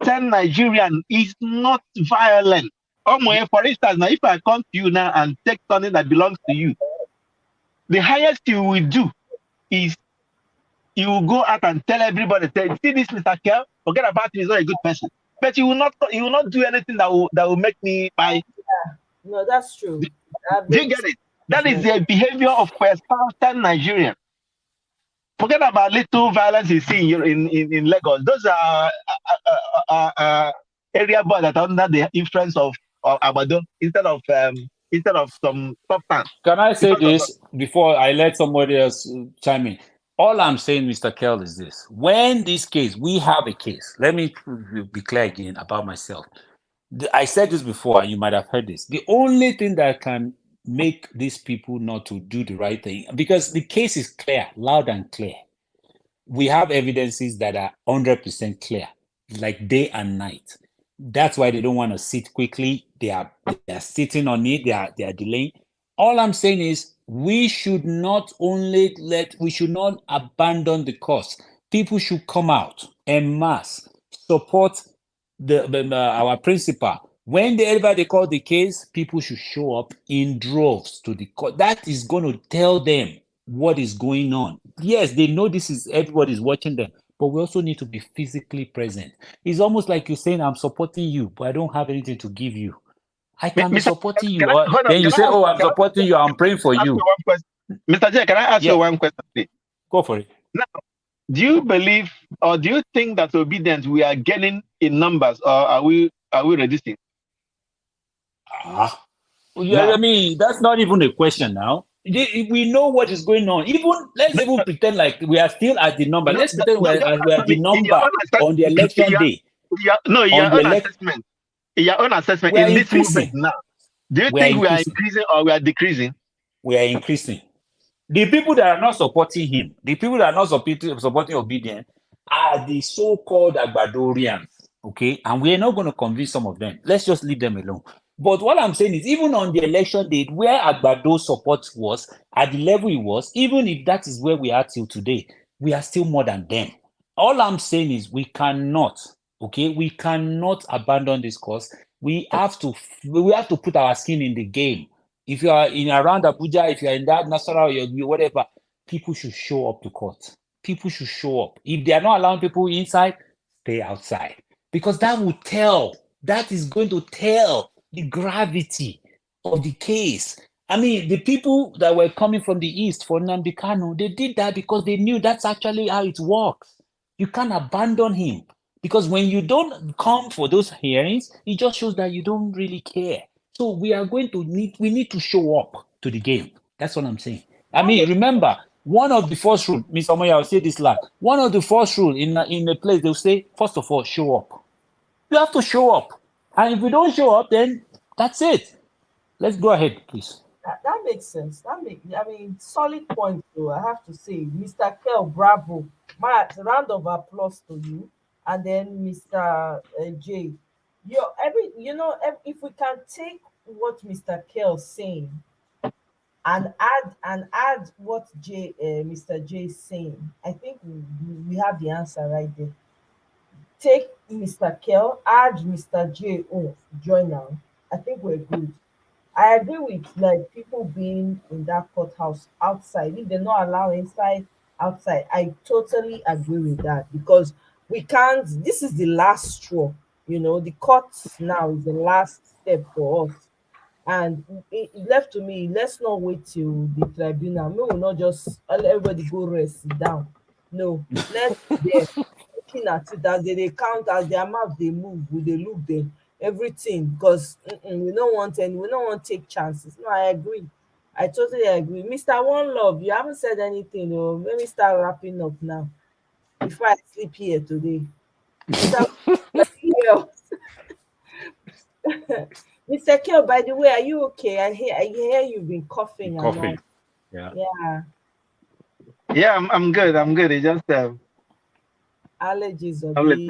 Southern Nigerian is not violent. For instance, now if I come to you now and take something that belongs to you, the highest you will do is you will go out and tell everybody, see this Mr. Kel, forget about him, he's not a good person. But you will not do anything that will make me buy.
Yeah. No, that's true.
Do you get it? That is the behavior of a Southern Nigerian. Forget about little violence you see in Lagos. Those are area boys that are under the influence of Abado instead of some substance.
Can I say this before I let somebody else chime in? All I'm saying, Mr. Kell, is this. When this case, we have a case. Let me be clear again about myself. I said this before, and you might have heard this. The only thing that can make these people not to do the right thing, because the case is clear, loud and clear. We have evidences that are 100% clear, like day and night. That's why they don't want to sit quickly. They are sitting on it. They are delaying. All I'm saying is we should not abandon the cause. People should come out en masse, support our principal. Whenever they call the case, people should show up in droves to the court. That is going to tell them what is going on. Yes, they know everybody's watching them, but we also need to be physically present. It's almost like you're saying, I'm supporting you, but I don't have anything to give you. I can be
Mr.
supporting
Can
you.
I,
Or
hold on,
then you
can I
say,
ask,
oh, I'm supporting you, I'm praying for
ask you
you.
one question? Mr. J, can I ask
Yeah,
you one question, please?
go for it.
Now, do you believe or do you think that obedience we are getting in numbers, or are we reducing
Yeah, I
now?
mean, that's not even a question now. We know what is going on. Let's
No,
even pretend like we are still at the number.
no,
Let's pretend
no, just
we're at
answer
the
me. In your
number
own
on the
in
election day. On
your
the
own
elect,
assessment, in your own assessment
we are
in this movement
increasing.
now, do you
We are
think we are
increasing.
increasing or we are decreasing?
We are increasing. The people that are not supporting him, the people that are not supporting obedience, are the so-called Agbadorians. Okay, and we are not going to convince some of them. Let's just leave them alone. But what I'm saying is, even on the election date, where Agbado's support was at the level it was, even if that is where we are till today, we are still more than them. All I'm saying is, we cannot abandon this cause. We have to put our skin in the game. If you are in around Abuja, if you are in that Nasarawa, whatever, people should show up to court. People should show up. If they are not allowing people inside, stay outside. Because that is going to tell the gravity of the case. I mean, the people that were coming from the east for Nnamdi Kanu, they did that because they knew that's actually how it works. You can't abandon him. Because when you don't come for those hearings, it just shows that you don't really care. So we need to show up to the game. That's what I'm saying. I mean, remember, one of the first rule, Mr. Moya, I'll say this last. One of the first rule in a place, they'll say, first of all, show up. You have to show up. And if we don't show up, then that's it. Let's go ahead, please.
That makes sense. I mean, solid point though. I have to say, Mr. Kel, bravo. My round of applause to you. And then Mr. J. If we can take what Mr. Kel saying and add what Mr. J is saying, I think we have the answer right there. Take Mr. Kel, add Mr. J. Oh, join now. I think we're good. I agree with like people being in that courthouse outside. If they're not allowed inside, outside. I totally agree with that because we can't. This is the last straw. The court now is the last step for us. And it left to me, let's not wait till the tribunal. We will not just let everybody go rest, sit down. No, let's be there looking at it as they count, as their mouth they move, we dey look them, everything, because we don't want take chances. No, I agree. I totally agree. Mr. One Love, you haven't said anything. Oh, let me start wrapping up now before I sleep here today. Mr. One, Mr. Kyo, by the way, are you okay? I hear you've been coughing and all.
Coughing. Yeah.
Yeah,
Yeah, I'm good. I'm good. It's just
allergies or
a
be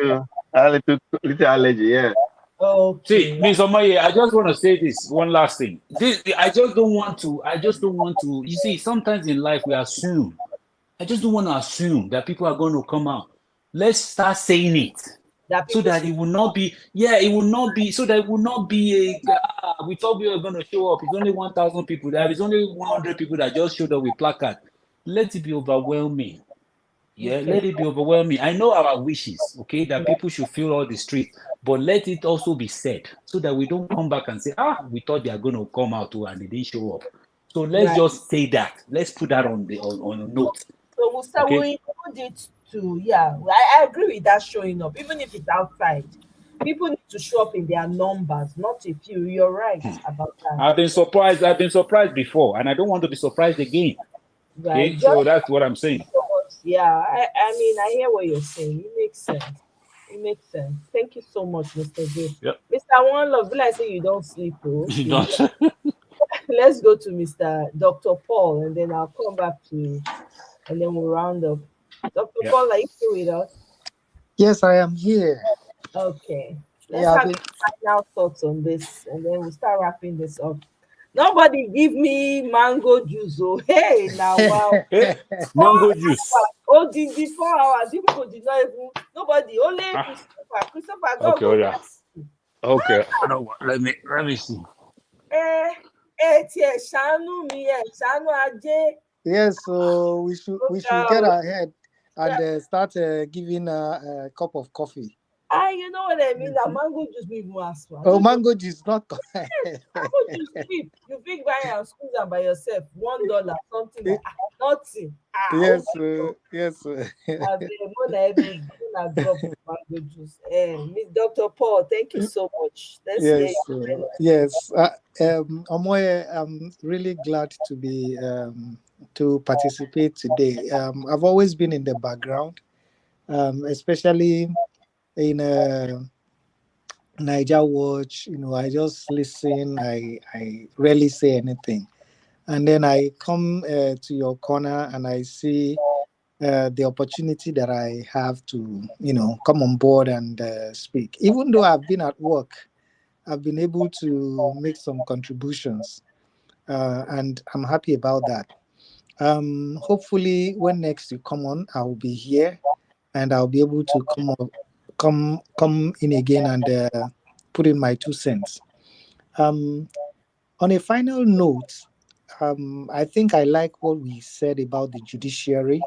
little allergy. Yeah.
See,
okay.
Ms. Omaye, I just want to say this one last thing. I just don't want to. You see, sometimes in life we assume. I just don't want to assume that people are going to come out. Let's start saying it
That
so
people
that
should.
it will not be, so that it will not be we thought we were going to show up. It's only 1,000 people. There is only 100 people that just showed up with placard. Let it be overwhelming. Yeah,
Okay.
let it be overwhelming. I know our wishes, okay, that people should fill all the streets, but let it also be said so that we don't come back and say, we thought they are going to come out too and they didn't show up. So let's
Right.
just say that. Let's put that on a note.
So we'll start.
Okay.
We include it to. Yeah, I agree with that showing up, even if it's outside. People need to show up in their numbers, not a few. You're right about that.
I've been surprised. I've been surprised before, and I don't want to be surprised again.
Right.
Okay, so
Just
that's what I'm saying.
yeah. I mean, I hear what you're saying. It makes sense. It makes sense. Thank you so much, Mr. J.
Yep.
Mr. One Love, will I say you don't sleep, oh?
You
You
don't.
let's go to Mr. Dr. Paul and then I'll come back to you and then we'll round up. Dr.
Yeah.
Paul, are you still with us?
Yes, I am here.
Okay. Let's
Yeah,
have your final thoughts on this and then we'll start wrapping this up. Nobody give me mango juice. Oh, hey, now wow.
Hey,
4
mango juice.
hours. Oh, the 4 hours. People did not even nobody, only
Ah,
Christopher. Christopher,
okay,
go.
oh yeah. Okay. No, let me see.
Ṣàánú mi, ṣàánú ajé.
yes, so we should get ahead. and start giving a cup of coffee.
You know what I mean? That mango juice be even ask for.
Oh, mango juice not.
Mango juice cheap. You big buy and squeeze am by yourself. $1, something like nothing. Oh
Yes, yes.
more than every drop of mango juice. Miss Dr. Paul, thank you so much. Let's hear
Yes,
you final
yes. Omoye, I'm really glad to be to participate today. I've always been in the background, especially in Niger Watch. I just listen. I rarely say anything, and then I come to your corner and I see the opportunity that I have to, come on board and speak. Even though I've been at work, I've been able to make some contributions, and I'm happy about that. Hopefully, when next you come on, I'll be here, and I'll be able to come in again and put in my 2 cents. Um, on a final note, I think I like what we said about the judiciary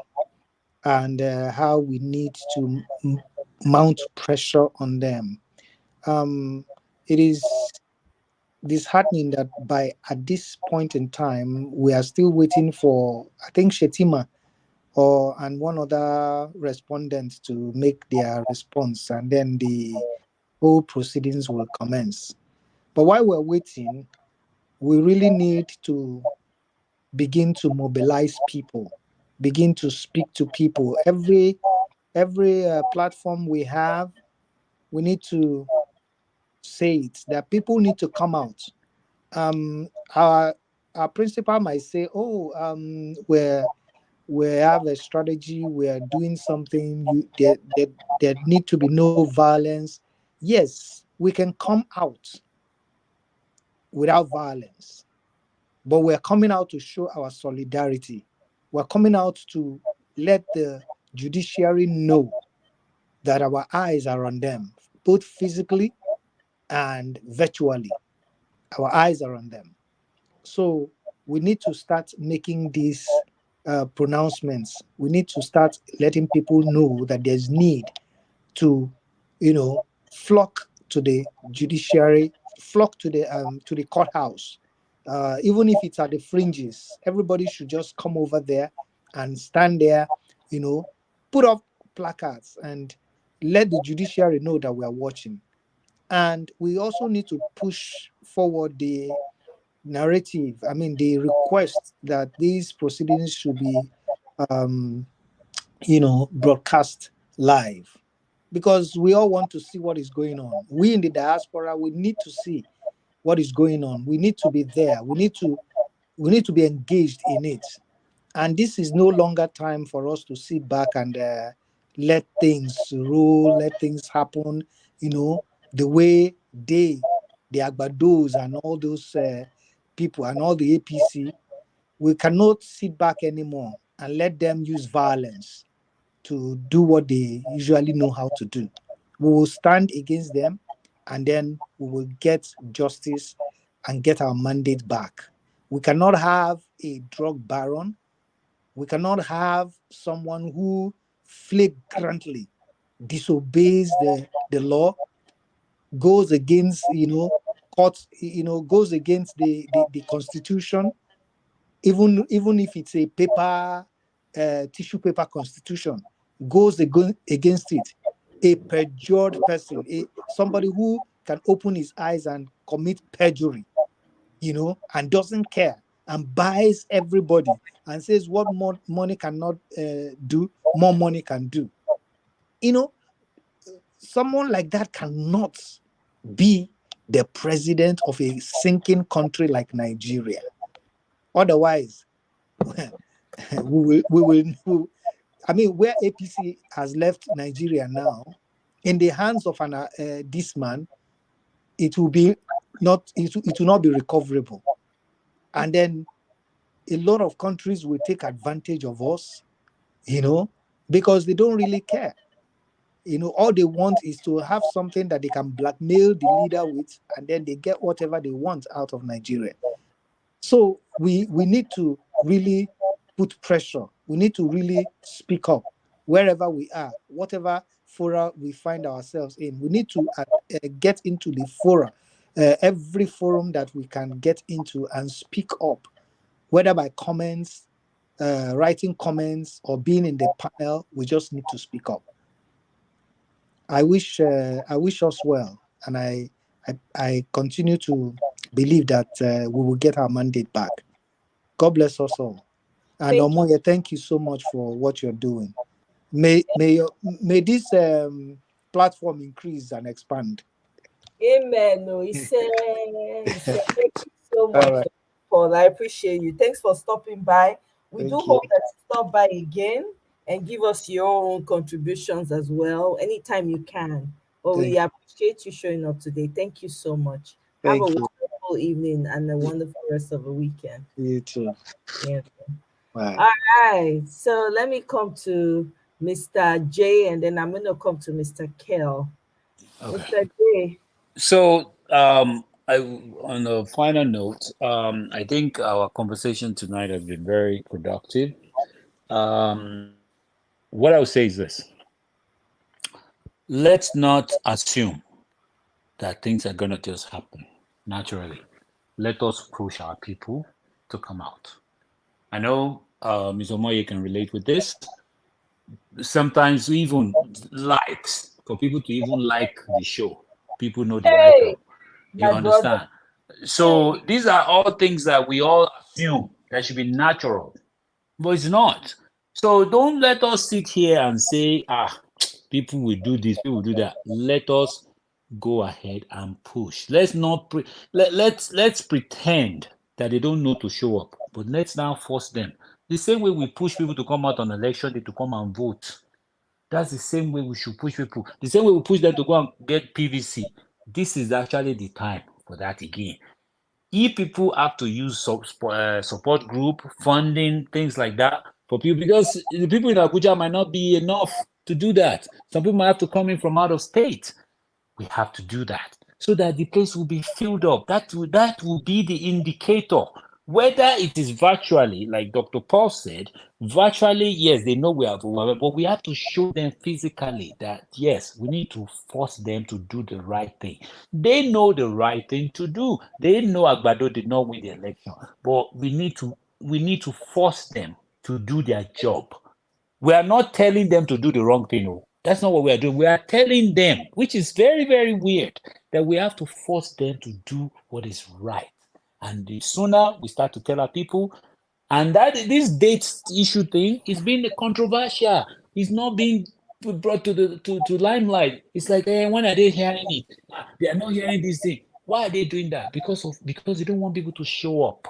and how we need to mount pressure on them. Um, it is disheartening that by at this point in time we are still waiting for, I think, Shetima or and one other respondent to make their response, and then the whole proceedings will commence. But while we're waiting, we really need to begin to mobilize people, begin to speak to people. Every platform we have, we need to say it that people need to come out. um our principal might say, oh, we have a strategy, we are doing something, there need to be no violence. Yes, we can come out without violence, but we're coming out to show our solidarity. We're coming out to let the judiciary know that our eyes are on them, both physically and virtually. Our eyes are on them. So we need to start making these pronouncements. We need to start letting people know that there's need to, flock to the judiciary, flock to the courthouse. Even if it's at the fringes, everybody should just come over there and stand there, you know, put up placards and let the judiciary know that we are watching. And we also need to push forward the narrative, I mean, the request that these proceedings should be, um, broadcast live, because we all want to see what is going on. We in the diaspora, we need to see what is going on. We need to be there. We need to be engaged in it. And this is no longer time for us to sit back and let things roll, let things happen, the way the Agbados and all those people and all the APC, we cannot sit back anymore and let them use violence to do what they usually know how to do. We will stand against them, and then we will get justice and get our mandate back. We cannot have a drug baron. We cannot have someone who flagrantly disobeys the law, goes against, court, goes against the constitution, even if it's a tissue paper constitution, goes against it. A perjured person, somebody who can open his eyes and commit perjury, and doesn't care and buys everybody and says what more money cannot do, more money can do. You know, someone like that cannot be the president of a sinking country like Nigeria. Otherwise, I mean, where APC has left Nigeria now, in the hands of this man, it will be not it will not be recoverable, and then a lot of countries will take advantage of us, because they don't really care. All they want is to have something that they can blackmail the leader with, and then they get whatever they want out of Nigeria. So we need to really put pressure. We need to really speak up. wherever we are, whatever fora we find ourselves in, we need to get into the fora, every forum that we can get into and speak up, whether by comments, writing comments, or being in the panel. We just need to speak up. I wish us well, and I continue to believe that we will get our mandate back. God bless us all. And Omoye, thank you so much for what you're doing. May this platform increase and expand.
Amen. No, he said, thank you so much,
All right.
Paul. I appreciate you. Thanks for stopping by. We do
Thank you.
hope that you stop by again and give us your own contributions as well, anytime you can. But we appreciate you showing up today. Thank you so much. Have a
Thank you.
wonderful evening and a wonderful rest of the weekend.
You too.
Yeah.
Bye.
All right. So let me come to Mr. J, and then I'm going to come to Mr. Kel.
Okay.
Mr. J.
So, on a final note, I think our conversation tonight has been very productive. What I would say is this: let's not assume that things are gonna just happen naturally. Let us push our people to come out. I know Ms. Omoye can relate with this. Sometimes we even likes for people to even like the show. People know they like them.
Hey,
You
my brother.
understand? So these are all things that we all assume that should be natural, but it's not. So don't let us sit here and say, people will do this, people will do that. Let us go ahead and push. Let's not let's pretend that they don't know to show up, but let's now force them. The same way we push people to come out on election day to come and vote. That's the same way we should push people. The same way we push them to go and get PVC. This is actually the time for that again. If people have to use support group, funding, things like that for people, because the people in Abuja might not be enough to do that. Some people might have to come in from out of state. We have to do that so that the place will be filled up. That will be the indicator. Whether it is virtually, like Dr. Paul said, virtually, yes, they know we are overwhelmed, but we have to show them physically that, yes, we need to force them to do the right thing. They know the right thing to do. They know Agbado did not win the election, but we need to force them to do their job. We are not telling them to do the wrong thing. No. That's not what we are doing. We are telling them, which is very, very weird, that we have to force them to do what is right. And the sooner we start to tell our people, and that this date issue thing is being controversial. It's not being brought to the to limelight. It's like, when are they hearing it? They are not hearing this thing. Why are they doing that? Because they don't want people to show up.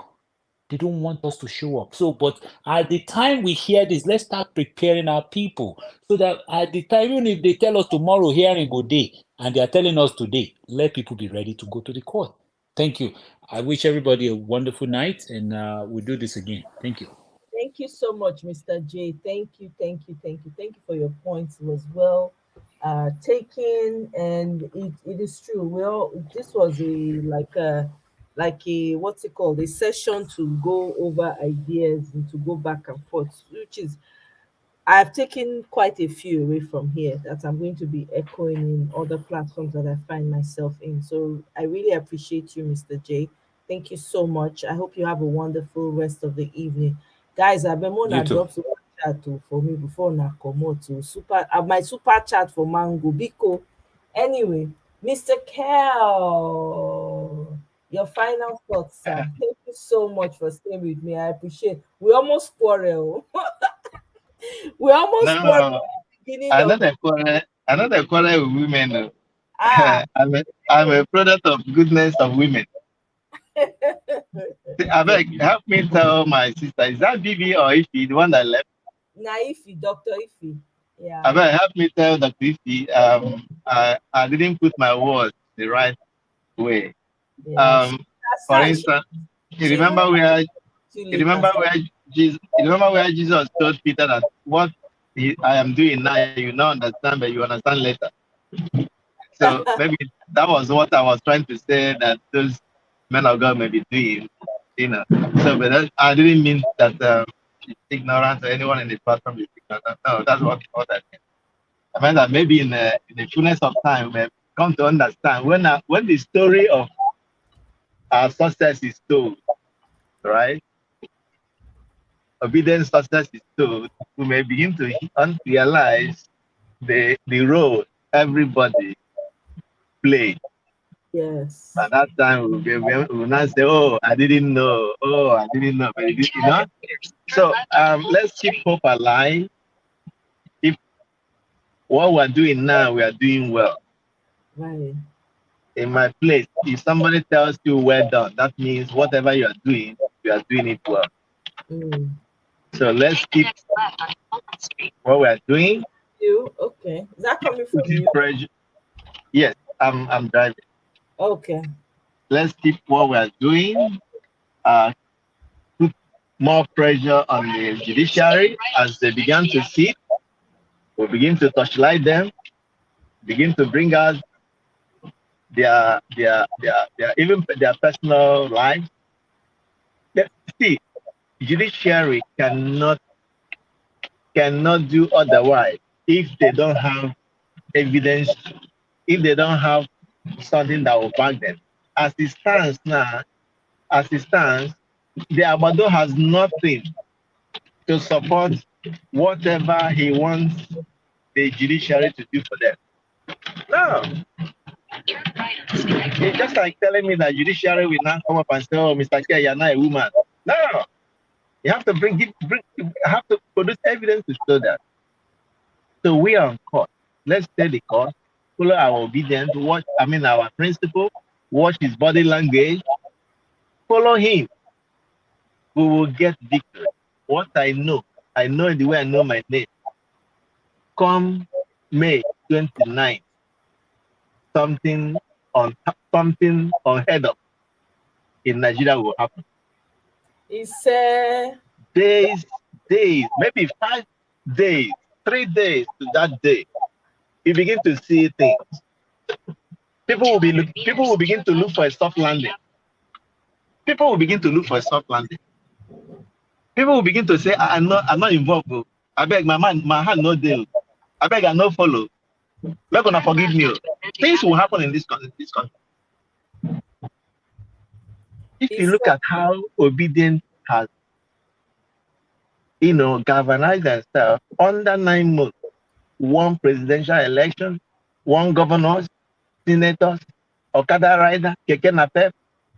They don't want us to show up. So, but at the time we hear this, let's start preparing our people so that at the time, even if they tell us tomorrow hearing go day and they are telling us today, let people be ready to go to the court. Thank you. I wish everybody a wonderful night, and we'll do this again. Thank you.
Thank you so much, Mr. J. Thank you, thank you, thank you. Thank you for your points. It was well taken, and it is true. Well, this was a what's it called? A session to go over ideas and to go back and forth, which is I've taken quite a few away from here that I'm going to be echoing in other platforms that I find myself in. So I really appreciate you, Mr. J. Thank you so much. I hope you have a wonderful rest of the evening. Guys, I've been
You
gonna
too.
drop super chat for me before na come out to super my super chat for Mango Biko. Anyway, Mr. Kel, your final thoughts, sir. Thank you so much for staying with me. I appreciate. We almost quarrel. We almost quarreled at
No,
the beginning of
another quarrel with women. No.
ah.
I'm a product of goodness of women. I beg, help me tell my sister, is that Bibi or Ify, the one that left?
Na Ify, Dr. Ify.
I
Yeah,
beg, help me tell Dr. Ify, I didn't put my words the right way.
yeah. She
Um, for
understand.
instance, you
She even
remember where
too
you
later.
remember where Jesus told Peter that what I am doing now, you not understand, but you understand later. So maybe that was what I was trying to say that those men of God may be doing, you know. So, but I didn't mean that. is ignorant or anyone in the platform is ignorant. No, that's what I mean. I mean that maybe in the fullness of time, we come to understand when the story of our success is told, right? Obedience success is told, we may begin to realize the role everybody played.
Yes.
At that time, we'll not say, "Oh, I didn't know. Oh, I didn't know." But you know. So let's keep hope alive. If what we're doing now, we are doing well.
Right.
In my place, if somebody tells you well done, that means whatever you are doing it well.
Mm.
So let's keep what we are doing.
You okay? Is that coming from
Putting
you?
pressure. Yes, I'm driving.
Okay.
Let's keep what we are doing. Put more pressure on the judiciary as they begin to sit. We'll begin to touchlight them, begin to bring out even their personal lives. See, judiciary cannot do otherwise if they don't have evidence, if they don't have something that will back them. As it stands now, as it stands, the Abado has nothing to support whatever he wants the judiciary to do for them. No. It's just like telling me that judiciary will now come up and say, "Oh, Mr. K, you're not a woman." No. You have to have to produce evidence to show that. So we are on court. Let's stay the course, follow our obedience, our principle, watch his body language, follow him. We will get victory. What I know the way I know my name. Come May 29th, something something unheard of in Nigeria will happen.
It's
Days, maybe 5 days, 3 days to that day, you begin to see things. People will begin to look for a soft landing. People will begin to look for a soft landing. People will begin to say, I'm not involved. I beg my hand no deal. I beg I no follow. They're gonna forgive me. Things will happen in this country. If you look at how obedient has, galvanized themselves under 9 months, one presidential election, one governors, senators, Okada rider, Keke Napep,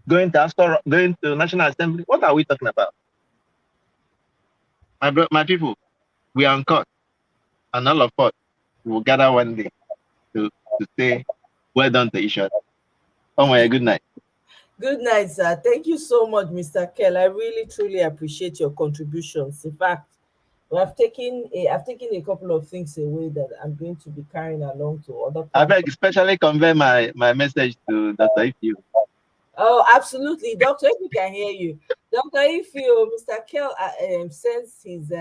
going to National Assembly. What are we talking about? My people, we are on court, and all of us will gather one day to say, well done to each other. Oh my, good night.
Good night, sir. Thank you so much, Mr. Kell. I really truly appreciate your contributions. In fact, I've taken a couple of things away that I'm going to be carrying along to other
I
platforms.
beg, especially convey my message to Dr. Ifyu.
Oh, absolutely, Doctor. If we can hear you, Doctor. If you, Mr. Kell, sends his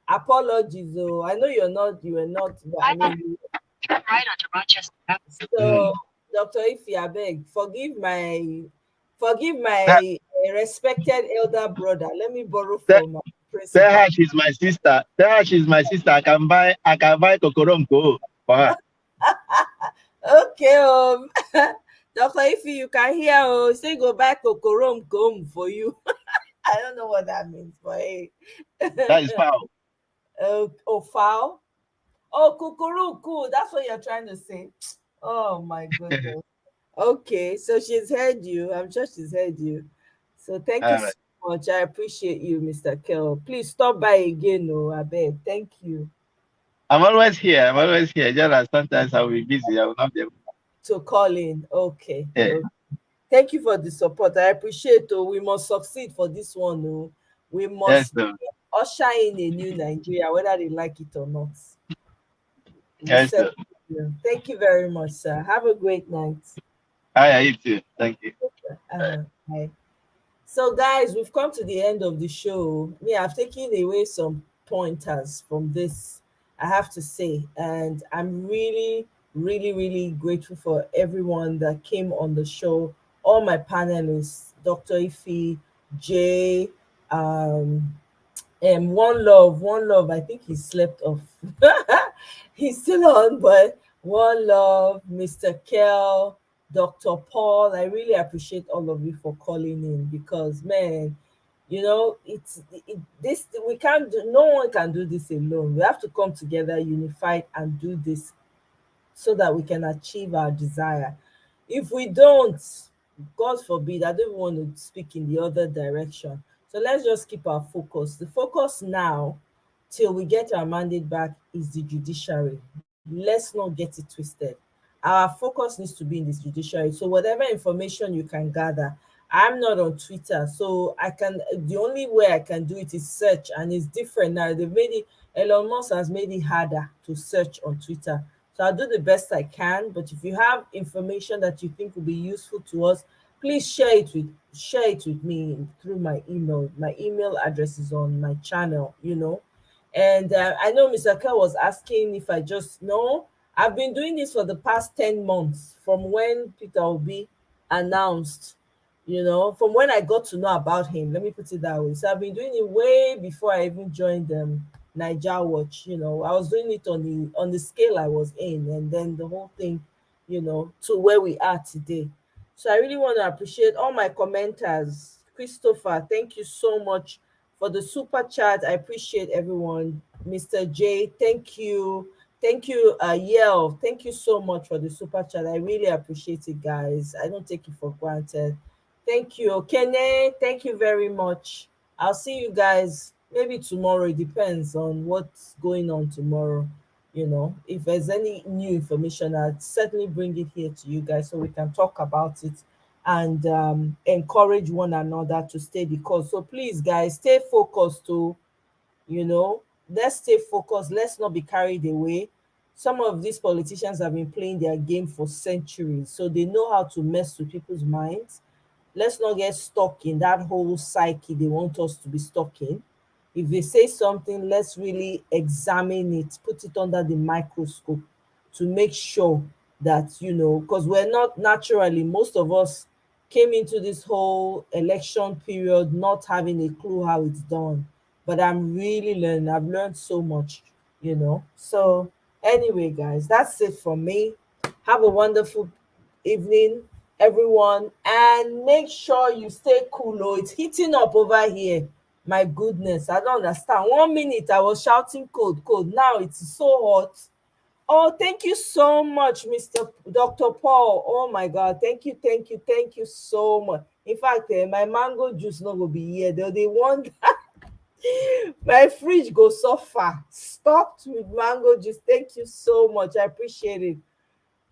apologies. Oh, I know you were not, but I mean,
Turn right onto Rochester.
so Doctor, if you beg, forgive my
Say
respected elder brother. Let me borrow
say
from my
say
principal.
her she's my sister. Say her she's my sister. I can buy kokoromko for her.
Okay, Doctor, if you can hear, say go buy kokorom comb for you. I don't know what that means, but hey.
That is foul.
Foul. Oh, kukuruku. That's what you're trying to say. Oh my goodness. Okay, so she's heard you. I'm sure she's heard you. So thank you
All
so
right.
much. I appreciate you, Mr. Kell. Please stop by again, I beg. Thank you.
I'm always here. Just that sometimes I will be busy. I will not be able.
To call in. Okay.
Yeah.
Okay. Thank you for the support. I appreciate. We must succeed for this one. We
Yes,
must
sir.
usher in a new Nigeria, whether they like it or not. We
Yes,
said,
sir.
thank you very much, sir. Have a great night.
Hi, you too. Thank you.
Bye. So, guys, we've come to the end of the show. Me, I've taken away some pointers from this, I have to say. And I'm really, really, really grateful for everyone that came on the show, all my panelists, Dr. Ife, Jay, um, One Love. I think he slept off. He's still on, but One Love, Mr. Kel, Dr. Paul. I really appreciate all of you for calling in because man, this we can't do. No one can do this alone. We have to come together, unified, and do this so that we can achieve our desire. If we don't, God forbid, I don't want to speak in the other direction. So let's just keep our focus. The focus now, till we get our mandate back, is the judiciary. Let's not get it twisted. Our focus needs to be in this judiciary. So whatever information you can gather, I'm not on Twitter, so I can. The only way I can do it is search, and it's different now. They've made it. Elon Musk has made it harder to search on Twitter. So I'll do the best I can. But if you have information that you think will be useful to us, please share it with me through my email. My email address is on my channel. And I know Mr. Kerr was asking if I just know. I've been doing this for the past 10 months from when Peter Obi announced. From when I got to know about him. Let me put it that way. So I've been doing it way before I even joined Niger Watch. I was doing it on the scale I was in, and then the whole thing, to where we are today. So I really want to appreciate all my commenters. Christopher, thank you so much for the super chat. I appreciate everyone. Mr. J, thank you. Thank you, Yel. Thank you so much for the super chat. I really appreciate it, guys. I don't take it for granted. Thank you, Kene. Thank you very much. I'll see you guys maybe tomorrow. It depends on what's going on tomorrow. If there's any new information, I'll certainly bring it here to you guys so we can talk about it and encourage one another to stay the course. So please, guys, stay focused too. you know let's stay focused. Let's not be carried away. Some of these politicians have been playing their game for centuries, so they know how to mess with people's minds. Let's not get stuck in that whole psyche they want us to be stuck in. If they say something, let's really examine it, put it under the microscope to make sure that, because we're not naturally, most of us came into this whole election period not having a clue how it's done. But I'm really learning. I've learned so much. So, anyway, guys, that's it from me. Have a wonderful evening, everyone, and make sure you stay cool. Oh, it's heating up over here. My goodness, I don't understand. 1 minute I was shouting cold, cold. Now it's so hot. Oh, thank you so much, Mr. Dr. Paul. Oh my God, thank you so much. In fact, my mango juice not gonna be here. They want my fridge go suffer. Stocked with mango juice. Thank you so much. I appreciate it.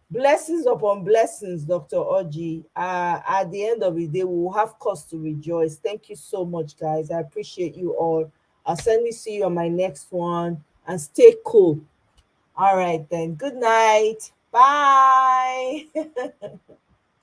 Blessings upon blessings, Dr. Oji. At the end of the day, we will have cause to rejoice. Thank you so much, guys. I appreciate you all. I'll certainly see you on my next one. And stay cool. All right, then. Good night. Bye.